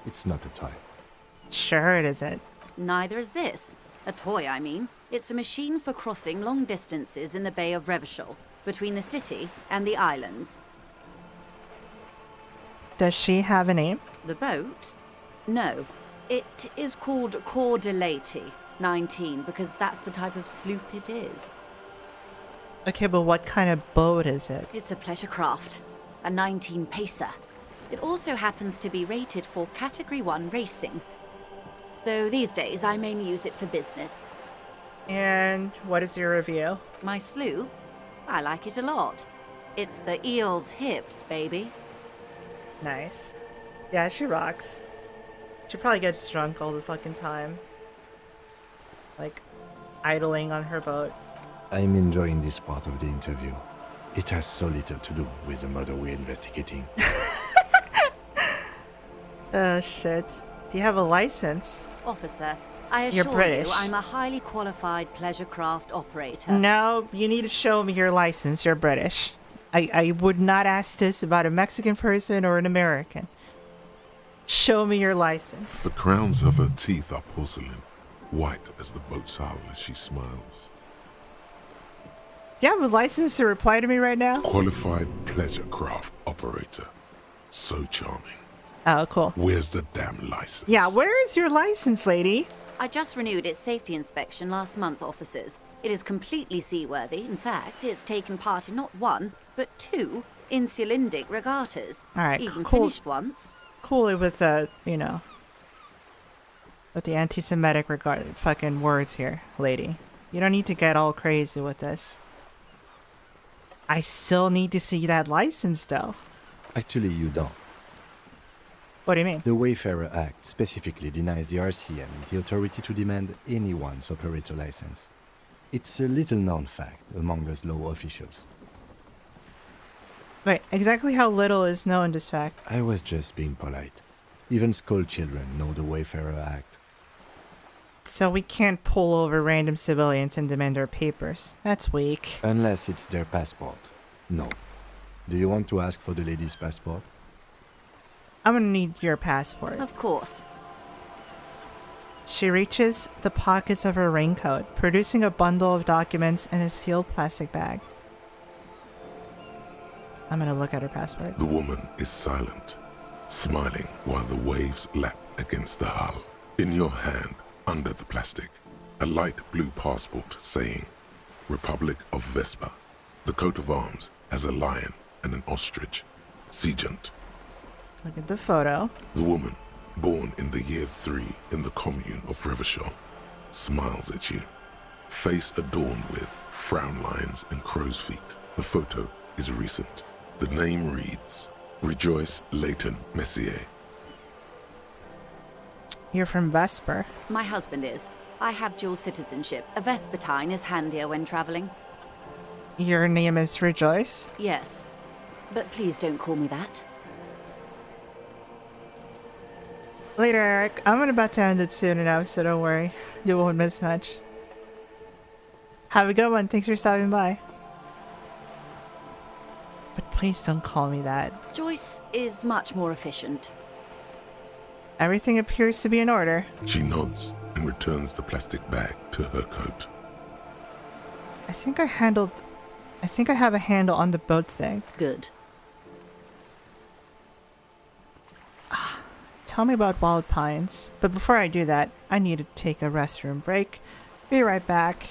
It's not a toy. Sure it isn't. Neither is this. A toy, I mean. It's a machine for crossing long distances in the Bay of Revachol, between the city and the islands. Does she have a name? The boat? No. It is called Cor de Leyte 19, because that's the type of sloop it is. Okay, but what kind of boat is it? It's a pleasure craft, a 19 pacer. It also happens to be rated for Category 1 racing. Though these days I mainly use it for business. And what is your review? My sloop? I like it a lot. It's the eel's hips, baby. Nice. Yeah, she rocks. She probably gets drunk all the fucking time. Like, idling on her boat. I'm enjoying this part of the interview. It has so little to do with the murder we're investigating. Oh, shit. Do you have a license? Officer, I You're assure British. you I'm a highly qualified pleasure craft operator. No, you need to show me your license. You're British. I would not ask this about a Mexican person or an American. Show me your license. The crowns of her teeth are porcelain, white as the boat's hull as she smiles. Do you have a license to reply to me right now? Qualified pleasure craft operator. So charming. Oh, cool. Where's the damn license? Yeah, where is your license, lady? I just renewed its safety inspection last month, officers. It is completely seaworthy. In fact, it's taken part in not one, but two insulindic regattas. All right, Even cool. finished once. Cool it with the, with the anti-Semitic fucking words here, lady. You don't need to get all crazy with this. I still need to see that license, though. Actually, you don't. What do you mean? The Wayfarer Act specifically denies the RCM the authority to demand anyone's operator license. It's a little-known fact among us law officials. Wait, exactly how little is known this fact? I was just being polite. Even school children know the Wayfarer Act. So we can't pull over random civilians and demand their papers. That's weak. Unless it's their passport. No. Do you want to ask for the lady's passport? I'm gonna need your passport. Of course. She reaches the pockets of her raincoat, producing a bundle of documents in a sealed plastic bag. I'm gonna look at her passport. The woman is silent, smiling while the waves lap against the hull. In your hand, under the plastic, a light blue passport saying, Republic of Vespa. The coat of arms has a lion and an ostrich. Seigent. Look at the photo. The woman, born in the year 3 in the commune of Revachol, smiles at you. Face adorned with frown lines and crow's feet. The photo is recent. The name reads, Rejoice Leighton Messier. You're from Vesper. My husband is. I have dual citizenship. A Vespertine is handier when traveling. Your name is Rejoice? Yes. But please don't call me that. Later, Eric. I'm about to end it soon enough, so don't worry. You won't miss much. Have a good one. Thanks for stopping by. But please don't call me that. Joyce is much more efficient. Everything appears to be in order. She nods and returns the plastic bag to her coat. I think I have a handle on the boat thing. Good. tell me about Wild Pines. But before I do that, I need to take a restroom break. Be right back.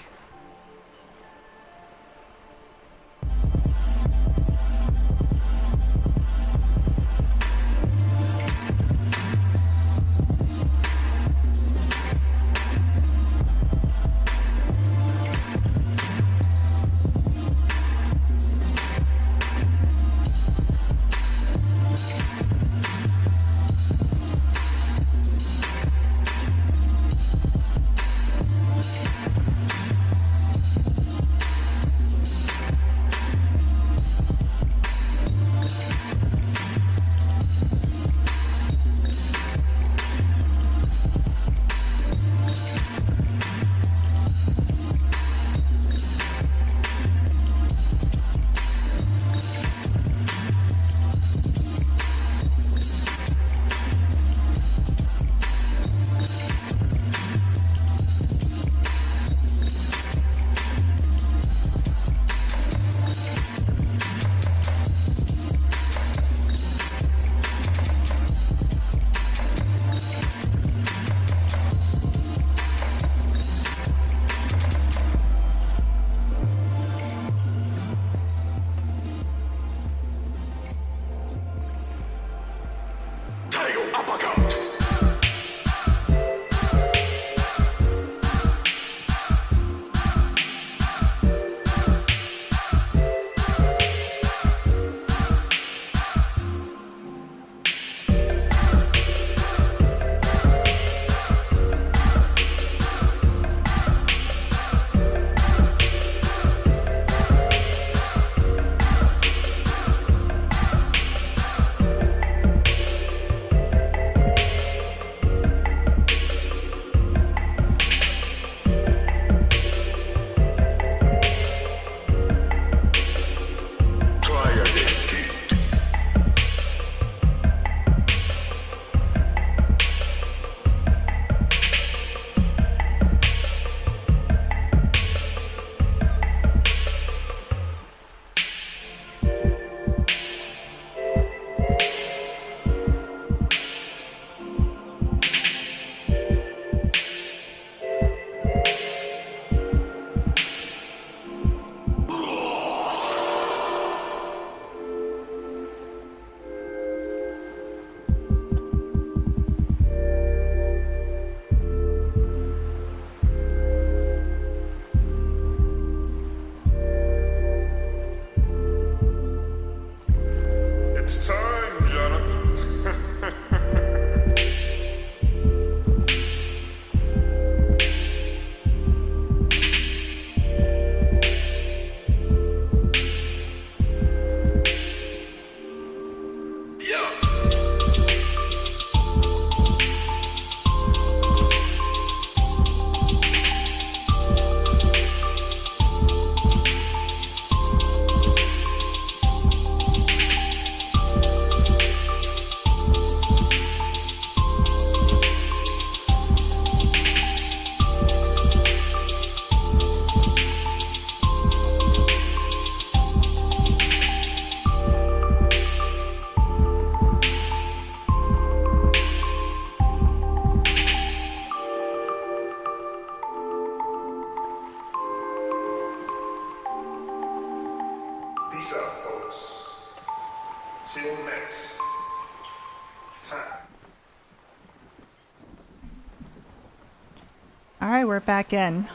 Alright, we're back in.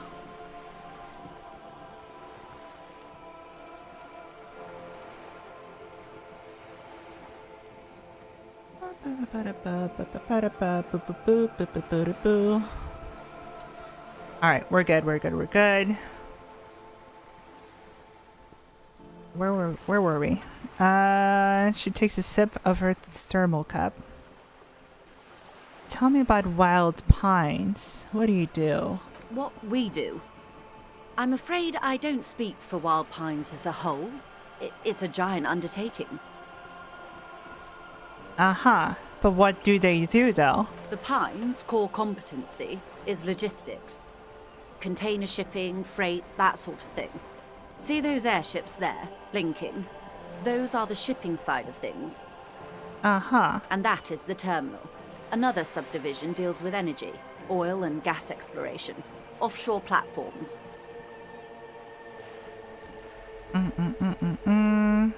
Alright, we're good. Where were we? She takes a sip of her thermal cup. Tell me about Wild Pines. What do you do? What we do? I'm afraid I don't speak for Wild Pines as a whole. It's a giant undertaking. But what do they do, though? The Pines' core competency is logistics. Container shipping, freight, that sort of thing. See those airships there, blinking? Those are the shipping side of things. And that is the terminal. Another subdivision deals with energy, oil and gas exploration, offshore platforms. How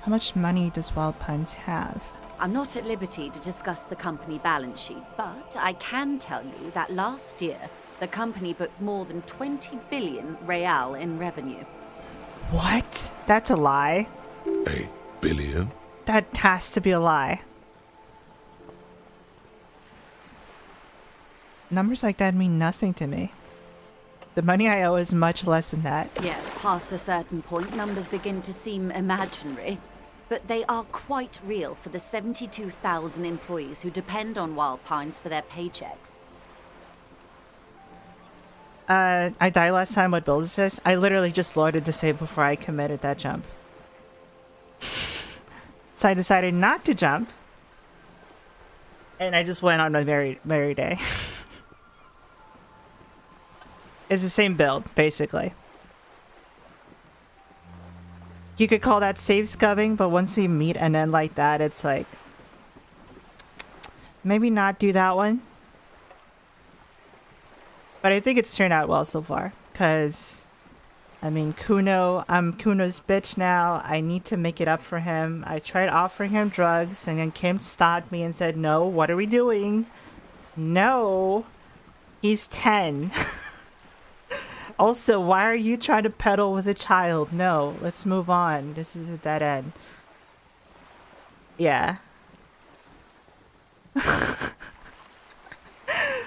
much money does Wild Pines have? I'm not at liberty to discuss the company balance sheet, but I can tell you that last year, the company booked more than 20 billion real in revenue. What? That's a lie. A billion? That has to be a lie. Numbers like that mean nothing to me. The money I owe is much less than that. Yes, past a certain point, numbers begin to seem imaginary. But they are quite real for the 72,000 employees who depend on Wild Pines for their paychecks. I died last time. What build is this? I literally just loaded the save before I committed that jump. So I decided not to jump. And I just went on my merry day. It's the same build, basically. You could call that save scubbing, but once you meet an end like that, it's like... maybe not do that one. But I think it's turned out well so far. Because, I mean, Kuno, I'm Kuno's bitch now. I need to make it up for him. I tried offering him drugs, and then Kim stopped me and said, no, what are we doing? No. He's 10. Also, why are you trying to peddle with a child? No, let's move on. This is a dead end. Yeah.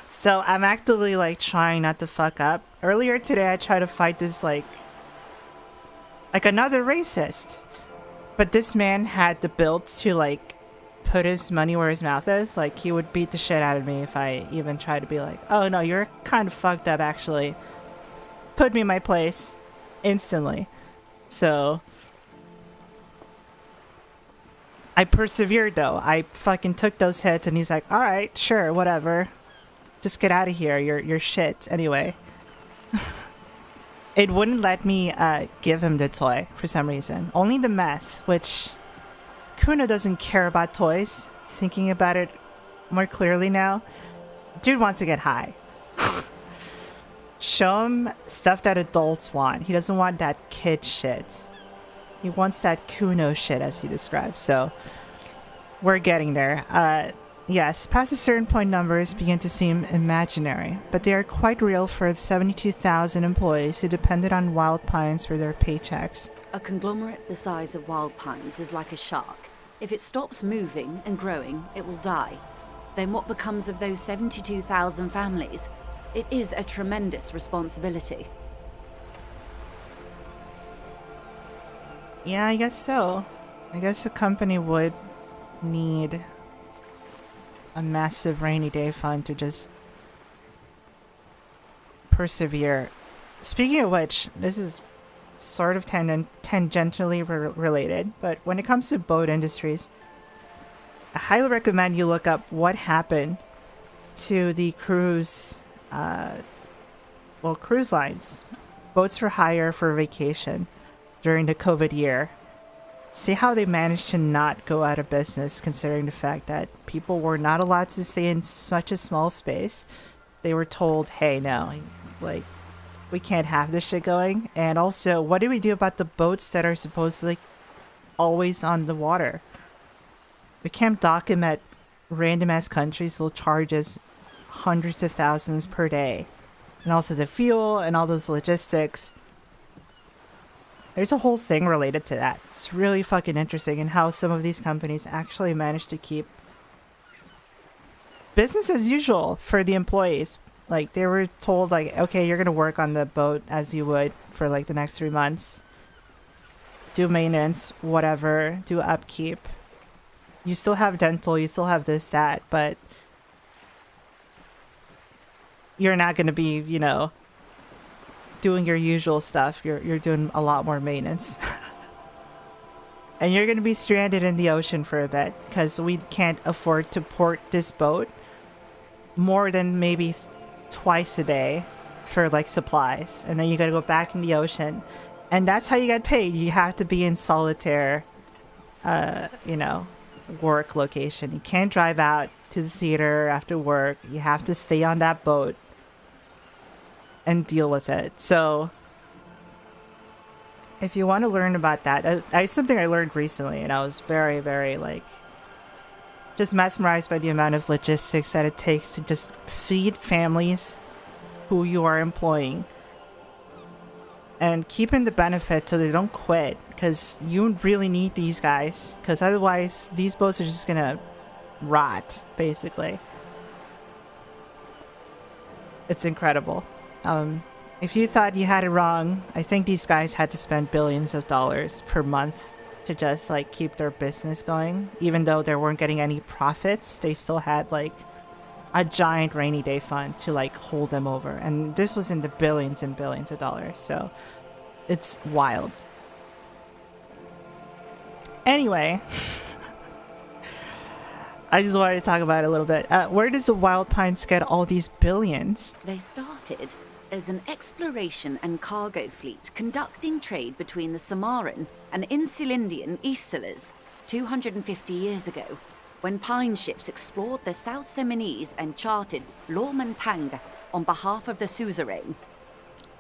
So I'm actively like trying not to fuck up. Earlier today I tried to fight this like another racist. But this man had the build to like put his money where his mouth is. Like he would beat the shit out of me if I even tried to be like, oh no, you're kind of fucked up actually. Put me in my place instantly. So I persevered though. I fucking took those hits and he's like, all right, sure, whatever. Just get out of here. You're shit anyway. It wouldn't let me give him the toy for some reason. Only the meth, which Kuno doesn't care about toys. Thinking about it more clearly now. Dude wants to get high. Show him stuff that adults want. He doesn't want that kid shit. He wants that Kuno shit, as he describes. So, we're getting there. Yes, past a certain point, numbers begin to seem imaginary, but they are quite real for the 72,000 employees who depended on Wild Pines for their paychecks. A conglomerate the size of Wild Pines is like a shark. If it stops moving and growing, it will die. Then what becomes of those 72,000 families? It is a tremendous responsibility. Yeah, I guess so. I guess a company would need a massive rainy day fund to just persevere. Speaking of which, this is sort of tangentially related, but when it comes to boat industries, I highly recommend you look up what happened to the cruise lines, boats for hire for vacation during the COVID year. See how they managed to not go out of business, considering the fact that people were not allowed to stay in such a small space. They were told, hey, no, like, we can't have this shit going. And also, what do we do about the boats that are supposedly always on the water? We can't dock them at random ass countries. They'll charge us hundreds of thousands per day, and also the fuel and all those logistics. There's a whole thing related to that. It's really fucking interesting, and how some of these companies actually manage to keep business as usual for the employees. Like, they were told, like, okay, you're gonna work on the boat as you would for like the next 3 months, do maintenance, whatever, do upkeep. You still have dental, you still have this, that, but you're not going to be, you know, doing your usual stuff. You're doing a lot more maintenance. And you're going to be stranded in the ocean for a bit because we can't afford to port this boat more than maybe twice a day for like supplies. And then you got to go back in the ocean. And that's how you get paid. You have to be in solitaire, you know, work location. You can't drive out to the theater after work. You have to stay on that boat and deal with it. So if you want to learn about that, it's something I learned recently, and I was very, very like just mesmerized by the amount of logistics that it takes to just feed families who you are employing and keeping the benefit so they don't quit, because you really need these guys, because otherwise these boats are just gonna rot, basically. It's incredible. If you thought you had it wrong, I think these guys had to spend billions of dollars per month to just like keep their business going. Even though they weren't getting any profits, they still had like a giant rainy day fund to like hold them over. And this was in the billions and billions of dollars. So it's wild. Anyway, I just wanted to talk about it a little bit. Where does the Wild Pines get all these billions? They started as an exploration and cargo fleet conducting trade between the Samaran and Insulindian Isolas 250 years ago, when pine ships explored the South Seminese and charted Lomantang on behalf of the suzerain.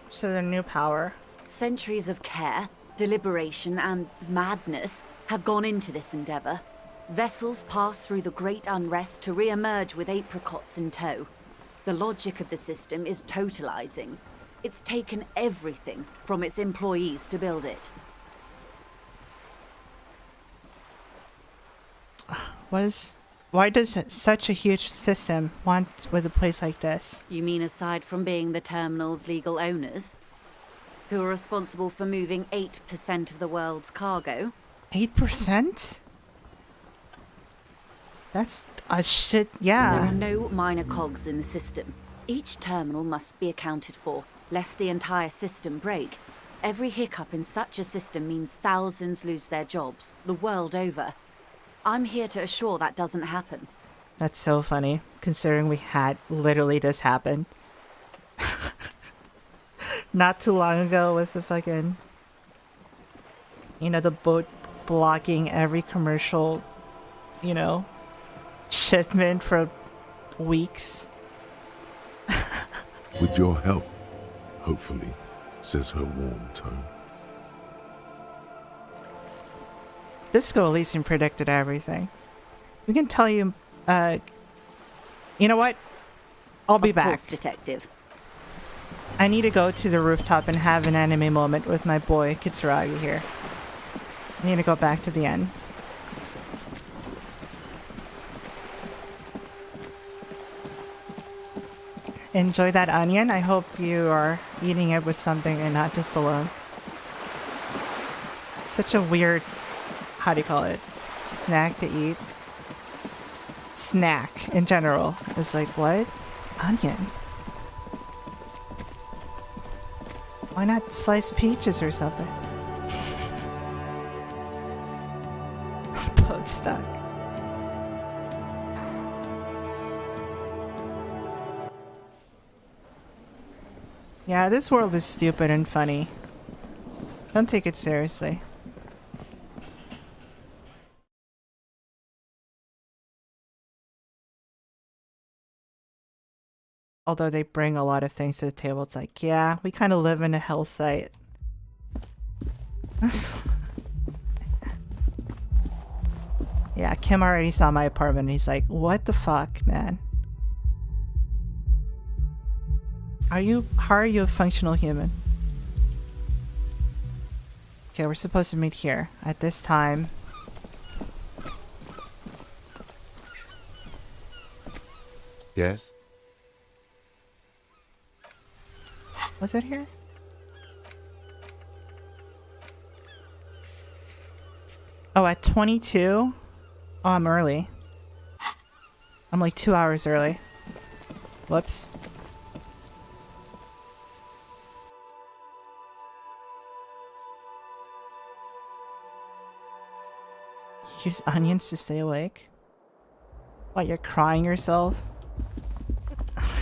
So the new power. Centuries of care, deliberation, and madness have gone into this endeavor. Vessels pass through the great unrest to re-emerge with apricots in tow. The logic of the system is totalizing. It's taken everything from its employees to build it. Why does such a huge system want with a place like this? You mean aside from being the terminal's legal owners, who are responsible for moving 8% of the world's cargo? 8%? That's a shit, yeah. There are no minor cogs in the system. Each terminal must be accounted for, lest the entire system break. Every hiccup in such a system means thousands lose their jobs, the world over. I'm here to assure that doesn't happen. That's so funny, considering we had literally this happen. Not too long ago with the fucking, the boat blocking every commercial, shipment for weeks. With your help, hopefully, says her warm tone. Disco Elysium predicted everything. We can tell you, you know what? I'll be back. Of course, Detective. I need to go to the rooftop and have an anime moment with my boy Kitsuragi here. I need to go back to the end. Enjoy that onion. I hope you are eating it with something and not just alone. Such a weird, how do you call it? Snack to eat. Snack in general. It's like, what? Onion. Why not slice peaches or something? Boat stuck. Yeah, this world is stupid and funny. Don't take it seriously. Although they bring a lot of things to the table, it's like, yeah, we kind of live in a hell site. Yeah, Kim already saw my apartment and he's like, what the fuck, man? How are you a functional human? Okay, we're supposed to meet here at this time. Yes? Was it here? Oh, at 22? Oh, I'm early. I'm like 2 hours early. Whoops. Use onions to stay awake? What, you're crying yourself?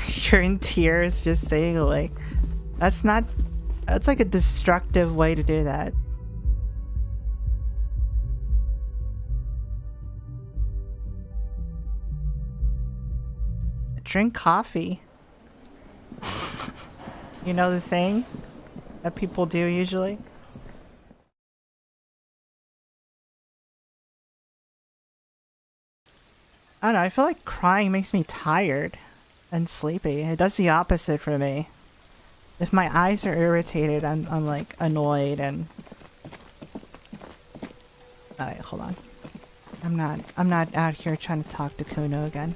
You're in tears just staying awake? That's like a destructive way to do that. Drink coffee. You know the thing that people do usually? I don't know, I feel like crying makes me tired and sleepy. It does the opposite for me. If my eyes are irritated, I'm like annoyed and... Alright, hold on. I'm not out here trying to talk to Kuno again.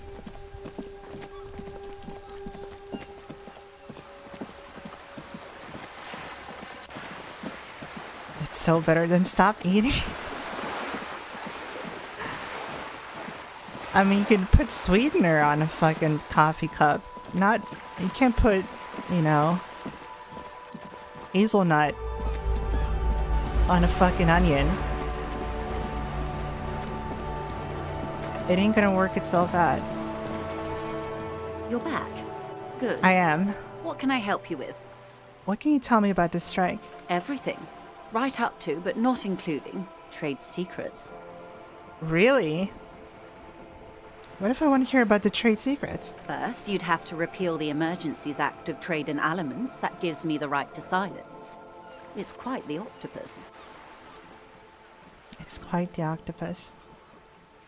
It's so better than stop eating. I mean, you can put sweetener on a fucking coffee cup. Not, you can't put, you know, hazelnut on a fucking onion. It ain't gonna work itself out. You're back. Good. I am. What can I help you with? What can you tell me about this strike? Everything. Right up to, but not including, trade secrets. Really? What if I want to hear about the trade secrets? First, you'd have to repeal the Emergencies Act of Trade in Elements. That gives me the right to silence. It's quite the octopus. It's quite the octopus.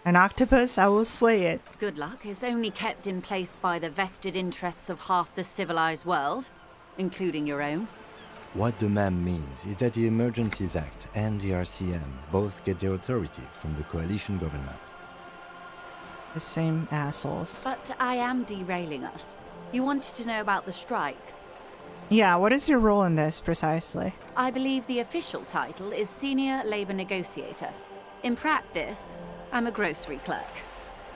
An octopus? I will slay it. Good luck is only kept in place by the vested interests of half the civilized world, including your own. What the ma'am means is that the Emergencies Act and the RCM both get their authority from the coalition government. The same assholes. But I am derailing us. You wanted to know about the strike? Yeah, what is your role in this, precisely? I believe the official title is Senior Labor Negotiator. In practice, I'm a grocery clerk.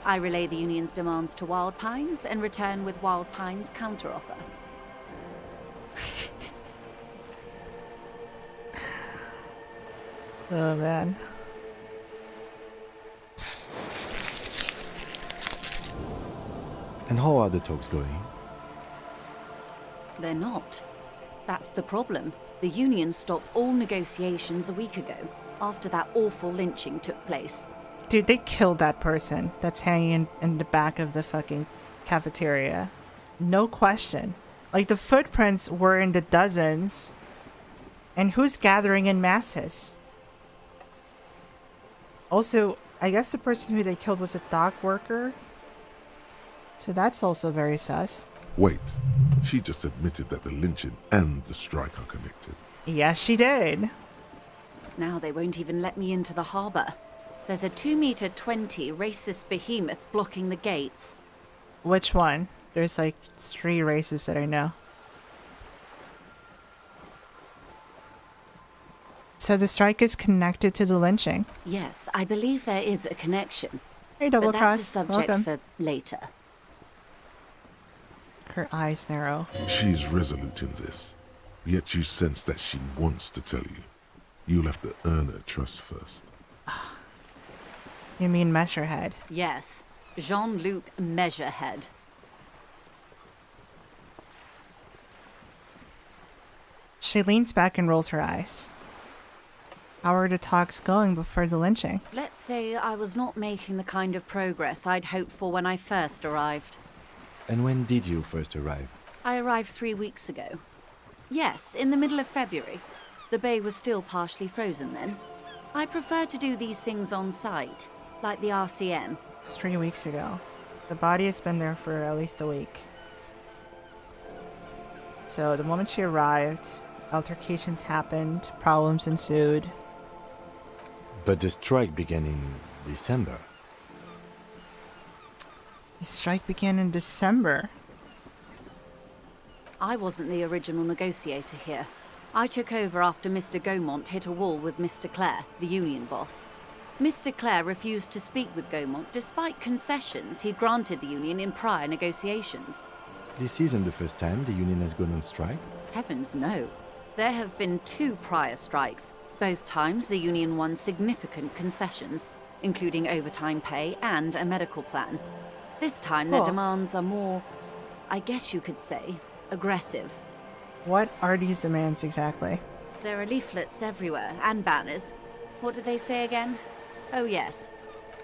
I relay the union's demands to Wild Pines and return with Wild Pines' counteroffer. Oh, man. And how are the talks going? They're not. That's the problem. The union stopped all negotiations a week ago, after that awful lynching took place. Dude, they killed that person that's hanging in the back of the fucking cafeteria. No question. Like, the footprints were in the dozens. And who's gathering in masses? Also, I guess the person who they killed was a dock worker. So that's also very sus. Wait, she just admitted that the lynching and the strike are connected. Yes, she did. Now they won't even let me into the harbour. There's a 2-meter-20 racist behemoth blocking the gates. Which one? There's like 3 races that I know. So the strike is connected to the lynching? Yes, I believe there is a connection. Hey, Double but Cross. that's a subject Welcome. for later. Her eyes narrow. She's resolute in this, yet you sense that she wants to tell you. You'll have to earn her trust first. You mean Measurehead? Yes, Jean-Luc Measurehead. She leans back and rolls her eyes. How are the talks going before the lynching? Let's say I was not making the kind of progress I'd hoped for when I first arrived. And when did you first arrive? I arrived 3 weeks ago. Yes, in the middle of February. The bay was still partially frozen then. I prefer to do these things on site, like the RCM. It's 3 weeks ago. The body has been there for at least a week. So the moment she arrived, altercations happened, problems ensued. But the strike began in December. The strike began in December. I wasn't the original negotiator here. I took over after Mr. Gaumont hit a wall with Mr. Clare, the union boss. Mr. Clare refused to speak with Gaumont despite concessions he'd granted the union in prior negotiations. This isn't the first time the union has gone on strike. Heavens no. There have been 2 prior strikes. Both times the union won significant concessions, including overtime pay and a medical plan. This time their Cool. demands are more, I guess you could say, aggressive. What are these demands exactly? There are leaflets everywhere, and banners. What did they say again? Oh yes.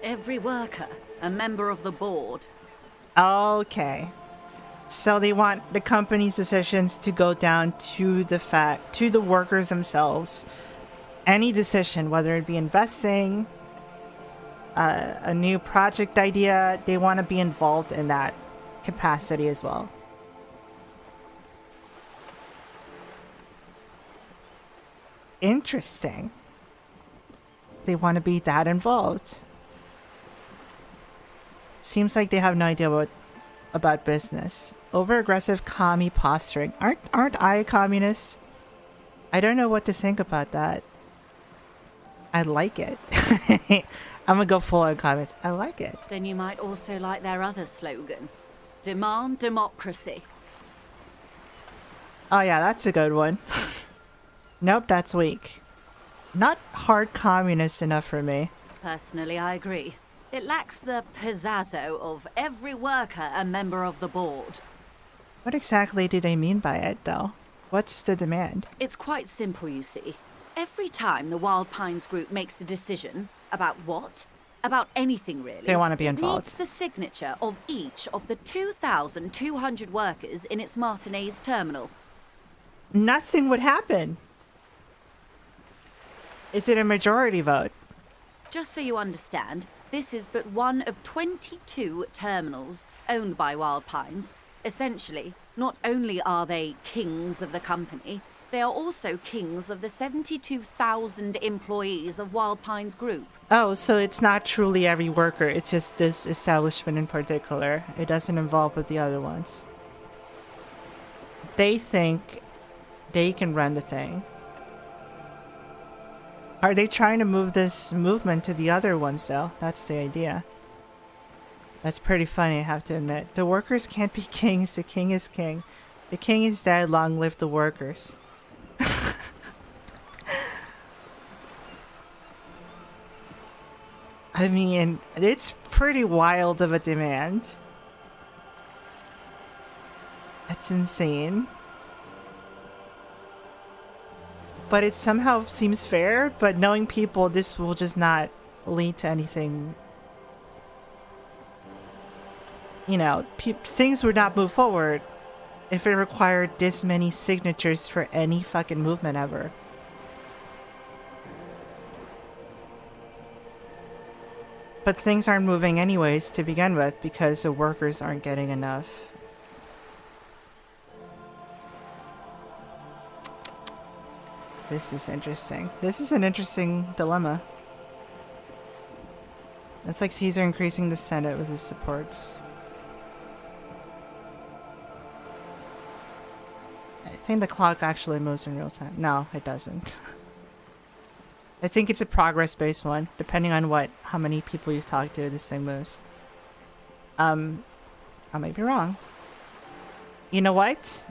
Every worker, a member of the board. Okay. So they want the company's decisions to go down to the workers themselves. Any decision, whether it be investing, a new project idea, they want to be involved in that capacity as well. Interesting. They want to be that involved. Seems like they have no idea about business. Over-aggressive commie posturing. Aren't I a communist? I don't know what to think about that. I like it. I'm gonna go full on comments. I like it. Then you might also like their other slogan. Demand democracy. Oh yeah, that's a good one. Nope, that's weak. Not hard communist enough for me. Personally, I agree. It lacks the pizzazzo of every worker a member of the board. What exactly do they mean by it, though? What's the demand? It's quite simple, you see. Every time the Wild Pines group makes a decision about what? About anything, really. They want to be It involved. needs the signature of each of the 2,200 workers in its Martinez terminal. Nothing would happen. Is it a majority vote? Just so you understand, this is but one of 22 terminals owned by Wild Pines. Essentially, not only are they kings of the company, they are also kings of the 72,000 employees of Wild Pines Group. Oh, so it's not truly every worker, it's just this establishment in particular. It doesn't involve with the other ones. They think they can run the thing. Are they trying to move this movement to the other ones, though? That's the idea. That's pretty funny, I have to admit. The workers can't be kings, the king is king. The king is dead, long live the workers. I mean, it's pretty wild of a demand. That's insane. But it somehow seems fair, but knowing people, this will just not lead to anything. You know, things would not move forward if it required this many signatures for any fucking movement ever. But things aren't moving anyways to begin with because the workers aren't getting enough. This is interesting. This is an interesting dilemma. It's like Caesar increasing the Senate with his supports. I think the clock actually moves in real time. No, it doesn't. I think it's a progress-based one. Depending on how many people you've talked to, this thing moves. I might be wrong. You know what?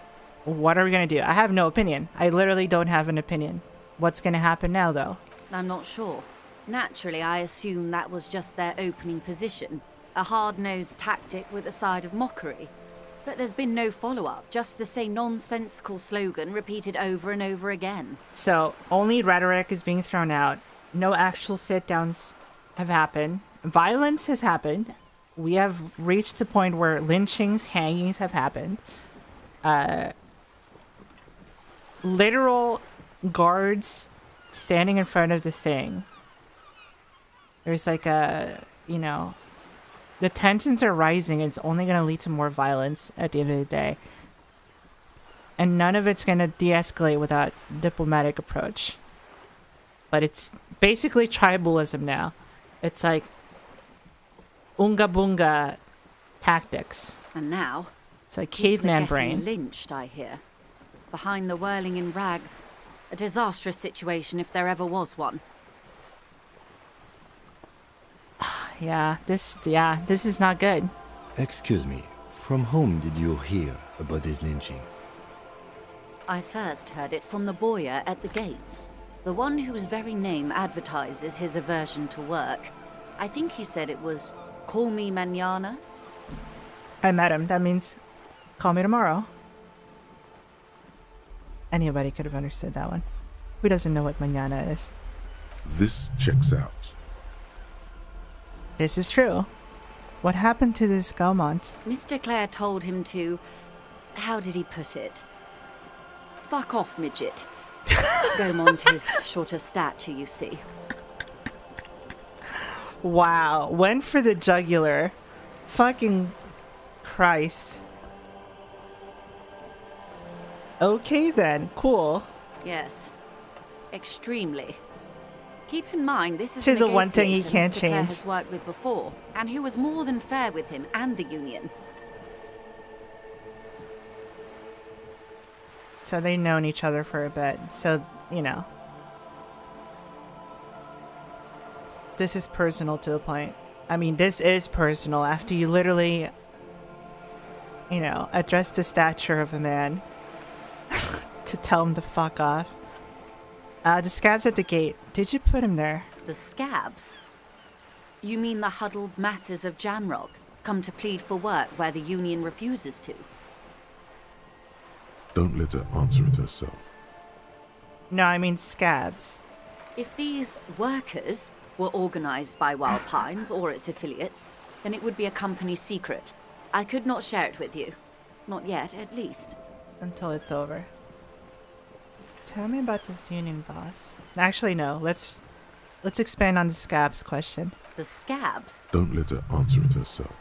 What are we gonna do? I have no opinion. I literally don't have an opinion. What's gonna happen now, though? I'm not sure. Naturally, I assume that was just their opening position. A hard-nosed tactic with a side of mockery. But there's been no follow-up, just the same nonsensical slogan repeated over and over again. So, only rhetoric is being thrown out. No actual sit-downs have happened. Violence has happened. We have reached the point where lynchings, hangings have happened. Literal guards standing in front of the thing. There's like the tensions are rising. It's only going to lead to more violence at the end of the day. And none of it's going to de-escalate without diplomatic approach. But it's basically tribalism now. It's like Unga Bunga tactics. And now, it's like people are caveman getting brain. lynched, I hear. Behind the whirling in rags. A disastrous situation if there ever was one. Yeah, this is not good. Excuse me, from whom did you hear about this lynching? I first heard it from the boyar at the gates. The one whose very name advertises his aversion to work. I think he said it was, "Call me mañana." I met him. That means, call me tomorrow. Anybody could have understood that one. Who doesn't know what mañana is? This checks out. This is true. What happened to this Gaumont? Mr. Clare told him to how did he put it? Fuck off, midget. Beaumont's shorter stature, you see. Wow, went for the jugular. Fucking Christ. Okay then, cool. Yes, extremely. Keep in mind, this is To a the one thing he negotiator can't Mr. Clare change. has worked with before, and who was more than fair with him and the Union. So they've known each other for a bit. So, you know. This is personal to the point. I mean, this is personal after you literally, you know, address the stature of a man to tell him to fuck off. The scabs at the gate. Did you put him there? The scabs? You mean the huddled masses of Jamrock, come to plead for work where the Union refuses to? Don't let her answer it herself. No, I mean scabs. If these workers were organized by Wild Pines or its affiliates, then it would be a company secret. I could not share it with you. Not yet, at least. Until it's over. Tell me about this Union boss. Actually, no. Let's expand on the scabs question. The scabs? Don't let her answer it herself.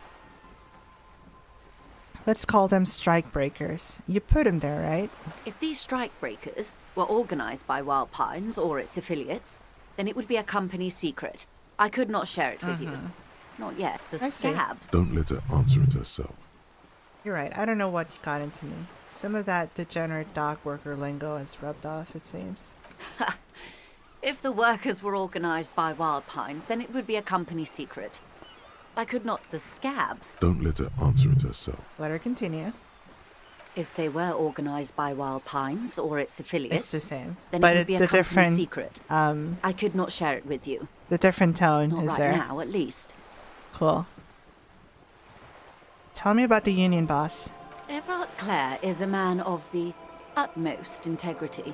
Let's call them strikebreakers. You put him there, right? If these strikebreakers were organized by Wild Pines or its affiliates, then it would be a company secret. I could not share it with you. Not yet. The I see. scabs. Don't let her answer it herself. You're right. I don't know what got into me. Some of that degenerate dock worker lingo has rubbed off, it seems. If the workers were organized by Wild Pines, then it would be a company secret. I could not. The scabs. Don't let her answer it herself. Let her continue. If they were organized by Wild Pines or its affiliates, It's the same. then But it would be a the company different, secret. Um, I could not share it with you. the different tone Not is right there. now, at least. Cool. Tell me about the Union boss. Everard Clare is a man of the utmost integrity.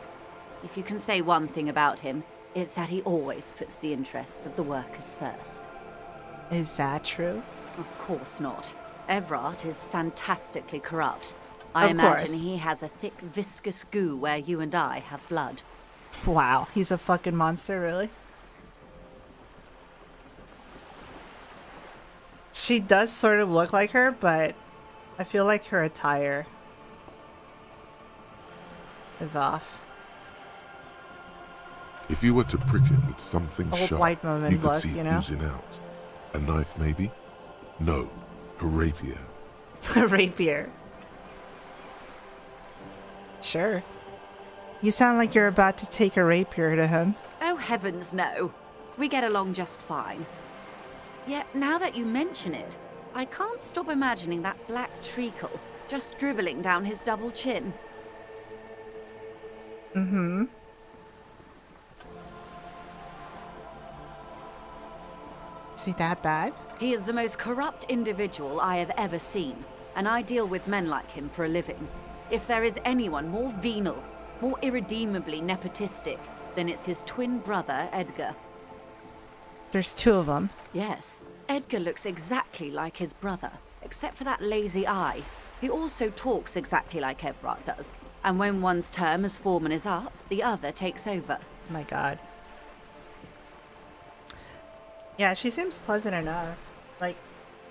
If you can say one thing about him, it's that he always puts the interests of the workers first. Is that true? Of course not. Everard is fantastically corrupt. I Of imagine course. he has a thick, viscous goo where you and I have blood. Wow, he's a fucking monster, really? She does sort of look like her, but I feel like her attire is off. If you were to prick it with something Old sharp, white woman you could look, see you it know? oozing out. A knife, maybe? No, a rapier. A rapier. Sure. You sound like you're about to take a rapier to him. Oh, heavens, no. We get along just fine. Yet, now that you mention it, I can't stop imagining that black treacle just dribbling down his double chin. Mm-hmm. Is he that bad? He is the most corrupt individual I have ever seen, and I deal with men like him for a living. If there is anyone more venal, more irredeemably nepotistic, then it's his twin brother, Edgar. There's two of them. Yes, Edgar looks exactly like his brother, except for that lazy eye. He also talks exactly like Everard does, and when one's term as foreman is up, the other takes over. My god. Yeah, she seems pleasant enough. Like,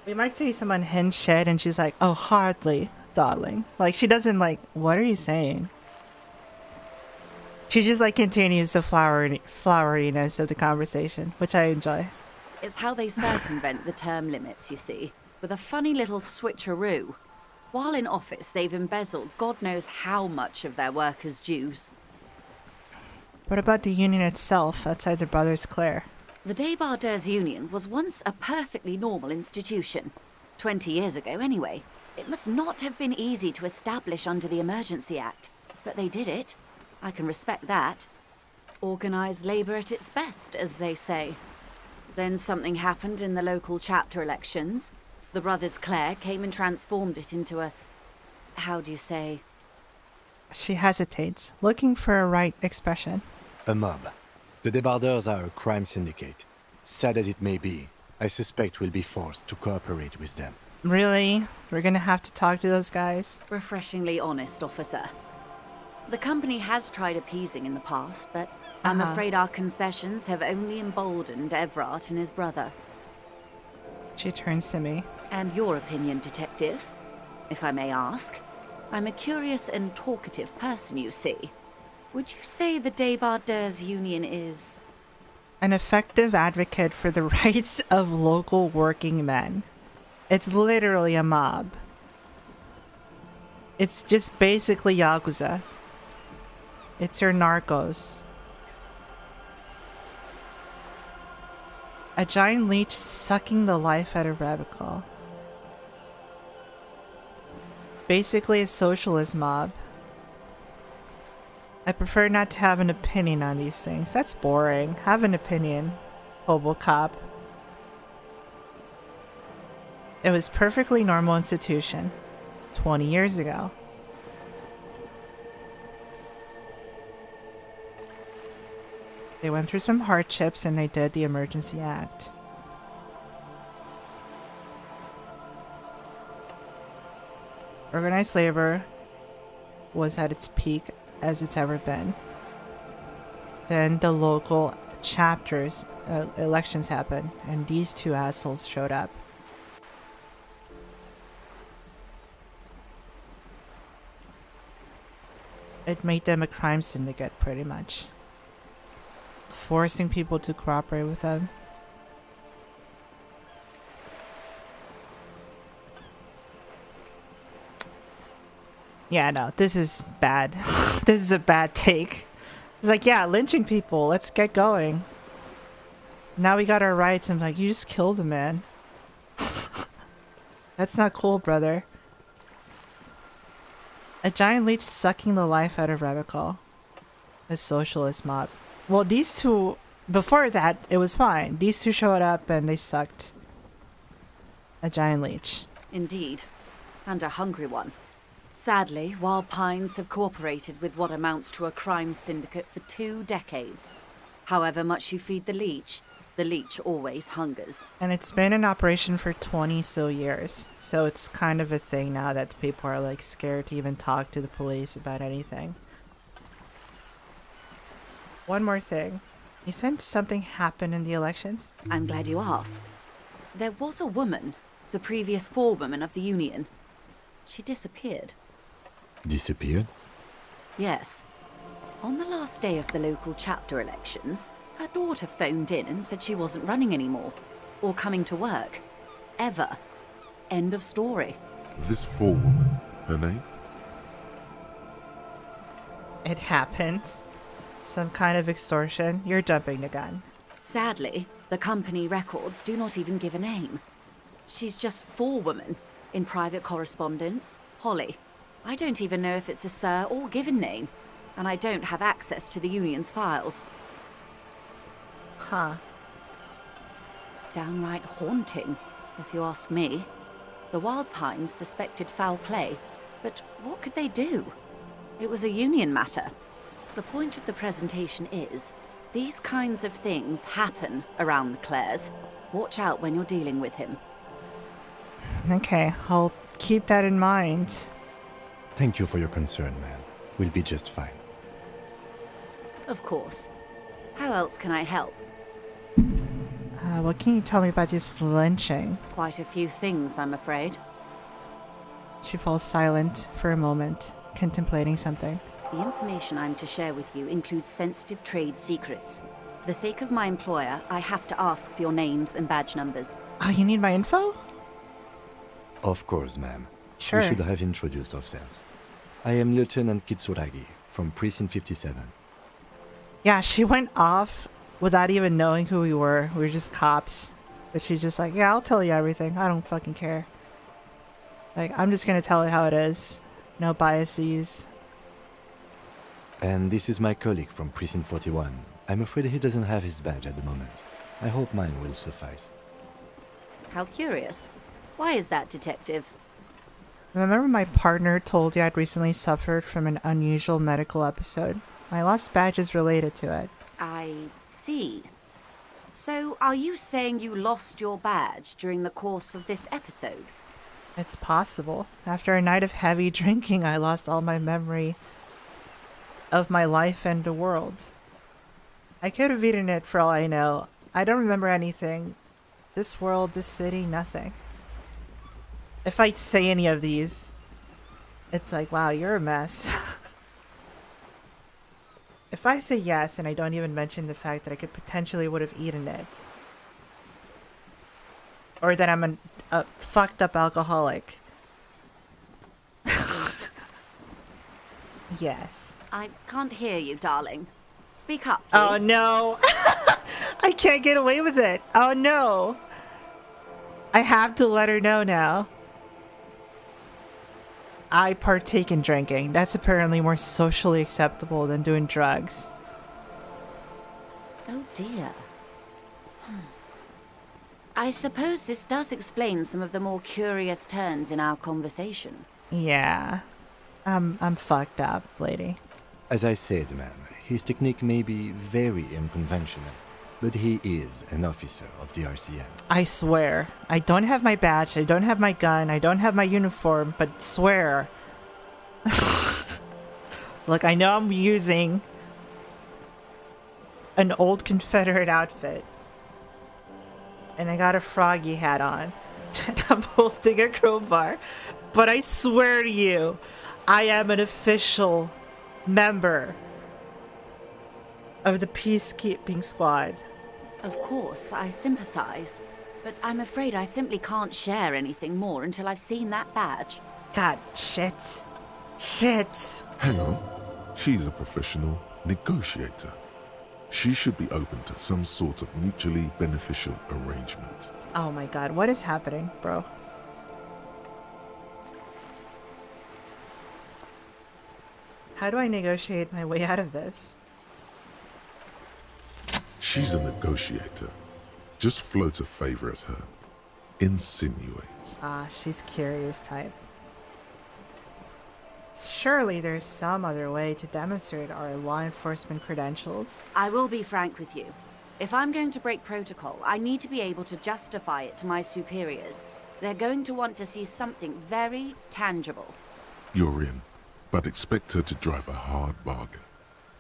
we might say some unhinged shit and she's like, oh, hardly, darling. Like, she doesn't like, what are you saying? She just like continues the floweriness of the conversation, which I enjoy. It's how they circumvent the term limits, you see, with a funny little switcheroo. While in office, they've embezzled God knows how much of their workers' dues. What about the union itself outside their brother's Claire? The Debardeurs Union was once a perfectly normal institution. 20 years ago, anyway. It must not have been easy to establish under the Emergency Act, but they did it. I can respect that. Organised labour at its best, as they say. Then something happened in the local chapter elections. The brothers Clare came and transformed it into a... how do you say? She hesitates, looking for a right expression. A mob. The Debardeurs are a crime syndicate. Sad as it may be, I suspect we'll be forced to cooperate with them. Really? We're gonna have to talk to those guys? Refreshingly honest, officer. The company has tried appeasing in the past, but I'm afraid our concessions have only emboldened Everard and his brother. She turns to me. And your opinion, detective? If I may ask. I'm a curious and talkative person, you see. Would you say the Débardeurs Union is... An effective advocate for the rights of local working men. It's literally a mob. It's just basically Yakuza. It's your narcos. A giant leech sucking the life out of Rebecca. Basically a socialist mob. I prefer not to have an opinion on these things. That's boring. Have an opinion, hobo cop. It was perfectly normal institution 20 years ago. They went through some hardships and they did the Emergency Act. Organized labor was at its peak as it's ever been. Then the local chapters elections happened and these two assholes showed up. It made them a crime syndicate, pretty much. Forcing people to cooperate with them. Yeah, no, this is bad. This is a bad take. It's like, yeah, lynching people, let's get going. Now we got our rights, and I'm like, you just killed a man. That's not cool, brother. A giant leech sucking the life out of Rebecca. A socialist mob. Well, these two, before that, it was fine. These two showed up and they sucked a giant leech. Indeed. And a hungry one. Sadly, Wild Pines have cooperated with what amounts to a crime syndicate for 2 decades. However much you feed the leech always hungers. And it's been in operation for 20 so years. So it's kind of a thing now that people are like scared to even talk to the police about anything. One more thing. You said something happened in the elections? I'm glad you asked. There was a woman, the previous forewoman of the union. She disappeared. Disappeared? Yes. On the last day of the local chapter elections, her daughter phoned in and said she wasn't running anymore. Or coming to work. Ever. End of story. This forewoman, her name? It happens. Some kind of extortion. You're jumping the gun. Sadly, the company records do not even give a name. She's just forewoman in private correspondence, Holly. I don't even know if it's a sir or given name, and I don't have access to the union's files. Huh. Downright haunting, if you ask me. The Wild Pines suspected foul play, but what could they do? It was a union matter. The point of the presentation is, these kinds of things happen around the Clares. Watch out when you're dealing with him. Okay, I'll keep that in mind. Thank you for your concern, man. We'll be just fine. Of course. How else can I help? What can you tell me about this lynching? Quite a few things, I'm afraid. She falls silent for a moment, contemplating something. The information I'm to share with you includes sensitive trade secrets. For the sake of my employer, I have to ask for your names and badge numbers. Oh, you need my info? Of course, ma'am. Sure. We should have introduced ourselves. I am Lieutenant Kitsuragi from Precinct 57. Yeah, she went off without even knowing who we were. We were just cops. But she's just like, yeah, I'll tell you everything. I don't fucking care. Like, I'm just gonna tell it how it is. No biases. And this is my colleague from Precinct 41. I'm afraid he doesn't have his badge at the moment. I hope mine will suffice. How curious. Why is that, Detective? Remember my partner told you I'd recently suffered from an unusual medical episode? My lost badge is related to it. I see. So, are you saying you lost your badge during the course of this episode? It's possible. After a night of heavy drinking, I lost all my memory of my life and the world. I could have eaten it for all I know. I don't remember anything. This world, this city, nothing. If I say any of these, it's like, wow, you're a mess. If I say yes and I don't even mention the fact that I could potentially would have eaten it, or that I'm a fucked up alcoholic. Yes. I can't hear you, darling. Speak up, please. Oh no! I can't get away with it. Oh no! I have to let her know now. I partake in drinking. That's apparently more socially acceptable than doing drugs. Oh dear. I suppose this does explain some of the more curious turns in our conversation. Yeah. I'm fucked up, lady. As I said, ma'am, his technique may be very unconventional, but he is an officer of the RCM. I swear. I don't have my badge, I don't have my gun, I don't have my uniform, but swear. Look, I know I'm using an old Confederate outfit. And I got a froggy hat on. And I'm holding a crowbar. But I swear to you, I am an official member of the peacekeeping squad. Of course, I sympathize, but I'm afraid I simply can't share anything more until I've seen that badge. God, shit. Shit. Hang on. She's a professional negotiator. She should be open to some sort of mutually beneficial arrangement. Oh my god, what is happening, bro? How do I negotiate my way out of this? She's a negotiator. Just float a favor at her. Insinuate. Ah, she's curious type. Surely there's some other way to demonstrate our law enforcement credentials. I will be frank with you. If I'm going to break protocol, I need to be able to justify it to my superiors. They're going to want to see something very tangible. You're in, but expect her to drive a hard bargain.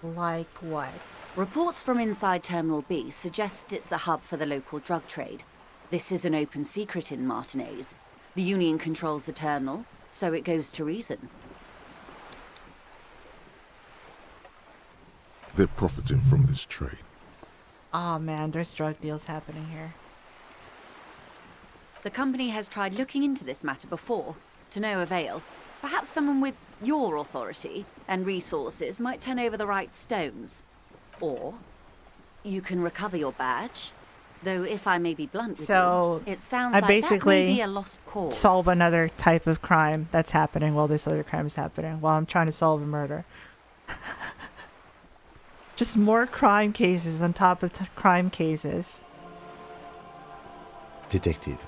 Like what? Reports from inside Terminal B suggest it's a hub for the local drug trade. This is an open secret in Martinez. The Union controls the terminal, so it goes to reason. They're profiting from this trade. Oh man, there's drug deals happening here. The company has tried looking into this matter before, to no avail. Perhaps someone with your authority and resources might turn over the right stones. Or you can recover your badge. Though if I may be blunt with you, it sounds I like basically that may be a lost cause. solve another type of crime that's happening while this other crime is happening, while I'm trying to solve a murder. Just more crime cases on top of crime cases. Detective,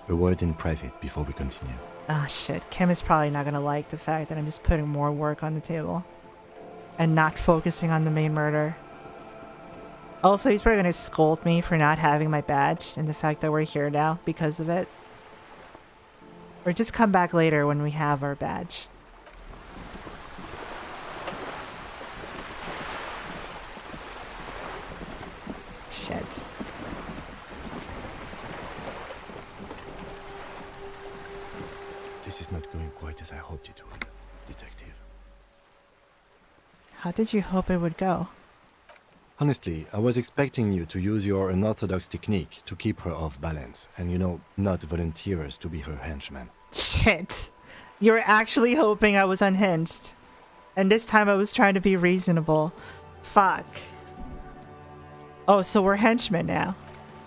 a word in private before we continue. Ah, shit. Kim is probably not gonna like the fact that I'm just putting more work on the table. And not focusing on the main murder. Also, he's probably gonna scold me for not having my badge and the fact that we're here now because of it. Or just come back later when we have our badge. Shit. This is not going quite as I hoped it would, Detective. How did you hope it would go? Honestly, I was expecting you to use your unorthodox technique to keep her off balance and, not volunteer us to be her henchman. Shit. You were actually hoping I was unhinged. And this time I was trying to be reasonable. Fuck. Oh, so we're henchmen now.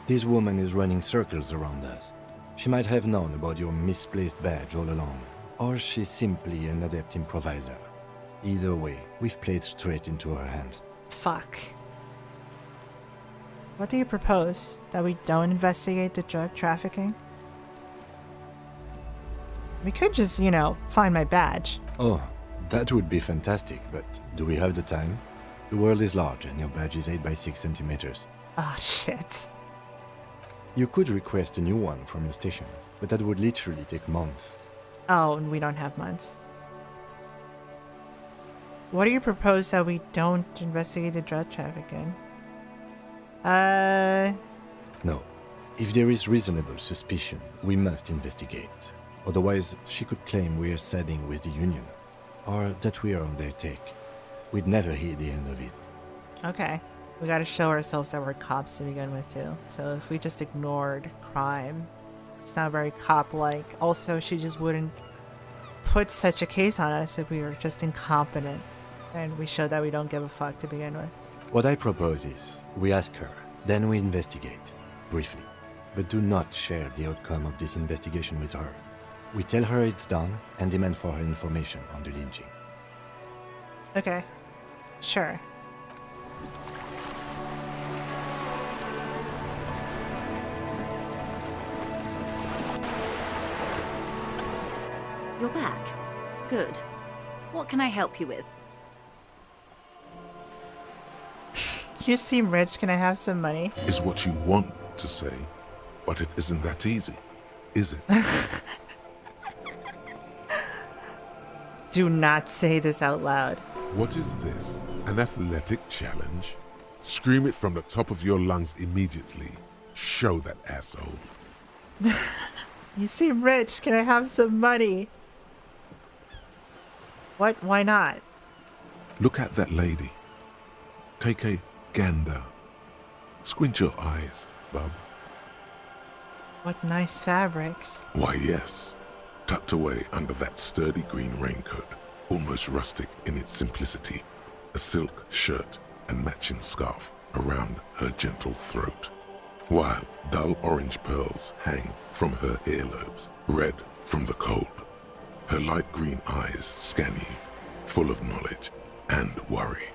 This woman is running circles around us. She might have known about your misplaced badge all along, or she's simply an adept improviser. Either way, we've played straight into her hands. Fuck. What do you propose? That we don't investigate the drug trafficking? We could just, find my badge. Oh, that would be fantastic, but do we have the time? The world is large and your badge is 8 by 6 centimeters. Oh, shit. You could request a new one from your station, but that would literally take months. Oh, and we don't have months. What do you propose that we don't investigate the drug trafficking? No. If there is reasonable suspicion, we must investigate. Otherwise, she could claim we are siding with the Union, or that we are on their take. We'd never hear the end of it. Okay. We gotta show ourselves that we're cops to begin with, too. So if we just ignored crime, it's not very cop-like. Also, she just wouldn't put such a case on us if we were just incompetent. And we showed that we don't give a fuck to begin with. What I propose is, we ask her, then we investigate, briefly. But do not share the outcome of this investigation with her. We tell her it's done and demand for her information on the lynching. Okay. Sure. You're back. Good. What can I help you with? You seem rich. Can I have some money? Is what you want to say, but it isn't that easy, is it? Do not say this out loud. What is this? An athletic challenge? Scream it from the top of your lungs immediately. Show that asshole. You seem rich. Can I have some money? What? Why not? Look at that lady. Take a gander. Squint your eyes, bub. What nice fabrics. Why, yes. Tucked away under that sturdy green raincoat, almost rustic in its simplicity, a silk shirt and matching scarf around her gentle throat, while dull orange pearls hang from her earlobes, red from the cold. Her light green eyes scan you, full of knowledge and worry,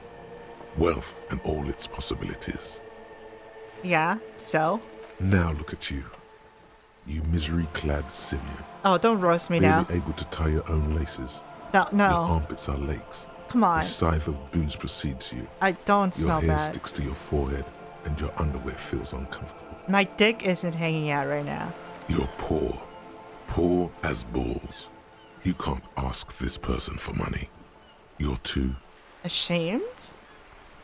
wealth and all its possibilities. Yeah, so? Now look at you, you misery-clad simian. Oh, don't roast me barely now. able to tie your own laces. No. Your armpits are lakes. Come on. A scythe of booze precedes you. I don't smell Your hair bad. sticks to your forehead, and your underwear feels uncomfortable. My dick isn't hanging out right now. You're poor. Poor as balls. You can't ask this person for money. You're too... Ashamed?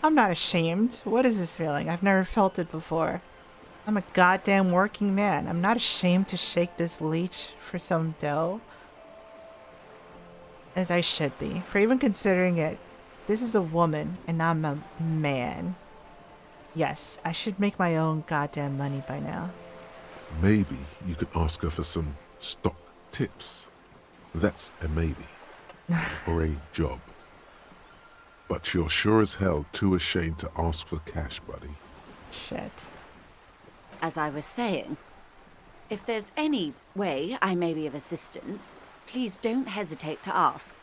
I'm not ashamed. What is this feeling? I've never felt it before. I'm a goddamn working man. I'm not ashamed to shake this leech for some dough. As I should be. For even considering it, this is a woman and I'm a man. Yes, I should make my own goddamn money by now. Maybe you could ask her for some stock tips. That's a maybe. Or a job. But you're sure as hell too ashamed to ask for cash, buddy. Shit. As I was saying, if there's any way I may be of assistance, please don't hesitate to ask.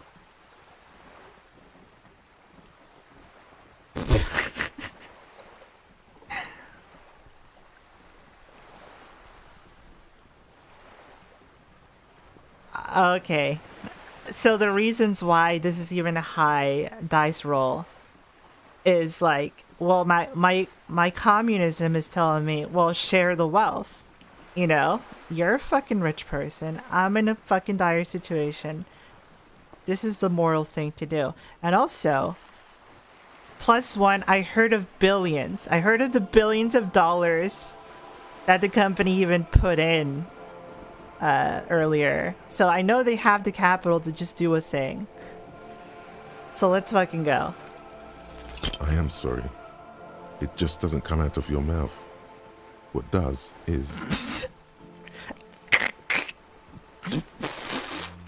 Okay. So the reasons why this is even a high dice roll is like, well, my communism is telling me, well, share the wealth. You know, you're a fucking rich person. I'm in a fucking dire situation. This is the moral thing to do. And also, +1, I heard of billions. I heard of the billions of dollars that the company even put in earlier. So I know they have the capital to just do a thing. So let's fucking go. I am sorry. It just doesn't come out of your mouth. What does is...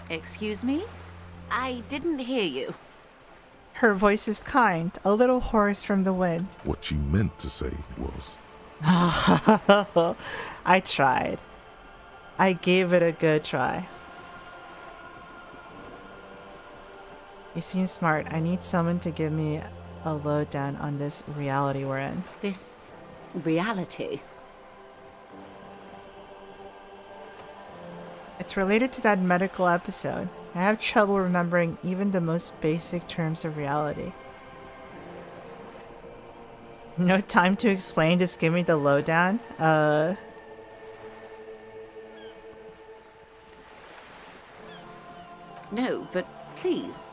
Excuse me? I didn't hear you. Her voice is kind, a little hoarse from the wind. What you meant to say was... I tried. I gave it a good try. You seem smart. I need someone to give me a lowdown on this reality we're in. This reality? It's related to that medical episode. I have trouble remembering even the most basic terms of reality. No time to explain, just give me the lowdown. No, but please,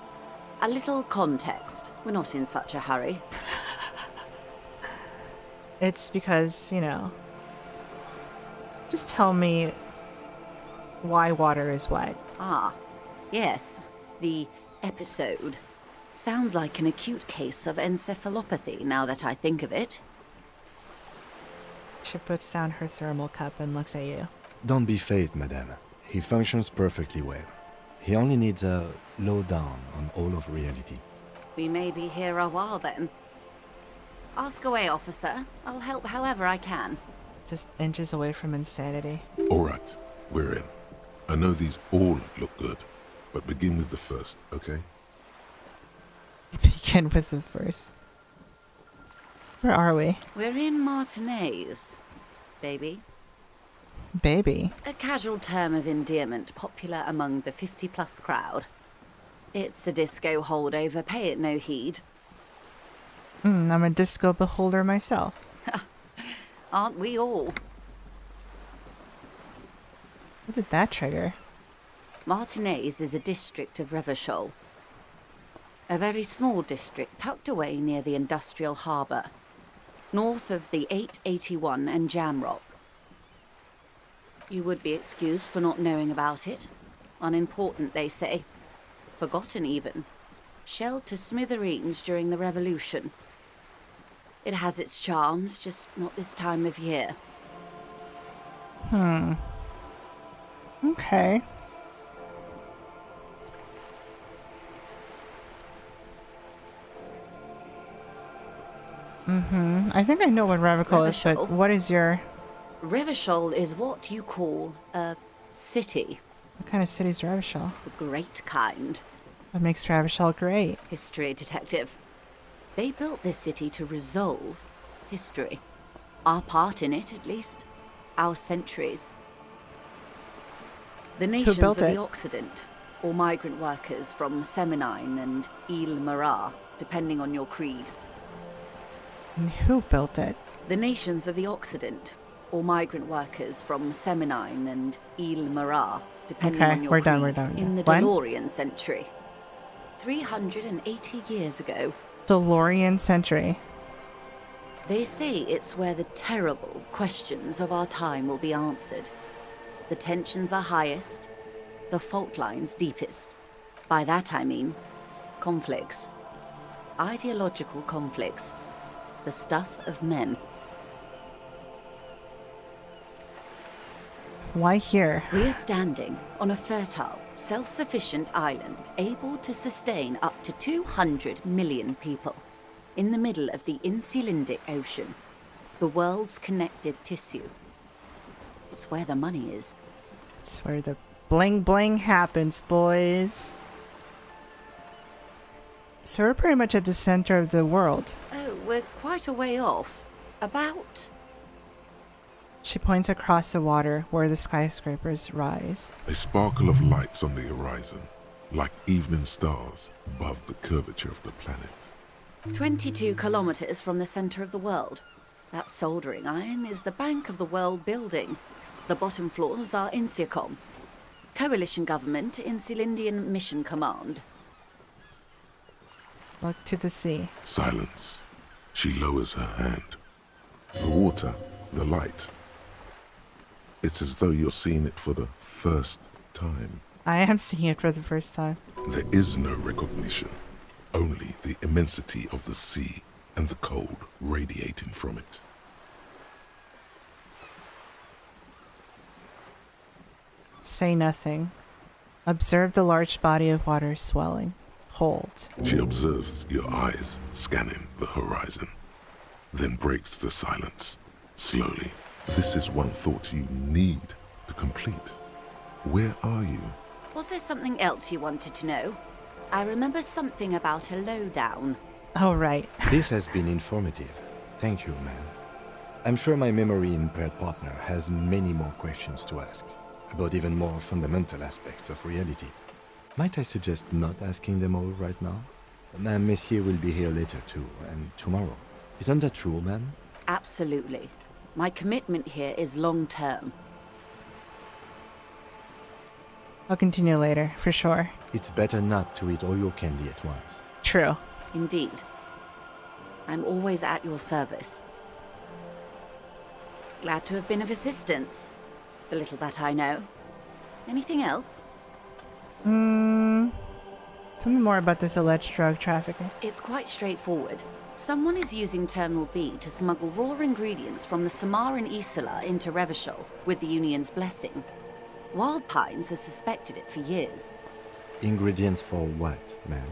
a little context. We're not in such a hurry. It's because, just tell me why water is wet. Ah, yes, the episode. Sounds like an acute case of encephalopathy now that I think of it. She puts down her thermal cup and looks at you. Don't be phased, madame. He functions perfectly well. He only needs a lowdown on all of reality. We may be here a while then. Ask away, officer. I'll help however I can. Just inches away from insanity. All right, we're in. I know these all look good, but begin with the first, okay? Begin with the first. Where are we? We're in Martinez, baby. Baby? A casual term of endearment popular among the 50-plus crowd. It's a disco holdover, pay it no heed. I'm a disco beholder myself. Aren't we all? What did that trigger? Martinez is a district of Revachol. A very small district tucked away near the industrial harbour, north of the 881 and Jamrock. You would be excused for not knowing about it. Unimportant, they say. Forgotten, even. Shelled to smithereens during the Revolution. It has its charms, just not this time of year. Okay. I think I know what Revachol is, but what is your... Revachol is what you call a city. What kind of city is Revachol? The great kind. What makes Revachol great? History detective. They built this city to resolve history. Our part in it, at least. Our centuries. The nations built of it? the Occident, or migrant workers from Seminine and Ile-Marat, depending on your creed. And who built it? The nations of the Occident, or migrant workers from Seminine and Ile-Marat, depending Okay, on your we're creed, done, we're done. in the When? DeLorean century. 380 years ago. DeLorean century. They say it's where the terrible questions of our time will be answered. The tensions are highest, the fault lines deepest. By that I mean conflicts. Ideological conflicts. The stuff of men. Why here? We're standing on a fertile, self-sufficient island able to sustain up to 200 million people in the middle of the Insulindic Ocean, the world's connective tissue. It's where the money is. It's where the bling bling happens, boys. So we're pretty much at the center of the world. Oh, we're quite a way off. About... She points across the water where the skyscrapers rise. A sparkle of lights on the horizon, like evening stars above the curvature of the planet. 22 kilometers from the center of the world. That soldering iron is the bank of the world building. The bottom floors are Insiacom. Coalition government, Insulindian Mission Command. Look to the sea. Silence. She lowers her hand. The water, the light. It's as though you're seeing it for the first time. I am seeing it for the first time. There is no recognition, only the immensity of the sea and the cold radiating from it. Say nothing. Observe the large body of water swelling. Hold. She observes your eyes scanning the horizon, then breaks the silence, slowly. This is one thought you need to complete. Where are you? Was there something else you wanted to know? I remember something about a lowdown. Oh, right. This has been informative. Thank you, ma'am. I'm sure my memory-impaired partner has many more questions to ask, about even more fundamental aspects of reality. Might I suggest not asking them all right now? Ma'am, Messier will be here later too, and tomorrow. Isn't that true, ma'am? Absolutely. My commitment here is long-term. I'll continue later, for sure. It's better not to eat all your candy at once. True. Indeed. I'm always at your service. Glad to have been of assistance. The little that I know. Anything else? Tell me more about this alleged drug trafficking. It's quite straightforward. Someone is using Terminal B to smuggle raw ingredients from the Samar and Isola into Revachol with the Union's blessing. Wild Pines has suspected it for years. Ingredients for what, ma'am?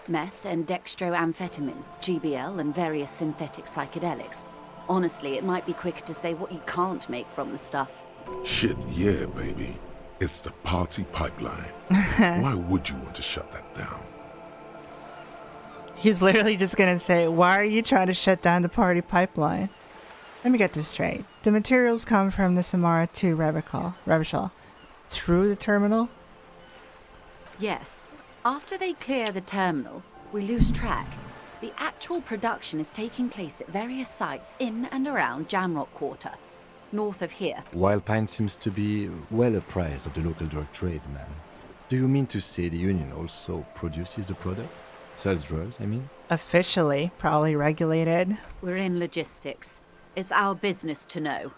Meth and dextroamphetamine, GBL, and various synthetic psychedelics. Honestly, it might be quicker to say what you can't make from the stuff. Shit, yeah, baby. It's the party pipeline. Why would you want to shut that down? He's literally just gonna say, why are you trying to shut down the party pipeline? Let me get this straight. The materials come from the Samara to Revachol. Through the terminal? Yes. After they clear the terminal, we lose track. The actual production is taking place at various sites in and around Jamrock Quarter, north of here. Wild Pine seems to be well apprised of the local drug trade, ma'am. Do you mean to say the Union also produces the product? Sells drugs, I mean? Officially, probably regulated. We're in logistics. It's our business to know.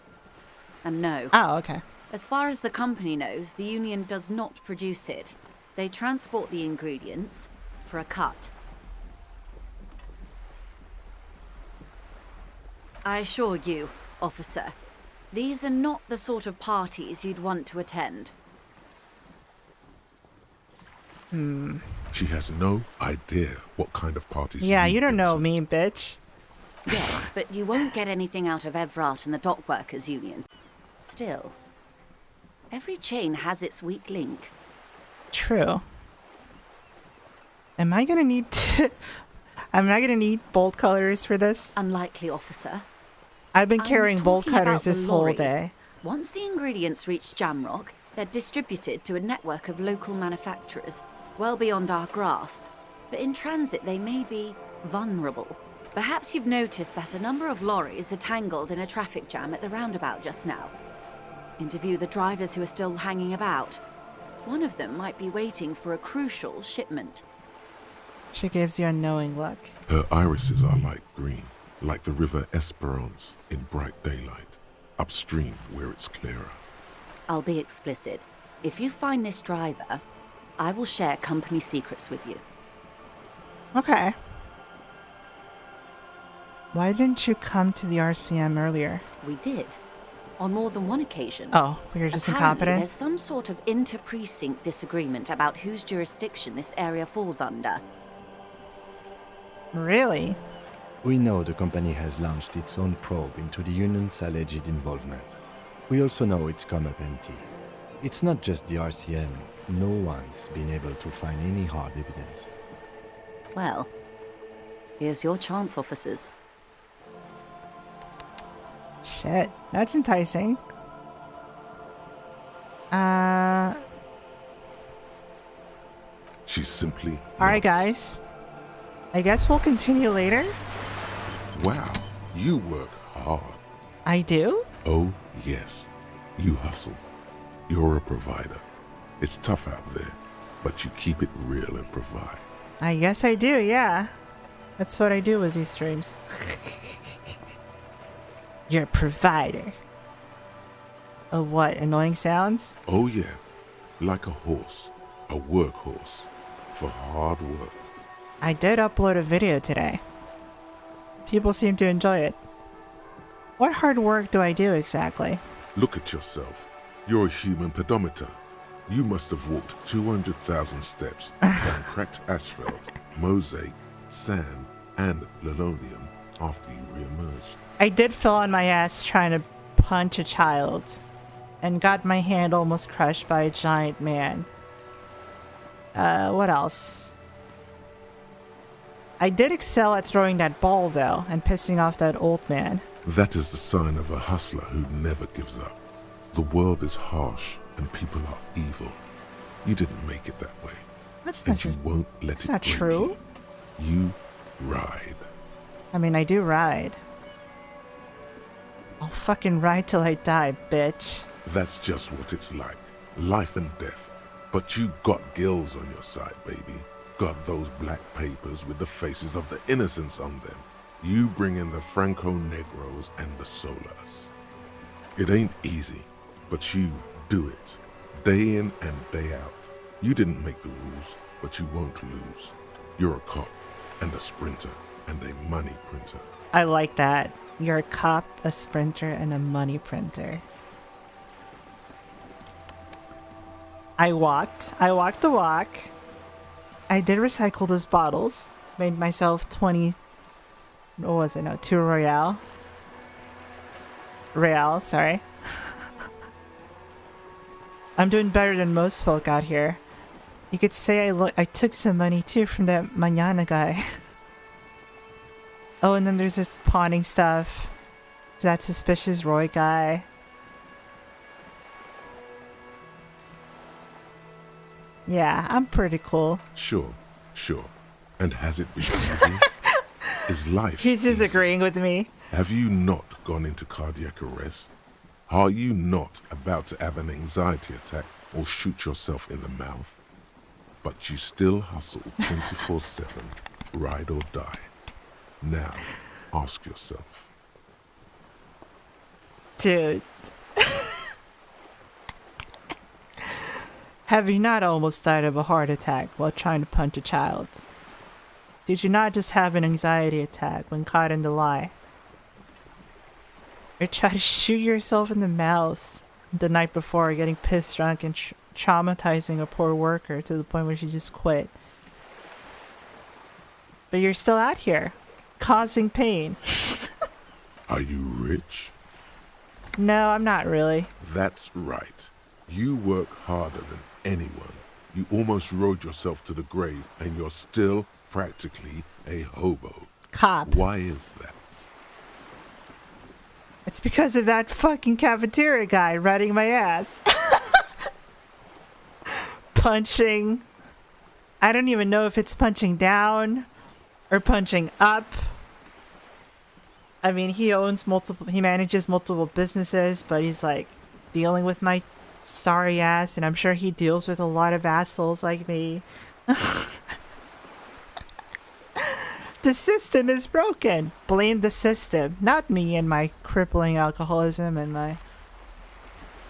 And no. Oh, okay. As far as the company knows, the Union does not produce it. They transport the ingredients for a cut. I assure you, officer, these are not the sort of parties you'd want to attend. She has no idea what kind of parties. Yeah, you don't know me, bitch. Yes, but you won't get anything out of Evrat and the Dock Workers Union. Still, every chain has its weak link. True. Am I gonna need bolt cutters for this? Unlikely, officer. I've been carrying bolt talking cutters about the this whole lorries. day. Once the ingredients reach Jamrock, they're distributed to a network of local manufacturers, well beyond our grasp. But in transit, they may be vulnerable. Perhaps you've noticed that a number of lorries are tangled in a traffic jam at the roundabout just now. Interview the drivers who are still hanging about. One of them might be waiting for a crucial shipment. She gives you a knowing look. Her irises are light green, like the river Esperance in bright daylight, upstream where it's clearer. I'll be explicit. If you find this driver, I will share company secrets with you. Okay. Why didn't you come to the RCM earlier? We did. On more than one occasion. Oh, we were just Apparently, incompetent? There's some sort of inter-precinct disagreement about whose jurisdiction this area falls under. Really? We know the company has launched its own probe into the Union's alleged involvement. We also know it's come up empty. It's not just the RCM. No one's been able to find any hard evidence. Well, here's your chance, officers. Shit, that's enticing. She's simply. Alright, guys. I guess we'll continue later. Wow, you work hard. I do? Oh, yes. You hustle. You're a provider. It's tough out there, but you keep it real and provide. I guess I do, yeah. That's what I do with these streams. You're a provider. Of what? Annoying sounds? Oh, yeah. Like a horse. A workhorse. For hard work. I did upload a video today. People seem to enjoy it. What hard work do I do exactly? Look at yourself. You're a human pedometer. You must have walked 200,000 steps down cracked asphalt, mosaic, sand, and linoleum after you re-emerged. I did fall on my ass trying to punch a child and got my hand almost crushed by a giant man. What else? I did excel at throwing that ball though and pissing off that old man. That is the sign of a hustler who never gives up. The world is harsh and people are evil. You didn't make it that way. That's and you won't let That's it not break true. You ride. I mean, I do ride. I'll fucking ride till I die, bitch. That's just what it's like. Life and death. But you got gills on your side, baby. Got those black papers with the faces of the innocents on them. You bring in the Franco Negros and the Solas. It ain't easy, but you do it. Day in and day out. You didn't make the rules, but you won't lose. You're a cop and a sprinter and a money printer. I like that. You're a cop, a sprinter, and a money printer. I walked the walk. I did recycle those bottles. Made myself 20, what was it? No, 2 Royale. Sorry. I'm doing better than most folk out here. You could say I took some money too from that Mañana guy. Oh, and then there's this pawning stuff. That suspicious Roy guy. Yeah, I'm pretty cool. Sure. And has it been easy? Is life He's just easy? agreeing with me. Have you not gone into cardiac arrest? Are you not about to have an anxiety attack or shoot yourself in the mouth? But you still hustle 24/7, ride or die. Now, ask yourself. Dude. Have you not almost died of a heart attack while trying to punch a child? Did you not just have an anxiety attack when caught in the lie? Or try to shoot yourself in the mouth the night before, getting pissed drunk and traumatizing a poor worker to the point where she just quit? But you're still out here, causing pain. Are you rich? No, I'm not really. That's right. You work harder than anyone. You almost rode yourself to the grave, and you're still practically a hobo. Cop. Why is that? It's because of that fucking cafeteria guy riding my ass. Punching. I don't even know if it's punching down or punching up. I mean, he manages multiple businesses, but he's like dealing with my sorry ass, and I'm sure he deals with a lot of assholes like me. The system is broken. Blame the system, not me and my crippling alcoholism and my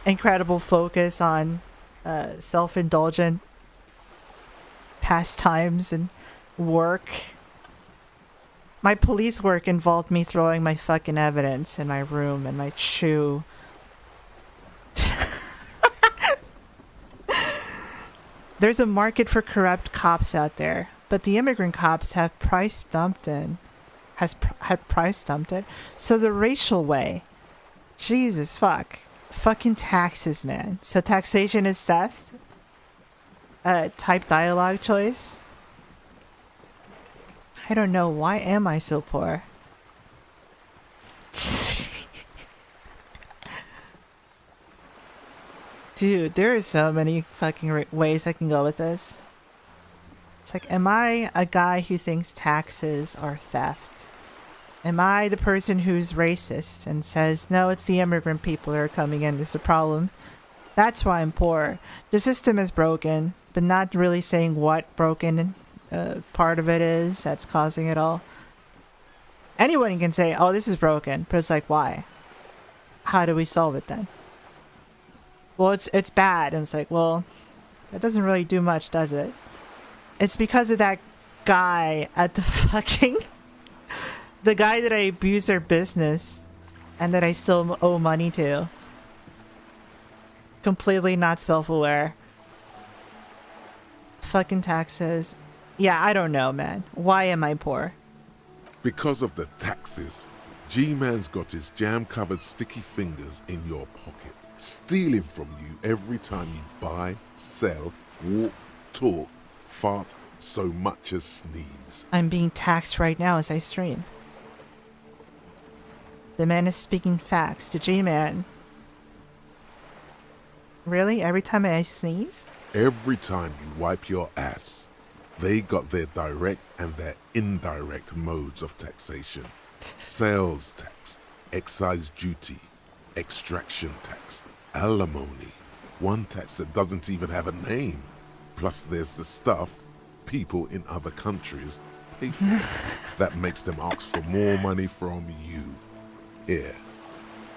incredible focus on self-indulgent pastimes and work. My police work involved me throwing my fucking evidence in my room and my shoe. There's a market for corrupt cops out there, but the immigrant cops have had price dumped it. So the racial way, Jesus fuck, fucking taxes, man. So taxation is theft. Type dialogue choice. I don't know. Why am I so poor? Dude, there are so many fucking ways I can go with this. It's like, am I a guy who thinks taxes are theft? Am I the person who's racist and says, no, it's the immigrant people that are coming in, there's a problem? That's why I'm poor. The system is broken, but not really saying what broken part of it is that's causing it all. Anyone can say, oh, this is broken, but it's like, why? How do we solve it then? Well, it's bad. And it's like, well, that doesn't really do much, does it? It's because of that guy at the fucking... the guy that I abuse their business and that I still owe money to. Completely not self-aware. Fucking taxes. Yeah, I don't know, man. Why am I poor? Because of the taxes. G-Man's got his jam-covered sticky fingers in your pocket, stealing from you every time you buy, sell, walk, talk, fart, so much as sneeze. I'm being taxed right now as I stream. The man is speaking facts to G-Man. Really? Every time I sneeze? Every time you wipe your ass. They got their direct and their indirect modes of taxation. Sales tax, excise duty, extraction tax, alimony, One tax that doesn't even have a name. Plus there's the stuff people in other countries pay for. That makes them ask for more money from you. Here.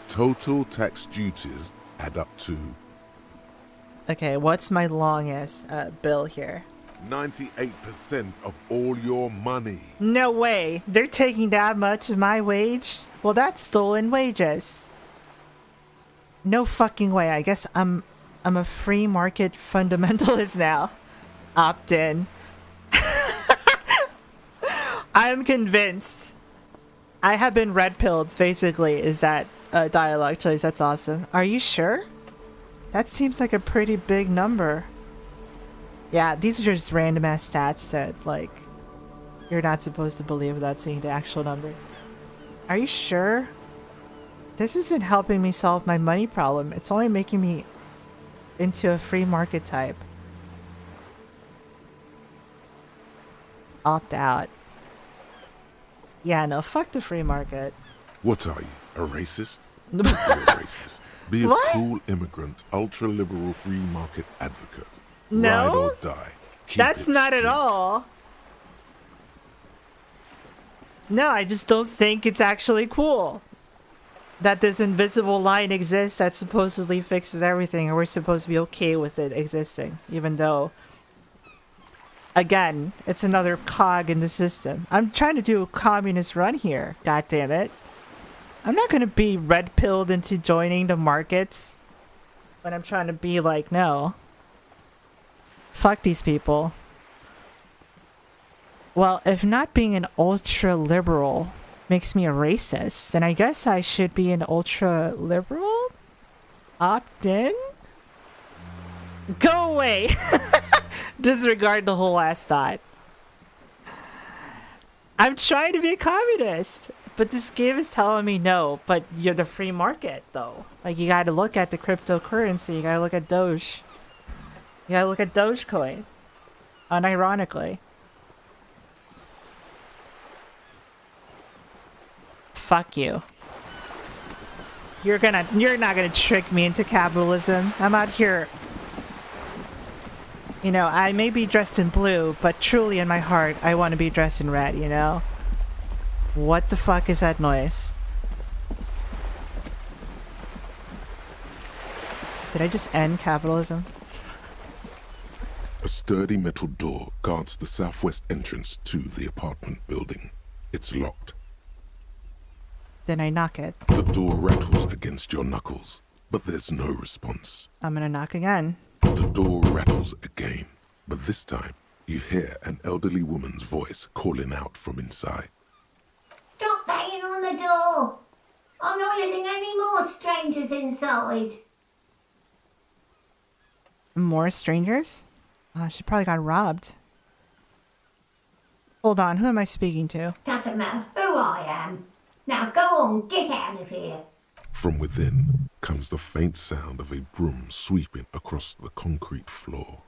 Total tax duties add up to Okay, what's my longest bill here? 98% of all your money. No way. They're taking that much of my wage? Well, that's stolen wages. No fucking way. I guess I'm a free market fundamentalist now. Opt in. I'm convinced. I have been red-pilled, basically, is that dialogue choice. That's awesome. Are you sure? That seems like a pretty big number. Yeah, these are just random ass stats that, like, you're not supposed to believe without seeing the actual numbers. Are you sure? This isn't helping me solve my money problem. It's only making me into a free market type. Opt out. Yeah, no, fuck the free market. What are you, a racist? Be a racist. Be a What? cool immigrant, ultra-liberal free market advocate. No? Ride or die. Keep That's it not at street. all. No, I just don't think it's actually cool that this invisible line exists that supposedly fixes everything, and we're supposed to be okay with it existing, even though, again, it's another cog in the system. I'm trying to do a communist run here, god damn it. I'm not gonna be red-pilled into joining the markets when I'm trying to be like, no. Fuck these people. Well, if not being an ultra-liberal makes me a racist, then I guess I should be an ultra-liberal? Opt in? Go away! Disregard the whole last thought. I'm trying to be a communist, but this game is telling me no, but you're the free market, though. Like, you gotta look at the cryptocurrency, you gotta look at Doge. You gotta look at Dogecoin. Unironically. Fuck you. You're not gonna trick me into capitalism. I'm out here. You know, I may be dressed in blue, but truly in my heart, I want to be dressed in red, you know? What the fuck is that noise? Did I just end capitalism? A sturdy metal door guards the southwest entrance to the apartment building. It's locked. Then I knock it. The door rattles against your knuckles, but there's no response. I'm gonna knock again. The door rattles again, but this time you hear an elderly woman's voice calling out from inside. Stop banging on the door! I'm not letting any more strangers inside. More strangers? She probably got robbed. Hold on, who am I speaking to? Doesn't matter who I am. Now go on, get out of here. From within comes the faint sound of a broom sweeping across the concrete floor.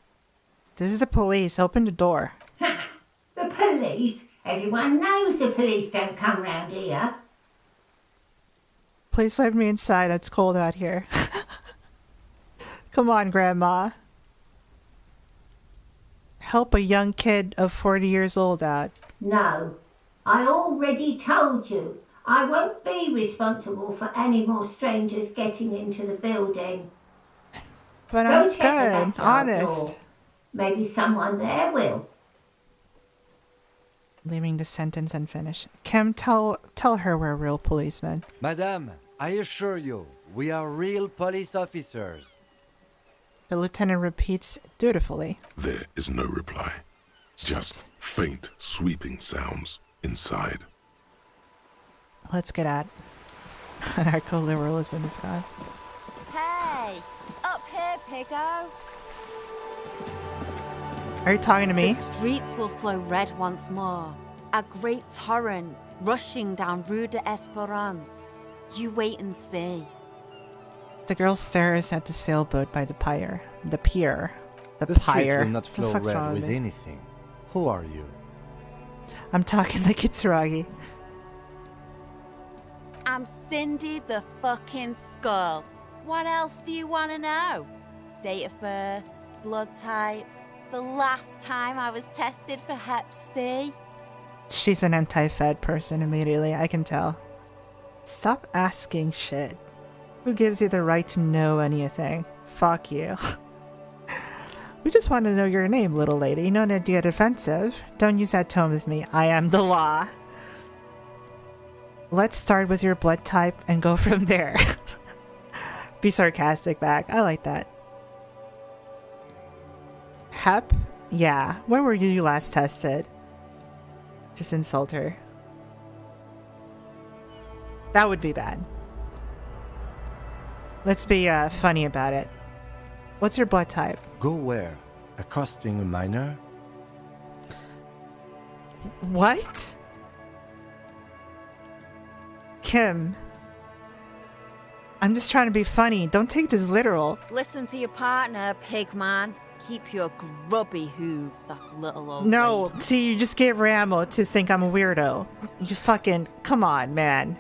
This is the police. Open the door. Ha! The police? Everyone knows the police don't come round here. Please let me inside. It's cold out here. Come on, Grandma. Help a young kid of 40 years old out. No, I already told you. I won't be responsible for any more strangers getting into the building. But Go I'm check the backyard good, honest. door. Maybe someone there will. Leaving the sentence unfinished. Kim, tell her we're real policemen. Madame, I assure you, we are real police officers. The lieutenant repeats dutifully. There is no reply. Just faint, sweeping sounds inside. Let's get at. Anarcho-liberalism is gone. Hey, up here, Piggo. Are you talking to me? The streets will flow red once more. A great torrent rushing down Rue de Esperance. You wait and see. The girl stares at the sailboat by the pier. The pier. The streets pyre. will not The flow fuck's red wrong with me? anything. Who are you? I'm talking like Kitsuragi. I'm Cindy the fucking Skull. What else do you want to know? date of birth, blood type, the last time I was tested for Hep C. She's an anti-Fed person immediately, I can tell. Stop asking shit. Who gives you the right to know anything? Fuck you. We just want to know your name, little lady. No need to get offensive. Don't use that tone with me. I am the law. Let's start with your blood type and go from there. Be sarcastic back. I like that. Hep? Yeah. When were you last tested? Just insult her. That would be bad. Let's be funny about it. What's your blood type? Go where? Accosting a minor? What? Kim. I'm just trying to be funny. Don't take this literal. Listen to your partner, pig man. Keep your grubby hooves off little old No, lady. see, you just gave her ammo to think I'm a weirdo. You fucking... Come on, man.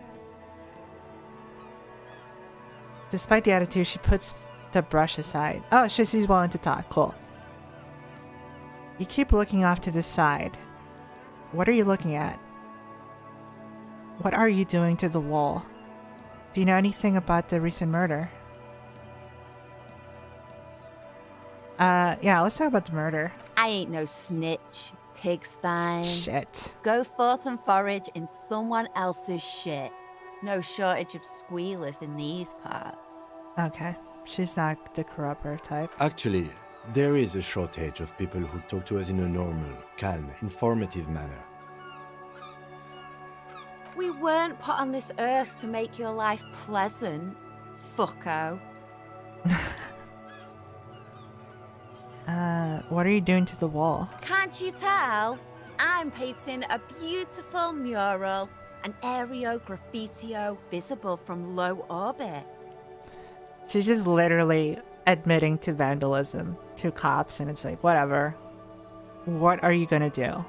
Despite the attitude, she puts the brush aside. Oh, she's willing to talk. Cool. You keep looking off to the side. What are you looking at? What are you doing to the wall? Do you know anything about the recent murder? Yeah, let's talk about the murder. I ain't no snitch, pigstein. Shit. Go forth and forage in someone else's shit. No shortage of squealers in these parts. Okay. She's not the corrupter type. Actually, there is a shortage of people who talk to us in a normal, calm, informative manner. We weren't put on this earth to make your life pleasant, fucko. What are you doing to the wall? Can't you tell? I'm painting a beautiful mural, an aereo graffitio visible from low orbit. She's just literally admitting to vandalism to cops, and it's like, whatever. What are you gonna do?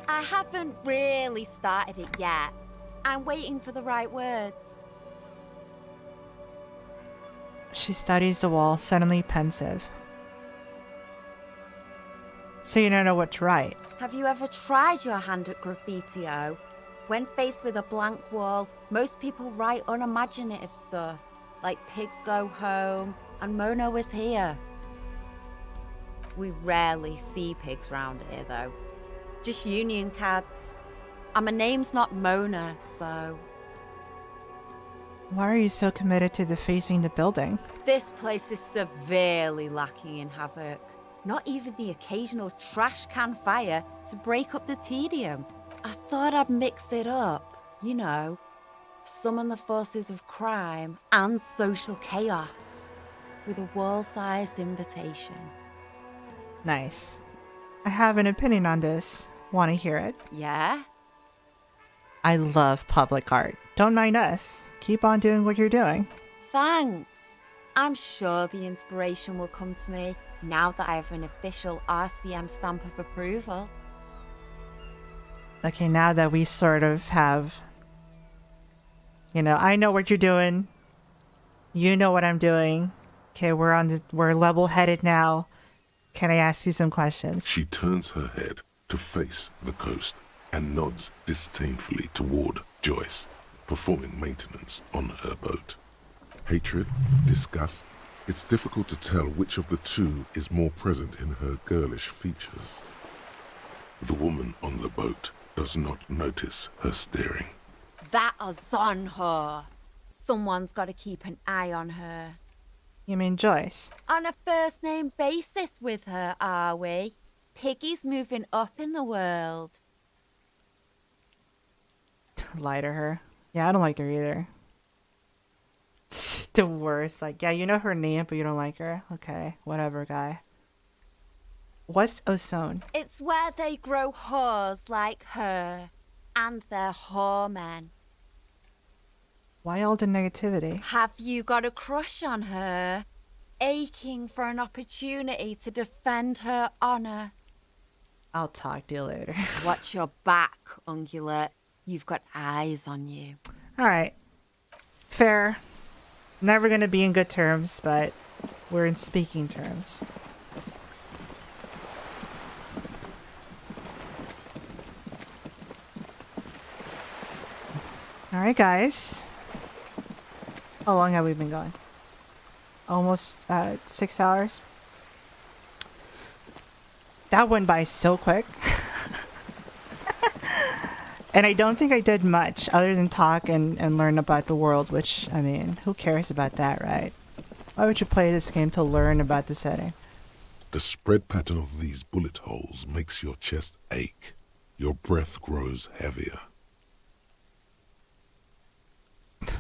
I haven't really started it yet. I'm waiting for the right words. She studies the wall, suddenly pensive. So you don't know what to write. Have you ever tried your hand at graffitio? When faced with a blank wall, most people write unimaginative stuff, like pigs go home and Mona was here. We rarely see pigs round here, though. Just union cards. And my name's not Mona, so... Why are you so committed to defacing the building? This place is severely lacking in havoc. Not even the occasional trash can fire to break up the tedium. I thought I'd mix it up, you know, summon the forces of crime and social chaos with a wall-sized invitation. Nice. I have an opinion on this. Want to hear it? Yeah? I love public art. Don't mind us. Keep on doing what you're doing. Thanks. I'm sure the inspiration will come to me now that I have an official RCM stamp of approval. Okay, now that we sort of have... You know, I know what you're doing. You know what I'm doing. Okay, we're level-headed now. Can I ask you some questions? She turns her head to face the coast and nods disdainfully toward Joyce, performing maintenance on her boat. Hatred, disgust, it's difficult to tell which of the two is more present in her girlish features. The woman on the boat does not notice her staring. That is on her. Someone's got to keep an eye on her. You mean Joyce? On a first-name basis with her, are we? Piggy's moving up in the world. Lie to her. Yeah, I don't like her either. The worst. Like, yeah, you know her name, but you don't like her? Okay, whatever, guy. What's ozone? It's where they grow whores like her. And they're whoremen. Why all the negativity? Have you got a crush on her? Aching for an opportunity to defend her honor? I'll talk to you later. Watch your back, ungulate. You've got eyes on you. Alright. Fair. Never gonna be in good terms, but We're in speaking terms. Alright, guys. How long have we been going? Almost 6 hours. That went by so quick. And I don't think I did much other than talk and learn about the world, which, I mean, who cares about that, right? Why would you play this game to learn about the setting? The spread pattern of these bullet holes makes your chest ache. Your breath grows heavier.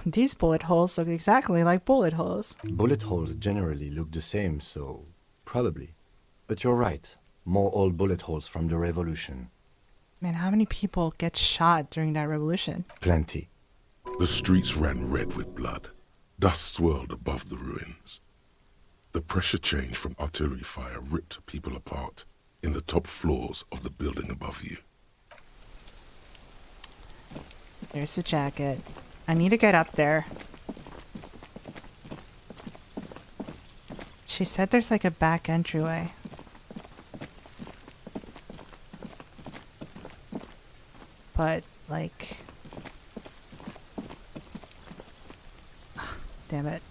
These bullet holes look exactly like bullet holes. Bullet holes generally look the same, so probably. But you're right. More old bullet holes from the revolution. Man, how many people get shot during that revolution? Plenty. The streets ran red with blood. Dust swirled above the ruins. The pressure change from artillery fire ripped people apart in the top floors of the building above you. There's the jacket. I need to get up there. She said there's like a back entryway. But, like... Damn it.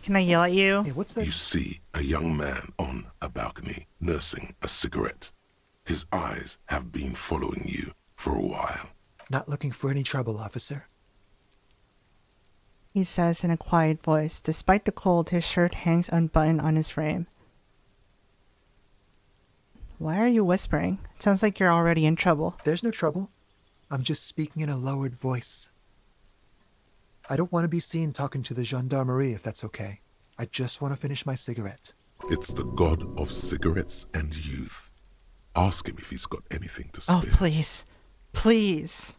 Can I yell at you? Hey, what's that? You see a young man on a balcony nursing a cigarette. His eyes have been following you for a while. Not looking for any trouble, officer. He says in a quiet voice. Despite the cold, his shirt hangs unbuttoned on his frame. Why are you whispering? It sounds like you're already in trouble. There's no trouble. I'm just speaking in a lowered voice. I don't want to be seen talking to the gendarmerie, if that's okay. I just want to finish my cigarette. It's the god of cigarettes and youth. Ask him if he's got anything to spare. Oh, please. Please.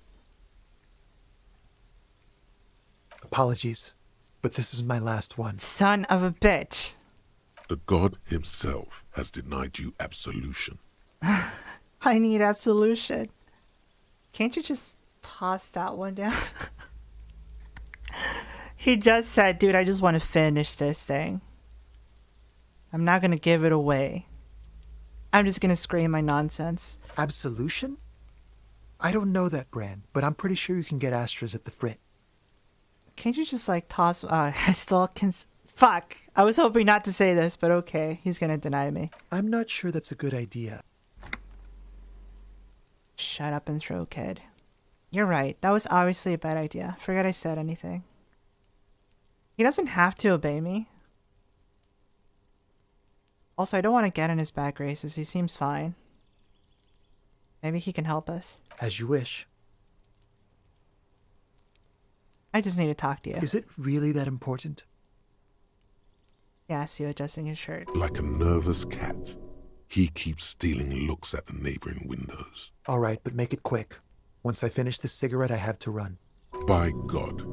Apologies, but this is my last one. Son of a bitch. The god himself has denied you absolution. I need absolution. Can't you just toss that one down? He just said, dude, I just want to finish this thing. I'm not going to give it away. I'm just going to scream my nonsense. Absolution? I don't know that brand, but I'm pretty sure you can get Astras at the Frit. Can't you just like toss... I still can... Fuck. I was hoping not to say this, but okay. He's going to deny me. I'm not sure that's a good idea. Shut up and throw, kid. You're right. That was obviously a bad idea. Forget I said anything. He doesn't have to obey me. Also, I don't want to get in his bad graces. He seems fine. Maybe he can help us. As you wish. I just need to talk to you. Is it really that important? Yeah, I see you adjusting his shirt. Like a nervous cat, he keeps stealing looks at the neighboring windows. All right, but make it quick. Once I finish this cigarette, I have to run. By God,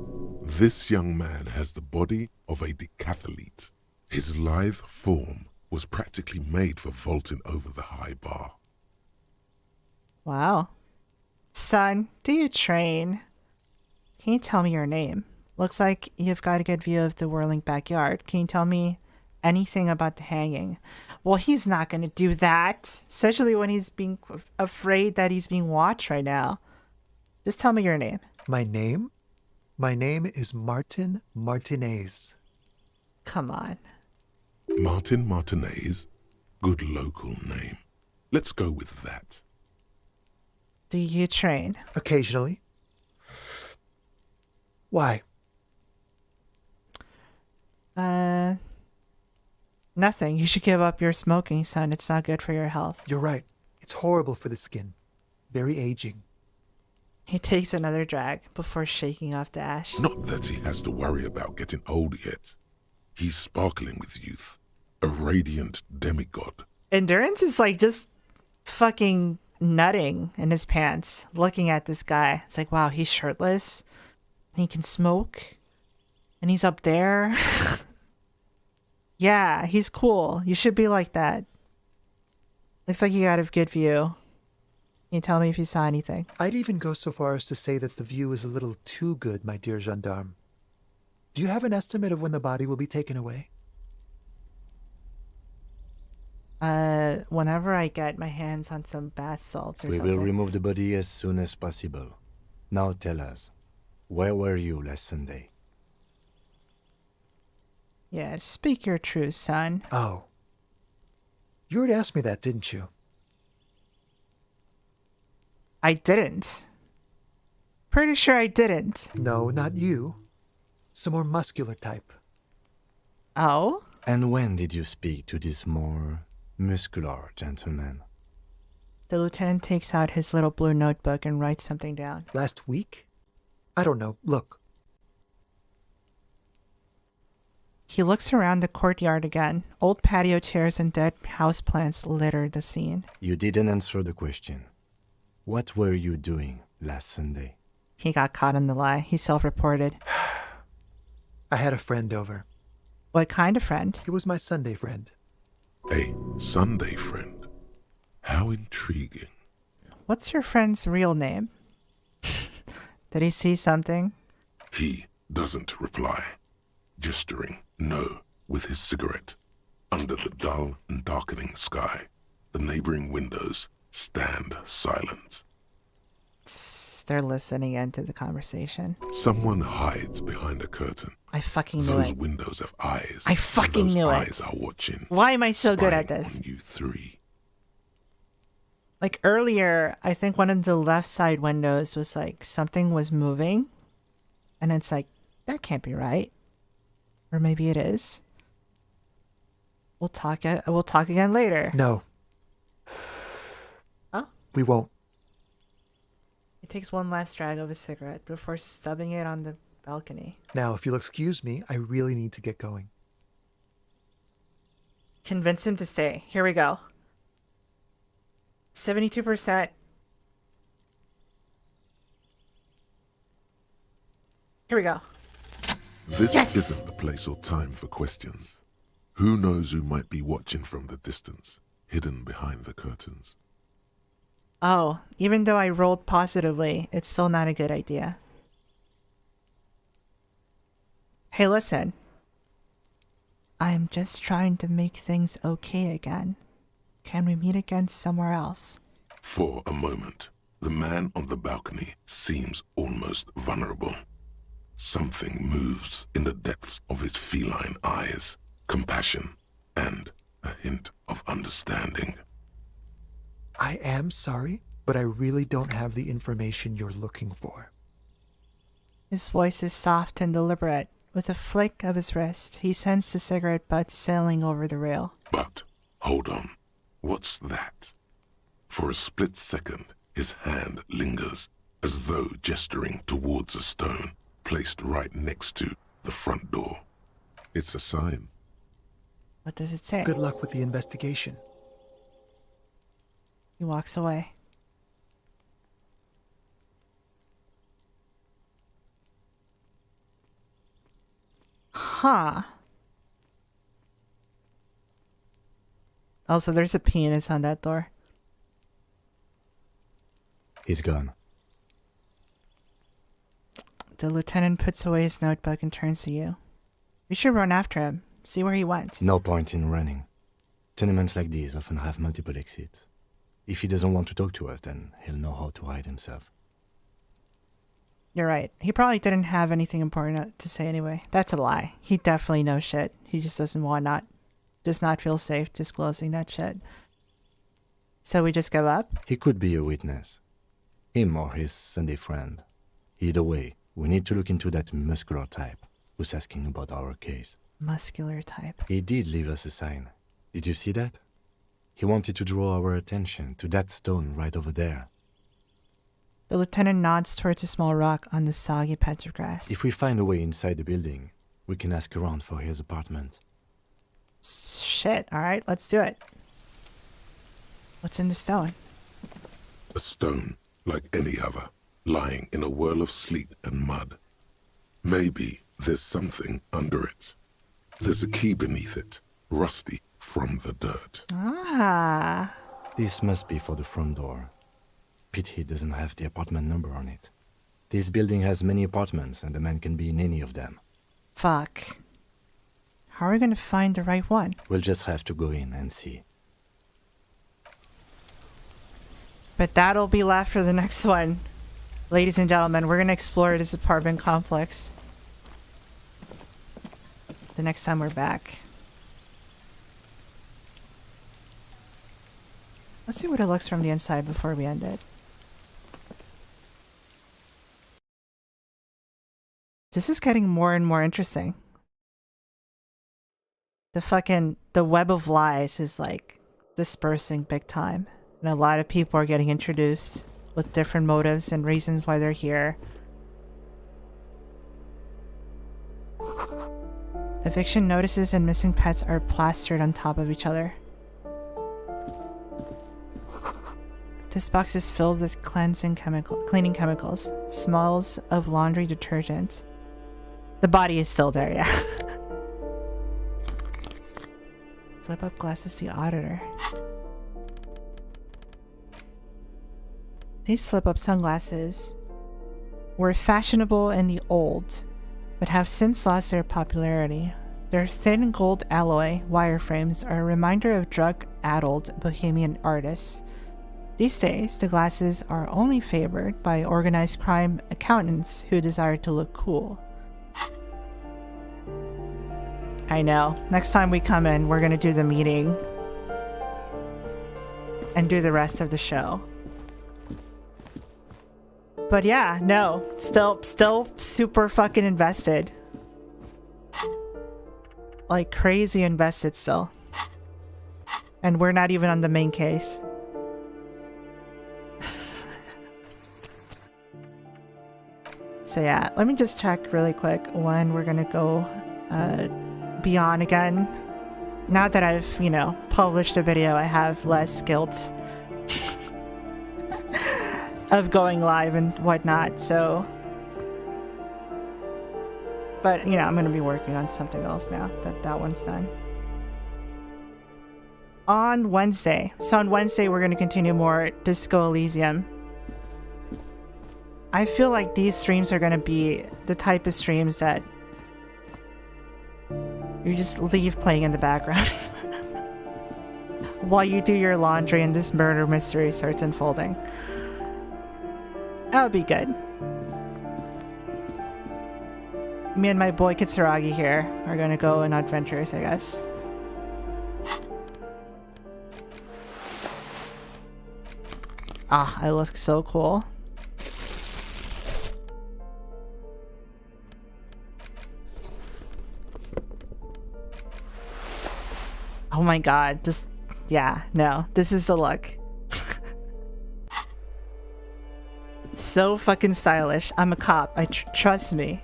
this young man has the body of a decathlete. His lithe form was practically made for vaulting over the high bar. Wow. Son, do you train? Can you tell me your name? Looks like you've got a good view of the whirling backyard. Can you tell me anything about the hanging? Well, he's not going to do that, especially when he's being afraid that he's being watched right now. Just tell me your name. My name? My name is Martin Martinez. Come on. Martin Martinez? Good local name. Let's go with that. Do you train? Occasionally. Why? Nothing. You should give up your smoking, son. It's not good for your health. You're right. It's horrible for the skin. Very aging. He takes another drag before shaking off the ash. Not that he has to worry about getting old yet. He's sparkling with youth. A radiant demigod. Endurance is like just fucking nutting in his pants, looking at this guy. It's like, wow, he's shirtless. And he can smoke. And he's up there. Yeah, he's cool. You should be like that. Looks like you got a good view. Can you tell me if you saw anything? I'd even go so far as to say that the view is a little too good, my dear gendarme. Do you have an estimate of when the body will be taken away? Whenever I get my hands on some bath salts or We something. will remove the body as soon as possible. Now tell us, where were you last Sunday? Yeah, speak your truth, son. Oh. You already asked me that, didn't you? I didn't. Pretty sure I didn't. No, not you. Some more muscular type. Oh? And when did you speak to this more muscular gentleman? The lieutenant takes out his little blue notebook and writes something down. Last week? I don't know. Look. He looks around the courtyard again. Old patio chairs and dead houseplants litter the scene. You didn't answer the question. What were you doing last Sunday? He got caught in the lie. He self-reported. I had a friend over. What kind of friend? He was my Sunday friend. A Sunday friend? How intriguing. What's your friend's real name? Did he see something? He doesn't reply, gesturing no with his cigarette. Under the dull and darkening sky, the neighboring windows stand silent. They're listening into the conversation. Someone hides behind a curtain. I fucking knew Those it. windows have eyes. I fucking those knew it. eyes are watching. Why am I so good at spying this? on you three. Like earlier, I think one of the left side windows was like something was moving. And it's like, that can't be right. Or maybe it is. We'll talk again later. No. Huh? We won't. He takes one last drag of his cigarette before stubbing it on the balcony. Now, if you'll excuse me, I really need to get going. Convince him to stay. Here we go. 72%. Here we go. This Yes! isn't the place or time for questions. Who knows who might be watching from the distance, hidden behind the curtains. Oh, even though I rolled positively, it's still not a good idea. Hey, listen. I'm just trying to make things okay again. Can we meet again somewhere else? For a moment, the man on the balcony seems almost vulnerable. Something moves in the depths of his feline eyes, compassion and a hint of understanding. I am sorry, but I really don't have the information you're looking for. His voice is soft and deliberate. With a flick of his wrist, he sends the cigarette butt sailing over the rail. But, hold on, what's that? For a split second, his hand lingers, as though gesturing towards a stone placed right next to the front door. It's a sign. What does it say? Good luck with the investigation. He walks away. Huh. Also, there's a penis on that door. He's gone. The lieutenant puts away his notebook and turns to you. We should run after him, see where he went. No point in running. Tenements like these often have multiple exits. If he doesn't want to talk to us, then he'll know how to hide himself. You're right. He probably didn't have anything important to say anyway. That's a lie. He definitely knows shit. He just does not feel safe disclosing that shit. So we just give up? He could be a witness. Him or his Sunday friend. Either way, we need to look into that muscular type who's asking about our case. Muscular type. He did leave us a sign. Did you see that? He wanted to draw our attention to that stone right over there. The lieutenant nods towards a small rock on the soggy patch of grass. If we find a way inside the building, we can ask around for his apartment. Shit, alright, let's do it. What's in the stone? A stone, like any other, lying in a whirl of sleet and mud. Maybe there's something under it. There's a key beneath it, rusty from the dirt. Ah. This must be for the front door. Pity doesn't have the apartment number on it. This building has many apartments and the man can be in any of them. Fuck. How are we gonna find the right one? We'll just have to go in and see. But that'll be left for the next one. Ladies and gentlemen, we're gonna explore this apartment complex the next time we're back. Let's see what it looks from the inside before we end it. This is getting more and more interesting. The web of lies is like dispersing big time. And a lot of people are getting introduced with different motives and reasons why they're here. Eviction notices and missing pets are plastered on top of each other. This box is filled with cleaning chemicals. Smells of laundry detergent. The body is still there, yeah. Flip up glasses the auditor. These flip-up sunglasses were fashionable in the old, but have since lost their popularity. Their thin gold alloy wireframes are a reminder of drug-addled bohemian artists. These days, the glasses are only favored by organized crime accountants who desire to look cool. I know. Next time we come in, we're gonna do the meeting and do the rest of the show. But yeah, no, still super fucking invested. Like crazy invested still. And we're not even on the main case. So yeah, let me just check really quick when we're gonna go beyond again. Now that I've, you know, published a video, I have less guilt of going live and whatnot, so. But, you know, I'm gonna be working on something else now that one's done. On Wednesday. So on Wednesday, we're gonna continue more Disco Elysium. I feel like these streams are gonna be the type of streams that you just leave playing in the background while you do your laundry and this murder mystery starts unfolding. That would be good. Me and my boy Kitsuragi here are gonna go on adventures, I guess. Ah, I look so cool. Oh my god, just, yeah, no, this is the look. So fucking stylish. I'm a cop. Trust me.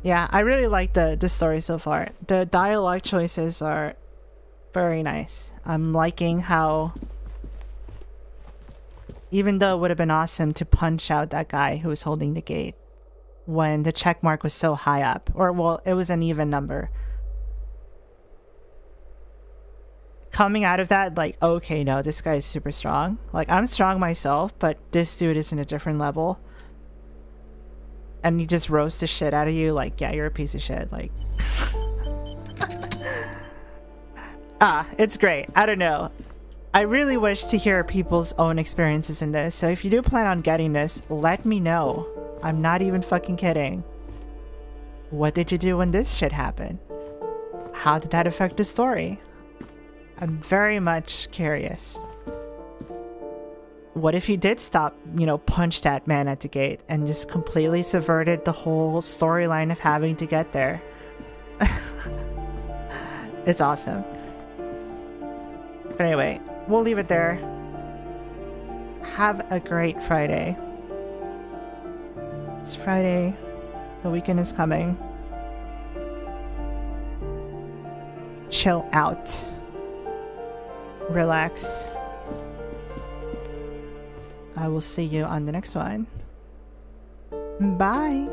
Yeah, I really like the story so far. The dialogue choices are very nice. I'm liking how, even though it would have been awesome to punch out that guy who was holding the gate when the check mark was so high up, or well, it was an even number. Coming out of that, like, okay, no, this guy is super strong. Like, I'm strong myself, but this dude is in a different level. And he just roasts the shit out of you, like, yeah, you're a piece of shit, like. It's great. I don't know. I really wish to hear people's own experiences in this, so if you do plan on getting this, let me know. I'm not even fucking kidding. What did you do when this shit happened? How did that affect the story? I'm very much curious. What if he did stop, you know, punch that man at the gate and just completely subverted the whole storyline of having to get there? It's awesome. But anyway, we'll leave it there. Have a great Friday. It's Friday. The weekend is coming. Chill out. Relax. I will see you on the next one. Bye.